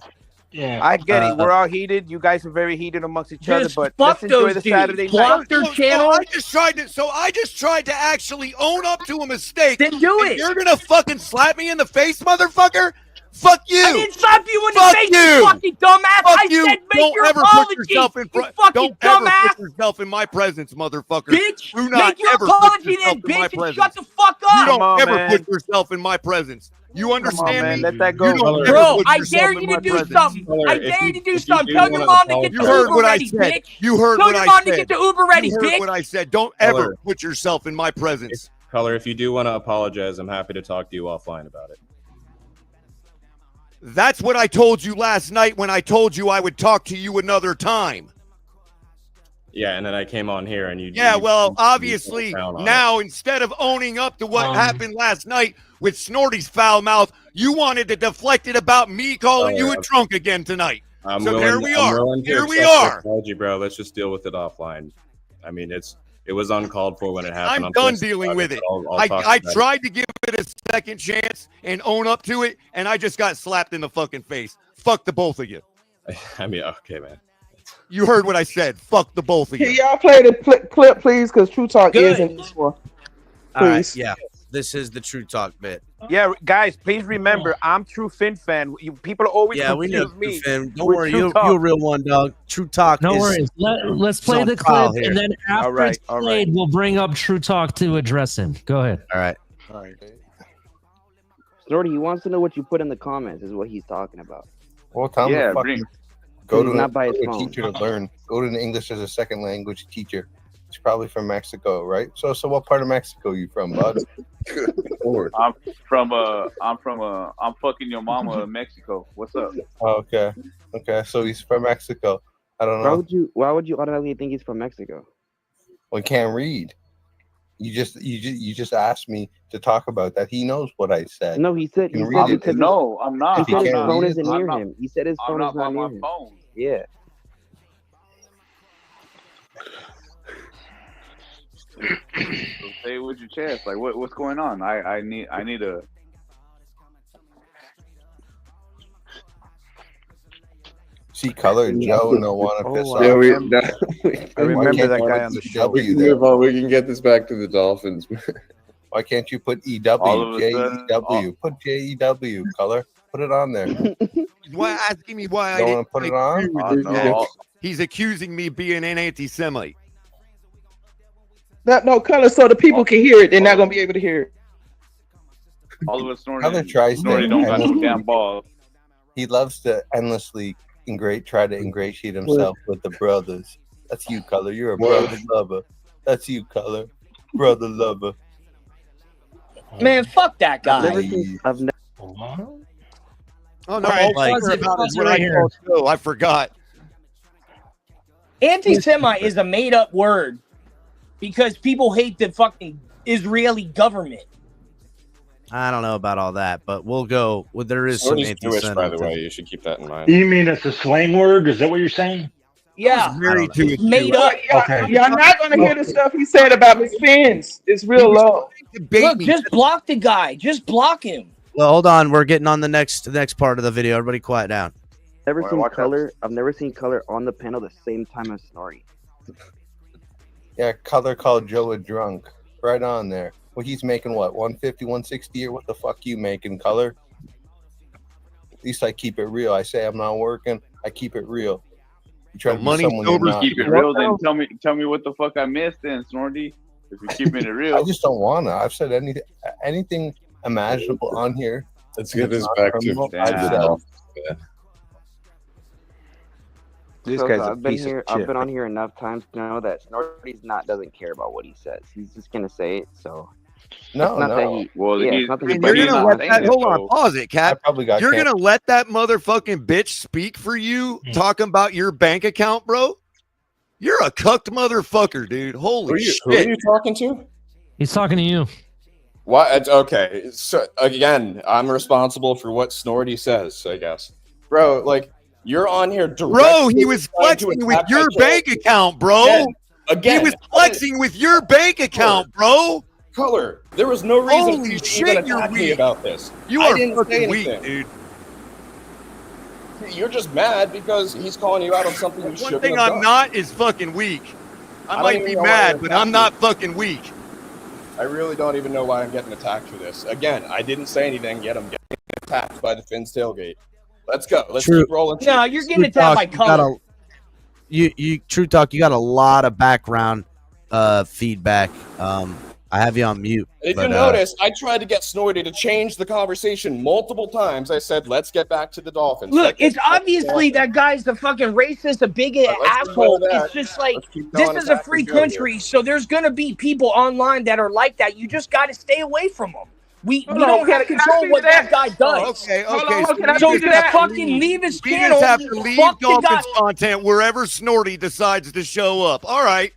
Speaker 22: Yeah.
Speaker 1: I get it. We're all heated. You guys are very heated amongst each other,
Speaker 7: Just
Speaker 1: but
Speaker 7: fuck
Speaker 1: let's enjoy
Speaker 7: those
Speaker 1: the
Speaker 7: dudes.
Speaker 1: Saturday
Speaker 7: Block
Speaker 1: night.
Speaker 7: their
Speaker 14: So
Speaker 7: channel.
Speaker 14: I just tried to actually own up to a mistake.
Speaker 7: Then do
Speaker 14: And
Speaker 7: it.
Speaker 14: You're gonna fucking slap me in the face, motherfucker. Fuck you.
Speaker 7: I didn't slap you in the
Speaker 14: Fuck
Speaker 7: face,
Speaker 14: you.
Speaker 7: you fucking dumbass.
Speaker 14: Fuck
Speaker 7: I
Speaker 14: you.
Speaker 7: said make
Speaker 14: Don't
Speaker 7: your
Speaker 14: ever
Speaker 7: apology.
Speaker 14: put yourself in
Speaker 7: You
Speaker 14: front.
Speaker 7: fucking
Speaker 14: Don't ever
Speaker 7: dumbass.
Speaker 14: put yourself in my presence, motherfucker.
Speaker 7: Bitch,
Speaker 14: Do not
Speaker 7: make your
Speaker 14: ever put
Speaker 7: apology
Speaker 14: yourself
Speaker 7: then,
Speaker 14: in my
Speaker 7: bitch, and
Speaker 14: presence.
Speaker 7: shut the fuck
Speaker 14: You
Speaker 7: up.
Speaker 14: don't
Speaker 1: on,
Speaker 14: ever
Speaker 1: man.
Speaker 14: put yourself in my presence. You understand
Speaker 10: man,
Speaker 14: me?
Speaker 10: let that go.
Speaker 14: You don't ever
Speaker 7: Bro,
Speaker 14: put
Speaker 7: I
Speaker 14: yourself
Speaker 7: dare
Speaker 14: in
Speaker 7: you
Speaker 14: my
Speaker 7: to do
Speaker 14: presence.
Speaker 7: something. I dare you to do something. Tell your mom to get the
Speaker 14: You heard
Speaker 7: Uber
Speaker 14: what I
Speaker 7: ready,
Speaker 14: said.
Speaker 7: bitch.
Speaker 14: You heard
Speaker 7: Tell
Speaker 14: what
Speaker 7: your
Speaker 14: I
Speaker 7: mom to
Speaker 14: said.
Speaker 7: get the Uber ready,
Speaker 14: You heard
Speaker 7: bitch.
Speaker 14: what I said. Don't ever put yourself in my presence.
Speaker 16: Color, if you do want to apologize, I'm happy to talk to you offline about it.
Speaker 14: That's what I told you last night when I told you I would talk to you another time.
Speaker 16: Yeah, and then I came on here and you.
Speaker 14: Yeah,
Speaker 16: you-
Speaker 14: well,
Speaker 16: you
Speaker 14: obviously,
Speaker 16: down on
Speaker 14: now instead of owning up to what happened last night with Snorty's foul mouth, you wanted to deflect it about me calling you a drunk again tonight.
Speaker 16: I'm
Speaker 14: So
Speaker 16: willing,
Speaker 14: there we
Speaker 16: I'm
Speaker 14: are.
Speaker 16: willing to
Speaker 14: Here we
Speaker 16: accept the
Speaker 14: are.
Speaker 16: apology, bro. Let's just deal with it offline. I mean, it was uncalled for when it happened.
Speaker 14: I'm done
Speaker 16: pissed
Speaker 14: dealing
Speaker 16: about
Speaker 14: with it.
Speaker 16: but I'll
Speaker 14: I
Speaker 16: talk about it.
Speaker 14: tried to give it a second chance and own up to it, and I just got slapped in the fucking face. Fuck the both of you.
Speaker 16: I mean, okay, man.
Speaker 14: You heard what I said. Fuck the both of you.
Speaker 10: Can y'all play the clip, please? Because True Talk is in this one.
Speaker 12: All right,
Speaker 10: Please.
Speaker 12: yeah. This is the True Talk bit.
Speaker 1: Yeah, guys, please remember, I'm True Fin fan. People always
Speaker 12: Yeah, we know
Speaker 1: confuse me.
Speaker 12: True Fin. Don't
Speaker 1: with
Speaker 12: worry,
Speaker 1: True
Speaker 12: you're
Speaker 1: Talk.
Speaker 12: a real one, dog. True Talk.
Speaker 3: No
Speaker 12: is,
Speaker 3: worries. Let's play
Speaker 12: on
Speaker 3: the
Speaker 12: trial
Speaker 3: clip,
Speaker 12: here.
Speaker 3: and then after it's played, we'll bring up True Talk to address him. Go ahead.
Speaker 12: All right.
Speaker 5: All right. Snorty, he wants to know what you put in the comments. Is what he's talking about.
Speaker 18: Well, tell him
Speaker 5: Yeah,
Speaker 18: to fucking
Speaker 5: bring-
Speaker 18: go
Speaker 5: He's
Speaker 18: to,
Speaker 5: not by
Speaker 18: go
Speaker 5: his
Speaker 18: to a
Speaker 5: phone.
Speaker 18: teacher to learn. Go to an English as a second language teacher. He's probably from Mexico, right? So what part of Mexico you from, bud?
Speaker 6: I'm fucking your mama in Mexico. What's up?
Speaker 18: Oh, okay. So he's from Mexico. I don't know.
Speaker 5: Why would you automatically think he's from Mexico?
Speaker 18: Well, he can't read. You just asked me to talk about that. He knows what I said.
Speaker 5: No, he said.
Speaker 18: He
Speaker 5: He
Speaker 18: can
Speaker 5: said
Speaker 18: read it.
Speaker 5: because
Speaker 6: No, I'm not.
Speaker 5: He said
Speaker 6: I'm
Speaker 5: his
Speaker 6: not.
Speaker 5: phone isn't
Speaker 6: I'm
Speaker 5: near
Speaker 6: not-
Speaker 5: him. He said his
Speaker 6: I'm
Speaker 5: phone
Speaker 6: not
Speaker 5: is not
Speaker 6: by
Speaker 5: near
Speaker 6: my
Speaker 5: him.
Speaker 6: phone.
Speaker 5: Yeah.
Speaker 6: So say it with your chest. Like what's going on? I need a.
Speaker 18: See, Color Joe and don't want to piss off.
Speaker 16: Yeah,
Speaker 18: I remember that guy on the show.
Speaker 16: We can move on. We can get this back to the Dolphins.
Speaker 18: Why can't you put
Speaker 16: All of
Speaker 18: EW,
Speaker 16: a sudden,
Speaker 18: J-E-W? Put J-E-W, Color. Put it on there.
Speaker 14: Why asking me why I
Speaker 18: Don't
Speaker 14: didn't
Speaker 18: wanna put it
Speaker 14: agree
Speaker 18: on?
Speaker 14: with
Speaker 18: Oh,
Speaker 14: this
Speaker 18: no.
Speaker 14: guy? He's accusing me being an anti-Semite.
Speaker 10: No, Color, so the people can hear it. They're not gonna be able to hear it.
Speaker 6: All of a sudden,
Speaker 18: Color tries
Speaker 6: Snorty
Speaker 18: to
Speaker 6: don't got no damn balls.
Speaker 18: He loves to endlessly try to ingratiate himself with the brothers. That's you, Color. You're a brother lover. That's you, Color. Brother lover.
Speaker 7: Man, fuck that guy.
Speaker 5: I've never.
Speaker 14: Oh no,
Speaker 7: All right,
Speaker 14: all
Speaker 7: pause it,
Speaker 14: about
Speaker 7: pause
Speaker 14: is
Speaker 7: it
Speaker 14: what
Speaker 7: right
Speaker 14: I
Speaker 7: here.
Speaker 14: call Phil. I forgot.
Speaker 7: Anti-Semite is a made-up word because people hate the fucking Israeli government.
Speaker 12: I don't know about all that, but we'll go. Well, there is some
Speaker 16: Snorty's Jewish, by the
Speaker 12: anti-Semitism.
Speaker 16: way. You should keep that in mind.
Speaker 13: You mean it's a slang word? Is that what you're saying?
Speaker 7: Yeah,
Speaker 14: Very
Speaker 7: it's made up.
Speaker 10: Y'all not gonna hear the stuff he said about Miss Fins. It's real low.
Speaker 7: Look, just block the guy. Just block him.
Speaker 12: Well, hold on. We're getting on the next part of the video. Everybody, quiet down.
Speaker 5: Never
Speaker 12: Alright,
Speaker 5: seen
Speaker 12: watch
Speaker 5: Color. I've never seen Color on the panel the same time as Snorty.
Speaker 18: Yeah, Color called Joe a drunk. Right on there. Well, he's making what, 150, 160, or what the fuck you making, Color? At least I keep it real. I say I'm not working. I keep it real. You try to be someone you're not.
Speaker 6: Keep it real. Then tell me what the fuck I missed, then Snorty. If you're keeping it real.
Speaker 18: I just don't wanna. I've said anything imaginable on here.
Speaker 16: Let's get
Speaker 18: It's
Speaker 16: this
Speaker 18: not
Speaker 16: back to
Speaker 18: criminal.
Speaker 16: the
Speaker 18: I've said.
Speaker 16: Dolphins. Yeah.
Speaker 1: This
Speaker 5: So
Speaker 1: guy's a
Speaker 5: I've been
Speaker 1: piece of
Speaker 5: here. I've
Speaker 1: shit.
Speaker 5: been on here enough times to know that Snorty's doesn't care about what he says. He's just gonna say it. So
Speaker 18: No,
Speaker 5: it's not
Speaker 18: no.
Speaker 5: that he.
Speaker 6: Well,
Speaker 5: yeah,
Speaker 6: he-
Speaker 5: it's not that
Speaker 14: And
Speaker 5: he.
Speaker 14: you're
Speaker 6: he's
Speaker 14: gonna
Speaker 6: not
Speaker 14: let
Speaker 6: saying
Speaker 14: that.
Speaker 6: it,
Speaker 14: Hold on,
Speaker 6: though.
Speaker 14: pause it, Cat.
Speaker 18: probably got
Speaker 14: You're
Speaker 18: canceled.
Speaker 14: gonna let that motherfucking bitch speak for you, talking about your bank account, bro? You're a cucked motherfucker, dude. Holy
Speaker 16: Who are
Speaker 14: shit!
Speaker 16: you talking to?
Speaker 3: He's talking to you.
Speaker 16: What? Okay. So again, I'm responsible for what Snorty says, I guess. Bro, like you're on here
Speaker 14: Bro,
Speaker 16: directly
Speaker 14: he was
Speaker 16: trying to
Speaker 14: flexing with
Speaker 16: attack my
Speaker 14: your
Speaker 16: kid.
Speaker 14: bank account, bro.
Speaker 16: Again,
Speaker 14: he was flexing with your bank account, bro.
Speaker 16: Color. There was no reason
Speaker 14: Holy
Speaker 16: for you to
Speaker 14: shit,
Speaker 16: even
Speaker 14: you're
Speaker 16: attack me
Speaker 14: weak.
Speaker 16: about this.
Speaker 14: You
Speaker 16: I
Speaker 14: are
Speaker 16: didn't say
Speaker 14: fucking weak,
Speaker 16: anything.
Speaker 14: dude.
Speaker 16: You're just mad because he's calling you out on something you
Speaker 14: One
Speaker 16: shouldn't
Speaker 14: thing
Speaker 16: have
Speaker 14: I'm
Speaker 16: done.
Speaker 14: not is fucking weak. I
Speaker 16: don't
Speaker 14: might
Speaker 16: even
Speaker 14: be
Speaker 16: know why
Speaker 14: mad,
Speaker 16: you're
Speaker 14: but I'm
Speaker 16: attacking
Speaker 14: not fucking weak.
Speaker 16: I really don't even know why I'm getting attacked for this. Again, I didn't say anything yet. I'm getting attacked by the Finns tailgate. Let's go. Let's
Speaker 12: True.
Speaker 16: keep rolling.
Speaker 7: No, you're getting
Speaker 12: True
Speaker 7: attacked by
Speaker 12: Talk, you got
Speaker 7: Color.
Speaker 12: a- You True Talk. You got a lot of background feedback. I have you on mute.
Speaker 16: If you notice, I tried to get Snorty to change the conversation multiple times. I said, let's get back to the Dolphins.
Speaker 7: Look, it's obviously that guy's a fucking racist, a bigot, asshole. It's just like, this is a free country, so there's going to be people online that are like that. You just got to stay away from them. We don't have control what that guy does.
Speaker 14: Okay.
Speaker 7: So just fucking leave his
Speaker 14: We
Speaker 7: channel.
Speaker 14: just have to leave
Speaker 7: fuck the
Speaker 14: Dolphins
Speaker 7: guy.
Speaker 14: content wherever Snorty decides to show up. All right.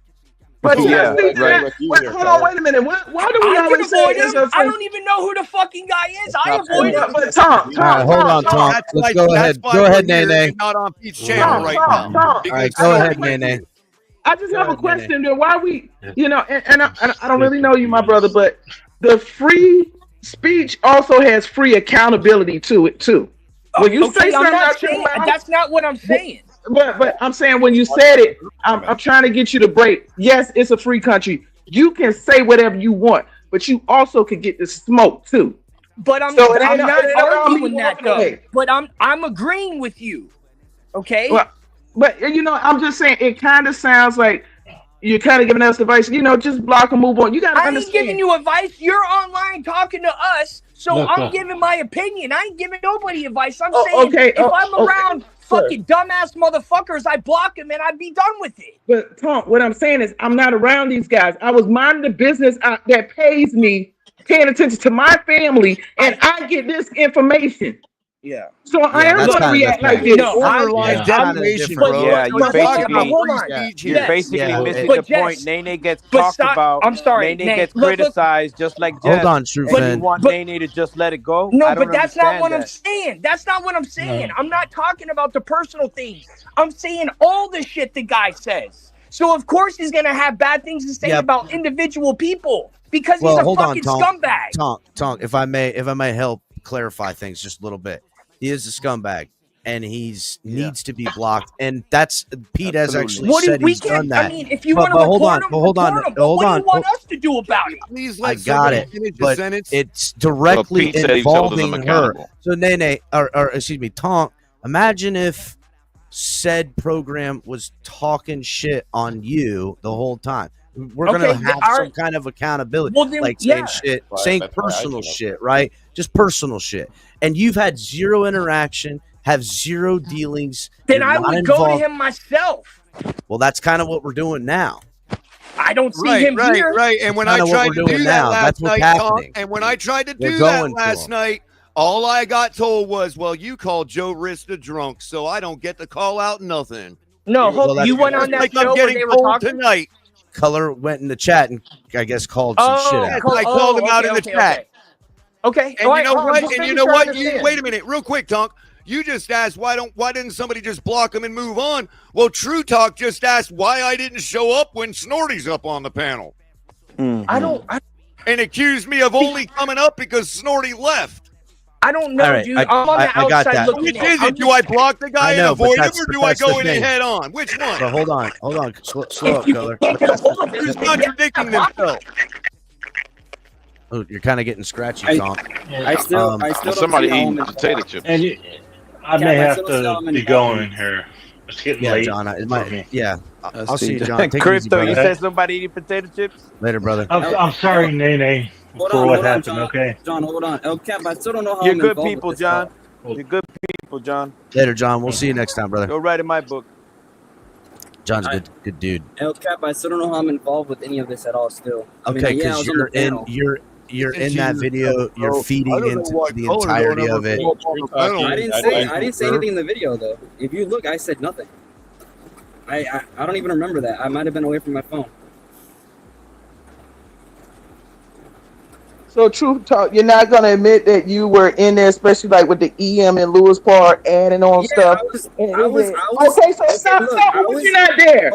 Speaker 10: But
Speaker 14: Cool.
Speaker 10: yeah,
Speaker 14: Right.
Speaker 10: hold on, wait a minute. Why do we
Speaker 7: I can
Speaker 10: always say
Speaker 7: avoid
Speaker 10: it's
Speaker 7: him.
Speaker 10: a
Speaker 7: I don't even know who the fucking guy is. I avoid him.
Speaker 10: But Tom,
Speaker 12: All right, hold on, Tom. Let's go ahead. Go ahead, Nene.
Speaker 14: Not on Pete's channel right now.
Speaker 12: All right, go ahead, Nene.
Speaker 10: I just have a question. Then why we, and I don't really know you, my brother, but the free speech also has free accountability to it too. When you say
Speaker 7: I'm
Speaker 10: something
Speaker 7: not
Speaker 10: out your
Speaker 7: saying,
Speaker 10: mouth-
Speaker 7: that's not what I'm saying.
Speaker 10: But I'm saying when you said it, I'm trying to get you to break. Yes, it's a free country. You can say whatever you want, but you also can get the smoke too.
Speaker 7: But I'm
Speaker 10: So it
Speaker 7: not
Speaker 10: ain't- it don't
Speaker 7: arguing
Speaker 10: mean
Speaker 7: that
Speaker 10: walking
Speaker 7: though.
Speaker 10: away.
Speaker 7: But I'm agreeing with you. Okay.
Speaker 10: Well, but I'm just saying it kind of sounds like you're kind of giving us advice. Just block and move on. You got to
Speaker 7: I ain't
Speaker 10: understand.
Speaker 7: giving you advice. You're online talking to us, so
Speaker 10: Look,
Speaker 7: I'm giving my opinion. I ain't giving nobody advice. I'm
Speaker 10: Oh,
Speaker 7: saying
Speaker 10: okay,
Speaker 7: if I'm
Speaker 10: okay,
Speaker 7: around fucking dumbass motherfuckers, I block them and I'd be done with it.
Speaker 10: But Tom, what I'm saying is I'm not around these guys. I was minding the business that pays me, paying attention to my family, and I get this information.
Speaker 7: Yeah.
Speaker 10: So I am going to react like this.
Speaker 7: No,
Speaker 14: Borderline defamation, bro.
Speaker 4: Yeah, you're
Speaker 14: We're talking about
Speaker 4: basically,
Speaker 14: free speech here.
Speaker 4: you're basically missing
Speaker 7: But
Speaker 4: the point.
Speaker 7: Jess-
Speaker 4: Nene gets
Speaker 7: but
Speaker 4: talked
Speaker 7: stop-
Speaker 4: about.
Speaker 7: I'm sorry,
Speaker 4: Nene
Speaker 7: Nate.
Speaker 4: gets
Speaker 7: Look,
Speaker 4: criticized just like
Speaker 12: Hold
Speaker 4: Jess.
Speaker 12: on, True
Speaker 4: But
Speaker 12: Fan.
Speaker 4: you want Nene to just let it go?
Speaker 7: No,
Speaker 4: I don't
Speaker 7: but that's not what I'm
Speaker 4: understand
Speaker 7: saying. That's not what I'm saying. I'm not talking about the personal things. I'm saying all the shit the guy says. So of course he's gonna have bad things to say
Speaker 12: Yep.
Speaker 7: about individual people because
Speaker 12: Well,
Speaker 7: he's a
Speaker 12: hold on,
Speaker 7: fucking
Speaker 12: Tom.
Speaker 7: scumbag.
Speaker 12: Tom, if I may help clarify things just a little bit. He is a scumbag, and needs to be blocked. And that's Pete has actually
Speaker 7: What do
Speaker 12: said
Speaker 7: we
Speaker 12: he's done
Speaker 7: can't?
Speaker 12: that.
Speaker 7: I mean, if you
Speaker 12: But-
Speaker 7: want to
Speaker 12: but hold
Speaker 7: report
Speaker 12: on,
Speaker 7: him,
Speaker 12: but hold on,
Speaker 7: report him. But
Speaker 12: hold
Speaker 7: what
Speaker 12: on.
Speaker 7: do you want us to do about it?
Speaker 14: Please
Speaker 12: I got it, but it's directly
Speaker 21: Pete said he's holding
Speaker 12: involving
Speaker 21: them
Speaker 12: her.
Speaker 21: accountable.
Speaker 12: So Nene, or excuse me, Tom. Imagine if said program was talking shit on you the whole time. We're gonna
Speaker 7: Okay,
Speaker 12: have
Speaker 7: all
Speaker 12: some
Speaker 7: right.
Speaker 12: kind of accountability,
Speaker 7: Well, then,
Speaker 12: like saying
Speaker 7: yeah.
Speaker 12: shit,
Speaker 16: Right,
Speaker 12: saying
Speaker 16: that's why I
Speaker 12: personal
Speaker 16: came up
Speaker 12: shit, right? Just personal shit. And you've had zero interaction, have zero dealings.
Speaker 7: Then
Speaker 12: you're
Speaker 7: I
Speaker 12: not
Speaker 7: would go to
Speaker 12: involved.
Speaker 7: him myself.
Speaker 12: Well, that's kind of what we're doing now.
Speaker 7: I don't see
Speaker 14: Right,
Speaker 7: him
Speaker 14: right,
Speaker 7: here.
Speaker 14: right. And when I
Speaker 12: Kinda what
Speaker 14: tried
Speaker 12: we're
Speaker 14: to
Speaker 12: doing
Speaker 14: do that
Speaker 12: now.
Speaker 14: last
Speaker 12: That's what's
Speaker 14: night, Tom,
Speaker 12: happening.
Speaker 14: and when I tried to
Speaker 12: We're
Speaker 14: do that
Speaker 12: going for
Speaker 14: last
Speaker 12: him.
Speaker 14: night, all I got told was, "Well, you called Joe Rista drunk, so I don't get to call out nothing."
Speaker 7: No,
Speaker 12: Well, that's
Speaker 7: you went
Speaker 12: good.
Speaker 7: on that
Speaker 14: Like
Speaker 7: show
Speaker 14: I'm
Speaker 7: where
Speaker 14: getting
Speaker 7: they were
Speaker 14: told
Speaker 7: talking.
Speaker 14: tonight.
Speaker 12: Color went in the chat and I guess called some shit out.
Speaker 14: I called him out in the chat.
Speaker 7: Okay.
Speaker 14: And
Speaker 7: all
Speaker 14: you
Speaker 7: right,
Speaker 14: know
Speaker 7: hold on,
Speaker 14: what?
Speaker 7: just
Speaker 14: And you
Speaker 7: making
Speaker 14: know
Speaker 7: sure I
Speaker 14: what?
Speaker 7: understand.
Speaker 14: Wait a minute, real quick, Tonk. You just asked why didn't somebody just block him and move on? Well, True Talk just asked why I didn't show up when Snorty's up on the panel.
Speaker 7: I don't.
Speaker 14: And accused me of only coming up because Snorty left.
Speaker 7: I don't know,
Speaker 12: All right,
Speaker 7: dude.
Speaker 12: I-
Speaker 7: I'm on the
Speaker 12: I got
Speaker 7: outside
Speaker 12: that.
Speaker 7: looking
Speaker 14: Which
Speaker 7: in.
Speaker 14: is
Speaker 7: I'm
Speaker 14: it? Do I block the guy
Speaker 12: I know,
Speaker 14: and
Speaker 12: but
Speaker 14: avoid him,
Speaker 12: that's-
Speaker 14: or
Speaker 12: but
Speaker 14: do I
Speaker 12: that's
Speaker 14: go
Speaker 12: the
Speaker 14: in and
Speaker 12: thing.
Speaker 14: head on? Which one?
Speaker 12: But hold on. Slow up, Color.
Speaker 14: Who's contradicting themselves?
Speaker 12: Oh, you're kind of getting scratchy, Tom.
Speaker 9: I still don't
Speaker 21: Somebody
Speaker 9: see how
Speaker 21: eating
Speaker 9: I'm
Speaker 21: potato
Speaker 9: involved.
Speaker 21: chips.
Speaker 13: And I
Speaker 9: Cap,
Speaker 13: may
Speaker 9: I
Speaker 13: have
Speaker 9: still don't see how
Speaker 13: to
Speaker 9: I'm
Speaker 13: be
Speaker 9: involved.
Speaker 13: going here. It's getting
Speaker 12: Yeah,
Speaker 13: late.
Speaker 12: John. It
Speaker 13: for
Speaker 12: might,
Speaker 13: me.
Speaker 12: yeah. I'll see you, John. Take it easy,
Speaker 4: Crypto, you
Speaker 12: brother.
Speaker 4: said somebody eating potato chips?
Speaker 12: Later, brother.
Speaker 13: I'm sorry, Nene,
Speaker 9: Hold
Speaker 13: for
Speaker 9: on,
Speaker 13: what
Speaker 9: hold on,
Speaker 13: happened.
Speaker 9: John.
Speaker 13: Okay.
Speaker 9: John, hold on. El Cap, I still don't know how
Speaker 4: You're
Speaker 9: I'm
Speaker 4: good
Speaker 9: involved
Speaker 4: people,
Speaker 9: with this
Speaker 4: John.
Speaker 9: call.
Speaker 4: You're good people, John.
Speaker 12: Later, John. We'll see you next time, brother.
Speaker 4: Go write in my book.
Speaker 12: John's a good dude.
Speaker 9: El Cap, I still don't know how I'm involved with any of this at all. Still, I mean,
Speaker 12: Okay,
Speaker 9: yeah, I
Speaker 12: because
Speaker 9: was on the panel.
Speaker 12: you're in that video. You're feeding into the entirety of it.
Speaker 9: I didn't say anything in the video though. If you look, I said nothing. I don't even remember that. I might have been away from my phone.
Speaker 10: So Truth Talk, you're not gonna admit that you were in there, especially like with the EM and Lewis part adding on stuff.
Speaker 9: I was.
Speaker 10: Okay, so stop. You're not there.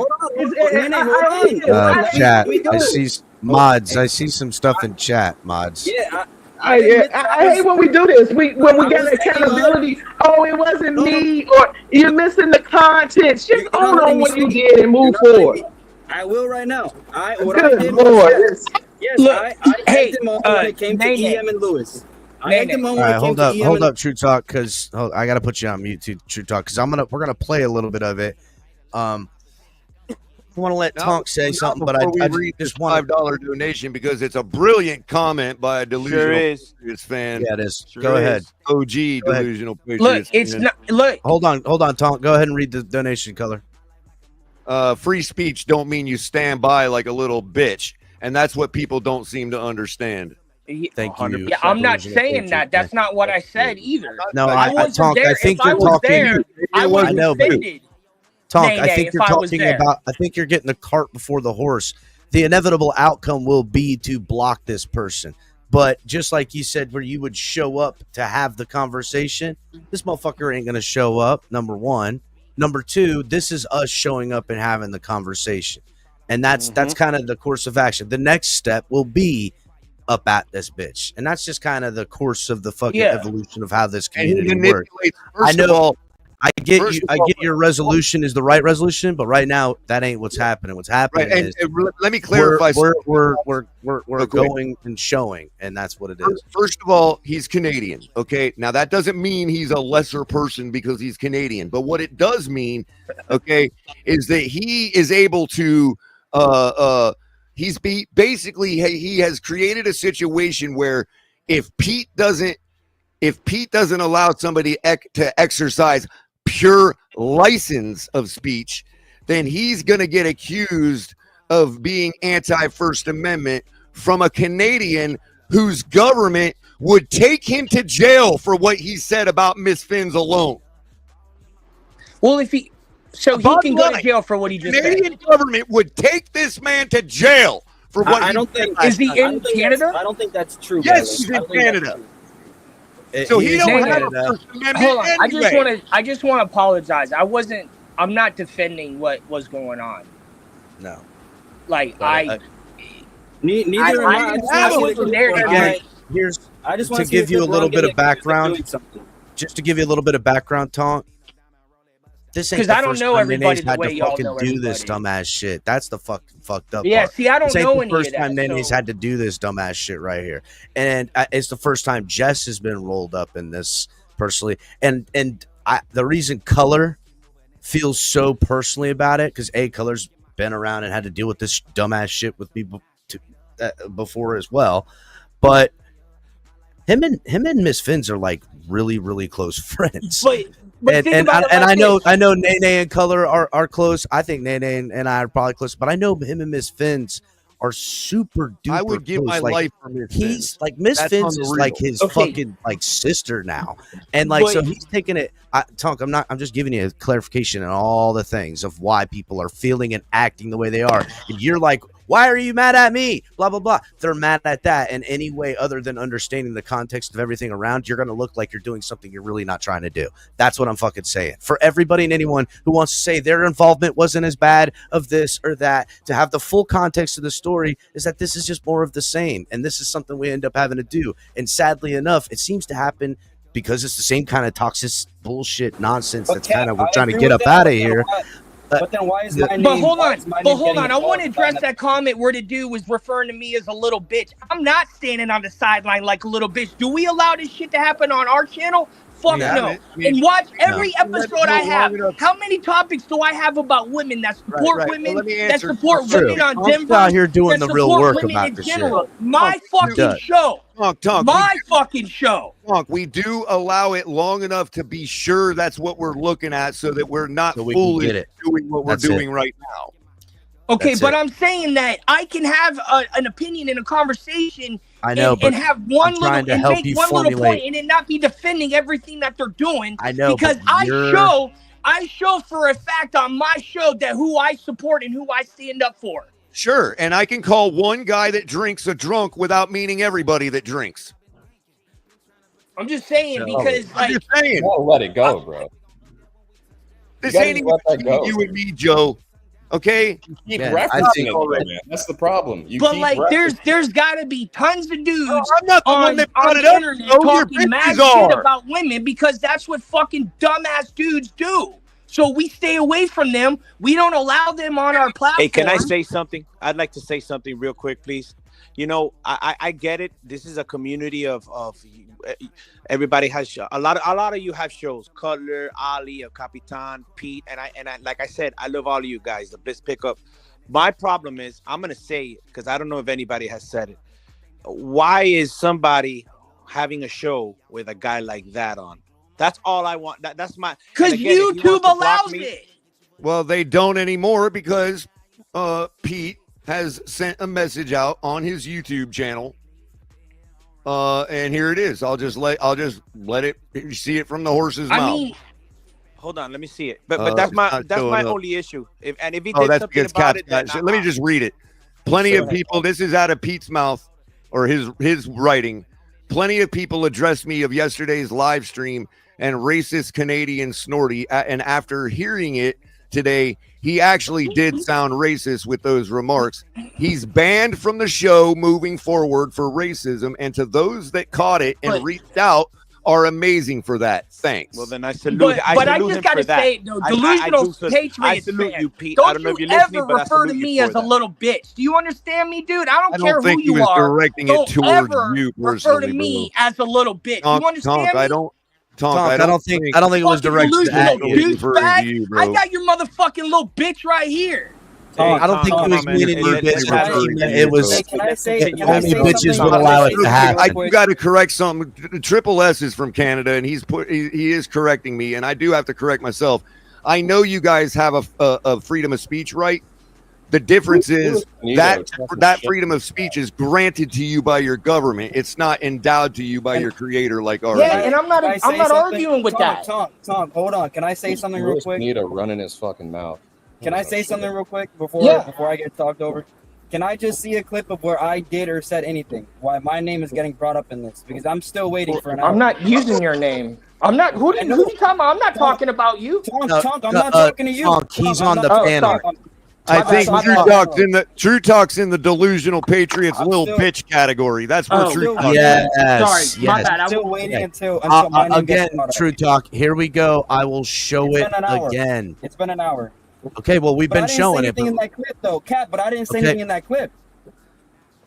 Speaker 12: Chat. I see mods. I see some stuff in chat. Mods.
Speaker 9: Yeah.
Speaker 10: I hate when we do this. When we get accountability. Oh, it wasn't me, or you're missing the content. Just hold on what you did and move forward.
Speaker 9: I will right now.
Speaker 10: Good Lord.
Speaker 9: Yes,
Speaker 7: Look,
Speaker 9: I
Speaker 7: hey,
Speaker 9: egged him on when it came to
Speaker 7: Nene.
Speaker 9: EM and Lewis. I egged him on
Speaker 12: All
Speaker 9: when
Speaker 12: right,
Speaker 9: it came
Speaker 12: hold
Speaker 9: to
Speaker 12: up,
Speaker 9: EM
Speaker 12: hold
Speaker 9: and
Speaker 12: up, True Talk, because I gotta put you on mute, too, True Talk, because we're gonna play a little bit of it. I want to let Tonk say something, but I just want
Speaker 14: $5 donation because it's a brilliant comment by a delusional Patriots fan.
Speaker 12: Yeah, it is. Go ahead.
Speaker 14: OG delusional Patriots.
Speaker 7: Look, it's
Speaker 14: fan.
Speaker 7: not. Look.
Speaker 12: Hold on, Tonk. Go ahead and read the donation color.
Speaker 14: Free speech don't mean you stand by like a little bitch, and that's what people don't seem to understand.
Speaker 12: Thank you.
Speaker 7: Yeah, I'm not saying that. That's not what I said either.
Speaker 12: No,
Speaker 7: I wasn't
Speaker 12: Tonk,
Speaker 7: there.
Speaker 12: I think
Speaker 7: if
Speaker 12: you're
Speaker 7: I was
Speaker 12: talking.
Speaker 7: there, I would have defended.
Speaker 12: Tonk, I
Speaker 7: Nene
Speaker 12: think
Speaker 7: if
Speaker 12: you're
Speaker 7: I was
Speaker 12: talking
Speaker 7: there.
Speaker 12: about. I think you're getting the cart before the horse. The inevitable outcome will be to block this person. But just like you said, where you would show up to have the conversation, this motherfucker ain't gonna show up. Number one. Number two, this is us showing up and having the conversation, and that's kind of the course of action. The next step will be up at this bitch, and that's just kind of the course of the fucking evolution of how this community works. I know. I get you. I get your resolution is the right resolution, but right now that ain't what's happening. What's happening
Speaker 14: Right,
Speaker 12: is
Speaker 14: let me clarify.
Speaker 12: We're going and showing, and that's what it is.
Speaker 14: First of all, he's Canadian. Okay, now that doesn't mean he's a lesser person because he's Canadian, but what it does mean, okay, is that he is able to. Basically he has created a situation where if Pete doesn't allow somebody to exercise pure license of speech, then he's going to get accused of being anti-First Amendment from a Canadian whose government would take him to jail for what he said about Miss Finns alone.
Speaker 7: Well, he can go to jail for what he just said.
Speaker 14: Canadian government would take this man to jail for what
Speaker 9: I don't think.
Speaker 7: Is he in Canada?
Speaker 9: I don't think that's true.
Speaker 14: Yes,
Speaker 9: brother.
Speaker 14: he's in Canada. So he don't have a First Amendment
Speaker 7: Hold on.
Speaker 14: anyway.
Speaker 7: I just want to apologize. I'm not defending what was going on.
Speaker 12: No.
Speaker 7: Like
Speaker 9: Neither am I.
Speaker 7: I wasn't there.
Speaker 12: Again, here's
Speaker 9: I just want
Speaker 12: to give you a little bit of background. Just to give you a little bit of background, Tonk. This ain't
Speaker 7: 'Cause
Speaker 12: the
Speaker 7: I don't
Speaker 12: first
Speaker 7: know
Speaker 12: time
Speaker 7: everybody
Speaker 12: Nene's
Speaker 7: the
Speaker 12: had
Speaker 7: way
Speaker 12: to
Speaker 7: y'all
Speaker 12: fucking
Speaker 7: know
Speaker 12: do this
Speaker 7: everybody.
Speaker 12: dumbass shit. That's the fucking fucked up
Speaker 7: Yeah,
Speaker 12: part.
Speaker 7: see, I don't
Speaker 12: This ain't
Speaker 7: know
Speaker 12: the
Speaker 7: any of
Speaker 12: first time
Speaker 7: that,
Speaker 12: Nene's
Speaker 7: so-
Speaker 12: had to do this dumbass shit right here, and it's the first time Jess has been rolled up in this personally. And the reason Color feels so personally about it because Color's been around and had to deal with this dumbass shit with people before as well, but him and Miss Finns are like really, really close friends.
Speaker 7: But think about it like
Speaker 12: I know Nene and Color are close. I think Nene and I are probably close, but I know him and Miss Finns are super duper.
Speaker 14: I would give
Speaker 12: close.
Speaker 14: my
Speaker 12: Like,
Speaker 14: life for Miss
Speaker 12: He's
Speaker 14: Finns.
Speaker 12: like Miss
Speaker 14: That's
Speaker 12: Finns is
Speaker 14: unreal.
Speaker 12: like his fucking like sister now, and like so he's taking it. Tonk, I'm just giving you a clarification on all the things of why people are feeling and acting the way they are, and you're like, why are you mad at me? Blah blah blah. They're mad at that in any way other than understanding the context of everything around. You're gonna look like you're doing something you're really not trying to do. That's what I'm fucking saying. For everybody and anyone who wants to say their involvement wasn't as bad of this or that, to have the full context of the story is that this is just more of the same, and this is something we end up having to do. And sadly enough, it seems to happen because it's the same kind of toxic bullshit nonsense that's kind of we're trying to get up out of here.
Speaker 9: But then why is my name?
Speaker 7: But hold
Speaker 9: why
Speaker 7: on,
Speaker 9: is my name getting
Speaker 7: I want to
Speaker 9: involved?
Speaker 7: address that comment where the dude was referring to me as a little bitch. I'm not standing on the sideline like a little bitch. Do we allow this shit to happen on our channel? Fuck
Speaker 14: Yeah,
Speaker 7: no.
Speaker 14: I mean,
Speaker 7: And watch every
Speaker 14: no.
Speaker 7: episode I have. How many topics do I have about women that support
Speaker 14: right.
Speaker 7: women,
Speaker 14: Well, let me
Speaker 7: that
Speaker 14: answer.
Speaker 7: support
Speaker 12: True.
Speaker 7: women on
Speaker 12: I'm
Speaker 7: Denver,
Speaker 12: out here doing
Speaker 7: that
Speaker 12: the real
Speaker 7: support
Speaker 12: work
Speaker 7: women
Speaker 12: about
Speaker 7: in
Speaker 12: this
Speaker 7: general?
Speaker 12: shit.
Speaker 7: My fucking
Speaker 12: Done.
Speaker 7: show.
Speaker 14: Tonk,
Speaker 7: My fucking show.
Speaker 14: Tonk, we do allow it long enough to be sure that's what we're looking at so that we're not
Speaker 12: So we can
Speaker 14: foolish
Speaker 12: get it.
Speaker 14: doing what
Speaker 12: That's
Speaker 14: we're
Speaker 12: it.
Speaker 14: doing right now.
Speaker 7: Okay,
Speaker 12: That's
Speaker 7: but
Speaker 12: it.
Speaker 7: I'm saying that I can have an opinion in a conversation
Speaker 12: I know,
Speaker 7: and
Speaker 12: but
Speaker 7: have one
Speaker 12: I'm
Speaker 7: little
Speaker 12: trying to
Speaker 7: and
Speaker 12: help
Speaker 7: make
Speaker 12: you
Speaker 7: one little
Speaker 12: formulate.
Speaker 7: point and it not be defending everything that they're doing.
Speaker 12: I know,
Speaker 7: because
Speaker 12: but
Speaker 7: I show for a fact on my show that who I support and who I stand up for.
Speaker 14: Sure, and I can call one guy that drinks a drunk without meaning everybody that drinks.
Speaker 7: I'm just saying because
Speaker 14: I'm just saying.
Speaker 16: Gotta let it go, bro.
Speaker 14: This
Speaker 16: gotta
Speaker 14: ain't even
Speaker 16: let that
Speaker 14: between
Speaker 16: go.
Speaker 14: you and me, Joe. Okay?
Speaker 16: Keep
Speaker 12: Yeah,
Speaker 16: referencing
Speaker 12: I think-
Speaker 16: it, man. That's the problem. You
Speaker 7: but
Speaker 16: keep
Speaker 7: like
Speaker 16: referencing
Speaker 7: there's got to be tons of dudes
Speaker 14: I'm not the one
Speaker 7: on
Speaker 14: that brought
Speaker 7: the
Speaker 14: it up.
Speaker 7: internet
Speaker 14: Joe. Your
Speaker 7: talking mad
Speaker 14: bitches
Speaker 7: shit
Speaker 14: are.
Speaker 7: about women because that's what fucking dumbass dudes do. So we stay away from them. We don't allow them on our platform.
Speaker 4: Hey, can I say something? I'd like to say something real quick, please. You know, I get it. This is a community of everybody has a lot of you have shows. Cutler, Ali, Capitan, Pete, and I like I said, I love all of you guys. The best pickup. My problem is, I'm gonna say it because I don't know if anybody has said it. Why is somebody having a show with a guy like that on? That's all I want. That's my.
Speaker 7: Because YouTube allows it.
Speaker 14: Well, they don't anymore because Pete has sent a message out on his YouTube channel. And here it is. I'll just let it see it from the horse's mouth.
Speaker 4: Hold on, let me see it. But that's my only issue. If he did
Speaker 14: that's
Speaker 4: something
Speaker 14: because
Speaker 4: about it,
Speaker 14: let me just read it. Plenty of people. This is out of Pete's mouth or his writing. Plenty of people addressed me of yesterday's live stream and racist Canadian Snorty, and after hearing it today, he actually did sound racist with those remarks. He's banned from the show moving forward for racism, and to those that caught it and reached out are amazing for that. Thanks.
Speaker 4: Well, then I salute.
Speaker 7: But I just gotta say, no, delusional Patriots
Speaker 4: I salute
Speaker 7: fan.
Speaker 4: you, Pete. I
Speaker 7: Don't
Speaker 4: don't know if
Speaker 7: you
Speaker 4: you're listening,
Speaker 7: ever
Speaker 4: but I
Speaker 7: refer to
Speaker 4: salute
Speaker 7: me
Speaker 4: you
Speaker 7: as
Speaker 4: for
Speaker 7: a
Speaker 4: that.
Speaker 7: little bitch. Do you understand me, dude? I don't care
Speaker 14: think
Speaker 7: who
Speaker 14: he
Speaker 7: you
Speaker 14: was
Speaker 7: are.
Speaker 14: directing it
Speaker 7: Don't
Speaker 14: toward
Speaker 7: ever
Speaker 14: you
Speaker 7: refer to
Speaker 14: personally,
Speaker 7: me
Speaker 14: bro.
Speaker 7: as a little bitch.
Speaker 14: Tonk,
Speaker 7: you understand
Speaker 14: Tonk,
Speaker 7: me?
Speaker 14: I don't
Speaker 12: think it was directed at you.
Speaker 7: Douchebag. I got your motherfucking little bitch right here.
Speaker 12: I don't think it was meaning you, bitch. I think he meant it was.
Speaker 9: Can I say
Speaker 12: Only bitches would allow it to happen.
Speaker 14: I got to correct something. Triple S is from Canada, and he is correcting me, and I do have to correct myself. I know you guys have a freedom of speech right. The difference is that freedom of speech is granted to you by your government. It's not endowed to you by your creator like ours.
Speaker 7: Yeah, and I'm not arguing with that.
Speaker 9: Tom, hold on. Can I say something real quick?
Speaker 16: Need a run in his fucking mouth.
Speaker 9: Can I say something real quick before I get talked over? Can I just see a clip of where I did or said anything? Why my name is getting brought up in this? Because I'm still waiting for an hour.
Speaker 7: I'm not using your name. I'm not. Who you talking about? I'm not talking about you.
Speaker 9: Tonk, I'm not talking to you.
Speaker 12: Tonk, he's on the panel.
Speaker 14: I think True Talk's in the delusional Patriots little bitch category. That's where True Talk is.
Speaker 12: Yes,
Speaker 9: Sorry, my bad. I'm still waiting until my name
Speaker 12: again,
Speaker 9: gets brought up.
Speaker 12: True Talk. Here we go. I will show it again.
Speaker 9: It's been an hour.
Speaker 12: Okay, well, we've been showing it.
Speaker 9: I didn't say anything in that clip, though, Cat, but I didn't say anything in that clip.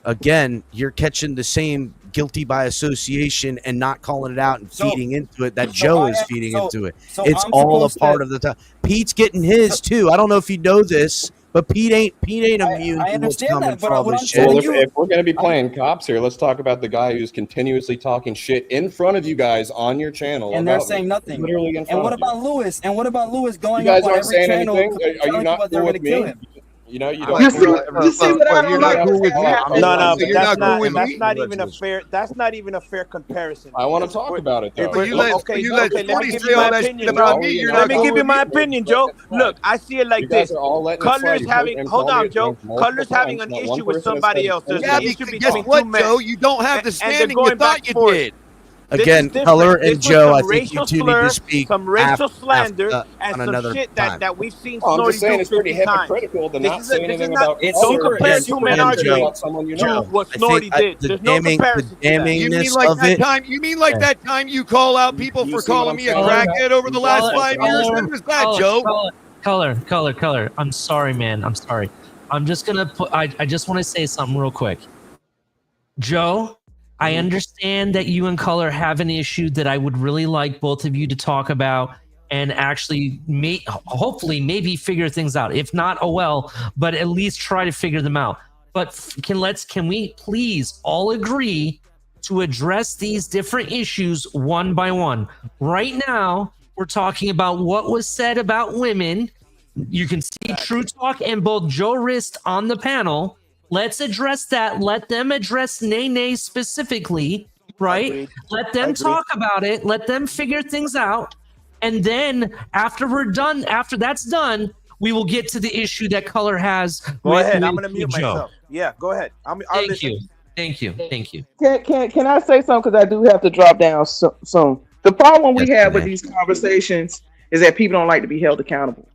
Speaker 12: Again, you're catching the same guilty by association and not calling it out and feeding into it that Joe is feeding into it. It's all a part of the time. Pete's getting his, too. I don't know if you know this, but Pete ain't immune to what's coming from his shit.
Speaker 16: Well, if we're going to be playing cops here, let's talk about the guy who's continuously talking shit in front of you guys on your channel.
Speaker 9: And they're saying nothing.
Speaker 16: Literally in front
Speaker 9: and what
Speaker 16: of you.
Speaker 9: about Lewis? And what about Lewis going
Speaker 16: You guys
Speaker 9: up on
Speaker 16: aren't
Speaker 9: every
Speaker 16: saying
Speaker 9: channel
Speaker 16: anything? Are you not
Speaker 9: what they're
Speaker 16: cool
Speaker 9: going to
Speaker 16: with me?
Speaker 9: kill him?
Speaker 16: You know, you
Speaker 4: No,
Speaker 16: don't.
Speaker 4: but that's not even a fair comparison.
Speaker 16: I want to talk about it, though.
Speaker 4: Let me give you my opinion, Joe. Look, I see it like this. Colors having, hold on, Joe. Colors having an issue with somebody else. There's an issue between two men.
Speaker 14: Joe? You don't have the standing you thought you did.
Speaker 12: Again, Color and Joe, I think you two need to speak
Speaker 4: some racial slander and some shit that we've seen Snorty do 50 times.
Speaker 16: Not say anything about.
Speaker 4: Don't compare two men arguing to what Snorty did. There's no comparison.
Speaker 14: You mean like that time? You mean like that time you call out people for calling me a crackhead over the last 5 years? When was that, Joe?
Speaker 3: Color. I'm sorry, man. I'm sorry. I'm just gonna put. I just want to say something real quick, Joe. I understand that you and Color have an issue that I would really like both of you to talk about and actually hopefully maybe figure things out. If not, oh well, but at least try to figure them out. But can we please all agree to address these different issues one by one? Right now, we're talking about what was said about women. You can see True Talk and both Joe Rist on the panel. Let's address that. Let them address Nene specifically, right? Let them talk about it. Let them figure things out. And then after that's done, we will get to the issue that Color has.
Speaker 4: Go ahead. I'm going to mute myself. Yeah, go ahead.
Speaker 3: Thank you.
Speaker 10: Can I say something? Because I do have to drop down soon. The problem we have with these conversations is that people don't like to be held accountable.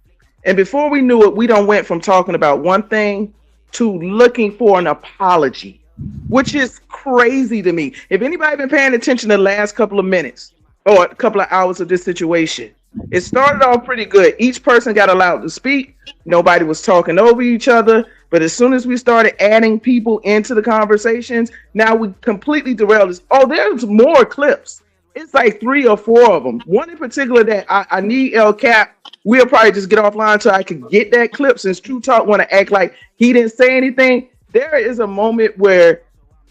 Speaker 10: And before we knew it, we done went from talking about one thing to looking for an apology, which is crazy to me. If anybody been paying attention to the last couple of minutes or a couple of hours of this situation, it started off pretty good. Each person got allowed to speak. Nobody was talking over each other. But as soon as we started adding people into the conversations, now we completely derailed this. Oh, there's more clips It's like 3 or 4 of them. One in particular that I need El Cap. We'll probably just get offline so I can get that clip since True Talk want to act like he didn't say anything. There is a moment where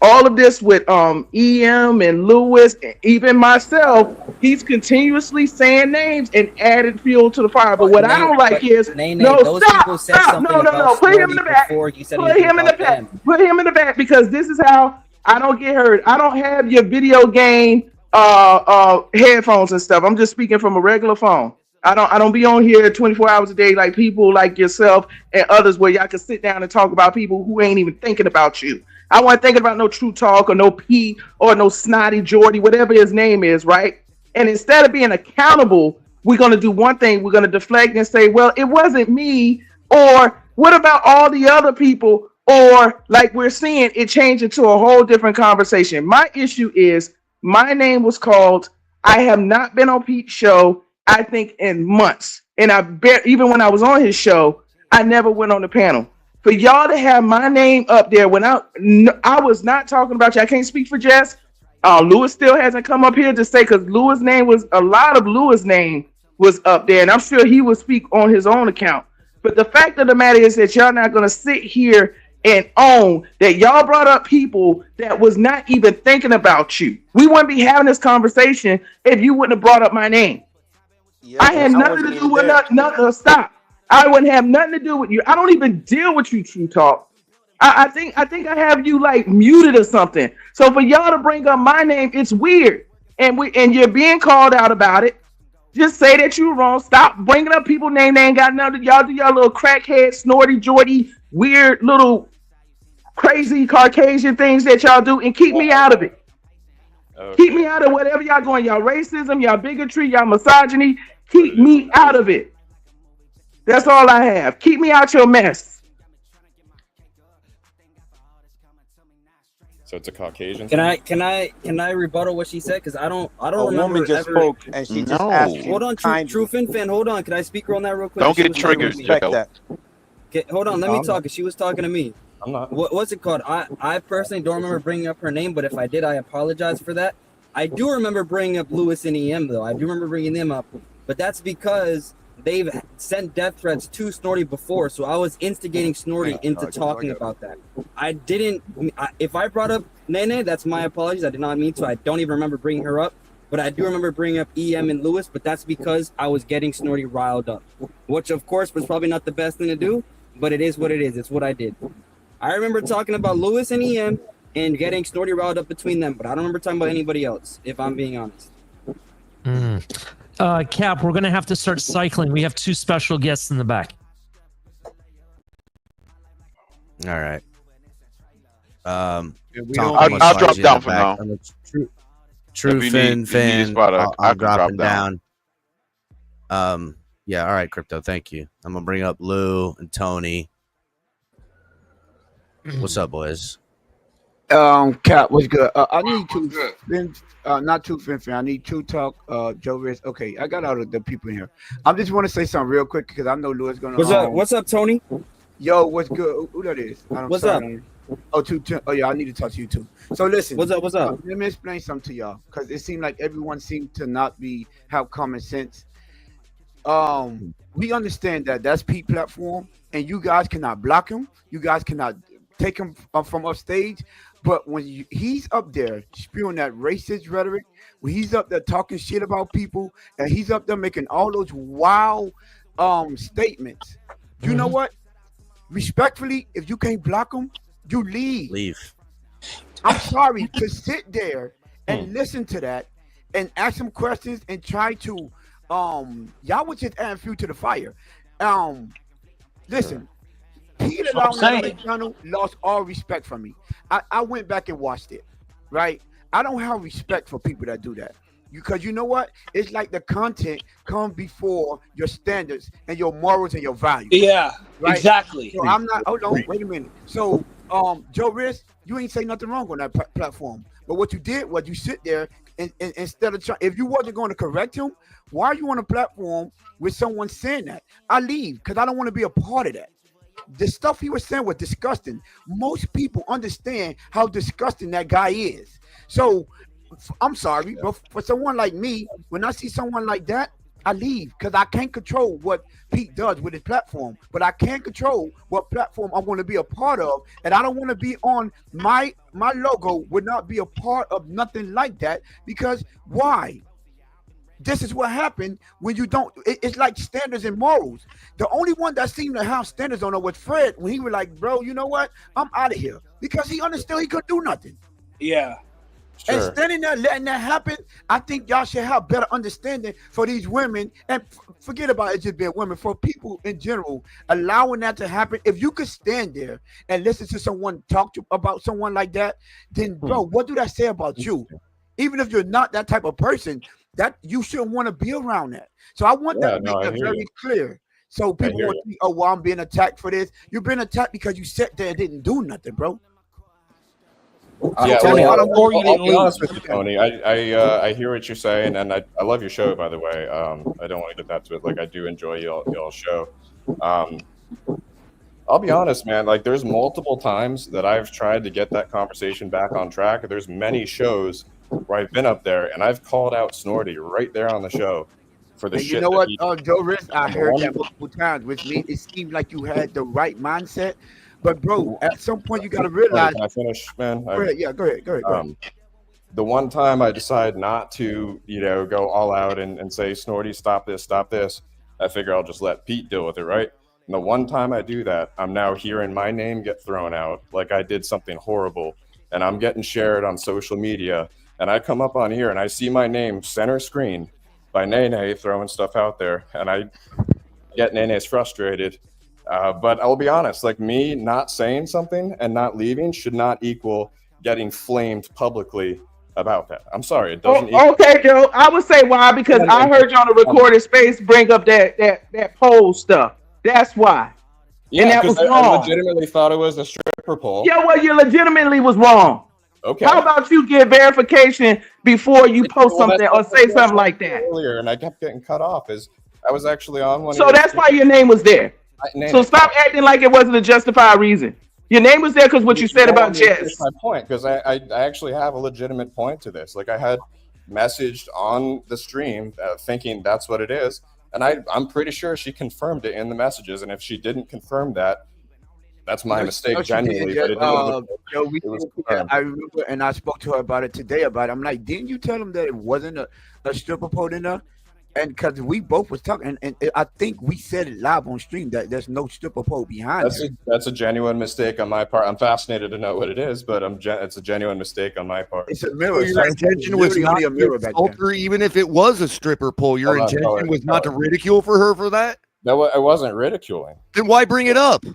Speaker 10: all of this with EM and Lewis, and even myself, he's continuously saying names and added fuel to the fire. But what I don't like is stop. No. Put him in the back. Put him in the back. Put him in the back because this is how I don't get hurt. I don't have your video game headphones and stuff. I'm just speaking from a regular phone. I don't be on here 24 hours a day like people like yourself and others where y'all can sit down and talk about people who ain't even thinking about you. I wasn't thinking about no True Talk or no P or no Snotty Jordy, whatever his name is, right? And instead of being accountable, we're going to do one thing. We're going to deflect and say, well, it wasn't me. Or what about all the other people? Or like we're seeing, it changed into a whole different conversation. My issue is my name was called. I have not been on Pete's show, I think, in months. And I bet even when I was on his show, I never went on the panel. For y'all to have my name up there when I was not talking about you. I can't speak for Jess. Lewis still hasn't come up here to say because Lewis' name was a lot of Lewis' name was up there, and I'm sure he will speak on his own account. But the fact of the matter is that y'all not going to sit here and own that y'all brought up people that was not even thinking about you. We wouldn't be having this conversation if you wouldn't have brought up my name.
Speaker 17: Yeah,
Speaker 10: I had nothing to do with nothing. Stop. I wouldn't have nothing to do with you. I don't even deal with you, True Talk. I think I have you like muted or something. So for y'all to bring up my name, it's weird. And you're being called out about it. Just say that you're wrong. Stop bringing up people's name. They ain't got nothing. Y'all do y'all little crackhead, snorty, jordy, weird little crazy Caucasian things that y'all do and keep me out of it. Okay. Keep me out of whatever y'all going. Y'all racism, y'all bigotry, y'all misogyny. Keep me out of it. That's all I have. Keep me out your mess.
Speaker 16: So it's a Caucasian.
Speaker 9: Can I rebuttal what she said? Because I don't remember.
Speaker 4: Woman just spoke and she just asked.
Speaker 9: Hold on, True Fin. Hold on. Can I speak on that real quick?
Speaker 20: Don't get triggered.
Speaker 9: Hold on. Let me talk. She was talking to me.
Speaker 16: I'm not.
Speaker 9: What's it called? I personally don't remember bringing up her name, but if I did, I apologize for that. I do remember bringing up Lewis and EM though. I do remember bringing them up, but that's because they've sent death threats to Snorty before, so I was instigating Snorty into talking about that. I didn't. If I brought up Nene, that's my apologies. I did not mean to. I don't even remember bringing her up, but I do remember bringing up EM and Lewis. But that's because I was getting Snorty riled up, which of course was probably not the best thing to do, but it is what it is. It's what I did. I remember talking about Lewis and EM and getting Snorty riled up between them, but I don't remember talking about anybody else, if I'm being honest.
Speaker 3: Cap, we're going to have to start cycling. We have 2 special guests in the back.
Speaker 12: All right.
Speaker 20: I'll drop down for now.
Speaker 12: True Fin. I'll drop him down. Yeah, all right, Crypto. Thank you. I'm going to bring up Lou and Tony. What's up, boys?
Speaker 8: Cap, what's good? I need not True Fin. I need True Talk, Joe Riz. Okay, I got all of the people in here. I just want to say something real quick because I know Louis gonna.
Speaker 9: What's up, Tony?
Speaker 8: Yo, what's good? Who that is?
Speaker 9: What's up?
Speaker 8: Oh, yeah, I need to talk to you too. So listen.
Speaker 9: What's up?
Speaker 8: Let me explain something to y'all because it seemed like everyone seemed to not have common sense. We understand that that's Pete platform, and you guys cannot block him. You guys cannot take him from up stage. But when he's up there spewing that racist rhetoric, when he's up there talking shit about people, and he's up there making all those wild statements, you know what? Respectfully, if you can't block him, you leave. I'm sorry to sit there and listen to that and ask him questions and try to y'all would just add fuel to the fire. Listen. Peter channel lost all respect from me. I went back and watched it, right? I don't have respect for people that do that. Because you know what? It's like the content comes before your standards and your morals and your values.
Speaker 7: Yeah, right? Exactly.
Speaker 8: So I'm not, hold on, wait a minute. So Joe Riz, you ain't say nothing wrong on that platform. But what you did was you sit there and instead of trying, if you wasn't going to correct him, why are you on a platform with someone saying that? I leave because I don't want to be a part of that. The stuff he was saying was disgusting. Most people understand how disgusting that guy is. So I'm sorry, but for someone like me, when I see someone like that, I leave because I can't control what Pete does with his platform, but I can control what platform I'm going to be a part of, and I don't want to be on my logo would not be a part of nothing like that because why? This is what happened when you don't. It's like standards and morals. The only one that seemed to have standards on it was Fred when he was like, "Bro, you know what? I'm out of here," because he understood he could do nothing.
Speaker 7: Yeah.
Speaker 8: And standing there letting that happen, I think y'all should have better understanding for these women, and forget about it just being women, for people in general, allowing that to happen. If you could stand there and listen to someone talk about someone like that, then bro, what do that say about you? Even if you're not that type of person, that you shouldn't want to be around that. So I want that to make that very clear. So people won't think, oh, well, I'm being attacked for this. You're being attacked because you sat there and didn't do nothing, bro.
Speaker 16: Yeah, I'll be honest with you, Tony. I hear what you're saying, and I love your show, by the way. I don't want to get that to it. Like, I do enjoy y'all's show. I'll be honest, man. Like, there's multiple times that I've tried to get that conversation back on track. There's many shows where I've been up there, and I've called out Snorty right there on the show for the
Speaker 8: and
Speaker 16: shit.
Speaker 8: You know what, Joe Riz, I heard that multiple times, which means it seemed like you had the right mindset. But bro, at some point you got to realize.
Speaker 16: Can I finish, man?
Speaker 8: Go ahead. Yeah, go ahead.
Speaker 16: The one time I decide not to, go all out and say, Snorty, stop this, I figure I'll just let Pete deal with it, right? And the one time I do that, I'm now hearing my name get thrown out like I did something horrible, and I'm getting shared on social media, and I come up on here and I see my name center screen by Nene throwing stuff out there, and I get Nene's frustrated. But I'll be honest, like, me not saying something and not leaving should not equal getting flamed publicly about that. I'm sorry. It doesn't
Speaker 10: okay, Joe. I would say why, because I heard you on the recorded space bring up that poll stuff. That's why.
Speaker 16: Yeah,
Speaker 10: and that was wrong.
Speaker 16: I legitimately thought it was a stripper poll.
Speaker 10: Yeah, well, you legitimately was wrong.
Speaker 16: Okay.
Speaker 10: How about you get verification before you post something or say something like that?
Speaker 16: Earlier, and I kept getting cut off. I was actually on one.
Speaker 10: So that's why your name was there. So stop acting like it wasn't a justified reason. Your name was there because what you said about chess.
Speaker 16: My point, because I actually have a legitimate point to this. Like, I had messaged on the stream thinking that's what it is, and I'm pretty sure she confirmed it in the messages. And if she didn't confirm that, that's my mistake, genuinely. But
Speaker 8: I remember, and I spoke to her about it today. I'm like, didn't you tell them that it wasn't a stripper pole in there? And because we both was talking, and I think we said it live on stream that there's no stripper pole behind.
Speaker 16: That's a genuine mistake on my part. I'm fascinated to know what it is, but it's a genuine mistake on my part.
Speaker 8: It's a mirror.
Speaker 14: Your intention was not to insult her, even if it was a stripper pole. Your intention was not to ridicule for her for that.
Speaker 16: No, I wasn't ridiculing.
Speaker 14: Then why bring it up?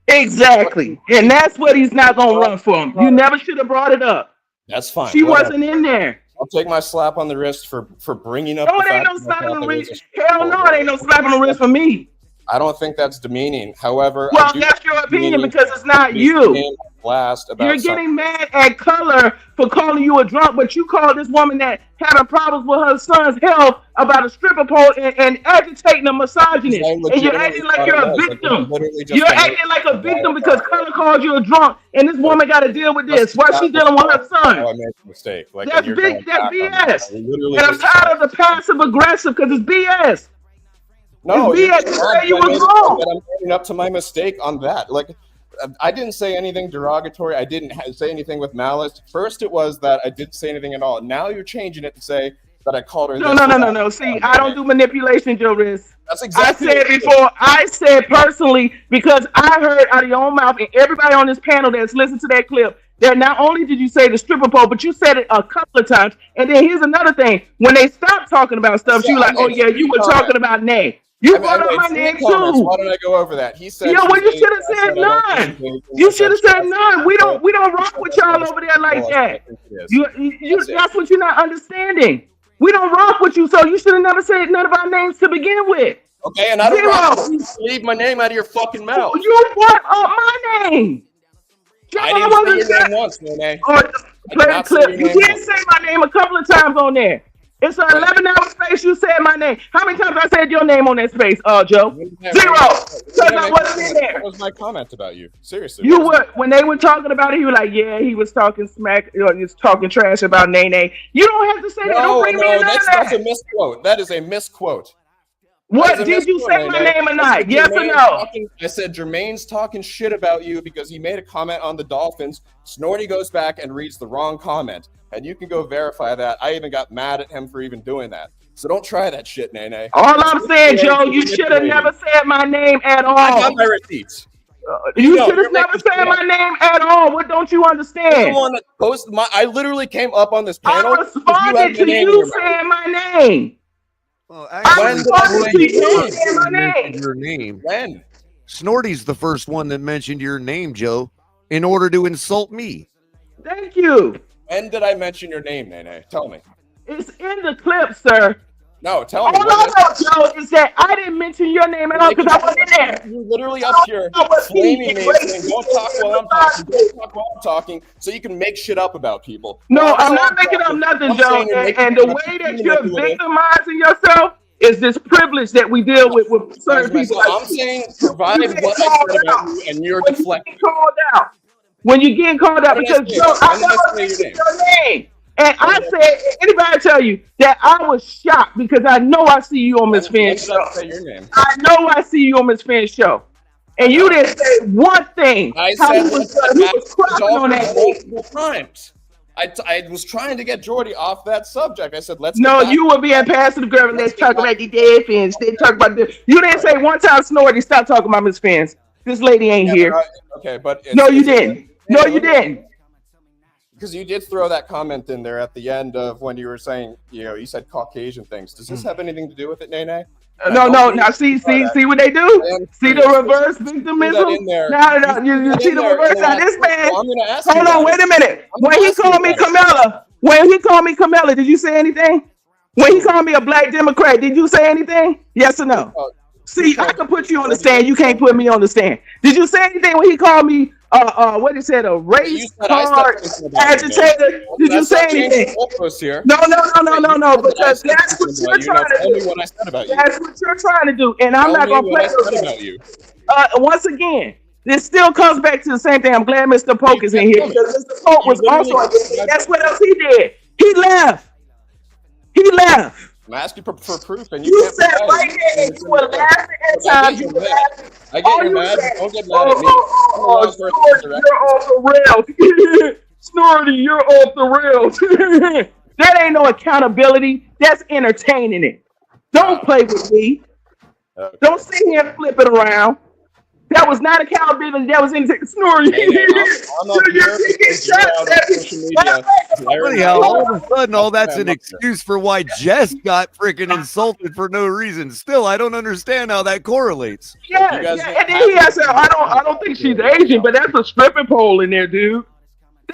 Speaker 10: Exactly, and that's what he's not gonna run from. You never should have brought it up.
Speaker 16: That's fine.
Speaker 10: She wasn't in there.
Speaker 16: I'll take my slap on the wrist for bringing up.
Speaker 10: No, it ain't no slap on the wrist. Hell no, it ain't no slap on the wrist for me.
Speaker 16: I don't think that's demeaning. However,
Speaker 10: well, that's your opinion because it's not you. You're getting mad at Color for calling you a drunk, but you called this woman that having problems with her son's health about a stripper pole and agitating a misogynist. And you're acting like you're a victim. You're acting like a victim because Color called you a drunk, and this woman got to deal with this. Why she dealing with her son?
Speaker 16: I made a mistake. Like,
Speaker 10: that's big. That's BS. And I'm tired of the passive aggressive because it's BS.
Speaker 16: No,
Speaker 10: it's BS. You was wrong.
Speaker 16: I'm owning up to my mistake on that. Like, I didn't say anything derogatory. I didn't say anything with malice. First, it was that I didn't say anything at all. Now you're changing it to say that I called her.
Speaker 10: No. See, I don't do manipulation, Joe Riz.
Speaker 16: That's exactly.
Speaker 10: I said before. I said personally because I heard out of your own mouth, and everybody on this panel that's listened to that clip, that not only did you say the stripper pole, but you said it a couple of times. And then here's another thing: when they stopped talking about stuff, you like, oh yeah, you were talking about Nay. You brought up my name too.
Speaker 16: Why don't I go over that? He said.
Speaker 10: Yeah, well, you should have said none. You should have said none. We don't rock with y'all over there like that. That's what you're not understanding. We don't rock with you, so you should have never said none of our names to begin with.
Speaker 16: Okay, and I don't rock. Leave my name out of your fucking mouth.
Speaker 10: You brought up my name.
Speaker 16: I didn't say your name once, Nene.
Speaker 10: Play the clip. You did say my name a couple of times on there. It's an 11-hour space. You said my name. How many times I said your name on that space, Joe? 0. Because I wasn't in there.
Speaker 16: That was my comment about you. Seriously.
Speaker 10: You were when they were talking about it. You were like, "Yeah, he was talking smack. He was talking trash about Nene." You don't have to say that. Don't bring me into
Speaker 16: that's a misquote. That is a misquote.
Speaker 10: What did you say my name or not? Yes or no?
Speaker 16: I said Jermaine's talking shit about you because he made a comment on the Dolphins. Snorty goes back and reads the wrong comment, and you can go verify that. I even got mad at him for even doing that. So don't try that shit, Nene.
Speaker 10: All I'm saying, Joe, you should have never said my name at all.
Speaker 16: I got my receipts.
Speaker 10: You should have never said my name at all. What don't you understand?
Speaker 16: I literally came up on this panel.
Speaker 10: I responded to you saying my name.
Speaker 14: Your name. When? Snorty's the first one that mentioned your name, Joe, in order to insult me.
Speaker 10: Thank you.
Speaker 16: When did I mention your name, Nene? Tell me.
Speaker 10: It's in the clip, sir.
Speaker 16: No, tell me.
Speaker 10: All I know, Joe, is that I didn't mention your name at all because I wasn't there.
Speaker 16: You're literally up here flaming me, saying, "Don't talk while I'm talking. Don't talk while I'm talking," so you can make shit up about people.
Speaker 10: No, I'm not making up nothing, Joe. And the way that you're victimizing yourself is this privilege that we deal with certain people.
Speaker 16: I'm saying provide what I said about you, and you're deflecting.
Speaker 10: When you're getting called out, because Joe, I never mentioned your name. And I said, anybody tell you that I was shocked because I know I see you on Miss Finn's show. I know I see you on Miss Finn's show. And you didn't say one thing.
Speaker 16: I said he was crying on that multiple times. I was trying to get Jordy off that subject. I said, let's
Speaker 10: No, you were being passive girl. Let's talk about the dead Finns. They talk about this. You didn't say one time, Snorty, stop talking about Miss Finn's. This lady ain't here.
Speaker 16: Okay, but
Speaker 10: no, you didn't. No, you didn't.
Speaker 16: Because you did throw that comment in there at the end of when you were saying, you said Caucasian things. Does this have anything to do with it, Nene?
Speaker 10: No. Now see what they do. See the reverse victimism. Now you see the reverse. Now this man. Hold on, wait a minute. When he called me Camilla, did you say anything? When he called me a black Democrat, did you say anything? Yes or no? See, I can put you on the stand. You can't put me on the stand. Did you say anything when he called me? What he said, a race card agitator? Did you say anything? No, because that's what you're trying to do. That's what you're trying to do, and I'm not gonna play with you. Once again, this still comes back to the same thing. I'm glad Mr. Polk is in here because Mr. Polk was also. That's what else he did. He left.
Speaker 16: I'm asking for proof, and
Speaker 10: you said right there, and you were laughing at times. You were laughing.
Speaker 16: I get you mad. Don't get mad at me.
Speaker 10: Snorty, you're off the rails. Snorty, you're off the rails. That ain't no accountability. That's entertaining it. Don't play with me. Don't sit here and flip it around. That was not accountability. That was in Snorty.
Speaker 14: All of a sudden, all that's an excuse for why Jess got freaking insulted for no reason. Still, I don't understand how that correlates.
Speaker 10: Yeah. And then he said, I don't think she's Asian, but that's a stripping pole in there, dude.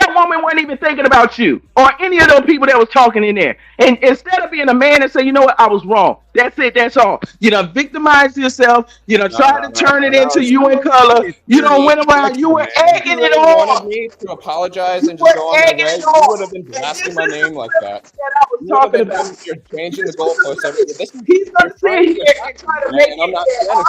Speaker 10: That woman wasn't even thinking about you or any of those people that was talking in there. And instead of being a man and say, you know what, I was wrong. That's it. That's all. Victimize yourself. Try to turn it into you in color. You don't went around. You were egging it on.
Speaker 16: You wanted me to apologize and just go on my way. You would have been blasting my name like that.
Speaker 10: You talking about.
Speaker 16: You're changing the goalposts.
Speaker 10: He's going to sit here and try to make it I'm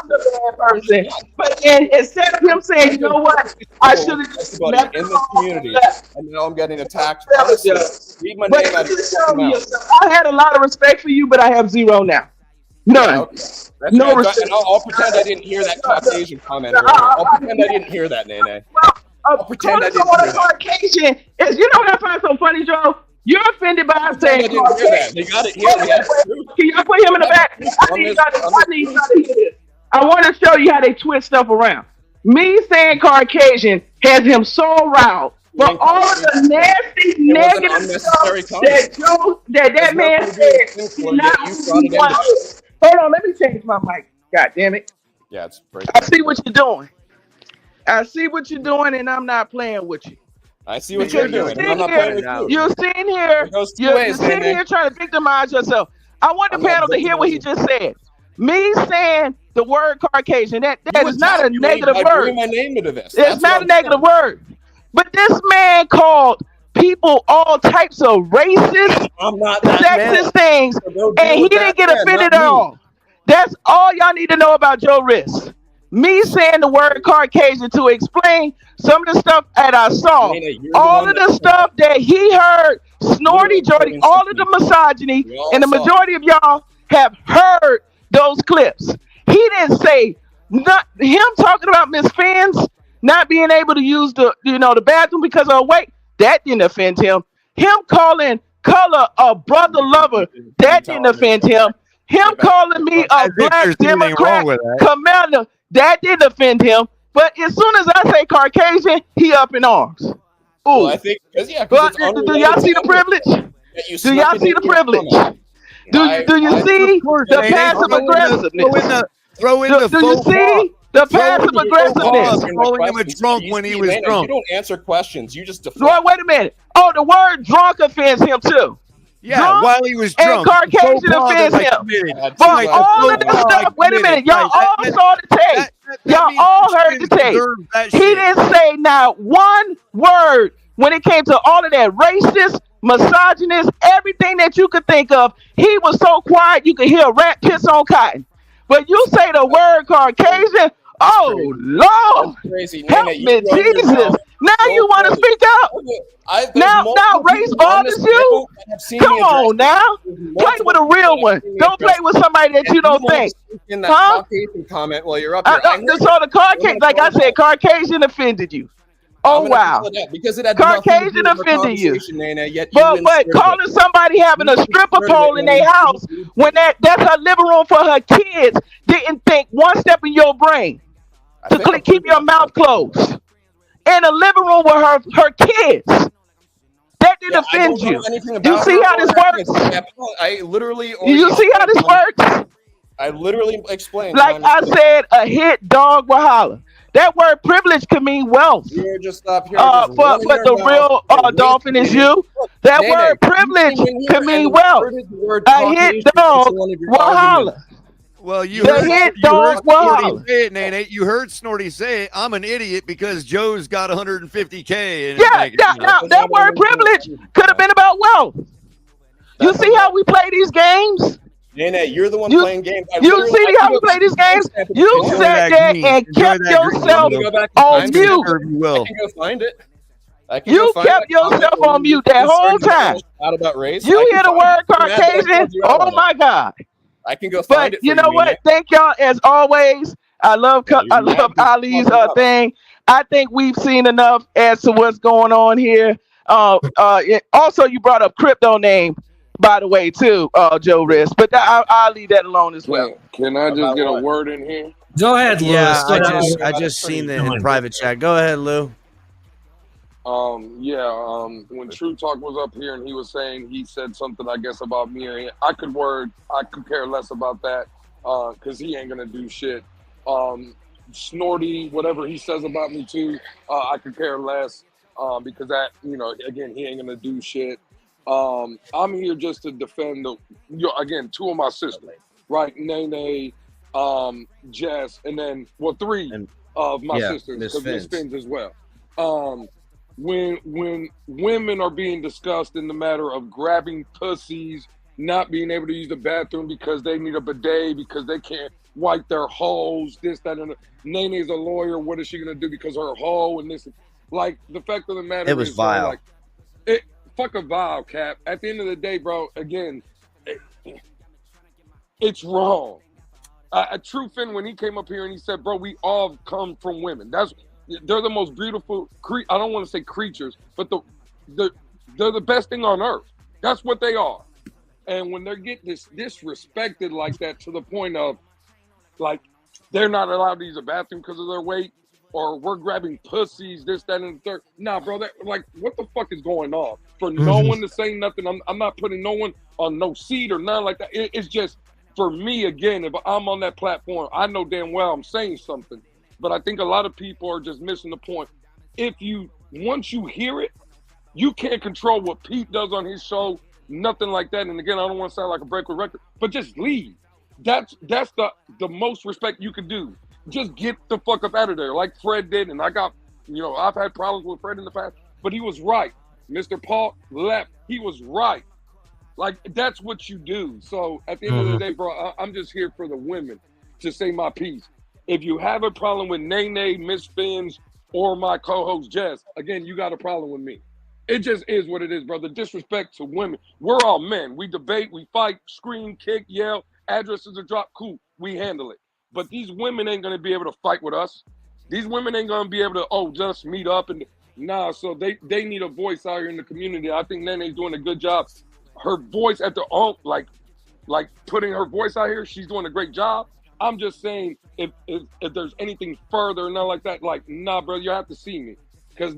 Speaker 10: the bad person. But then instead of him saying, you know what, I should have just left
Speaker 16: in this community. And now I'm getting attacked. Honestly, read my name out of
Speaker 10: I had a lot of respect for you, but I have zero now. None.
Speaker 16: Yeah, okay. No respect. And I'll pretend I didn't hear that Caucasian comment earlier. I'll pretend I didn't hear that, Nene. I'll pretend I didn't hear that.
Speaker 10: Caucasian is, you know what I find so funny, Joe? You're offended by saying
Speaker 16: Caucasian. They got it here.
Speaker 10: Can y'all put him in the back? I need y'all to hear this. I want to show you how they twist stuff around. Me saying Caucasian has him so riled. But all of the nasty, negative stuff that man said. Hold on, let me change my mic. God damn it.
Speaker 16: Yeah, it's breaking.
Speaker 10: I see what you're doing. And I'm not playing with you.
Speaker 16: I see what you're doing. I'm not playing with you.
Speaker 10: You're sitting here. You're sitting here trying to victimize yourself. I want the panel to hear what he just said. Me saying the word Caucasian, that is not a negative word.
Speaker 16: My name into this.
Speaker 10: It's not a negative word. But this man called people all types of racist, sexist things, and he didn't get offended at all. That's all y'all need to know about Joe Riss. Me saying the word Caucasian to explain some of the stuff that I saw, all of the stuff that he heard, Snorty, Jordy, all of the misogyny, and the majority of y'all have heard those clips. He didn't say not him talking about Miss Fins not being able to use the bathroom because of her weight. That didn't offend him. Him calling Color a brother lover, that didn't offend him. Him calling me a black Democrat commander, that didn't offend him. But as soon as I say Caucasian, he up in arms. Ooh,
Speaker 16: well, I think because
Speaker 10: do y'all see the privilege? Do y'all see the privilege? Do you see the passive aggressiveness?
Speaker 14: Throw in the
Speaker 10: do you see the passive aggressiveness?
Speaker 14: Calling him a drunk when he was drunk.
Speaker 16: You don't answer questions. You just deflect.
Speaker 10: Wait a minute. Oh, the word drunk offends him too.
Speaker 14: Yeah,
Speaker 10: drunk
Speaker 14: while he was drunk.
Speaker 10: And Caucasian offends him. But all of this stuff, wait a minute. Y'all all saw the tape. Y'all all heard the tape. He didn't say not one word when it came to all of that racist, misogynist, everything that you could think of. He was so quiet you could hear a rat piss on cotton. But you say the word Caucasian, oh Lord, help me, Jesus. Now you want to speak up? Now race bothers you? Come on now. Play with a real one. Don't play with somebody that you don't think.
Speaker 16: In that Caucasian comment while you're up here.
Speaker 10: So the Caucasian, like I said, Caucasian offended you. Oh wow!
Speaker 16: Because it had
Speaker 10: Caucasian offended you. But calling somebody having a stripper pole in their house when that's her living room for her kids didn't think one step in your brain to keep your mouth closed in a living room with her kids. That didn't offend you. You see how this works?
Speaker 16: I literally.
Speaker 10: You see how this works?
Speaker 16: I literally explained.
Speaker 10: Like I said, a hit dog will holler. That word privilege can mean wealth.
Speaker 16: You're just up here.
Speaker 10: But the real dolphin is you. That word privilege can mean wealth. A hit dog will holler.
Speaker 14: Well, you
Speaker 10: heard
Speaker 14: Snorty say it, Nene. You heard Snorty say it. I'm an idiot because Joe's got 150K.
Speaker 10: That word privilege could have been about wealth. You see how we play these games?
Speaker 16: Nene, you're the one playing games.
Speaker 10: You see how we play these games? You sat there and kept yourself on mute.
Speaker 16: I can go find it.
Speaker 10: You kept yourself on mute that whole time.
Speaker 16: About race.
Speaker 10: You hear the word Caucasian? Oh my God!
Speaker 16: I can go find it.
Speaker 10: But you know what? Thank y'all as always. I love Ali's thing. I think we've seen enough as to what's going on here. Also, you brought up crypto name, by the way, too, Joe Riss. But I'll leave that alone as well.
Speaker 11: Can I just get a word in here?
Speaker 3: Go ahead, Lou.
Speaker 12: Yeah, I just seen it in private chat. Go ahead, Lou.
Speaker 11: When True Talk was up here and he was saying he said something, I guess, about me, I could care less about that because he ain't gonna do shit. Snorty, whatever he says about me too, I could care less because that, again, he ain't gonna do shit. I'm here just to defend two of my sisters, right? Nene, Jess, and then three of my sisters, because Miss Fins as well. When women are being discussed in the matter of grabbing pussies, not being able to use the bathroom because they need a bidet, because they can't wipe their holes, this, that, and Nene's a lawyer. What is she gonna do because her hole and this? Like, the fact of the matter
Speaker 12: it was
Speaker 11: is,
Speaker 12: vile.
Speaker 11: Fuck a vile, Cap. At the end of the day, bro, again, it's wrong. True Finn, when he came up here and he said, bro, we all come from women. They're the most beautiful, I don't want to say creatures, but they're the best thing on earth. That's what they are. And when they get disrespected like that to the point of, like, they're not allowed to use a bathroom because of their weight, or we're grabbing pussies, this, that, and the third. Nah, bro, what the fuck is going on? For no one to say nothing, I'm not putting no one on no seat or nothing like that. It's just, for me, again, if I'm on that platform, I know damn well I'm saying something. But I think a lot of people are just missing the point. Once you hear it, you can't control what Pete does on his show, nothing like that. And again, I don't want to sound like a breakaway record, but just leave. That's the most respect you can do. Just get the fuck up out of there, like Fred did. And I got, I've had problems with Fred in the past, but he was right. Mr. Paul left. He was right. Like, that's what you do. So at the end of the day, bro, I'm just here for the women to say my piece. If you have a problem with Nene, Miss Fins, or my co-host Jess, again, you got a problem with me. It just is what it is, brother. Disrespect to women. We're all men. We debate, we fight, scream, kick, yell. Addresses are dropped. Cool. We handle it. But these women ain't going to be able to fight with us. These women ain't going to be able to, just meet up. And nah, so they need a voice out here in the community. I think Nene's doing a good job. Her voice at the like putting her voice out here, she's doing a great job. I'm just saying, if there's anything further, not like that, like, nah, bro, you have to see me. Because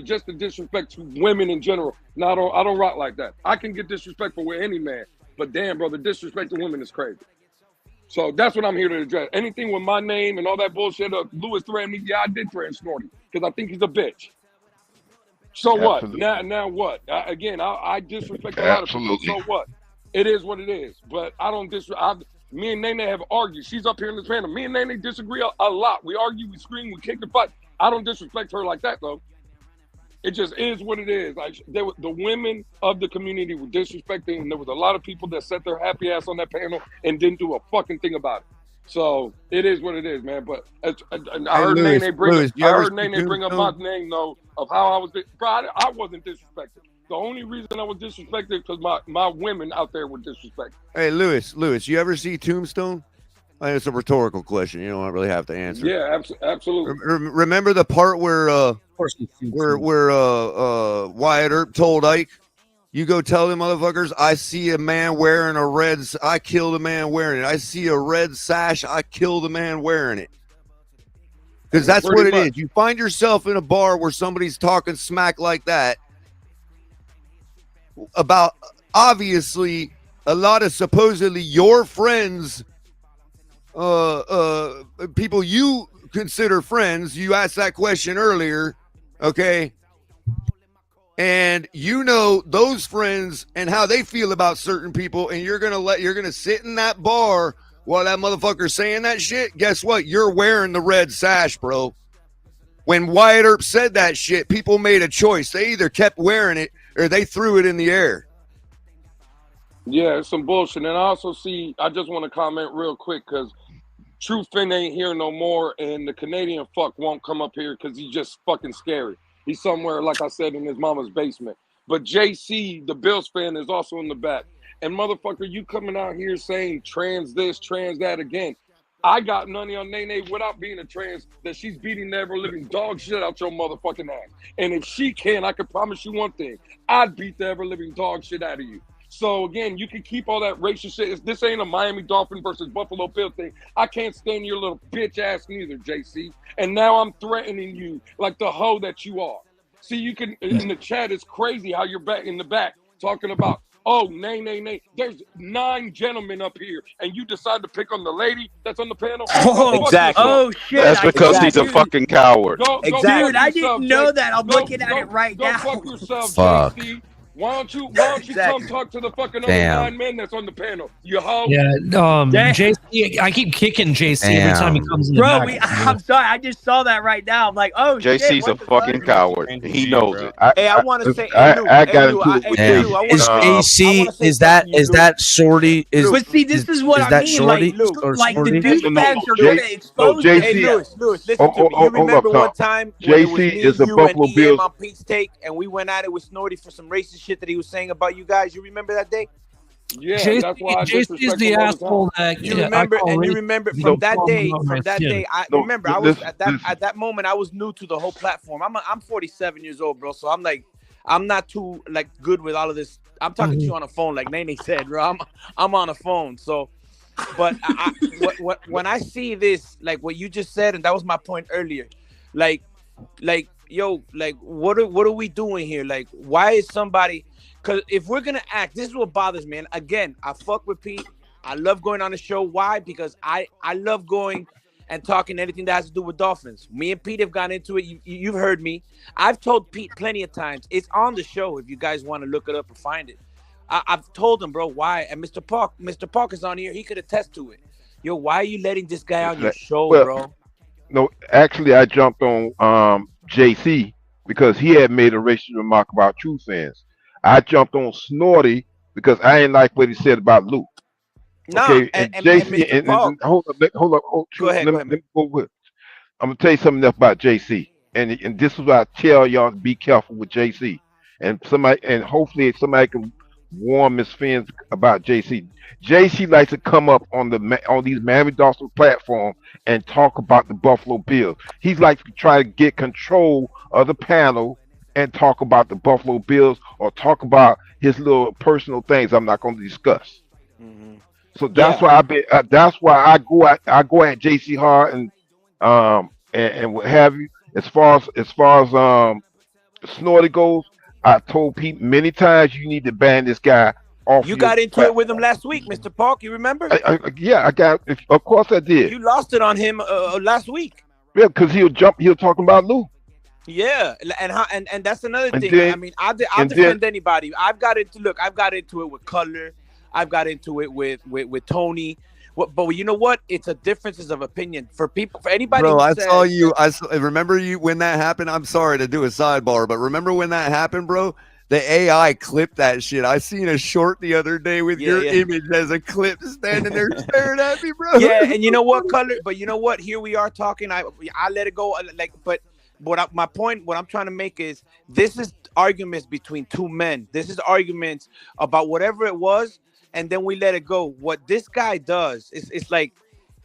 Speaker 11: just the disrespect to women in general. I don't rock like that. I can get disrespectful with any man, but damn, bro, the disrespect to women is crazy. So that's what I'm here to address. Anything with my name and all that bullshit, Lewis threatened me. Yeah, I did threaten Snorty because I think he's a bitch. So what? Now what? Again, I disrespect a lot of people. So what? It is what it is. But I don't disrespect. Me and Nene have argued. She's up here in this panel. Me and Nene disagree a lot. We argue, we scream, we kick the fight. I don't disrespect her like that, though. It just is what it is. Like, the women of the community were disrespecting, and there was a lot of people that sat their happy ass on that panel and didn't do a fucking thing about it. So it is what it is, man. But I heard Nene bring up my name, though, of how I was. Bro, I wasn't disrespected. The only reason I was disrespected because my women out there were disrespected.
Speaker 14: Hey, Lewis, you ever see Tombstone? I mean, it's a rhetorical question. You don't really have to answer.
Speaker 11: Yeah, absolutely.
Speaker 14: Remember the part where Wyatt Earp told Ike, "You go tell them motherfuckers, I see a man wearing a red. I killed a man wearing it. I see a red sash. I killed a man wearing it." Because that's what it is. You find yourself in a bar where somebody's talking smack like that about obviously a lot of supposedly your friends, people you consider friends. You asked that question earlier, okay? And you know those friends and how they feel about certain people, and you're gonna sit in that bar while that motherfucker's saying that shit. Guess what? You're wearing the red sash, bro. When Wyatt Earp said that shit, people made a choice. They either kept wearing it or they threw it in the air.
Speaker 11: Yeah, it's some bullshit. And I just want to comment real quick because True Finn ain't here no more, and the Canadian fuck won't come up here because he's just fucking scary. He's somewhere, like I said, in his mama's basement. But JC, the Bills fan, is also in the back. And motherfucker, you coming out here saying trans this, trans that again. I got money on Nene without being a trans that she's beating the ever-living dog shit out your motherfucking ass. And if she can, I can promise you one thing. I'd beat the ever-living dog shit out of you. So, again, you can keep all that racist shit. This ain't a Miami Dolphin versus Buffalo Bill thing. I can't stand your little bitch ass neither, JC. And now I'm threatening you like the hoe that you are. See, you can, in the chat, it's crazy how you're back in the back talking about, oh, nay. There's 9 gentlemen up here, and you decide to pick on the lady that's on the panel?
Speaker 17: Oh, exactly.
Speaker 7: Oh, shit.
Speaker 21: That's because he's a fucking coward.
Speaker 7: Exactly. Dude, I didn't know that. I'm looking at it right now.
Speaker 11: Go fuck yourself,
Speaker 3: Fuck.
Speaker 11: JC. Why don't you come talk to the fucking other 9 men that's on the panel? You hoe.
Speaker 3: Yeah, JC, I keep kicking JC every time he comes in the
Speaker 7: Bro,
Speaker 3: back.
Speaker 7: I'm sorry. I just saw that right now. I'm like, oh,
Speaker 21: JC's
Speaker 7: shit,
Speaker 21: a fucking coward. He knows it.
Speaker 1: I want to say,
Speaker 21: I got into it with
Speaker 12: Is AC? Is that Shorty?
Speaker 7: But see, this is what I mean.
Speaker 12: Shorty?
Speaker 7: Like the douchebags are going to expose
Speaker 1: Hey, Lewis, listen to me. You remember one time when it was me,
Speaker 21: JC is a
Speaker 1: you,
Speaker 21: Buffalo
Speaker 1: and
Speaker 21: Bills.
Speaker 1: on Pete's Take, and we went at it with Snorty for some racist shit that he was saying about you guys. You remember that day?
Speaker 11: Yeah,
Speaker 3: that's why JC is the asshole that
Speaker 1: you remember, and you remember from that day. I remember I was at that moment. I was new to the whole platform. I'm 47 years old, bro. So I'm like, I'm not too like good with all of this. I'm talking to you on the phone, like Nene said, bro. I'm on the phone. So, but when I see this, like what you just said, and that was my point earlier, like yo, like what are we doing here? Like, why is somebody? Because if we're gonna act, this is what bothers me. And again, I fuck with Pete. I love going on the show. Why? Because I love going and talking anything that has to do with Dolphins. Me and Pete have gone into it. You've heard me. I've told Pete plenty of times. It's on the show if you guys want to look it up and find it. I've told him, bro, why? And Mr. Park is on here. He could attest to it. Yo, why are you letting this guy on your show, bro?
Speaker 21: No, actually, I jumped on JC
Speaker 15: because he had made a racist remark about true fans. I jumped on Snorty because I ain't like what he said about Luke.
Speaker 1: No,
Speaker 15: Okay,
Speaker 1: and
Speaker 15: JC,
Speaker 1: Mr. Paul,
Speaker 15: hold up.
Speaker 1: go ahead,
Speaker 15: Let me go with. I'm gonna tell you something else about JC, and this is why I tell y'all to be careful with JC, and hopefully somebody can warn Miss Fins about JC. JC likes to come up on these Miami Dawson platform and talk about the Buffalo Bills. He's like to try to get control of the panel and talk about the Buffalo Bills or talk about his little personal things I'm not going to discuss. So that's why that's why I go at JC Hart and what have you. As far as Snorty goes, I told people many times you need to ban this guy off.
Speaker 1: you got into it with him last week, Mr. Park. You remember?
Speaker 15: I got. Of course, I did.
Speaker 1: You lost it on him last week.
Speaker 15: Yeah, because he'll talking about Lou.
Speaker 1: Yeah, and that's another
Speaker 15: And
Speaker 1: thing.
Speaker 15: then-
Speaker 1: I mean, I'll
Speaker 15: and
Speaker 1: defend anybody. I've got into it with Cutler. I've got into it with Tony. But you know what? It's a differences of opinion for people. For anybody,
Speaker 14: Bro,
Speaker 1: who
Speaker 14: I
Speaker 1: says,
Speaker 14: saw you. Remember you when that happened. I'm sorry to do a sidebar, but remember when that happened, bro? The AI clipped that shit. I seen a short the other day with your image as a clip standing there staring at me, bro.
Speaker 1: Yeah, and you know what, Cutler? But you know what? Here we are talking. I let it go. My point, what I'm trying to make is this is arguments between two men. This is arguments about whatever it was, and then we let it go. What this guy does is it's like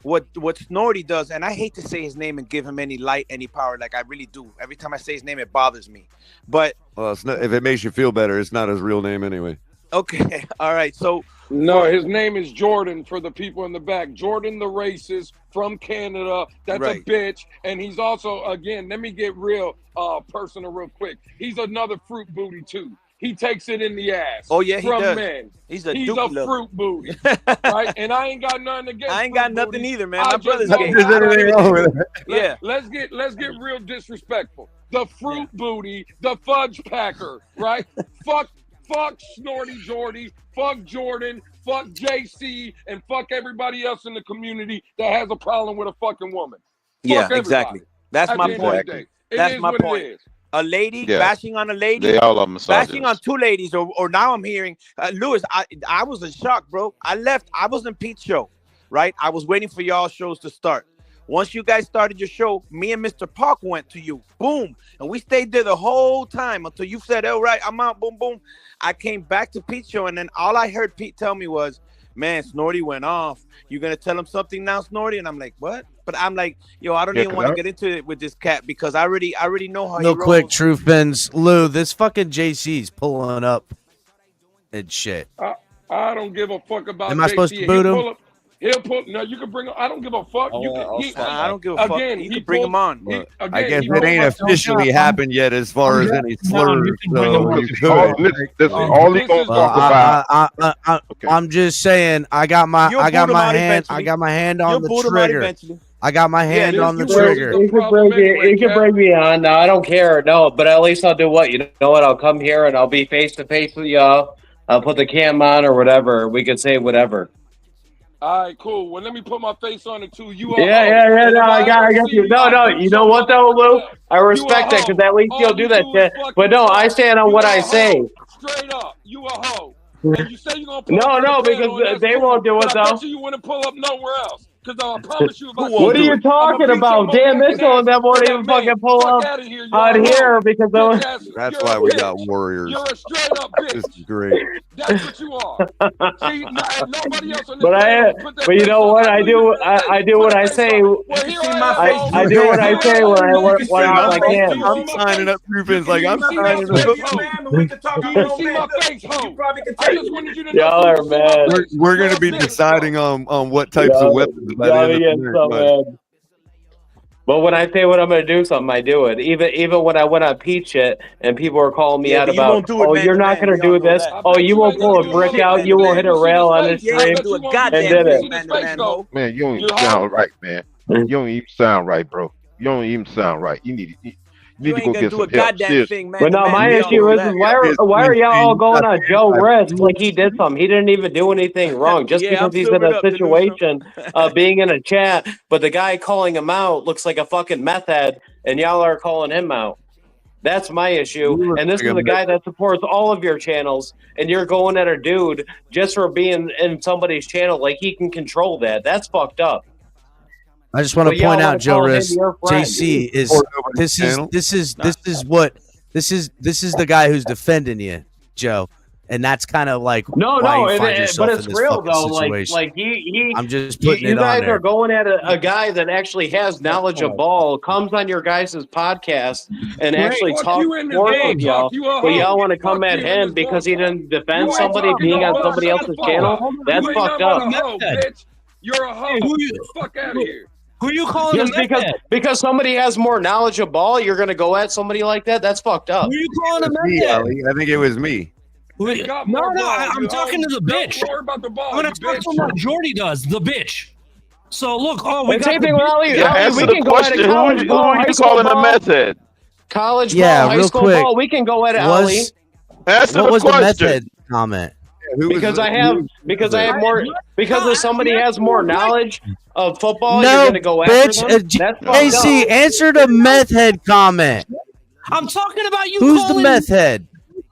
Speaker 1: what Snorty does, and I hate to say his name and give him any light, any power. Like I really do. Every time I say his name, it bothers me. But
Speaker 14: Well, it's not, if it makes you feel better, it's not his real name anyway.
Speaker 1: okay, all right. So
Speaker 11: No, his name is Jordan for the people in the back. Jordan the racist from Canada. That's
Speaker 1: Right.
Speaker 11: a bitch. And he's also, again, let me get real personal real quick. He's another fruit booty too. He takes it in the ass.
Speaker 1: Oh, yeah, he
Speaker 11: from
Speaker 1: does.
Speaker 11: men.
Speaker 1: He's a
Speaker 11: He's
Speaker 1: dookie
Speaker 11: a
Speaker 1: lover.
Speaker 11: fruit booty. Right? And I ain't got nothing against
Speaker 1: I ain't got
Speaker 11: fruit
Speaker 1: nothing
Speaker 11: booties.
Speaker 1: either, man.
Speaker 11: I
Speaker 1: My
Speaker 11: just
Speaker 1: brother's
Speaker 11: know
Speaker 1: gay.
Speaker 11: how
Speaker 1: There's anything wrong with it.
Speaker 11: Yeah. Let's get real disrespectful. The fruit booty, the fudge packer, right? fuck Snorty Jordy, fuck Jordan, fuck JC, and fuck everybody else in the community that has a problem with a fucking woman.
Speaker 1: Yeah,
Speaker 11: Fuck
Speaker 1: exactly.
Speaker 11: everybody.
Speaker 1: That's
Speaker 11: At
Speaker 1: my
Speaker 11: the end of the
Speaker 1: point.
Speaker 11: day. It
Speaker 1: That's
Speaker 11: is
Speaker 1: my
Speaker 11: what it
Speaker 1: point.
Speaker 11: is.
Speaker 1: A lady
Speaker 6: Yeah.
Speaker 1: bashing on a lady,
Speaker 6: They all are
Speaker 1: bashing on
Speaker 6: misogynists.
Speaker 1: two ladies, or now I'm hearing Lewis. I was in shock, bro. I left. I was in Pete's show, right? I was waiting for y'all shows to start. Once you guys started your show, me and Mr. Park went to you. Boom. And we stayed there the whole time until you said, all right, I'm out. Boom, boom. I came back to Pete's show, and then all I heard Pete tell me was, man, Snorty went off. You gonna tell him something now, Snorty? And I'm like, what? But I'm like, yo, I don't
Speaker 12: Yeah,
Speaker 1: even
Speaker 12: 'cause
Speaker 1: want to
Speaker 12: I-
Speaker 1: get into it with this cat because I already know how
Speaker 12: Real
Speaker 1: he
Speaker 12: quick,
Speaker 1: rolls.
Speaker 12: True Fins. Lou, this fucking JC's pulling up and shit.
Speaker 11: I don't give a fuck about
Speaker 12: Am I supposed
Speaker 11: JC.
Speaker 12: to boot him?
Speaker 11: He'll pull. No, you can bring him. I don't give a fuck.
Speaker 1: I don't give a fuck.
Speaker 11: Again,
Speaker 1: You
Speaker 11: he
Speaker 1: can bring
Speaker 11: pulled-
Speaker 1: him on.
Speaker 11: he-
Speaker 14: I
Speaker 11: again,
Speaker 14: guess
Speaker 11: he
Speaker 14: it
Speaker 11: pulled
Speaker 14: ain't
Speaker 11: my-
Speaker 14: officially happened yet as far as any slurs. So you could.
Speaker 15: all he gonna talk about.
Speaker 12: I'm just saying. I got my
Speaker 1: You'll
Speaker 12: I got
Speaker 1: boot him
Speaker 12: my
Speaker 1: out
Speaker 12: hand.
Speaker 1: eventually.
Speaker 12: I got my hand
Speaker 1: You'll
Speaker 12: on the
Speaker 1: boot him out
Speaker 12: trigger.
Speaker 1: eventually.
Speaker 12: I got my hand on the
Speaker 1: you
Speaker 12: trigger.
Speaker 19: You can bring me on. No, I don't care. No, but at least I'll do what? You know what? I'll come here and I'll be face to face with y'all. I'll put the cam on or whatever. We can say whatever.
Speaker 11: All right, cool. Well, let me put my face on it too. You a
Speaker 19: Yeah,
Speaker 11: hoe.
Speaker 19: yeah.
Speaker 11: And
Speaker 19: No,
Speaker 11: if
Speaker 19: I got
Speaker 11: ever
Speaker 19: you.
Speaker 11: see
Speaker 19: No,
Speaker 11: on
Speaker 19: no.
Speaker 11: Peep
Speaker 19: You
Speaker 11: Show
Speaker 19: know what though, Lou? I
Speaker 11: you a
Speaker 19: respect that because
Speaker 11: hoe.
Speaker 19: at least
Speaker 11: All
Speaker 19: you'll do
Speaker 11: you
Speaker 19: that
Speaker 11: do is
Speaker 19: shit.
Speaker 11: fucking
Speaker 19: But no, I
Speaker 11: talk.
Speaker 19: stand on
Speaker 11: You
Speaker 19: what
Speaker 11: a
Speaker 19: I say.
Speaker 11: hoe. Straight up, you a hoe. And you say you're gonna pull
Speaker 19: No,
Speaker 11: up to
Speaker 19: no,
Speaker 11: the
Speaker 19: because
Speaker 11: panel, and that's
Speaker 19: they
Speaker 11: cool.
Speaker 19: won't do it
Speaker 11: But I
Speaker 19: though.
Speaker 11: bet you wouldn't pull up nowhere else. Because I promise you, if I
Speaker 19: What are you talking about? Dan Mitchell and them won't even fucking pull up
Speaker 11: out of here.
Speaker 19: out here because of.
Speaker 14: That's why we got warriors.
Speaker 11: You're a straight up bitch.
Speaker 14: This is great.
Speaker 11: That's what you are. See, nobody else on this
Speaker 19: But
Speaker 11: panel put that
Speaker 19: but you
Speaker 11: face
Speaker 19: know
Speaker 11: on.
Speaker 19: what? I do I do what I say. I do what I say when I can.
Speaker 14: I'm signing up True Fins like I'm signing up.
Speaker 11: You can see my face, ho. I just wanted you to know.
Speaker 19: Y'all are mad.
Speaker 14: We're gonna be deciding on what types of weapons by the
Speaker 19: Y'all
Speaker 14: end of
Speaker 19: be
Speaker 14: the
Speaker 19: getting
Speaker 14: night,
Speaker 19: so
Speaker 14: bud.
Speaker 19: mad. But when I say what I'm gonna do something, I do it. Even when I went on Pete shit and people were calling me
Speaker 1: Yeah,
Speaker 19: out
Speaker 1: but you
Speaker 19: about,
Speaker 1: won't do it
Speaker 19: oh,
Speaker 1: man
Speaker 19: you're
Speaker 1: to
Speaker 19: not
Speaker 1: man.
Speaker 19: gonna
Speaker 1: We all
Speaker 19: do
Speaker 1: know
Speaker 19: this.
Speaker 1: that.
Speaker 19: Oh, you won't pull a brick out. You won't hit a rail on the
Speaker 1: You ain't
Speaker 19: street.
Speaker 1: do a goddamn
Speaker 19: And did
Speaker 1: thing,
Speaker 19: it.
Speaker 1: man to man, ho.
Speaker 15: Man, you don't even sound right, man. You don't even sound right, bro. You don't even sound right. You need to
Speaker 1: You
Speaker 15: go
Speaker 1: ain't gonna
Speaker 15: get
Speaker 1: do
Speaker 15: some
Speaker 1: a
Speaker 15: help.
Speaker 1: goddamn
Speaker 15: Seriously.
Speaker 1: thing, man
Speaker 19: But
Speaker 1: to
Speaker 19: no,
Speaker 1: man.
Speaker 19: my
Speaker 1: We all
Speaker 19: issue
Speaker 1: know
Speaker 19: is
Speaker 1: that.
Speaker 19: why are y'all all going on Joe Risk like he did something? He didn't even do anything wrong. Just
Speaker 1: Yeah, I'm
Speaker 19: because he's in
Speaker 1: sobered
Speaker 19: a
Speaker 1: up, delusional.
Speaker 19: situation of being in a chat, but the guy calling him out looks like a fucking meth head, and y'all are calling him out. That's my issue. And this is the guy that supports all of your channels, and you're going at a dude just for being in somebody's channel like he can control that. That's fucked up.
Speaker 12: I just want to point out, Joe Riss, JC is this is the guy who's defending you, Joe. And that's kind of like
Speaker 19: no,
Speaker 12: but
Speaker 19: it's real though. Like he
Speaker 12: I'm just putting it on there.
Speaker 19: You guys are going at a guy that actually has knowledge of ball, comes on your guys' podcast, and actually talks sports with y'all. But y'all want to come at him because he didn't defend somebody being on somebody else's channel? That's fucked up.
Speaker 11: You're a hoe. Fuck out of here.
Speaker 3: Who are you calling
Speaker 19: just because somebody has more knowledge of ball, you're going to go at somebody like that? That's fucked up.
Speaker 3: Who are you calling him?
Speaker 14: I think it was me.
Speaker 3: I'm talking to the bitch. I'm going to talk to what Jordy does, the bitch. So look, we got the
Speaker 15: answer the question. Who are you calling a method?
Speaker 19: College ball, high school ball. We can go at it, Ali.
Speaker 15: Answer the question.
Speaker 12: The method comment?
Speaker 19: Because somebody has more knowledge of football, you're going to go after them?
Speaker 12: JC, answer the meth head comment.
Speaker 3: I'm talking about you.
Speaker 12: Who's the meth head?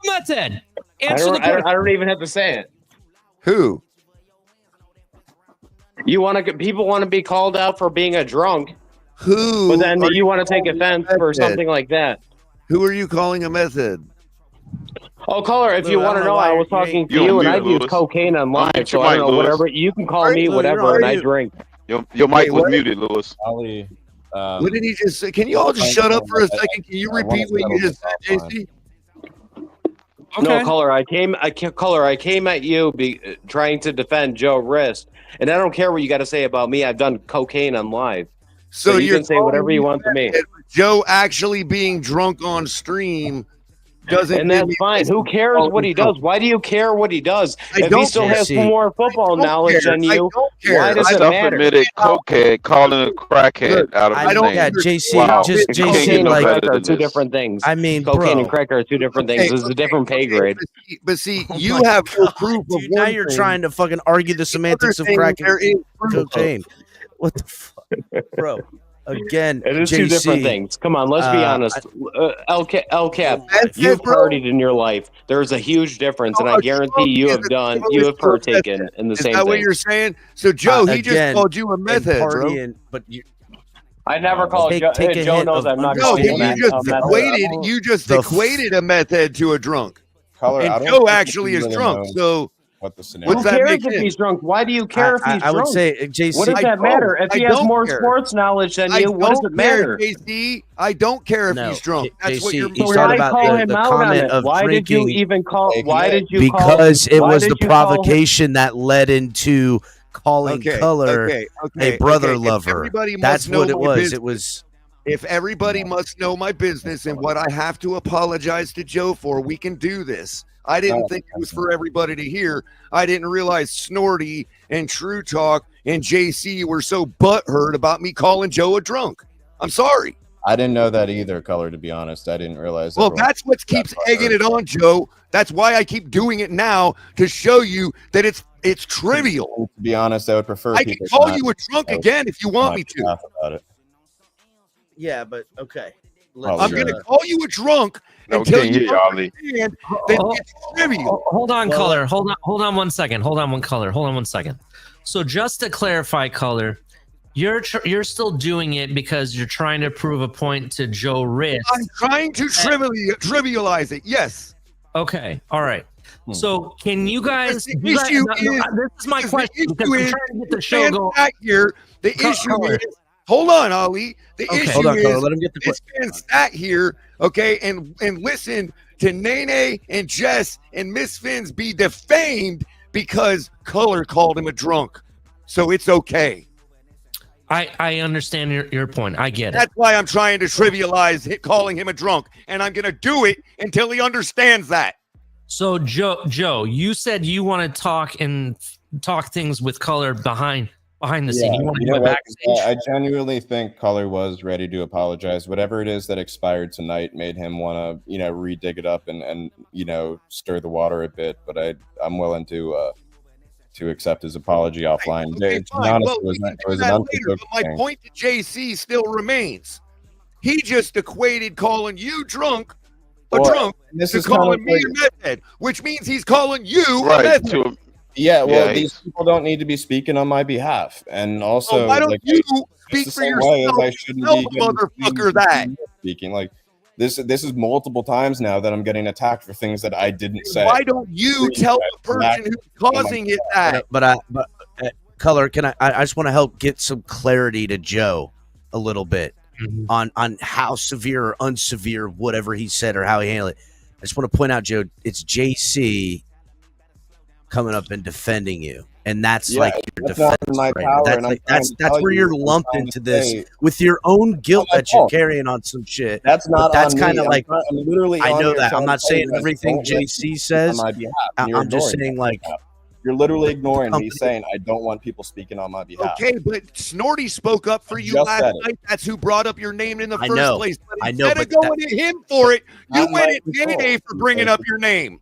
Speaker 3: Meth head.
Speaker 19: I don't even have to say it.
Speaker 14: Who?
Speaker 19: People want to be called out for being a drunk.
Speaker 14: Who?
Speaker 19: But then you want to take offense for something like that.
Speaker 14: Who are you calling a method?
Speaker 19: Oh, caller, if you want to know, I was talking to you, and I use cocaine on live, so I don't know, whatever. You can call me whatever, and I drink.
Speaker 15: Your mic was muted, Lewis.
Speaker 14: Ali, what did he just say? Can you all just shut up for a second? Can you repeat what you just said, JC?
Speaker 19: Okay. No, caller, I came at you trying to defend Joe Riss, and I don't care what you got to say about me. I've done cocaine on live. So you can say whatever you want to me.
Speaker 14: Joe actually being drunk on stream doesn't,
Speaker 19: and that's fine. Who cares what he does? Why do you care what he does? If he still has more football knowledge than you, why does it matter?
Speaker 15: Self-admitted cokehead calling a crackhead out of his name.
Speaker 12: Yeah, JC,
Speaker 15: wow.
Speaker 12: just JC,
Speaker 19: cocaine and crack are two different things.
Speaker 12: I mean,
Speaker 19: cocaine and crack are two different things. This is a different pay grade.
Speaker 14: But see, you have full proof of
Speaker 12: now you're trying to fucking argue the semantics of crack and cocaine. What the fuck, bro? Again,
Speaker 19: it is
Speaker 12: JC,
Speaker 19: two different things. Come on, let's be honest. El Cap, you've partied in your life. There's a huge difference, and I guarantee you have partaken in the same thing.
Speaker 14: Is that what you're saying? So, Joe, he just called you a meth head, bro.
Speaker 12: But
Speaker 19: I never called Joe. Joe knows I'm not.
Speaker 14: No, you just equated a meth head to a drunk. And Joe actually is drunk, so.
Speaker 19: What the scenario? Who cares if he's drunk? Why do you care if he's drunk?
Speaker 12: I would say, JC,
Speaker 19: what does that matter? If he has more sports knowledge than you, what does it matter?
Speaker 14: JC, I don't care if he's drunk. That's what you're
Speaker 12: talking about. The comment of
Speaker 19: why
Speaker 12: drinking.
Speaker 19: Did you even call? Why did you?
Speaker 12: Because it was the provocation that led into calling Color a brother lover. That's what it was. It was.
Speaker 14: If everybody must know my business and what I have to apologize to Joe for, we can do this. I didn't think it was for everybody to hear. I didn't realize Snorty and True Talk and JC were so butthurt about me calling Joe a drunk. I'm sorry.
Speaker 2: I didn't know that either, Color, to be honest. I didn't realize.
Speaker 14: Well, that's what keeps egging it on, Joe. That's why I keep doing it now, to show you that it's trivial.
Speaker 2: To be honest, I would prefer.
Speaker 14: I can call you a drunk again if you want me to.
Speaker 2: About it.
Speaker 12: Yeah, but okay.
Speaker 14: I'm going to call you a drunk until you understand that it's trivial.
Speaker 3: Hold on, Color. Hold on 1 second. Hold on 1 second. So just to clarify, Color, you're still doing it because you're trying to prove a point to Joe Riss.
Speaker 14: I'm trying to trivialize it. Yes.
Speaker 3: Okay. All right. So can you guys? This is my question because I'm trying to get the show going.
Speaker 14: The issue is. Hold on, Ali. The issue is
Speaker 12: let him get the
Speaker 14: this man sat here, okay, and listen to Nene and Jess and Miss Fins be defamed because Color called him a drunk. So it's okay.
Speaker 3: I understand your point. I get it.
Speaker 14: That's why I'm trying to trivialize calling him a drunk, and I'm going to do it until he understands that.
Speaker 3: So, Joe, you said you want to talk things with Color behind the scene. You want to do it backstage?
Speaker 2: I genuinely think Color was ready to apologize. Whatever it is that expired tonight made him want to, re-dig it up and stir the water a bit. But I'm willing to accept his apology offline.
Speaker 14: Okay,
Speaker 2: to be honest, it was an
Speaker 14: but my point to JC still remains. He just equated calling you drunk drunk
Speaker 2: this
Speaker 14: to
Speaker 2: is kind of
Speaker 14: calling me
Speaker 2: like-
Speaker 14: a meth head, which means he's calling you a
Speaker 15: Right.
Speaker 14: meth head.
Speaker 2: Yeah, well,
Speaker 15: Yeah,
Speaker 2: these people don't need to be speaking on my behalf, and also,
Speaker 14: Well, why don't
Speaker 2: like,
Speaker 14: you
Speaker 2: just
Speaker 14: speak
Speaker 2: the
Speaker 14: for
Speaker 2: same way as
Speaker 14: yourself?
Speaker 2: I shouldn't
Speaker 14: Tell
Speaker 2: be
Speaker 14: the
Speaker 2: getting
Speaker 14: motherfucker that.
Speaker 2: speaking. Like, this is multiple times now that I'm getting attacked for things that I didn't say.
Speaker 14: Why don't you tell the person who's causing it that?
Speaker 12: But Color, can I just want to help get some clarity to Joe a little bit on how severe or unsevere whatever he said or how he handled it. I just want to point out, Joe, it's JC coming up and defending you, and that's like your
Speaker 2: that's not
Speaker 12: defense.
Speaker 2: in my
Speaker 12: Right
Speaker 2: power,
Speaker 12: now. That's
Speaker 2: and I'm
Speaker 12: like
Speaker 2: trying
Speaker 12: that's
Speaker 2: to tell
Speaker 12: where
Speaker 2: you,
Speaker 12: you're
Speaker 2: I'm
Speaker 12: lumped
Speaker 2: trying
Speaker 12: into
Speaker 2: to
Speaker 12: this
Speaker 2: say-
Speaker 12: with your own guilt
Speaker 2: my
Speaker 12: that you're
Speaker 2: fault.
Speaker 12: carrying on some shit.
Speaker 2: That's
Speaker 12: But
Speaker 2: not
Speaker 12: that's
Speaker 2: on
Speaker 12: kind
Speaker 2: me.
Speaker 12: of like
Speaker 2: I'm literally.
Speaker 12: I
Speaker 2: on
Speaker 12: know
Speaker 2: here
Speaker 12: that.
Speaker 2: trying
Speaker 12: I'm
Speaker 2: to
Speaker 12: not
Speaker 2: tell you
Speaker 12: saying
Speaker 2: guys,
Speaker 12: everything
Speaker 2: don't let
Speaker 12: JC
Speaker 2: people
Speaker 12: says.
Speaker 2: on my behalf, and you're
Speaker 12: I'm just
Speaker 2: ignoring
Speaker 12: saying
Speaker 2: that.
Speaker 12: like
Speaker 2: You're literally ignoring
Speaker 12: company-
Speaker 2: me saying I don't want people speaking on my behalf.
Speaker 14: Okay, but Snorty spoke up for you
Speaker 2: just
Speaker 14: last
Speaker 2: said it.
Speaker 14: night. That's who brought up your name in the
Speaker 12: I
Speaker 14: first
Speaker 12: know.
Speaker 14: place. But
Speaker 12: I know,
Speaker 14: instead of
Speaker 12: but
Speaker 14: going at him for it, you
Speaker 2: Not
Speaker 14: went
Speaker 2: my
Speaker 14: at
Speaker 2: control.
Speaker 14: Day for bringing up your name.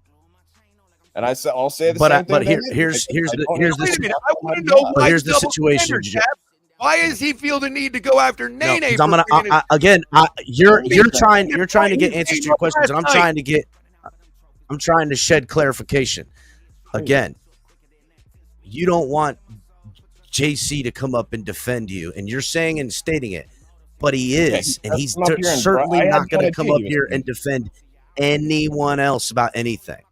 Speaker 2: And I'll say the
Speaker 12: But
Speaker 2: same thing.
Speaker 12: but
Speaker 2: to
Speaker 12: here
Speaker 2: him.
Speaker 12: here's
Speaker 2: I
Speaker 12: the
Speaker 2: don't
Speaker 12: here's
Speaker 2: want
Speaker 12: the
Speaker 14: Wait a minute. I
Speaker 2: people
Speaker 14: want
Speaker 2: on
Speaker 14: to
Speaker 2: my
Speaker 14: know
Speaker 2: behalf.
Speaker 12: But
Speaker 14: why
Speaker 12: here's the
Speaker 14: double
Speaker 12: situation,
Speaker 14: standard,
Speaker 12: Joe.
Speaker 14: Cap. Why does he feel the need to go after
Speaker 12: No,
Speaker 14: Nene?
Speaker 12: because I'm
Speaker 14: for
Speaker 12: gonna
Speaker 14: bringing his-
Speaker 12: again. You're trying to
Speaker 14: Brought
Speaker 12: get
Speaker 14: his
Speaker 12: answers
Speaker 14: name
Speaker 12: to your
Speaker 14: up
Speaker 12: questions, and I'm
Speaker 14: last night.
Speaker 12: trying to shed clarification. Again, you don't want JC to come up and defend you, and you're saying and stating it, but he is, and
Speaker 2: let's
Speaker 12: he's
Speaker 2: come up here and
Speaker 12: certainly
Speaker 2: I had
Speaker 12: not going to
Speaker 2: no
Speaker 12: come
Speaker 2: idea
Speaker 12: up
Speaker 2: he was
Speaker 12: here
Speaker 2: gonna
Speaker 12: and defend anyone else about anything.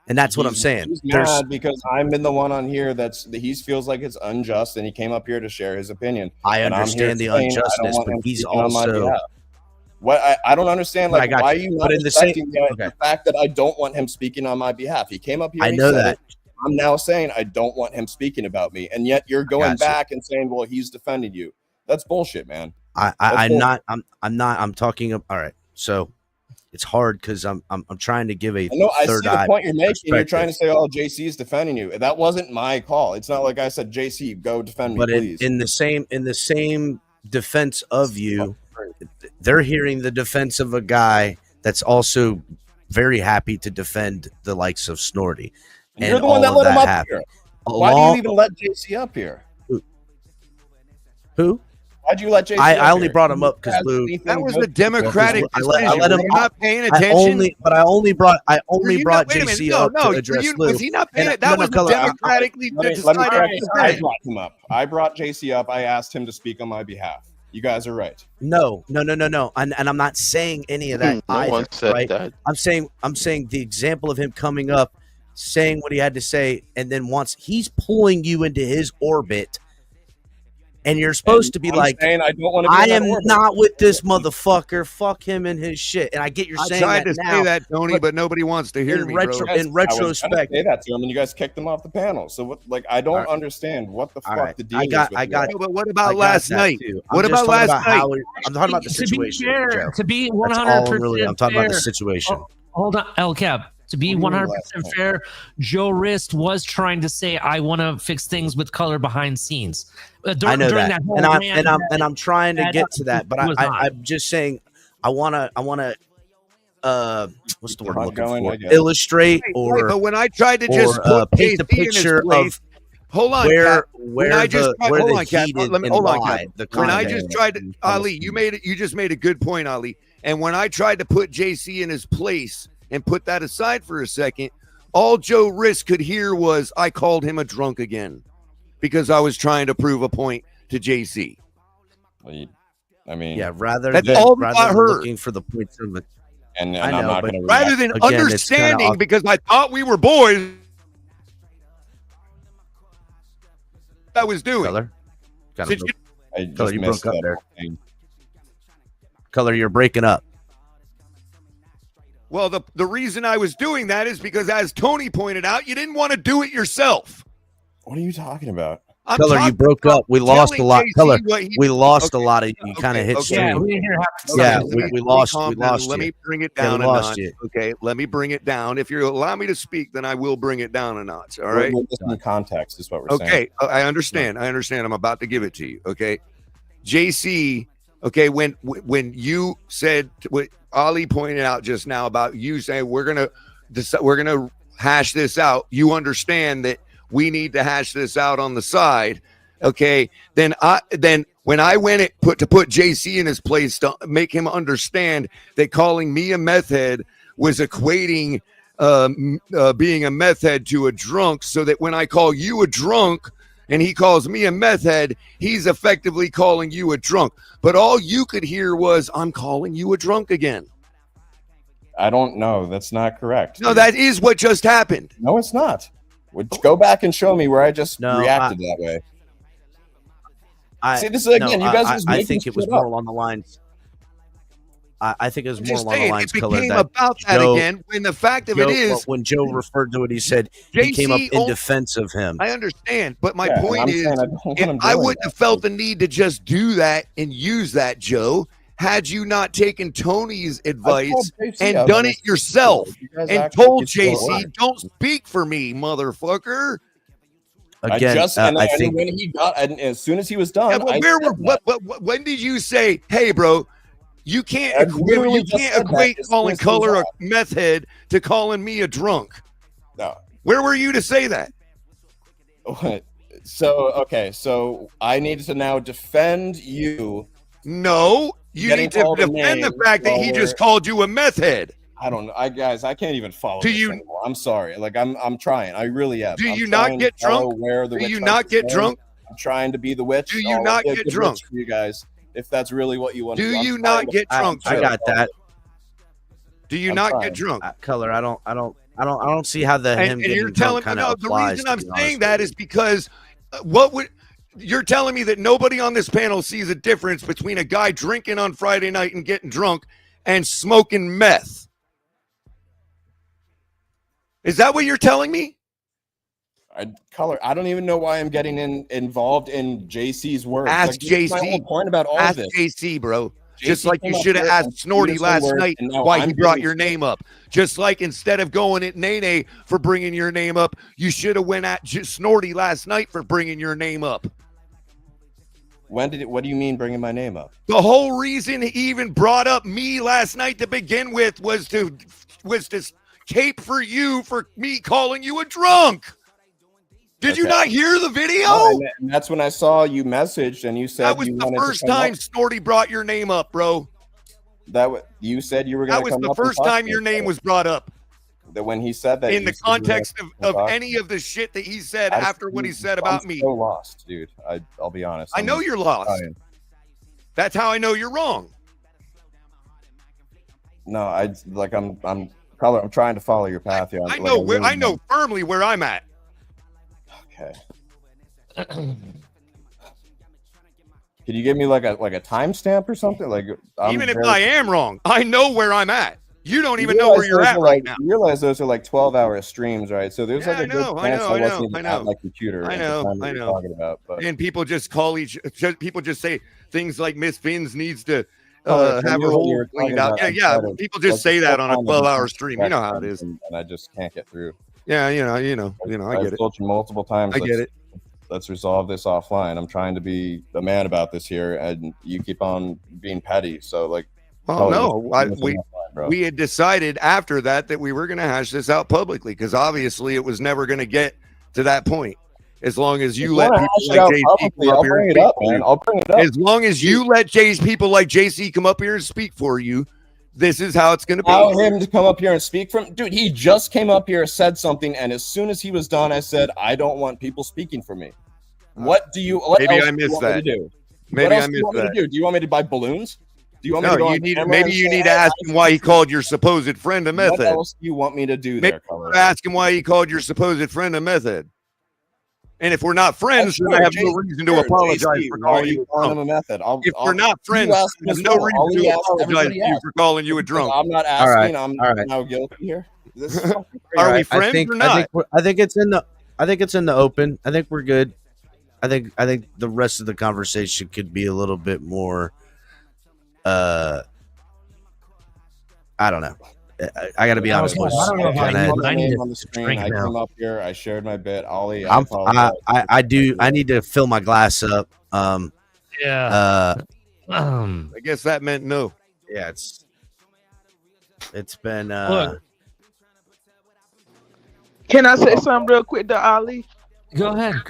Speaker 12: And that's what I'm saying.
Speaker 2: He's
Speaker 12: There's
Speaker 2: mad because I'm been the one on here that he feels like it's unjust, and he came up here to share his opinion.
Speaker 12: I
Speaker 2: And I'm here
Speaker 12: understand the
Speaker 2: saying I don't
Speaker 12: unjustness,
Speaker 2: want
Speaker 12: but
Speaker 2: him
Speaker 12: he's
Speaker 2: speaking on my
Speaker 12: also
Speaker 2: behalf. What I don't understand,
Speaker 12: But I
Speaker 2: like,
Speaker 12: got
Speaker 2: why
Speaker 12: you.
Speaker 2: are you not
Speaker 12: But in the same-
Speaker 2: respecting
Speaker 12: okay.
Speaker 2: the fact that I don't want him speaking on my behalf? He came up here.
Speaker 12: I
Speaker 2: and he
Speaker 12: know
Speaker 2: said
Speaker 12: that.
Speaker 2: it. I'm now saying I don't want him speaking about me, and yet you're going
Speaker 12: got you.
Speaker 2: back and saying, "Well, he's defending you." That's bullshit, man.
Speaker 12: I'm not. I'm talking. All right. So it's hard because I'm trying to give a
Speaker 2: No, I see
Speaker 12: third
Speaker 2: the
Speaker 12: eye
Speaker 2: point you're making. You're trying to
Speaker 12: perspective.
Speaker 2: say, "Oh, JC is defending you." That wasn't my call. It's not like I said, "JC, go defend me,
Speaker 12: But
Speaker 2: please."
Speaker 12: in the same defense of you, they're hearing the defense of a guy that's also very happy to defend the likes of Snorty.
Speaker 2: And you're the one that let him up
Speaker 12: happened.
Speaker 2: here. Why do you even let JC up here?
Speaker 12: Who?
Speaker 2: Why'd you let JC?
Speaker 12: I
Speaker 2: up
Speaker 12: only
Speaker 2: here?
Speaker 12: brought him up because
Speaker 2: Has
Speaker 12: Lou.
Speaker 2: anything
Speaker 14: That was
Speaker 2: good
Speaker 14: a democratic
Speaker 12: I
Speaker 14: decision.
Speaker 12: let him.
Speaker 14: Were you not paying
Speaker 12: I
Speaker 14: attention?
Speaker 12: only brought
Speaker 14: Were you
Speaker 12: JC
Speaker 14: not- wait a minute.
Speaker 12: up
Speaker 14: No,
Speaker 12: to address Lou.
Speaker 14: was he not paying
Speaker 12: And
Speaker 14: it? That was
Speaker 12: Color,
Speaker 14: democratically
Speaker 2: Let me
Speaker 14: decided.
Speaker 2: correct you. I
Speaker 14: decision.
Speaker 2: brought him up. I brought JC up. I asked him to speak on my behalf. You guys are right.
Speaker 12: No. And I'm not saying any of that
Speaker 15: No
Speaker 12: either.
Speaker 15: one said
Speaker 12: right?
Speaker 15: that.
Speaker 12: I'm saying the example of him coming up, saying what he had to say, and then once he's pulling you into his orbit, and you're supposed to be
Speaker 2: I'm
Speaker 12: like,
Speaker 2: saying I don't want to be
Speaker 12: I
Speaker 2: in that
Speaker 12: am
Speaker 2: orbit.
Speaker 12: not with this motherfucker. Fuck him and his shit. And I get you're
Speaker 14: I
Speaker 12: saying
Speaker 14: tried
Speaker 12: that
Speaker 14: to
Speaker 12: now,
Speaker 14: say that, Tony, but nobody wants to hear me, bro.
Speaker 2: I was gonna
Speaker 12: retrospect,
Speaker 2: say that to him, and you guys kicked him off the panel. So, what? Like, I don't understand what the fuck
Speaker 12: right.
Speaker 2: the deal is.
Speaker 12: I got.
Speaker 14: No, but what
Speaker 12: I
Speaker 14: about
Speaker 12: got
Speaker 14: last
Speaker 12: that
Speaker 14: night?
Speaker 12: too.
Speaker 14: What
Speaker 12: I'm just
Speaker 14: about
Speaker 12: talking
Speaker 14: last night?
Speaker 12: I'm talking about the
Speaker 3: To be
Speaker 12: situation.
Speaker 3: fair,
Speaker 12: Joe.
Speaker 3: to be
Speaker 12: That's all
Speaker 3: 100%
Speaker 12: I'm really. I'm talking about the
Speaker 3: fair.
Speaker 12: situation.
Speaker 3: Hold on, El Cap. To be 100% fair, Joe Rist was trying to say, "I want to fix things with color behind scenes."
Speaker 12: I know
Speaker 3: during
Speaker 12: that,
Speaker 3: whole
Speaker 12: and
Speaker 3: rant
Speaker 12: I'm trying to
Speaker 3: that
Speaker 12: get to that, but
Speaker 3: was on.
Speaker 12: I'm just saying I wanna what's the word I'm looking
Speaker 2: Ongoing,
Speaker 12: for?
Speaker 2: I guess.
Speaker 12: Illustrate
Speaker 14: Right,
Speaker 12: or
Speaker 14: but when I tried to just
Speaker 12: or
Speaker 14: put
Speaker 12: paint the
Speaker 14: JC in his
Speaker 12: picture
Speaker 14: place,
Speaker 12: of
Speaker 14: hold on,
Speaker 12: where
Speaker 14: Cap. When I just
Speaker 12: the where
Speaker 14: hold
Speaker 12: the
Speaker 14: on, Cap.
Speaker 12: heat
Speaker 14: Let me
Speaker 12: and
Speaker 14: hold on,
Speaker 12: why
Speaker 14: Cap.
Speaker 12: the
Speaker 14: When I
Speaker 12: content
Speaker 14: just tried to,
Speaker 12: comes
Speaker 14: Ali,
Speaker 12: from.
Speaker 14: you just made a good point, Ali. And when I tried to put JC in his place and put that aside for a second, all Joe Rist could hear was I called him a drunk again because I was trying to prove a point to JC.
Speaker 2: I mean,
Speaker 12: Yeah, rather
Speaker 14: That's
Speaker 12: than
Speaker 14: all
Speaker 12: rather
Speaker 14: I
Speaker 12: than
Speaker 14: heard.
Speaker 12: looking for the points of it.
Speaker 2: and
Speaker 12: I
Speaker 2: I'm
Speaker 12: know,
Speaker 2: not
Speaker 12: but
Speaker 2: going to
Speaker 14: Rather than
Speaker 12: Again, it's kinda
Speaker 14: understanding
Speaker 12: awkward.
Speaker 14: because I thought we were boys. I was doing.
Speaker 12: Color,
Speaker 14: Since you-
Speaker 2: I just
Speaker 12: Color, you
Speaker 2: missed
Speaker 12: broke up
Speaker 2: that
Speaker 12: there.
Speaker 2: whole thing.
Speaker 12: Color, you're breaking up.
Speaker 14: Well, the reason I was doing that is because, as Tony pointed out, you didn't want to do it yourself.
Speaker 2: What are you talking about?
Speaker 14: I'm
Speaker 12: Color, you
Speaker 14: talking
Speaker 12: broke
Speaker 14: about
Speaker 12: up. We lost a
Speaker 14: telling
Speaker 12: lot.
Speaker 14: JC
Speaker 12: Color,
Speaker 14: what he-
Speaker 12: we lost a
Speaker 14: Okay,
Speaker 12: lot of you. You kind of hit
Speaker 14: okay.
Speaker 3: Yeah,
Speaker 12: stream.
Speaker 3: we didn't hear half the
Speaker 12: Yeah,
Speaker 3: stuff.
Speaker 12: we lost.
Speaker 14: Calm
Speaker 12: We
Speaker 14: down.
Speaker 12: lost
Speaker 14: Let
Speaker 12: you.
Speaker 14: me bring it
Speaker 12: Yeah, we
Speaker 14: down a
Speaker 12: lost
Speaker 14: notch.
Speaker 12: you.
Speaker 14: Okay, let me bring it down. If you allow me to speak, then I will bring it down a notch. All right.
Speaker 2: We're missing context is what we're saying.
Speaker 14: Okay, I understand. I understand. I'm about to give it to you. Okay, JC. Okay, when you said what Ali pointed out just now about you saying we're gonna hash this out, you understand that we need to hash this out on the side. Okay, then when I went to put JC in his place to make him understand that calling me a meth head was equating being a meth head to a drunk, so that when I call you a drunk and he calls me a meth head, he's effectively calling you a drunk. But all you could hear was, I'm calling you a drunk again.
Speaker 2: I don't know. That's not correct.
Speaker 14: No, that is what just happened.
Speaker 2: No, it's not. Go back and show me where I just reacted that way.
Speaker 12: See,
Speaker 2: this is again. You guys just
Speaker 12: I think it was more along the lines. I think it was more along the lines.
Speaker 14: It became about that
Speaker 12: Joe,
Speaker 14: again. When the fact of
Speaker 12: Joe,
Speaker 14: it is,
Speaker 12: when Joe referred to it, he said he came up in defense of him.
Speaker 14: I understand, but my point is, if I wouldn't have felt the need to just do that and use that, Joe, had you not taken Tony's advice and done it yourself and told JC, don't speak for me, motherfucker.
Speaker 12: Again,
Speaker 2: I think when he got, and as soon as he was done,
Speaker 14: when did you say, "Hey, bro, you can't equate calling Color a meth head to calling me a drunk"?
Speaker 2: No.
Speaker 14: Where were you to say that?
Speaker 2: So I need to now defend you.
Speaker 14: No, you need to defend the fact that he just called you a meth head.
Speaker 2: I don't know. I can't even follow this anymore. I'm sorry. Like I'm trying. I really am.
Speaker 14: Do you not get drunk? Do you not get drunk?
Speaker 2: I'm trying to be the witch.
Speaker 14: Do you not get drunk?
Speaker 2: For you guys, if that's really what you want to do.
Speaker 14: Do you not get drunk?
Speaker 12: I got that.
Speaker 14: Do you not get drunk?
Speaker 12: Color, I don't see how the him getting drunk kind of applies.
Speaker 14: The reason I'm saying that is because you're telling me that nobody on this panel sees a difference between a guy drinking on Friday night and getting drunk and smoking meth. Is that what you're telling me?
Speaker 2: Color, I don't even know why I'm getting involved in JC's words.
Speaker 14: Ask JC.
Speaker 2: My whole point about all
Speaker 14: Ask
Speaker 2: this.
Speaker 14: JC, bro. Just like you should have asked Snorty last night why he brought your name up. Just like instead of going at Nene for bringing your name up, you should have went at Snorty last night for bringing your name up.
Speaker 2: What do you mean bringing my name up?
Speaker 14: The whole reason he even brought up me last night to begin with was to cape for you for me calling you a drunk. Did you not hear the video?
Speaker 2: And that's when I saw you messaged and you said
Speaker 14: that was the first time Snorty brought your name up, bro.
Speaker 2: You said you were going to come up.
Speaker 14: That was the first time your name was brought up.
Speaker 2: That when he said that
Speaker 14: in the context of any of the shit that he said after what he said about me.
Speaker 2: I'm so lost, dude. I'll be honest.
Speaker 14: I know you're lost. That's how I know you're wrong.
Speaker 2: No, I'm Color, I'm trying to follow your path here.
Speaker 14: I know firmly where I'm at.
Speaker 2: Okay. Can you give me like a timestamp or something?
Speaker 14: Even if I am wrong, I know where I'm at. You don't even know where you're at right now.
Speaker 2: You realize those are like 12-hour streams, right? So there's a good chance I wasn't even at my computer.
Speaker 14: I know.
Speaker 2: Talking about,
Speaker 14: and people just people just say things like Miss Finns needs to have her whole cleaned out. Yeah. People just say that on a 12-hour stream. You know how it is.
Speaker 2: And I just can't get through.
Speaker 14: Yeah, I get it.
Speaker 2: Told you multiple times.
Speaker 14: I get it.
Speaker 2: Let's resolve this offline. I'm trying to be the man about this here, and you keep on being petty. So
Speaker 14: we had decided after that we were going to hash this out publicly because obviously it was never going to get to that point. As long as you let people like JC come up here and speak for you.
Speaker 2: I'll bring it up.
Speaker 14: As long as you let people like JC come up here and speak for you, this is how it's going to be.
Speaker 2: Allow him to come up here and speak from. Dude, he just came up here, said something, and as soon as he was done, I said, I don't want people speaking for me. What do you?
Speaker 14: Maybe I missed that. Maybe I missed that.
Speaker 2: Do you want me to buy balloons? Do you want me to go
Speaker 14: maybe you need to ask him why he called your supposed friend a meth head.
Speaker 2: What else do you want me to do there, Color?
Speaker 14: Ask him why he called your supposed friend a meth head. And if we're not friends, then I have no reason to apologize for calling you
Speaker 2: a method.
Speaker 14: If we're not friends, there's no reason to apologize to you for calling you a drunk.
Speaker 2: I'm not asking. I'm now guilty here.
Speaker 14: Are we friends or not?
Speaker 12: I think it's in the open. I think we're good. I think the rest of the conversation could be a little bit more. I don't know. I got to be honest.
Speaker 2: I came up here. I shared my bit. Ollie,
Speaker 12: I do. I need to fill my glass up.
Speaker 14: I guess that meant no.
Speaker 12: Yeah, it's been.
Speaker 10: Can I say something real quick to Ali?
Speaker 3: Go ahead.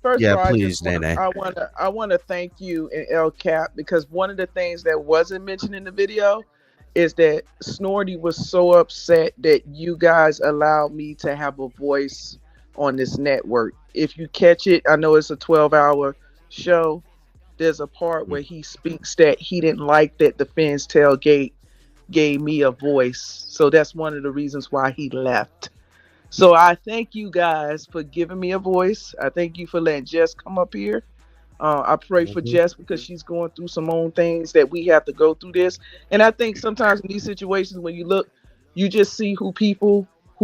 Speaker 10: First
Speaker 12: of
Speaker 10: all,
Speaker 12: please, Nene.
Speaker 10: I want to thank you and El Cap because one of the things that wasn't mentioned in the video is that Snorty was so upset that you guys allowed me to have a voice on this network. If you catch it, I know it's a 12-hour show. There's a part where he speaks that he didn't like that the Fins Tailgate gave me a voice. So that's one of the reasons why he left. So I thank you guys for giving me a voice. I thank you for letting Jess come up here. I pray for Jess because she's going through some own things that we have to go through this. And I think sometimes in these situations, when you look, you just see who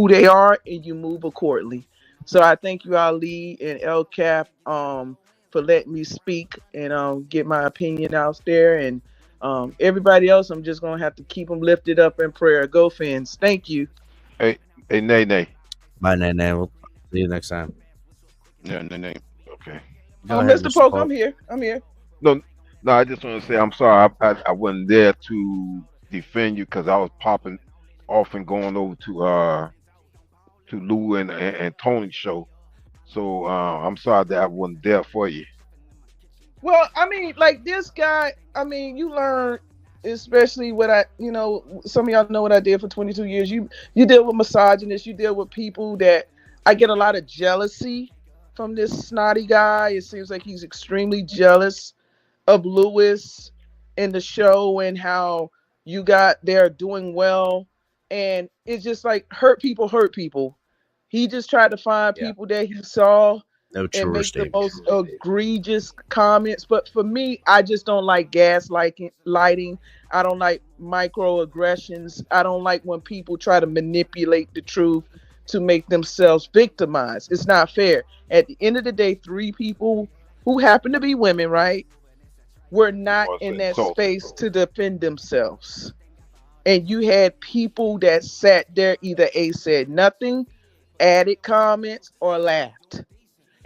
Speaker 10: they are, and you move accordingly. So I thank you, Ali and El Cap, for letting me speak and get my opinion out there. And everybody else, I'm just going to have to keep them lifted up in prayer. Go Fins. Thank you.
Speaker 15: Hey, Nay.
Speaker 12: Bye, Nay. We'll see you next time.
Speaker 15: Yeah, Nay. Okay.
Speaker 10: Mr. Polk, I'm here.
Speaker 15: No, I just want to say I'm sorry. I wasn't there to defend you because I was popping off and going over to Lou and Tony's show. So I'm sorry that I wasn't there for you.
Speaker 10: Well, I mean, like this guy, I mean, you learn, especially what some of y'all know what I did for 22 years. You deal with misogynists, you deal with people that I get a lot of jealousy from this snotty guy. It seems like he's extremely jealous of Lewis in the show and how you got there doing well. And it's just like hurt people. He just tried to find people that he saw and make the most egregious comments. But for me, I just don't like gaslighting. I don't like microaggressions. I don't like when people try to manipulate the truth to make themselves victimized. It's not fair. At the end of the day, 3 people who happen to be women, right, were not in that space to defend themselves. And you had people that sat there, either A, said nothing, added comments, or laughed.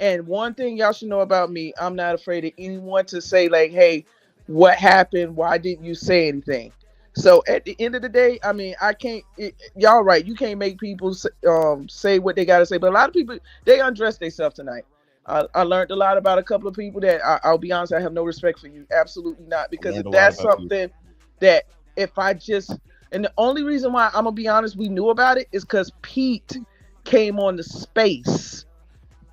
Speaker 10: And one thing y'all should know about me, I'm not afraid of anyone to say like, hey, what happened? Why didn't you say anything? So at the end of the day, I mean, y'all right. You can't make people say what they got to say. But a lot of people, they undress themselves tonight. I learned a lot about a couple of people that I'll be honest, I have no respect for you. Absolutely not. Because if that's something that and the only reason why I'm going to be honest, we knew about it is because Pete came on the space.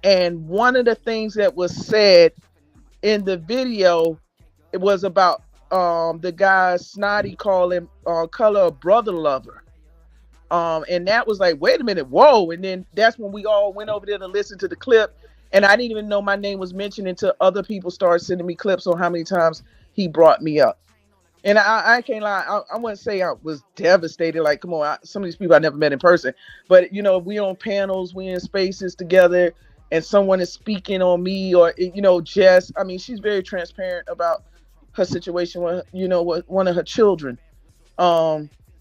Speaker 10: And one of the things that was said in the video, it was about the guy Snotty calling Color a brother lover. And that was like, wait a minute, whoa. And then that's when we all went over there to listen to the clip. And I didn't even know my name was mentioned until other people started sending me clips on how many times he brought me up. And I can't lie, I wouldn't say I was devastated. Like, come on, some of these people I never met in person. But, we on panels, we in spaces together, and someone is speaking on me or, Jess. I mean, she's very transparent about her situation with, with one of her children.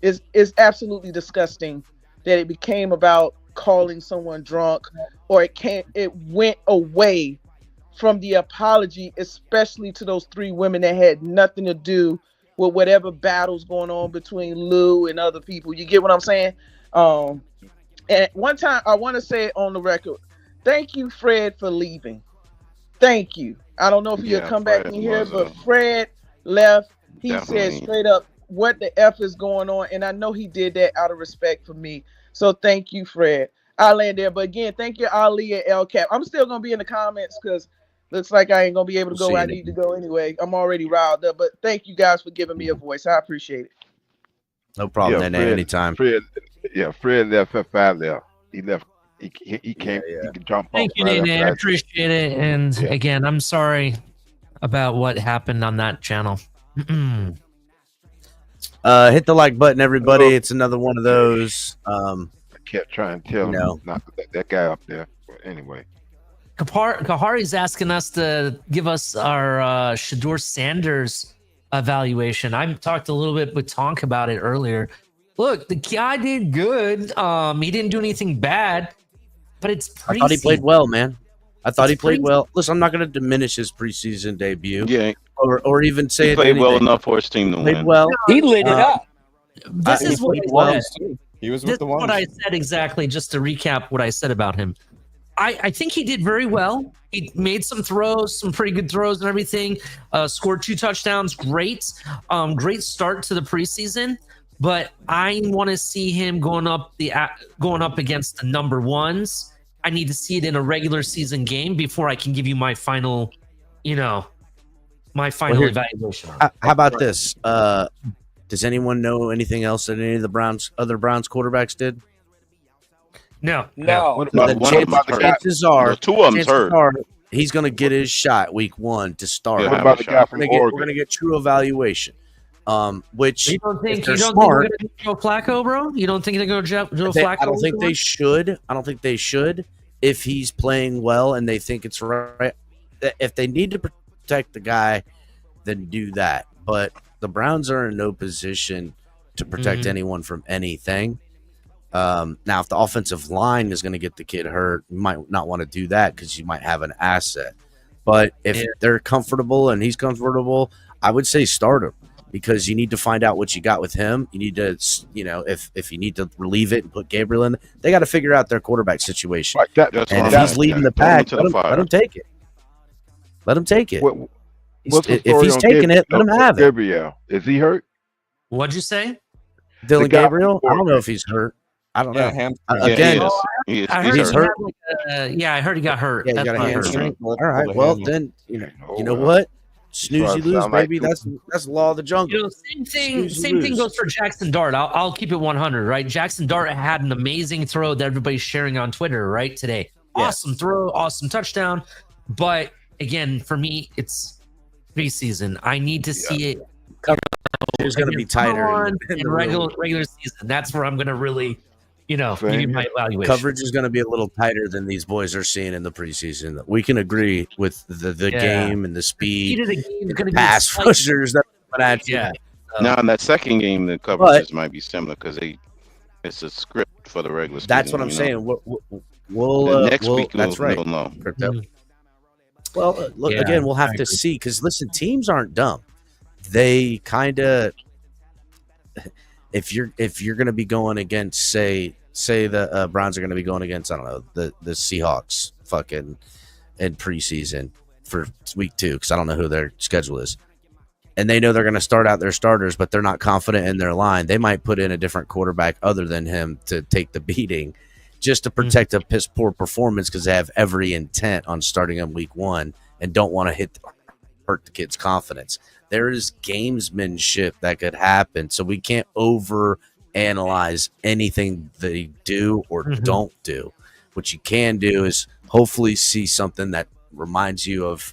Speaker 10: It's absolutely disgusting that it became about calling someone drunk, or it went away from the apology, especially to those 3 women that had nothing to do with whatever battles going on between Lou and other people. You get what I'm saying? And one time, I want to say it on the record, thank you, Fred, for leaving. Thank you. I don't know if you'll come back in here, but Fred left. He said straight up, what the F is going on? And I know he did that out of respect for me. So thank you, Fred. I'll land there. But again, thank you, Ali and El Cap. I'm still going to be in the comments because looks like I ain't going to be able to go where I need to go anyway. I'm already riled up. But thank you guys for giving me a voice. I appreciate it.
Speaker 12: No problem, anytime.
Speaker 15: Fred left at 5 there. He left. He can't. He can jump.
Speaker 3: Thank you, Nene. I appreciate it. And again, I'm sorry about what happened on that channel.
Speaker 12: Hit the like button, everybody. It's another one of those.
Speaker 15: I kept trying to tell him not to let that guy up there. But anyway,
Speaker 3: Kahari's asking us to give us our Shedeur Sanders evaluation. I talked a little bit with Tonk about it earlier. Look, the guy did good. He didn't do anything bad, but it's preseason.
Speaker 12: I thought he played well, man. I thought he played well. Listen, I'm not going to diminish his preseason debut.
Speaker 21: Yeah.
Speaker 12: Or even say
Speaker 21: he played well enough for his team to win.
Speaker 12: Well,
Speaker 7: he lit it up.
Speaker 3: This is what I said.
Speaker 2: He was
Speaker 3: This
Speaker 2: with the
Speaker 3: is
Speaker 2: ones.
Speaker 3: what I said exactly, just to recap what I said about him. I think he did very well. He made some throws, some pretty good throws and everything. Scored 2 touchdowns. Great start to the preseason. but I want to see him going up against the number ones. I need to see it in a regular season game before I can give you my final, evaluation.
Speaker 12: How about this? Does anyone know anything else that any of the other Browns quarterbacks did?
Speaker 3: No.
Speaker 20: What about the
Speaker 12: chances are,
Speaker 20: two of them's hurt.
Speaker 12: He's going to get his shot week 1 to start.
Speaker 15: What about the guy from
Speaker 12: We're
Speaker 15: Oregon?
Speaker 12: going to get true evaluation. Which
Speaker 3: you don't think
Speaker 12: they're
Speaker 3: they're
Speaker 12: smart,
Speaker 3: going to Joe Flacco, bro? You don't think they're going to Joe Flacco?
Speaker 12: I don't think they should. I don't think they should. If he's playing well and they think it's right, if they need to protect the guy, then do that. But the Browns are in no position to protect anyone from anything. Now, if the offensive line is going to get the kid hurt, you might not want to do that because you might have an asset. But if they're comfortable and he's comfortable, I would say start him because you need to find out what you got with him. You need to, if you need to relieve it and put Gabriel in, they got to figure out their quarterback situation.
Speaker 15: Right,
Speaker 12: and if he's leading the pack, let him take it. Let him take it. If he's taking it, let him have it.
Speaker 15: Gabriel, is he hurt?
Speaker 3: What'd you say?
Speaker 12: Dylan Gabriel? I don't know if he's hurt. I don't know. Again,
Speaker 3: I heard
Speaker 12: he's hurt.
Speaker 3: I heard he got hurt.
Speaker 12: Yeah, he got a hamstring. All right. Well, then you know what? Snooze, you lose, baby. That's the law of the jungle.
Speaker 3: Same thing goes for Jackson Dart. I'll keep it 100. Right, Jackson Dart had an amazing throw that everybody's sharing on Twitter right today. Awesome throw, awesome touchdown. But again, for me, it's preseason. I need to see it.
Speaker 12: It's going to be tighter
Speaker 3: in regular season. That's where I'm going to really, give you my evaluation.
Speaker 12: Coverage is going to be a little tighter than these boys are seeing in the preseason. We can agree with the game and the speed, the pass rushers that are at you.
Speaker 20: Now in that second game, the coverages might be similar because it's a script for the regular season.
Speaker 12: That's what I'm saying. We'll
Speaker 20: next week.
Speaker 12: That's right.
Speaker 20: We'll know.
Speaker 12: Well, look again. We'll have to see because listen, teams aren't dumb. They kind of, if you're going to be going against, say the Browns are going to be going against, I don't know, the Seahawks fucking in preseason for week 2 because I don't know who their schedule is, and they know they're going to start out their starters, but they're not confident in their line. They might put in a different quarterback other than him to take the beating, just to protect a piss poor performance because they have every intent on starting him week 1 and don't want to hurt the kid's confidence. There is gamesmanship that could happen, so we can't over analyze anything they do or don't do. What you can do is hopefully see something that reminds you of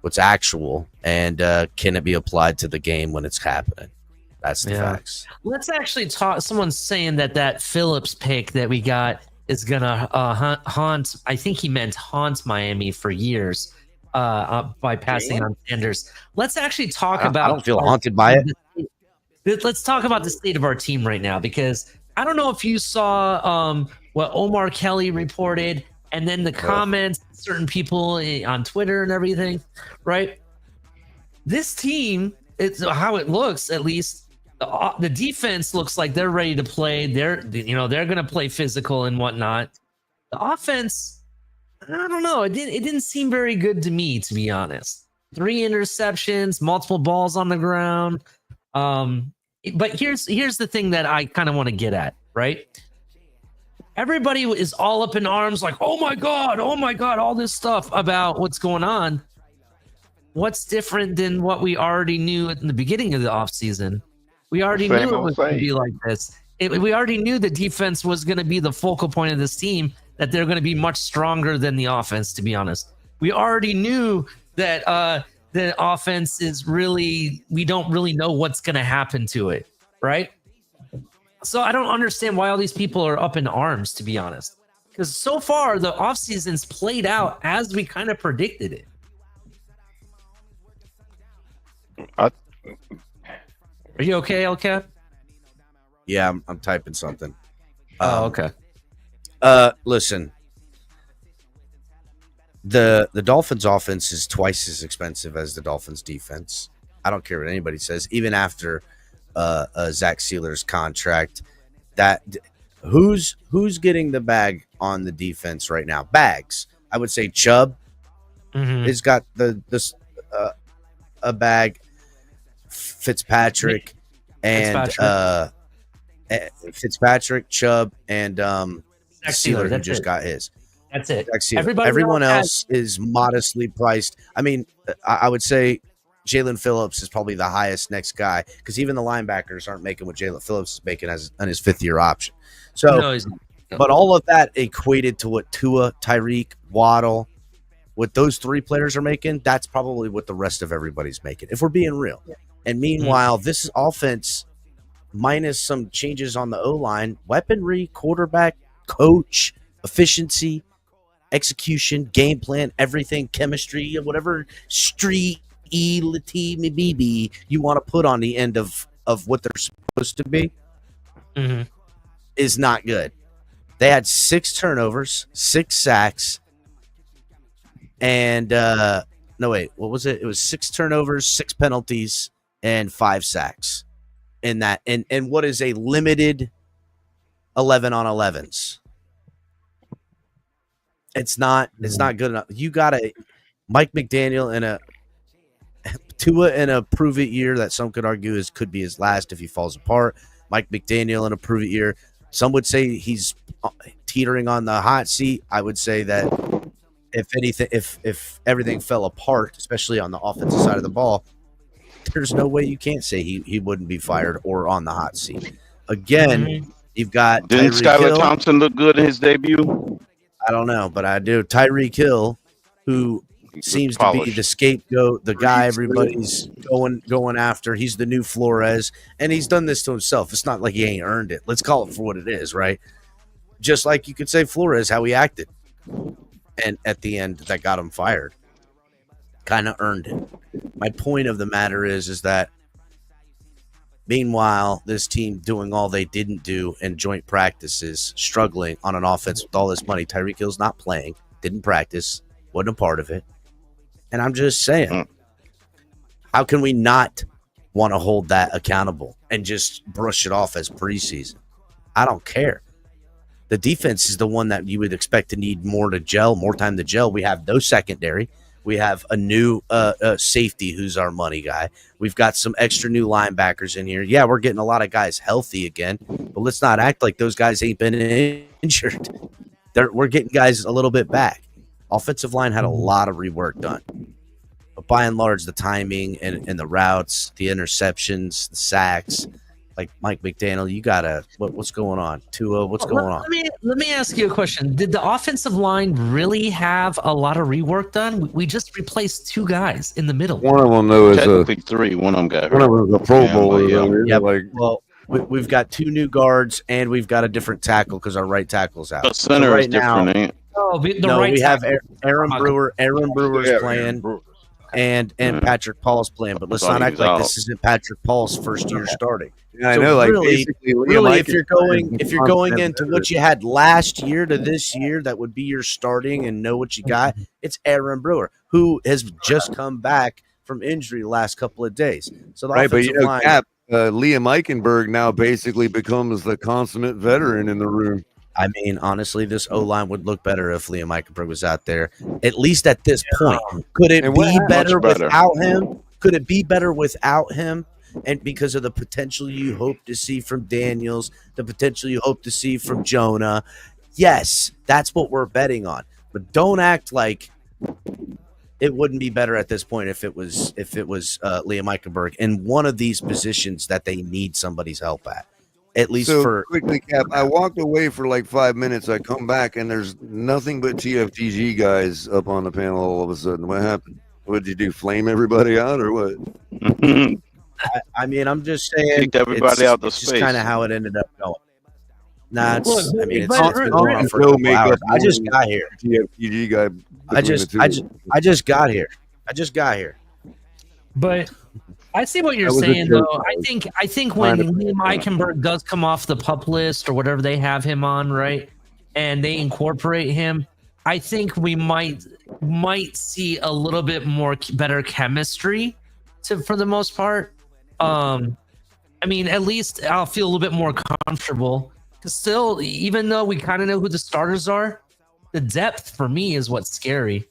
Speaker 12: what's actual and can it be applied to the game when it's happening. That's the facts.
Speaker 3: Let's actually talk. Someone's saying that Phillips pick that we got is gonna haunt. I think he meant haunt Miami for years. By passing on Sanders. Let's actually talk about.
Speaker 12: I don't feel haunted by it.
Speaker 3: Let's talk about the state of our team right now because I don't know if you saw what Omar Kelly reported and then the comments, certain people on Twitter and everything, right? This team, it's how it looks. At least the defense looks like they're ready to play. They're going to play physical and whatnot. The offense. I don't know. It didn't seem very good to me, to be honest. 3 interceptions, multiple balls on the ground. But here's the thing that I kind of want to get at, right? Everybody is all up in arms, like, oh my God, all this stuff about what's going on. What's different than what we already knew at the beginning of the offseason? We already knew it was going to be like this. We already knew the defense was going to be the focal point of this team, that they're going to be much stronger than the offense, to be honest. We already knew that the offense is we don't really know what's going to happen to it, right? So I don't understand why all these people are up in arms, to be honest. Because so far, the offseason's played out as we kind of predicted it.
Speaker 12: Are
Speaker 3: you okay, LCAP?
Speaker 12: Yeah, I'm typing something.
Speaker 3: Okay.
Speaker 12: Listen, the Dolphins offense is twice as expensive as the Dolphins defense. I don't care what anybody says. Even after Zach Sealer's contract, that who's getting the bag on the defense right now? Bags. I would say Chubb has got a bag. Fitzpatrick and Fitzpatrick, Chubb, and
Speaker 3: Sealer,
Speaker 12: who
Speaker 3: that's
Speaker 12: just
Speaker 3: it.
Speaker 12: got his.
Speaker 3: That's it.
Speaker 12: Everybody Everyone else is modestly priced. I mean, I would say Jalen Phillips is probably the highest next guy because even the linebackers aren't making what Jalen Phillips is making as on his 5th-year option. So,
Speaker 3: No, he's not. No.
Speaker 12: but all of that equated to what Tua, Tyreek, Waddle, what those 3 players are making, that's probably what the rest of everybody's making, if we're being real. And meanwhile, this is offense minus some changes on the O-line, weaponry, quarterback, coach, efficiency, execution, game plan, everything, chemistry, whatever street you want to put on the end of what they're supposed to be is not good. They had 6 turnovers, 6 sacks, and no, wait, what was it? It was 6 turnovers, 6 penalties, and 5 sacks in that. And what is a limited 11 on 11s? It's not good enough. You got a Mike McDaniel and a Tua in a prove it year that some could argue could be his last if he falls apart. Mike McDaniel in a prove it year. Some would say he's teetering on the hot seat. I would say that if anything, if everything fell apart, especially on the offensive side of the ball, there's no way you can't say he wouldn't be fired or on the hot seat. Again, you've got
Speaker 20: Didn't
Speaker 12: Tyreek
Speaker 20: Skylar
Speaker 12: Hill.
Speaker 20: Thompson look good in his debut?
Speaker 12: I don't know, but I do. Tyreek Hill, who seems to be the scapegoat, the guy everybody's going after. He's the new Flores, and he's done this to himself. It's not like he ain't earned it. Let's call it for what it is, right? Just like you could say Flores, how he acted, and at the end that got him fired. Kind of earned it. My point of the matter is that meanwhile, this team doing all they didn't do in joint practices, struggling on an offense with all this money. Tyreek Hill's not playing, didn't practice, wasn't a part of it. And I'm just saying, how can we not want to hold that accountable and just brush it off as preseason? I don't care. The defense is the one that you would expect to need more time to gel. We have no secondary. We have a new safety who's our money guy. We've got some extra new linebackers in here. Yeah, we're getting a lot of guys healthy again, but let's not act like those guys ain't been injured. We're getting guys a little bit back. Offensive line had a lot of rework done. But by and large, the timing and the routes, the interceptions, the sacks, like Mike McDaniel, you gotta what's going on? Tua, what's going on?
Speaker 3: Let me ask you a question. Did the offensive line really have a lot of rework done? We just replaced 2 guys in the middle.
Speaker 14: One of them though is
Speaker 20: technically 3. One of them got hurt.
Speaker 14: One of them is a Pro Bowler.
Speaker 12: Yeah, well, we've got 2 new guards and we've got a different tackle because our right tackle's out.
Speaker 20: The center is different, ain't it?
Speaker 12: We have Aaron Brewer. Aaron Brewer's playing, and Patrick Paul's playing. But let's not act like this isn't Patrick Paul's first year starting.
Speaker 14: Yeah, I know. Like
Speaker 12: really, if you're going into what you had last year to this year, that would be your starting and know what you got. It's Aaron Brewer, who has just come back from injury the last couple of days. So the
Speaker 14: right, but
Speaker 12: line,
Speaker 14: Cap, Liam Eichenberg now basically becomes the consummate veteran in the room.
Speaker 12: I mean, honestly, this O-line would look better if Liam Eichenberg was out there, at least at this point. Could it be better without him? Could it be better without him? And because of the potential you hope to see from Daniels, the potential you hope to see from Jonah, yes, that's what we're betting on. But don't act like it wouldn't be better at this point if it was Liam Eichenberg in one of these positions that they need somebody's help at least for
Speaker 14: quickly, Cap. I walked away for like 5 minutes. I come back and there's nothing but TFTG guys up on the panel all of a sudden. What happened? What did you do? Flame everybody out or what?
Speaker 12: I mean, I'm just saying,
Speaker 20: kicked everybody out the
Speaker 12: it's
Speaker 20: space.
Speaker 12: just kind of how it ended up going. Nah, it's been
Speaker 14: but
Speaker 12: going on for a couple hours. I just got here.
Speaker 14: TFTG guy.
Speaker 12: I just got here.
Speaker 3: But I see what you're saying, though. I think when Liam Eichenberg does come off the PUP list or whatever they have him on, right, and they incorporate him, I think we might see a little bit more better chemistry for the most part. I mean, at least I'll feel a little bit more comfortable. Because still, even though we kind of know who the starters are, the depth for me is what's scary.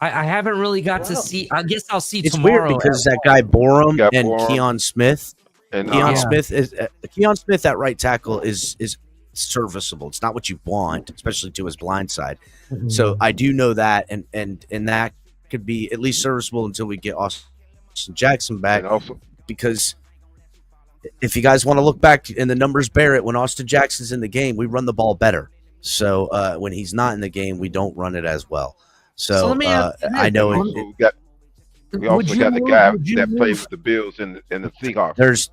Speaker 3: I haven't really got to see. I guess I'll see
Speaker 12: it's
Speaker 3: tomorrow.
Speaker 12: Weird because that guy Borum and Keon Smith,
Speaker 15: And
Speaker 12: Keon Smith at right tackle is serviceable. It's not what you want, especially to his blind side.
Speaker 3: Mm-hmm.
Speaker 12: So I do know that, and that could be at least serviceable until we get Austin Jackson back. Because if you guys want to look back and the numbers bear it, when Austin Jackson's in the game, we run the ball better. So when he's not in the game, we don't run it as well. So
Speaker 3: let me ask you
Speaker 12: I know
Speaker 15: we also got the guy that plays with the Bills and the Seahawks.
Speaker 12: There's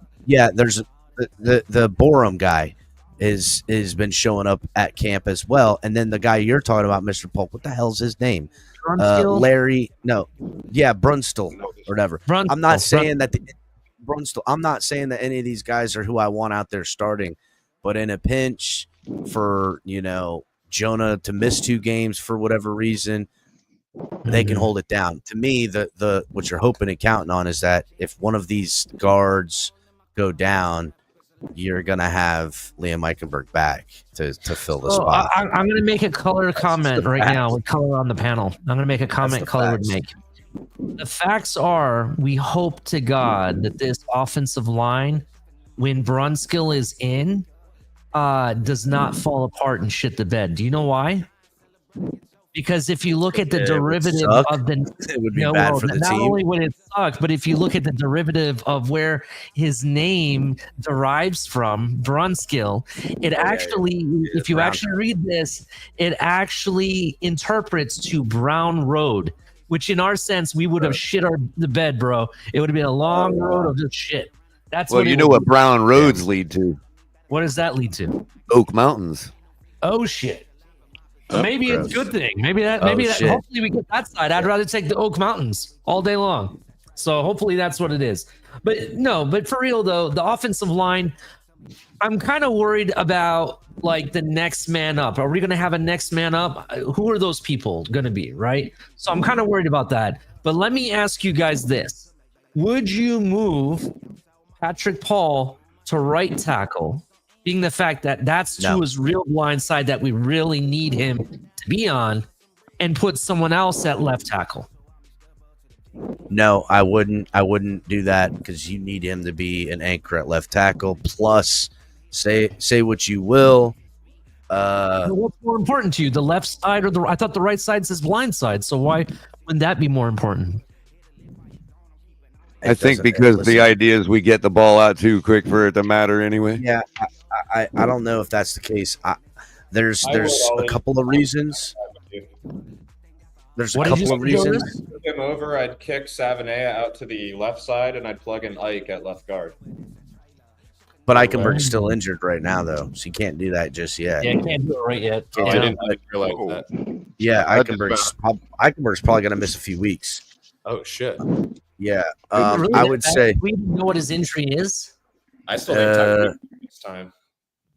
Speaker 12: the Borum guy has been showing up at camp as well, and then the guy you're talking about, Mr. Polk. What the hell's his name? Larry? No, Brunstall or whatever. I'm not saying that Brunstall. I'm not saying that any of these guys are who I want out there starting, but in a pinch for Jonah to miss 2 games for whatever reason, they can hold it down. To me, the what you're hoping and counting on is that if one of these guards go down, you're gonna have Liam Eichenberg back to fill the spot.
Speaker 3: I'm going to make a color comment right now with color on the panel. I'm going to make a comment color would make. The facts are, we hope to God that this offensive line, when Brunskill is in, does not fall apart and shit the bed. Do you know why? Because if you look at the derivative of the,
Speaker 12: it would be bad for the
Speaker 3: not
Speaker 12: team.
Speaker 3: only would it suck, but if you look at the derivative of where his name derives from, Brunskill, it actually, if you actually read this, it actually interprets to Brown Road, which in our sense we would have shit the bed, bro. It would have been a long road of just shit. That's
Speaker 14: Well,
Speaker 3: what
Speaker 14: you know what brown roads lead to?
Speaker 3: What does that lead to?
Speaker 14: Oak Mountains.
Speaker 3: Oh shit. Maybe it's a good thing. Maybe that.
Speaker 14: shit.
Speaker 3: Hopefully we get that side. I'd rather take the Oak Mountains all day long. So hopefully that's what it is. But for real though, the offensive line, I'm kind of worried about like the next man up. Are we going to have a next man up? Who are those people going to be? Right. So I'm kind of worried about that. But let me ask you guys this: would you move Patrick Paul to right tackle? Being the fact that that's to his real blind side that we really need him to be on, and put someone else at left tackle.
Speaker 12: No, I wouldn't. I wouldn't do that because you need him to be an anchor at left tackle. Plus, say what you will.
Speaker 3: What's more important to you, the left side or the? I thought the right side's his blind side. So why wouldn't that be more important?
Speaker 14: I think because the idea is we get the ball out too quick for it to matter anyway.
Speaker 12: Yeah, I don't know if that's the case. There's a couple of reasons. There's a couple of reasons.
Speaker 5: Move him over, I'd kick Savanea out to the left side, and I'd plug in Ike at left guard.
Speaker 12: But Eichenberg's still injured right now, though, so you can't do that just yet.
Speaker 3: Yeah, can't do it right yet.
Speaker 5: I didn't realize that.
Speaker 12: Yeah, Eichenberg's probably going to miss a few weeks.
Speaker 5: Oh shit.
Speaker 12: Yeah,
Speaker 3: Really,
Speaker 12: I would say
Speaker 3: we don't know what his injury is.
Speaker 5: I still think Tyreek this time.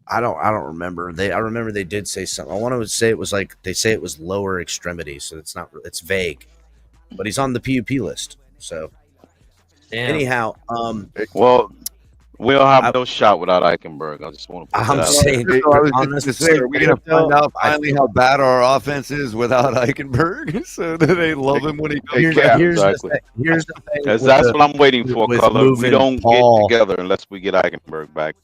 Speaker 12: I don't remember. I remember they did say something. I want to say it was like they say it was lower extremity, so it's vague. But he's on the PUP list. So anyhow,
Speaker 20: well, we'll have no shot without Eichenberg. I just want to.
Speaker 12: I'm saying,
Speaker 14: I was going to say, we're going to find out finally how bad our offense is without Eichenberg, so that they love him when he comes back.
Speaker 12: Here's the thing.
Speaker 20: Because that's what I'm waiting for, Color. We don't get together unless we get Eichenberg back.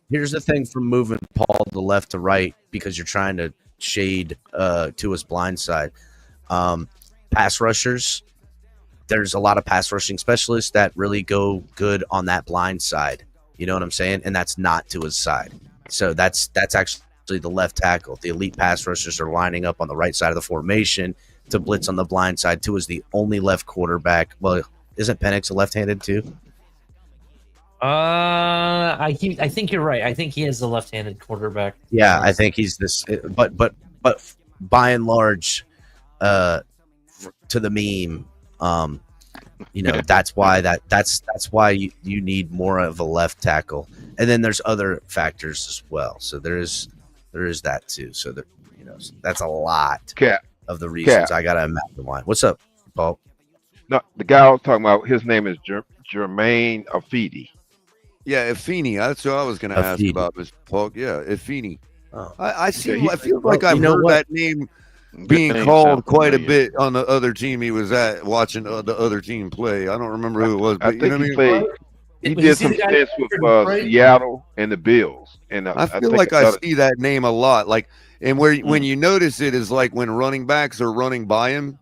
Speaker 12: Here's the thing from moving Paul to left to right because you're trying to shade to his blind side. Pass rushers, there's a lot of pass rushing specialists that really go good on that blind side. You know what I'm saying? And that's not to his side. So that's actually the left tackle. The elite pass rushers are lining up on the right side of the formation to blitz on the blind side. Tua is the only left quarterback. Well, isn't Penix a left-handed too?
Speaker 3: I think you're right. I think he is a left-handed quarterback.
Speaker 12: Yeah, I think he's this. But by and large, to the meme, that's why that's why you need more of a left tackle, and then there's other factors as well. So there is that too. So that that's a lot of the reasons. I gotta imagine why. What's up, Paul?
Speaker 15: No, the guy I was talking about, his name is Jermaine Afidi.
Speaker 14: Yeah, Ifini. That's what I was going to ask about, Mr. Polk. Yeah, Ifini. I feel like I've heard that name being called quite a bit on the other team he was at, watching the other team play. I don't remember who it was, but
Speaker 15: He did some stints with Seattle and the Bills, and
Speaker 14: I feel like I see that name a lot. Like, and when you notice it is like when running backs are running by him.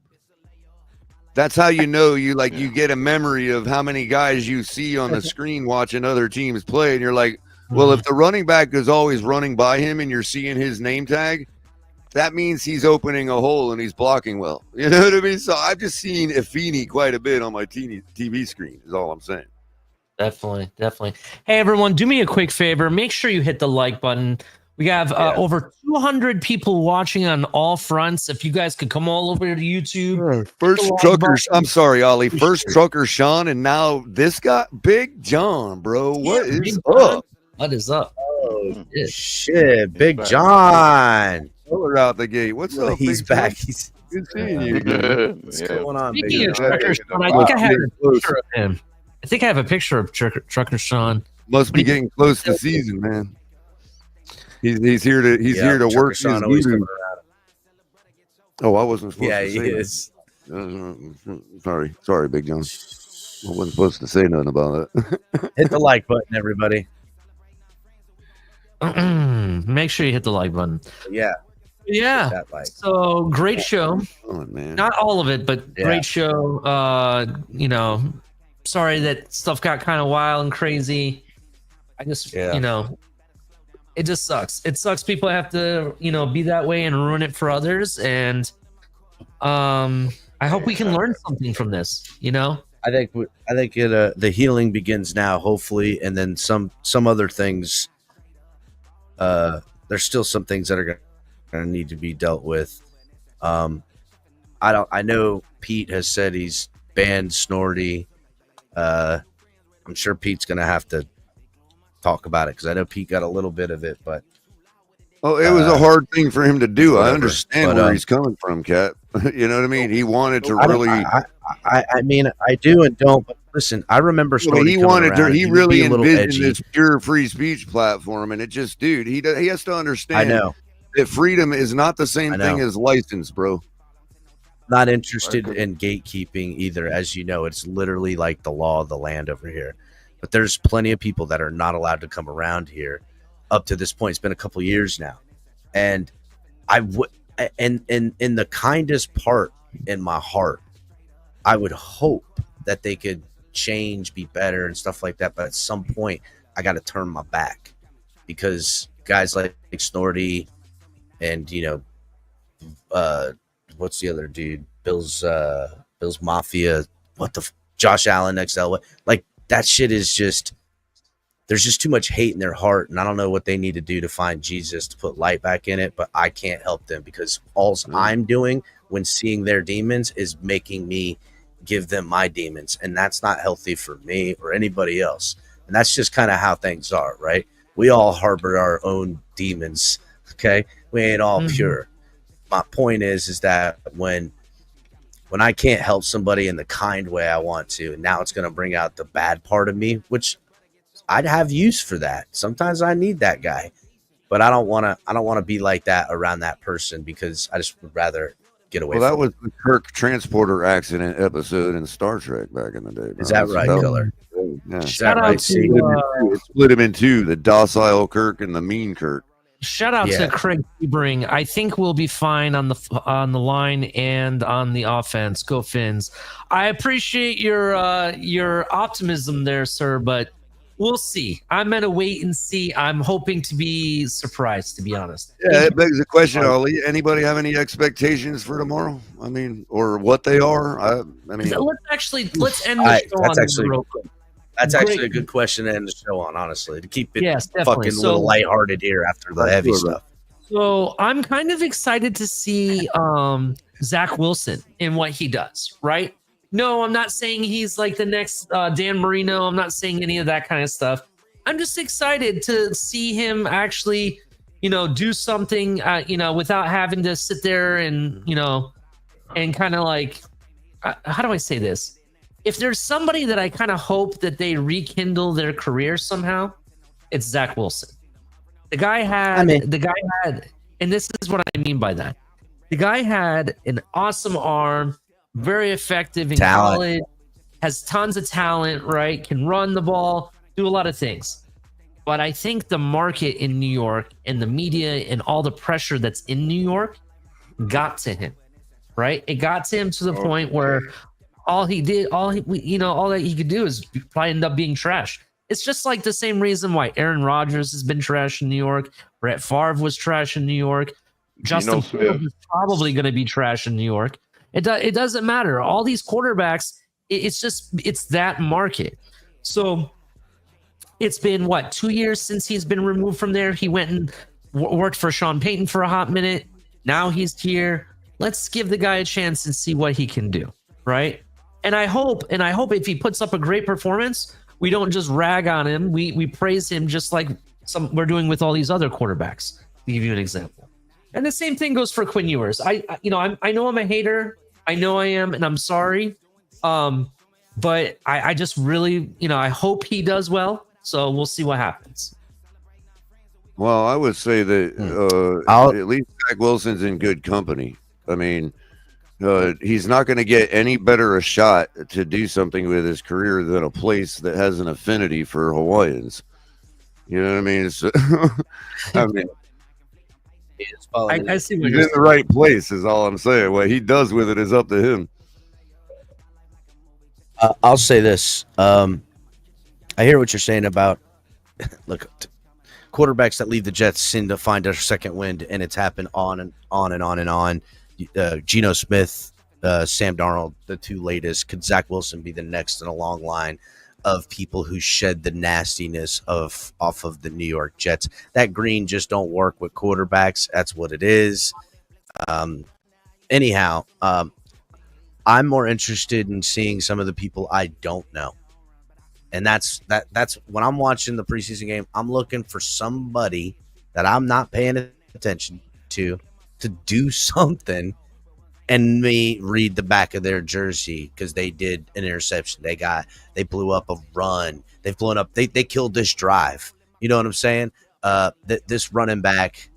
Speaker 14: That's how you know you get a memory of how many guys you see on the screen watching other teams play, and you're like, well, if the running back is always running by him and you're seeing his name tag, that means he's opening a hole and he's blocking well. You know what I mean? So I've just seen Affini quite a bit on my TV screen. Is all I'm saying.
Speaker 3: Definitely. Hey, everyone, do me a quick favor. Make sure you hit the like button. We have over 200 people watching on all fronts. If you guys could come all over to YouTube.
Speaker 14: First trucker, I'm sorry, Ollie. First trucker Sean, and now this guy, Big John, bro. What is up?
Speaker 3: What is up?
Speaker 12: Oh, shit. Big John.
Speaker 14: We're out the gate. What's up?
Speaker 12: He's back. He's
Speaker 14: good seeing you.
Speaker 12: What's going on,
Speaker 3: Speaking of Trucker Sean, I think I have a picture of him. I think I have a picture of Trucker Sean.
Speaker 14: Must be getting close to season, man. He's here to work.
Speaker 12: Sean always coming around.
Speaker 14: Oh, I wasn't supposed
Speaker 12: to
Speaker 14: say
Speaker 12: he
Speaker 14: that.
Speaker 12: is.
Speaker 14: Sorry, Big John. I wasn't supposed to say nothing about it.
Speaker 12: Hit the like button, everybody.
Speaker 3: Make sure you hit the like button.
Speaker 12: Yeah.
Speaker 3: So great show.
Speaker 14: Oh, man.
Speaker 3: Not all of it, but great show. Sorry that stuff got kind of wild and crazy. I just, it just sucks. It sucks people have to, be that way and ruin it for others. And I hope we can learn something from this,
Speaker 12: I think the healing begins now, hopefully, and then some other things. There's still some things that are going to need to be dealt with. I know Pete has said he's banned Snorty. I'm sure Pete's going to have to talk about it because I know Pete got a little bit of it, but
Speaker 14: it was a hard thing for him to do. I understand where he's coming from, Cat. You know what I mean? He wanted to really.
Speaker 12: I mean, I do and don't. But listen, I remember.
Speaker 14: He wanted to. He really envisioned this pure free speech platform, and it just, dude. He has to understand.
Speaker 12: I know
Speaker 14: that freedom is not the same thing as license, bro.
Speaker 12: Not interested in gatekeeping either. As you know, it's literally like the law of the land over here. But there's plenty of people that are not allowed to come around here up to this point. It's been a couple years now. And I would, and in the kindest part in my heart, I would hope that they could change, be better and stuff like that. But at some point I got to turn my back because guys like Snorty and, what's the other dude? Bill's Mafia. Josh Allen XL. Like that shit is just. There's just too much hate in their heart, and I don't know what they need to do to find Jesus to put light back in it. But I can't help them because all I'm doing when seeing their demons is making me give them my demons, and that's not healthy for me or anybody else. And that's just kind of how things are, right? We all harbor our own demons. Okay, we ain't all pure. My point is that when I can't help somebody in the kind way I want to, and now it's going to bring out the bad part of me, which I'd have use for that. Sometimes I need that guy, but I don't want to be like that around that person because I just would rather get away.
Speaker 14: Well, that was the Kirk transporter accident episode in Star Trek back in the day. Bro.
Speaker 12: Is that right, Killer?
Speaker 14: Yeah.
Speaker 12: Is that right?
Speaker 14: It split him in two: the docile Kirk and the mean Kirk.
Speaker 3: Shout out to Craig Sebring. I think we'll be fine on the line and on the offense. Go Fins! I appreciate your optimism there, sir, but we'll see. I'm gonna wait and see. I'm hoping to be surprised, to be honest.
Speaker 14: Yeah, it begs the question, Ollie. Anybody have any expectations for tomorrow? I mean, or what they are? I mean,
Speaker 3: let's end the show on this real quick.
Speaker 12: That's actually a good question to end the show on, honestly, to keep it
Speaker 3: definitely.
Speaker 12: Fucking a little lighthearted here after the heavy stuff.
Speaker 3: So I'm kind of excited to see Zach Wilson and what he does, right? No, I'm not saying he's like the next Dan Marino. I'm not saying any of that kind of stuff. I'm just excited to see him actually, do something, without having to sit there and, and kind of like, how do I say this? If there's somebody that I kind of hope that they rekindle their career somehow, it's Zach Wilson. The guy had, and this is what I mean by that. The guy had an awesome arm, very effective in college. has tons of talent, right? Can run the ball, do a lot of things. But I think the market in New York and the media and all the pressure that's in New York got to him, right? It got to him to the point where all that he could do is probably end up being trash. It's just like the same reason why Aaron Rodgers has been trash in New York. Brett Favre was trash in New York. Justin Fields is probably going to be trash in New York. It doesn't matter. All these quarterbacks, it's that market. So it's been 2 years since he's been removed from there. He went and worked for Sean Payton for a hot minute. Now he's here. Let's give the guy a chance and see what he can do, right? And I hope if he puts up a great performance, we don't just rag on him. We praise him just like we're doing with all these other quarterbacks. To give you an example. And the same thing goes for Quinn Ewers. I know I'm a hater. I know I am, and I'm sorry. But I just really, I hope he does well. So we'll see what happens.
Speaker 14: Well, I would say that at least Zach Wilson's in good company. I mean, he's not going to get any better a shot to do something with his career than a place that has an affinity for Hawaiians. You know what I mean?
Speaker 3: I see what
Speaker 14: he's
Speaker 3: you're
Speaker 14: in the right place is all I'm saying. What he does with it is up to him.
Speaker 12: I'll say this. I hear what you're saying about look, quarterbacks that leave the Jets seem to find their second wind, and it's happened on and on and on and on. Geno Smith, Sam Darnold, the two latest. Could Zach Wilson be the next in a long line of people who shed the nastiness off of the New York Jets? That green just don't work with quarterbacks. That's what it is. Anyhow, I'm more interested in seeing some of the people I don't know. And that's when I'm watching the preseason game, I'm looking for somebody that I'm not paying attention to do something and me read the back of their jersey because they did an interception. They blew up a run. They've blown up. They killed this drive. You know what I'm saying? This running back,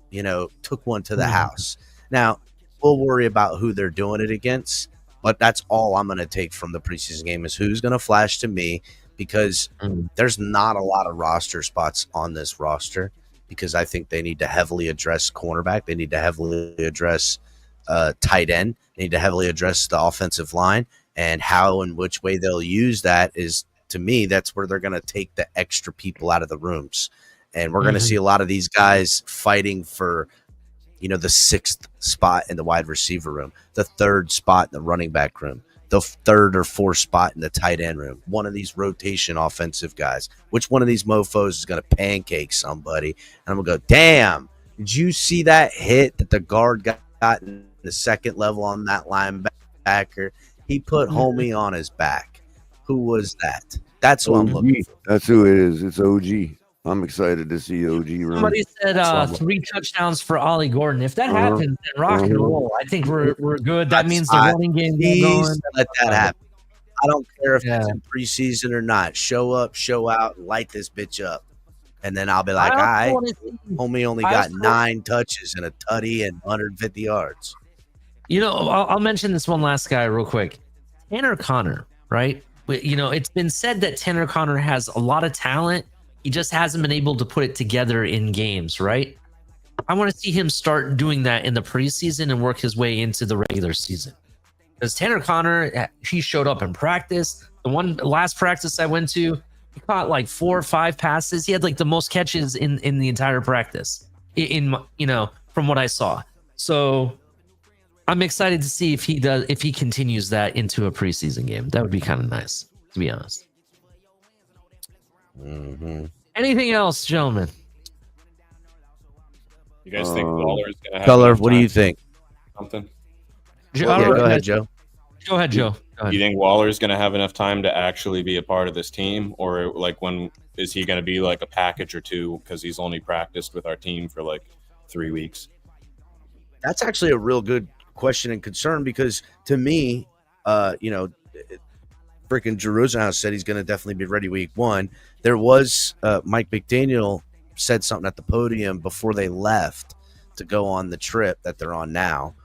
Speaker 12: took one to the house. Now we'll worry about who they're doing it against, but that's all I'm going to take from the preseason game is who's going to flash to me, because there's not a lot of roster spots on this roster, because I think they need to heavily address cornerback. They need to heavily address tight end. They need to heavily address the offensive line, and how and which way they'll use that is, to me, that's where they're going to take the extra people out of the rooms. And we're going to see a lot of these guys fighting for, the sixth spot in the wide receiver room, the third spot in the running back room, the third or fourth spot in the tight end room. One of these rotation offensive guys. Which one of these mofos is going to pancake somebody? And I'm going to go, damn, did you see that hit that the guard got in the second level on that linebacker? He put homie on his back. Who was that? That's what I'm looking for.
Speaker 14: That's who it is. It's OG. I'm excited to see OG run.
Speaker 3: Somebody said 3 touchdowns for Ollie Gordon. If that happens, then rock and roll. I think we're good. That means the running game is going.
Speaker 12: Let that happen. I don't care if it's in preseason or not. Show up, show out, light this bitch up. And then I'll be like, all right, homie only got 9 touches and a tutty and 150 yards.
Speaker 3: I'll mention this one last guy real quick. Tanner Conner, right? It's been said that Tanner Conner has a lot of talent. He just hasn't been able to put it together in games, right? I want to see him start doing that in the preseason and work his way into the regular season. Because Tanner Conner, he showed up in practice. The last practice I went to, he caught like 4 or 5 passes. He had like the most catches in the entire practice, from what I saw. So I'm excited to see if he continues that into a preseason game. That would be kind of nice, to be honest. Anything else, gentlemen?
Speaker 5: You guys think Waller is going to have
Speaker 12: Color? What do you think?
Speaker 5: Something.
Speaker 12: Go ahead, Joe.
Speaker 3: Go ahead, Joe.
Speaker 5: Do you think Waller is going to have enough time to actually be a part of this team, or when is he going to be like a package or two because he's only practiced with our team for like 3 weeks?
Speaker 12: That's actually a real good question and concern, because to me, freaking Drew Rosenhaus said he's going to definitely be ready week 1. There was Mike McDaniel said something at the podium before they left to go on the trip that they're on now.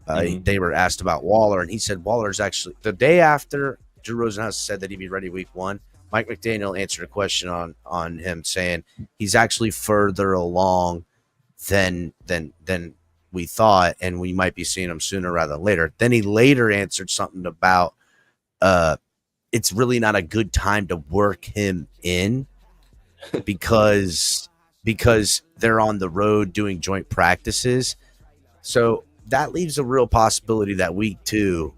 Speaker 12: They were asked about Waller, and he said Waller's actually, the day after Drew Rosenhaus said that he'd be ready week 1. Mike McDaniel answered a question on him saying he's actually further along than we thought, and we might be seeing him sooner rather than later. Then he later answered something about it's really not a good time to work him in because they're on the road doing joint practices. So that leaves a real possibility that week 2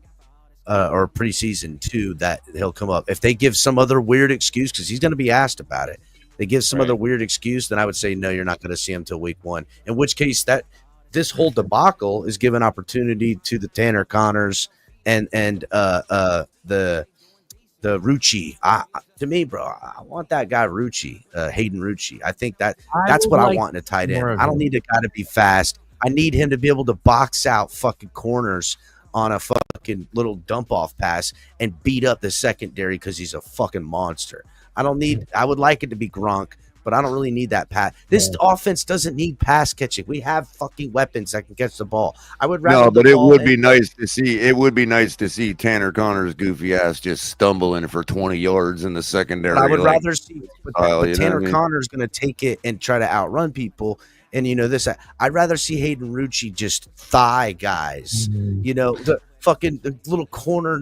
Speaker 12: or preseason 2 that he'll come up. If they give some other weird excuse, because he's going to be asked about it, they give some other weird excuse, then I would say no, you're not going to see him till week 1. In which case, that this whole debacle is giving opportunity to the Tanner Connors and the Rucci. To me, bro, I want that guy Rucci, Hayden Rucci. I think that's what I want in a tight end. I don't need a guy to be fast. I need him to be able to box out fucking corners on a fucking little dump off pass and beat up the secondary because he's a fucking monster. I would like it to be Gronk, but I don't really need that pass. This offense doesn't need pass catching. We have fucking weapons that can catch the ball. I would rather.
Speaker 14: No, but it would be nice to see. It would be nice to see Tanner Connor's goofy ass just stumbling for 20 yards in the secondary.
Speaker 12: But I would rather see. But Tanner Connor's going to take it and try to outrun people. And I'd rather see Hayden Rucci just thigh guys. The fucking little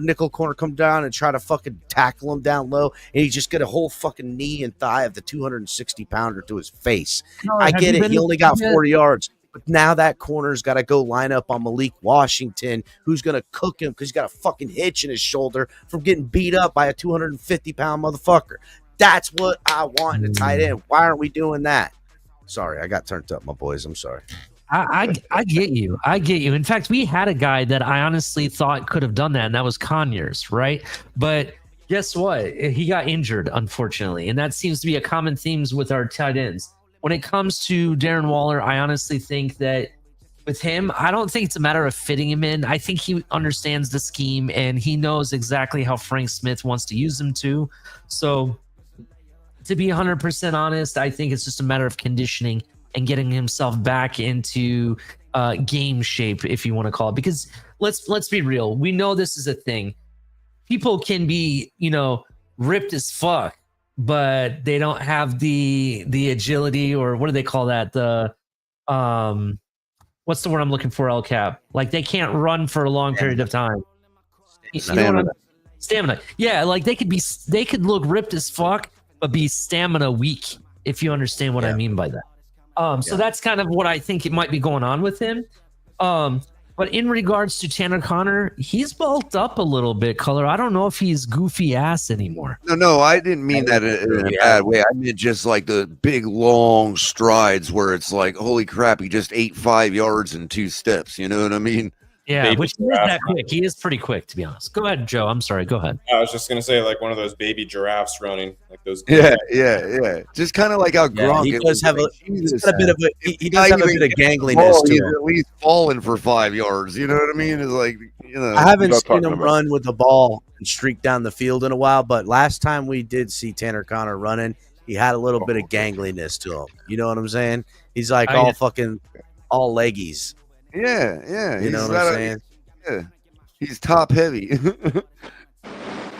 Speaker 12: nickel corner come down and try to fucking tackle him down low, and he just get a whole fucking knee and thigh of the 260-pounder to his face. I get it. He only got 4 yards. But now that corner's got to go line up on Malik Washington, who's going to cook him because he's got a fucking hitch in his shoulder from getting beat up by a 250-pound motherfucker. That's what I want in a tight end. Why aren't we doing that? Sorry, I got turned up, my boys. I'm sorry.
Speaker 3: I get you. I get you. In fact, we had a guy that I honestly thought could have done that, and that was Conyers, right? But guess what? He got injured, unfortunately, and that seems to be a common theme with our tight ends. When it comes to Darren Waller, I honestly think that with him, I don't think it's a matter of fitting him in. I think he understands the scheme, and he knows exactly how Frank Smith wants to use him to. So to be 100% honest, I think it's just a matter of conditioning and getting himself back into game shape, if you want to call it. Because let's be real. We know this is a thing. People can be, ripped as fuck, but they don't have the agility, or what do they call that? The what's the word I'm looking for, El Cap? Like they can't run for a long period of time. Stamina. Yeah, like they could look ripped as fuck, but be stamina weak, if you understand what I mean by that. So that's kind of what I think it might be going on with him. But in regards to Tanner Connor, he's bulked up a little bit, Color. I don't know if he's goofy ass anymore.
Speaker 14: No, I didn't mean that in a bad way. I meant just like the big long strides where it's like, holy crap, he just ate 5 yards in 2 steps. You know what I mean?
Speaker 3: Yeah, baby which is that quick. He is pretty quick, to be honest. Go ahead, Joe. I'm sorry. Go ahead.
Speaker 16: I was just gonna say, like one of those baby giraffes running, like those.
Speaker 14: Yeah. Just kind of like how Gronk.
Speaker 12: He does have a bit of gangliness to
Speaker 14: He's
Speaker 12: him.
Speaker 14: at least falling for 5 yards. You know what I mean? It's like
Speaker 12: I haven't seen him run with the ball and streak down the field in a while, but last time we did see Tanner Connor running, he had a little bit of gangliness to him. You know what I'm saying? He's like all leggies.
Speaker 14: Yeah.
Speaker 12: You know what I'm saying?
Speaker 14: Yeah. He's top heavy.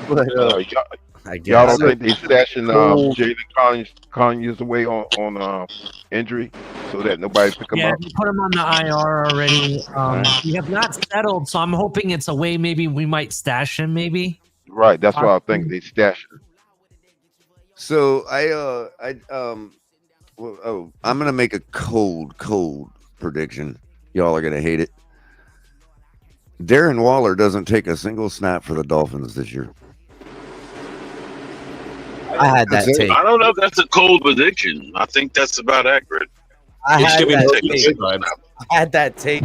Speaker 14: But
Speaker 15: y'all don't think they stashing Jalen Conyers away on injury so that nobody pick him up?
Speaker 3: Yeah, put him on the IR already. We have not settled, so I'm hoping it's a way maybe we might stash him. Maybe.
Speaker 15: Right. That's why I think they stashed him.
Speaker 14: So I'm gonna make a cold prediction. Y'all are gonna hate it. Darren Waller doesn't take a single snap for the Dolphins this year.
Speaker 12: I had that take.
Speaker 18: I don't know if that's a cold prediction. I think that's about accurate.
Speaker 12: I had that take.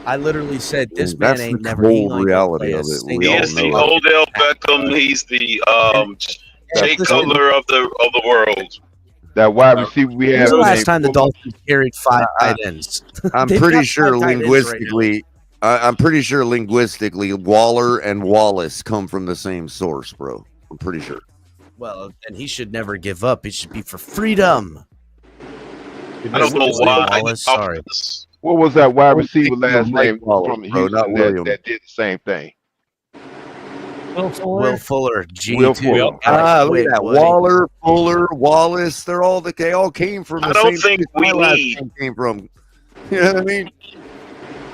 Speaker 12: I literally said this man ain't never.
Speaker 14: That's the cold reality of it.
Speaker 18: He is the Odell Beckham. He's the Jay Cutler of the world.
Speaker 15: That wide receiver we have.
Speaker 12: When's the last time the Dolphins carried 5 tight ends?
Speaker 14: I'm pretty sure linguistically, Waller and Wallace come from the same source, bro. I'm pretty sure.
Speaker 12: Well, then he should never give up. He should be for freedom.
Speaker 18: I don't know why.
Speaker 12: Wallace, sorry.
Speaker 15: What was that wide receiver last name from
Speaker 14: Waller,
Speaker 15: Houston
Speaker 14: not William.
Speaker 15: that did the same thing?
Speaker 12: Will Fuller, G2.
Speaker 15: Will Fuller.
Speaker 12: Look
Speaker 14: Look at that.
Speaker 12: buddy.
Speaker 14: Waller, Fuller, Wallace. They all came from the
Speaker 18: I don't
Speaker 14: same
Speaker 18: think
Speaker 14: place
Speaker 18: we
Speaker 14: my last
Speaker 18: need-
Speaker 14: team came from. You know what I mean?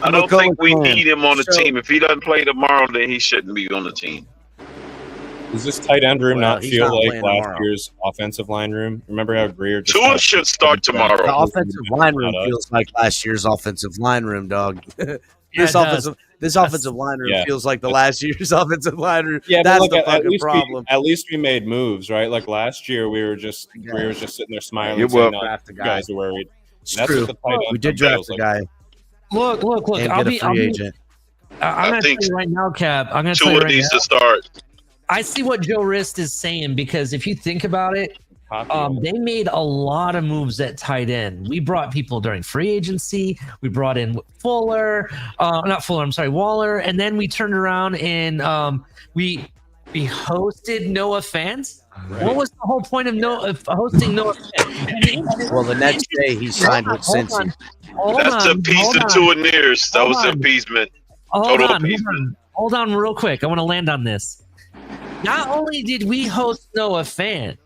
Speaker 18: I don't think we
Speaker 14: McCullough.
Speaker 18: need him on the
Speaker 12: So-
Speaker 18: team. If he doesn't play tomorrow, then he shouldn't be on the team.
Speaker 5: Does this tight end room
Speaker 12: Well,
Speaker 5: not
Speaker 12: he's
Speaker 5: feel
Speaker 12: not
Speaker 5: like
Speaker 12: playing
Speaker 5: last
Speaker 12: tomorrow.
Speaker 5: year's offensive line room? Remember how Greer just
Speaker 18: Tua
Speaker 5: got-
Speaker 18: should start
Speaker 12: The
Speaker 18: tomorrow.
Speaker 12: offensive line room feels like last year's offensive line room, dog.
Speaker 3: it
Speaker 12: This
Speaker 3: does.
Speaker 12: offensive line room
Speaker 5: Yeah.
Speaker 12: feels like the last year's offensive line room.
Speaker 5: Yeah, but
Speaker 12: That's
Speaker 5: look,
Speaker 12: the
Speaker 5: at
Speaker 12: fucking
Speaker 5: least
Speaker 12: problem.
Speaker 5: at least we made moves, right? Like last year, Greer was just sitting there smiling.
Speaker 15: Yeah,
Speaker 5: saying,
Speaker 15: well-
Speaker 5: "No,
Speaker 12: Draft a
Speaker 5: you
Speaker 12: guy.
Speaker 5: guys are worried."
Speaker 12: It's
Speaker 5: That's
Speaker 12: true.
Speaker 5: what the tight end
Speaker 12: We did
Speaker 5: room
Speaker 12: draft
Speaker 5: feels
Speaker 12: a
Speaker 5: like.
Speaker 12: guy
Speaker 3: Look.
Speaker 12: and
Speaker 3: I'll
Speaker 12: get a free agent.
Speaker 3: I'm going to
Speaker 18: think
Speaker 3: tell you right now, Cap. I'm going to tell you
Speaker 18: Tua
Speaker 3: right
Speaker 18: needs
Speaker 3: now.
Speaker 18: to start.
Speaker 3: I see what Joe Rist is saying because if you think about it, they made a lot of moves at tight end. We brought people during free agency. We brought in Waller, and then we turned around and we hosted Noah Fant.
Speaker 5: Right.
Speaker 3: What was the whole point of hosting Noah Fant?
Speaker 12: Well, the next day he signed with Cincy.
Speaker 18: That's a piece of Tua Nears. That was appeasement. Total appeasement.
Speaker 3: Hold on real quick. I want to land on this. Not only did we host Noah Fant,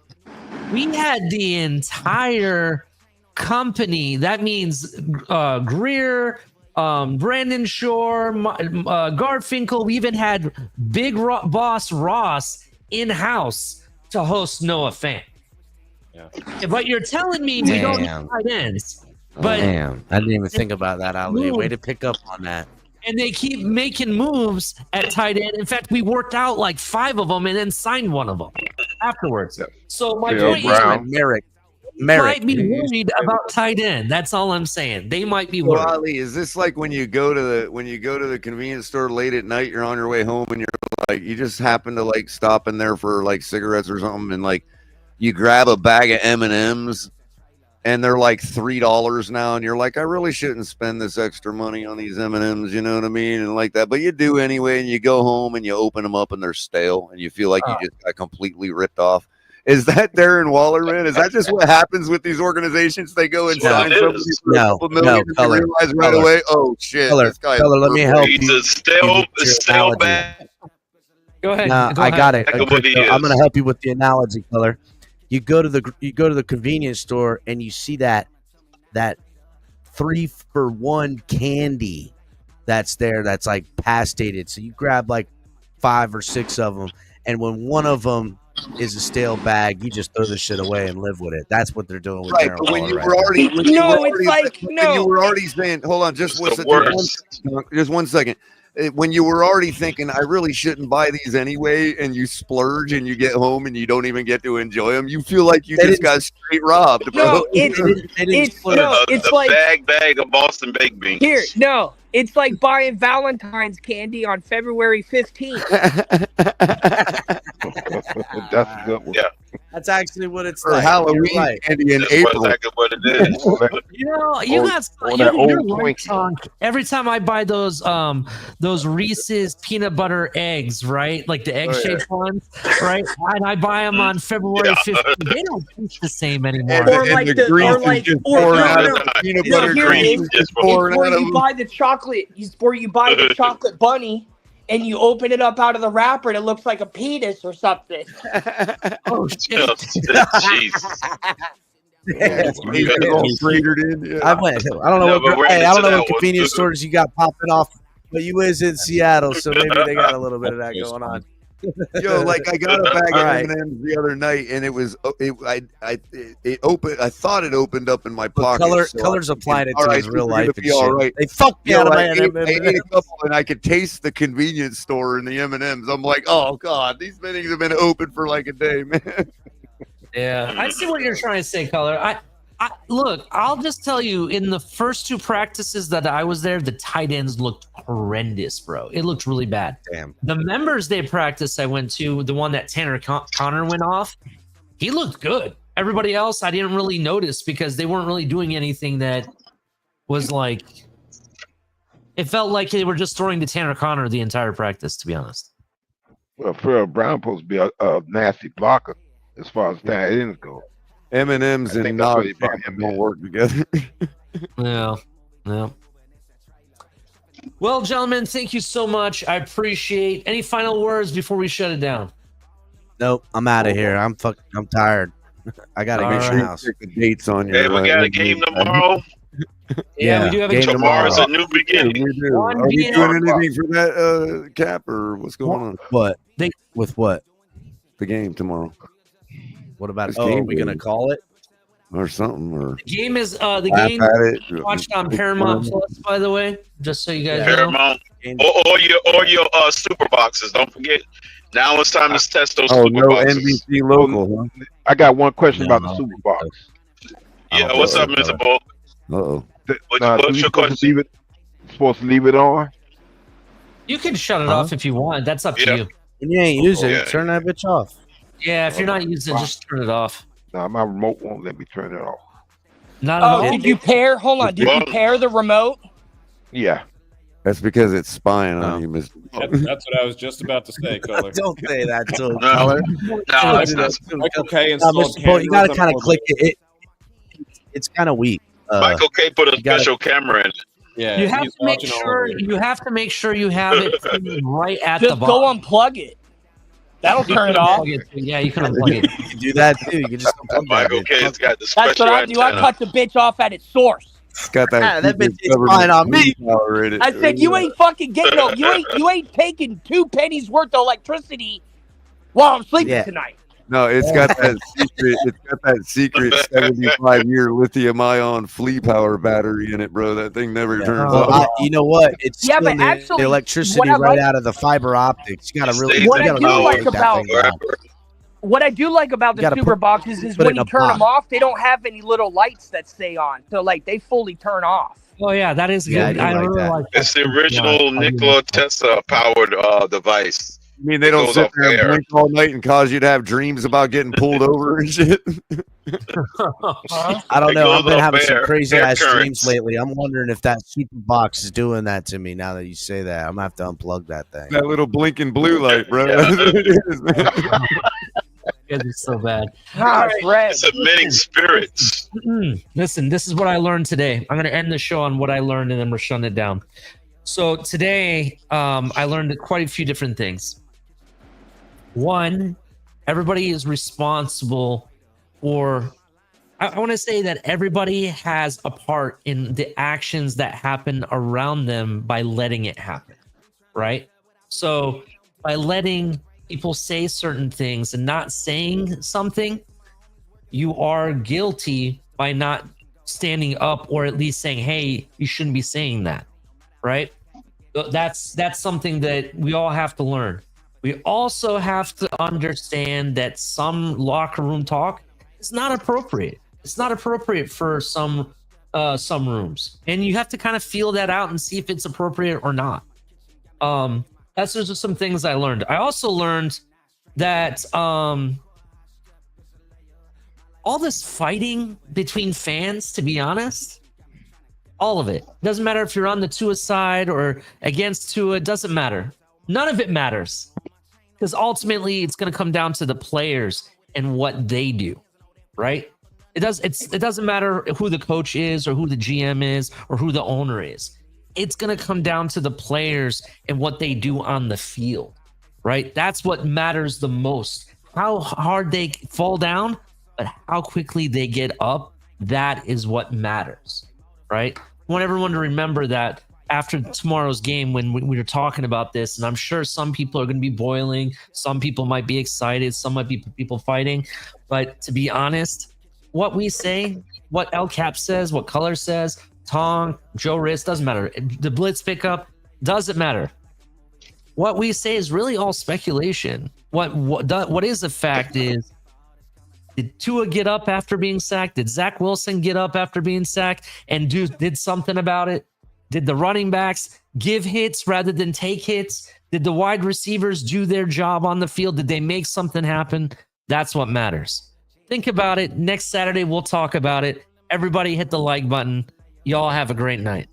Speaker 3: we had the entire company. That means Greer, Brandon Shore, Garfinkel. We even had Big Boss Ross in-house to host Noah Fant.
Speaker 5: Yeah.
Speaker 3: But you're telling me we don't need
Speaker 12: Damn.
Speaker 3: tight ends. But
Speaker 12: Damn, I didn't even think about that, Ali. Way to pick up on that.
Speaker 3: and they keep making moves at tight end. In fact, we worked out like 5 of them and then signed one of them afterwards. So my point is,
Speaker 12: Merrick
Speaker 3: might be worried about tight end. That's all I'm saying. They might be worried.
Speaker 14: Well, Ali, is this like when you go to the convenience store late at night, you're on your way home and you're like, you just happen to like stop in there for like cigarettes or something, and like you grab a bag of M&Ms and they're like $3 now, and you're like, I really shouldn't spend this extra money on these M&Ms, you know what I mean? And like that, but you do anyway, and you go home and you open them up and they're stale, and you feel like you just got completely ripped off. Is that Darren Waller, man? Is that just what happens with these organizations? They go and sign somebody for a couple million and they realize right away, oh shit, this guy.
Speaker 12: Let me help
Speaker 18: He's
Speaker 12: you.
Speaker 18: a stale bag.
Speaker 3: Go ahead.
Speaker 12: Nah,
Speaker 3: Go
Speaker 12: I
Speaker 3: ahead.
Speaker 12: got it.
Speaker 18: Think of what he
Speaker 12: I'm
Speaker 18: is.
Speaker 12: gonna help you with the analogy, Keller. You go to the convenience store and you see that 3-for-1 candy that's there that's like past dated. So you grab like 5 or 6 of them, and when one of them is a stale bag, you just throw the shit away and live with it. That's what they're doing with
Speaker 14: Right,
Speaker 12: Darren
Speaker 14: but when
Speaker 12: Waller
Speaker 14: you
Speaker 12: right
Speaker 14: were
Speaker 12: now.
Speaker 14: already, when you were already saying, hold on, just
Speaker 18: It's the
Speaker 14: one
Speaker 18: worst.
Speaker 14: second, just 1 second. When you were already thinking, I really shouldn't buy these anyway, and you splurge and you get home and you don't even get to enjoy them, you feel like you just got straight robbed, bro.
Speaker 10: No, it's
Speaker 18: The
Speaker 10: like
Speaker 18: bag of Boston baked beans.
Speaker 10: here. No, it's like buying Valentine's candy on February 15th.
Speaker 15: That's a good one.
Speaker 18: Yeah.
Speaker 12: That's actually what it's
Speaker 14: Or
Speaker 12: like.
Speaker 14: Halloween
Speaker 12: You're right.
Speaker 14: candy in
Speaker 18: That's
Speaker 14: April.
Speaker 18: exactly what it is.
Speaker 3: You know, you
Speaker 15: Or-
Speaker 3: got
Speaker 15: or that
Speaker 3: you're
Speaker 15: old
Speaker 3: right,
Speaker 15: Twinkie.
Speaker 3: Sean. Every time I buy those Reese's peanut butter eggs, right? Like the egg-shaped ones, right? And I buy them on February 15th. They don't taste the same anymore.
Speaker 14: And the grease is just pouring out of the peanut butter
Speaker 10: here it
Speaker 14: cream.
Speaker 10: is.
Speaker 14: Just
Speaker 10: It's
Speaker 14: pouring
Speaker 10: where
Speaker 14: out of
Speaker 10: you buy the chocolate. Where you buy the chocolate bunny, and you open it up out of the wrapper, and it looks like a penis or something.
Speaker 3: Oh shit!
Speaker 18: Jesus.
Speaker 14: Yeah, it's all frittered in. Yeah.
Speaker 12: I don't know.
Speaker 18: Yeah, but we're
Speaker 12: Hey, I don't
Speaker 18: into
Speaker 12: know
Speaker 18: that
Speaker 12: what
Speaker 18: one.
Speaker 12: convenience stores you got popping off, but you is in Seattle, so maybe they got a little bit of that going on.
Speaker 14: Yo, like I got a bag
Speaker 12: All
Speaker 14: of
Speaker 12: right.
Speaker 14: M&Ms the other night, and it was it opened. I thought it opened up in my pocket.
Speaker 12: Color's applying it
Speaker 14: all
Speaker 12: to
Speaker 14: right,
Speaker 12: his real
Speaker 14: we're
Speaker 12: life
Speaker 14: gonna
Speaker 12: and
Speaker 14: be all
Speaker 12: shit.
Speaker 14: right.
Speaker 12: They fucked me
Speaker 14: Yo,
Speaker 12: out of my
Speaker 14: I ate
Speaker 12: M&Ms.
Speaker 14: a couple, and I could taste the convenience store and the M&Ms. I'm like, oh god, these things have been open for like a day, man.
Speaker 3: Yeah, I see what you're trying to say, Color. I look, I'll just tell you, in the first 2 practices that I was there, the tight ends looked horrendous, bro. It looked really bad.
Speaker 12: Damn.
Speaker 3: The Members Day practice I went to, the one that Tanner Connor went off, he looked good. Everybody else, I didn't really notice because they weren't really doing anything that was like. It felt like they were just throwing to Tanner Connor the entire practice, to be honest.
Speaker 15: Well, Farrell Brown supposed to be a nasty blocker as far as tight ends go.
Speaker 14: M&Ms
Speaker 15: I
Speaker 14: and
Speaker 15: think that's what he
Speaker 14: Nog
Speaker 15: brought him
Speaker 14: don't
Speaker 15: in.
Speaker 14: work together.
Speaker 3: Yeah, yeah. Well, gentlemen, thank you so much. I appreciate. Any final words before we shut it down?
Speaker 12: Nope, I'm out of here. I'm tired. I gotta get to the house.
Speaker 14: The dates on
Speaker 18: Hey, we got a game tomorrow.
Speaker 3: Yeah, we do have a
Speaker 12: game
Speaker 18: Tomorrow's a new beginning.
Speaker 14: We do. Are we doing anything for that Cap, or what's going on?
Speaker 12: What? With what?
Speaker 14: The game tomorrow.
Speaker 12: What about?
Speaker 14: This
Speaker 12: Oh,
Speaker 14: game
Speaker 12: are we gonna
Speaker 14: game.
Speaker 12: call it?
Speaker 14: Or something, or
Speaker 3: The game is the
Speaker 14: laugh
Speaker 3: game
Speaker 14: at it.
Speaker 3: watched on Paramount Plus, by the way, just so you guys know.
Speaker 18: Paramount. Or your super boxes. Don't forget. Now it's time to test those
Speaker 14: Oh,
Speaker 18: super
Speaker 14: no
Speaker 18: boxes.
Speaker 14: NBC local. Huh?
Speaker 15: I got one question about the Super Box.
Speaker 18: Yeah, what's up, Mr. Bull?
Speaker 14: Uh-oh.
Speaker 18: What's your question?
Speaker 15: Supposed to leave it on?
Speaker 3: You can shut it off if you want. That's up to you.
Speaker 12: When you ain't using it, turn that bitch off.
Speaker 3: Yeah, if you're not using it, just turn it off.
Speaker 15: Nah, my remote won't let me turn it off.
Speaker 3: Not
Speaker 7: Oh, did you pair? Hold on. Did you pair the remote?
Speaker 15: Yeah.
Speaker 14: That's because it's spying on you, Mr.
Speaker 5: That's what I was just about to say, Color.
Speaker 12: Don't say that to him,
Speaker 18: No.
Speaker 12: Color.
Speaker 18: No, it's not.
Speaker 5: Michael K.
Speaker 12: No,
Speaker 5: installed
Speaker 12: Mr. Poe, you gotta
Speaker 5: cameras
Speaker 12: kind
Speaker 5: on
Speaker 12: of click it. It's kind of weak.
Speaker 18: Michael K. put a
Speaker 12: you gotta-
Speaker 18: special camera in it.
Speaker 5: Yeah,
Speaker 3: You have
Speaker 5: he's
Speaker 3: to make
Speaker 5: watching all
Speaker 3: sure
Speaker 5: of it.
Speaker 3: you have to make sure you have it right at the
Speaker 7: Just
Speaker 3: bottom.
Speaker 7: go unplug it. That'll turn it off.
Speaker 3: Yeah, you can unplug it.
Speaker 12: You can do that too. You can just unplug that
Speaker 18: Michael
Speaker 12: bitch.
Speaker 18: K.'s got the
Speaker 7: That's
Speaker 18: special
Speaker 7: what I do. I
Speaker 18: antenna.
Speaker 7: cut the bitch off at its source.
Speaker 14: It's got that.
Speaker 12: Ah, that bitch
Speaker 14: secret
Speaker 12: is
Speaker 14: government
Speaker 12: spying on me.
Speaker 14: power in it.
Speaker 7: I said you ain't fucking getting no. You ain't taking 2 pennies worth of electricity while I'm sleeping
Speaker 12: Yeah.
Speaker 7: tonight.
Speaker 14: No, it's got that secret. It's got that secret 75-year lithium-ion flea power battery in it, bro. That thing never turns
Speaker 12: Well,
Speaker 14: off.
Speaker 12: you know what? It's
Speaker 7: Yeah, but
Speaker 12: stealing the
Speaker 7: actually,
Speaker 12: electricity
Speaker 7: what I
Speaker 12: right
Speaker 7: like-
Speaker 12: out of the fiber optics. You gotta really.
Speaker 7: What
Speaker 12: you
Speaker 7: I
Speaker 12: gotta
Speaker 7: do
Speaker 12: really
Speaker 7: like
Speaker 12: take that
Speaker 7: about-
Speaker 12: thing down.
Speaker 7: What I do like about the
Speaker 12: gotta
Speaker 7: super
Speaker 12: put-
Speaker 7: boxes is
Speaker 12: put it
Speaker 7: when
Speaker 12: in
Speaker 7: you
Speaker 12: a
Speaker 7: turn
Speaker 12: box.
Speaker 7: them off, they don't have any little lights that stay on, so like they fully turn off.
Speaker 3: Oh yeah, that is
Speaker 12: Yeah,
Speaker 3: good.
Speaker 12: I
Speaker 3: I
Speaker 12: do like
Speaker 3: really
Speaker 12: that.
Speaker 3: like that.
Speaker 18: It's the original
Speaker 3: Yeah, I do
Speaker 18: Nikola
Speaker 3: like that.
Speaker 18: Tesla powered device.
Speaker 14: I mean, they
Speaker 18: It
Speaker 14: don't
Speaker 18: goes
Speaker 14: sit
Speaker 18: off
Speaker 14: there and
Speaker 18: air.
Speaker 14: blink all night and cause you to have dreams about getting pulled over and shit.
Speaker 12: I don't
Speaker 18: It
Speaker 12: know. I've
Speaker 18: goes
Speaker 12: been
Speaker 18: off
Speaker 12: having some
Speaker 18: air-
Speaker 12: crazy
Speaker 18: air
Speaker 12: ass
Speaker 18: currents.
Speaker 12: dreams lately. I'm wondering if that super box is doing that to me now that you say that. I'm gonna have to unplug that thing.
Speaker 14: That little blinking blue light, bro.
Speaker 18: Yeah.
Speaker 14: That's what it is, man.
Speaker 3: You guys are so bad.
Speaker 7: Ah, it's red.
Speaker 18: It's emitting spirits.
Speaker 3: Listen, this is what I learned today. I'm going to end the show on what I learned, and then we're shutting it down. So today, I learned quite a few different things. One, everybody is responsible for. I want to say that everybody has a part in the actions that happen around them by letting it happen, right? So by letting people say certain things and not saying something, you are guilty by not standing up or at least saying, hey, you shouldn't be saying that, right? That's something that we all have to learn. We also have to understand that some locker room talk is not appropriate. It's not appropriate for some rooms, and you have to kind of feel that out and see if it's appropriate or not. That's just some things I learned. I also learned that all this fighting between fans, to be honest, all of it doesn't matter if you're on the Tua side or against Tua. It doesn't matter. None of it matters, because ultimately it's going to come down to the players and what they do, right? It doesn't matter who the coach is or who the GM is or who the owner is. It's going to come down to the players and what they do on the field, right? That's what matters the most. How hard they fall down, but how quickly they get up, that is what matters, right? I want everyone to remember that after tomorrow's game when we were talking about this, and I'm sure some people are going to be boiling, some people might be excited, some might be people fighting, but to be honest, what we say, what El Cap says, what Color says, Tong, Joe Riss, doesn't matter. The blitz pickup doesn't matter. What we say is really all speculation. What is a fact is, did Tua get up after being sacked? Did Zach Wilson get up after being sacked and did something about it? Did the running backs give hits rather than take hits? Did the wide receivers do their job on the field? Did they make something happen? That's what matters. Think about it. Next Saturday, we'll talk about it. Everybody hit the like button. Y'all have a great night.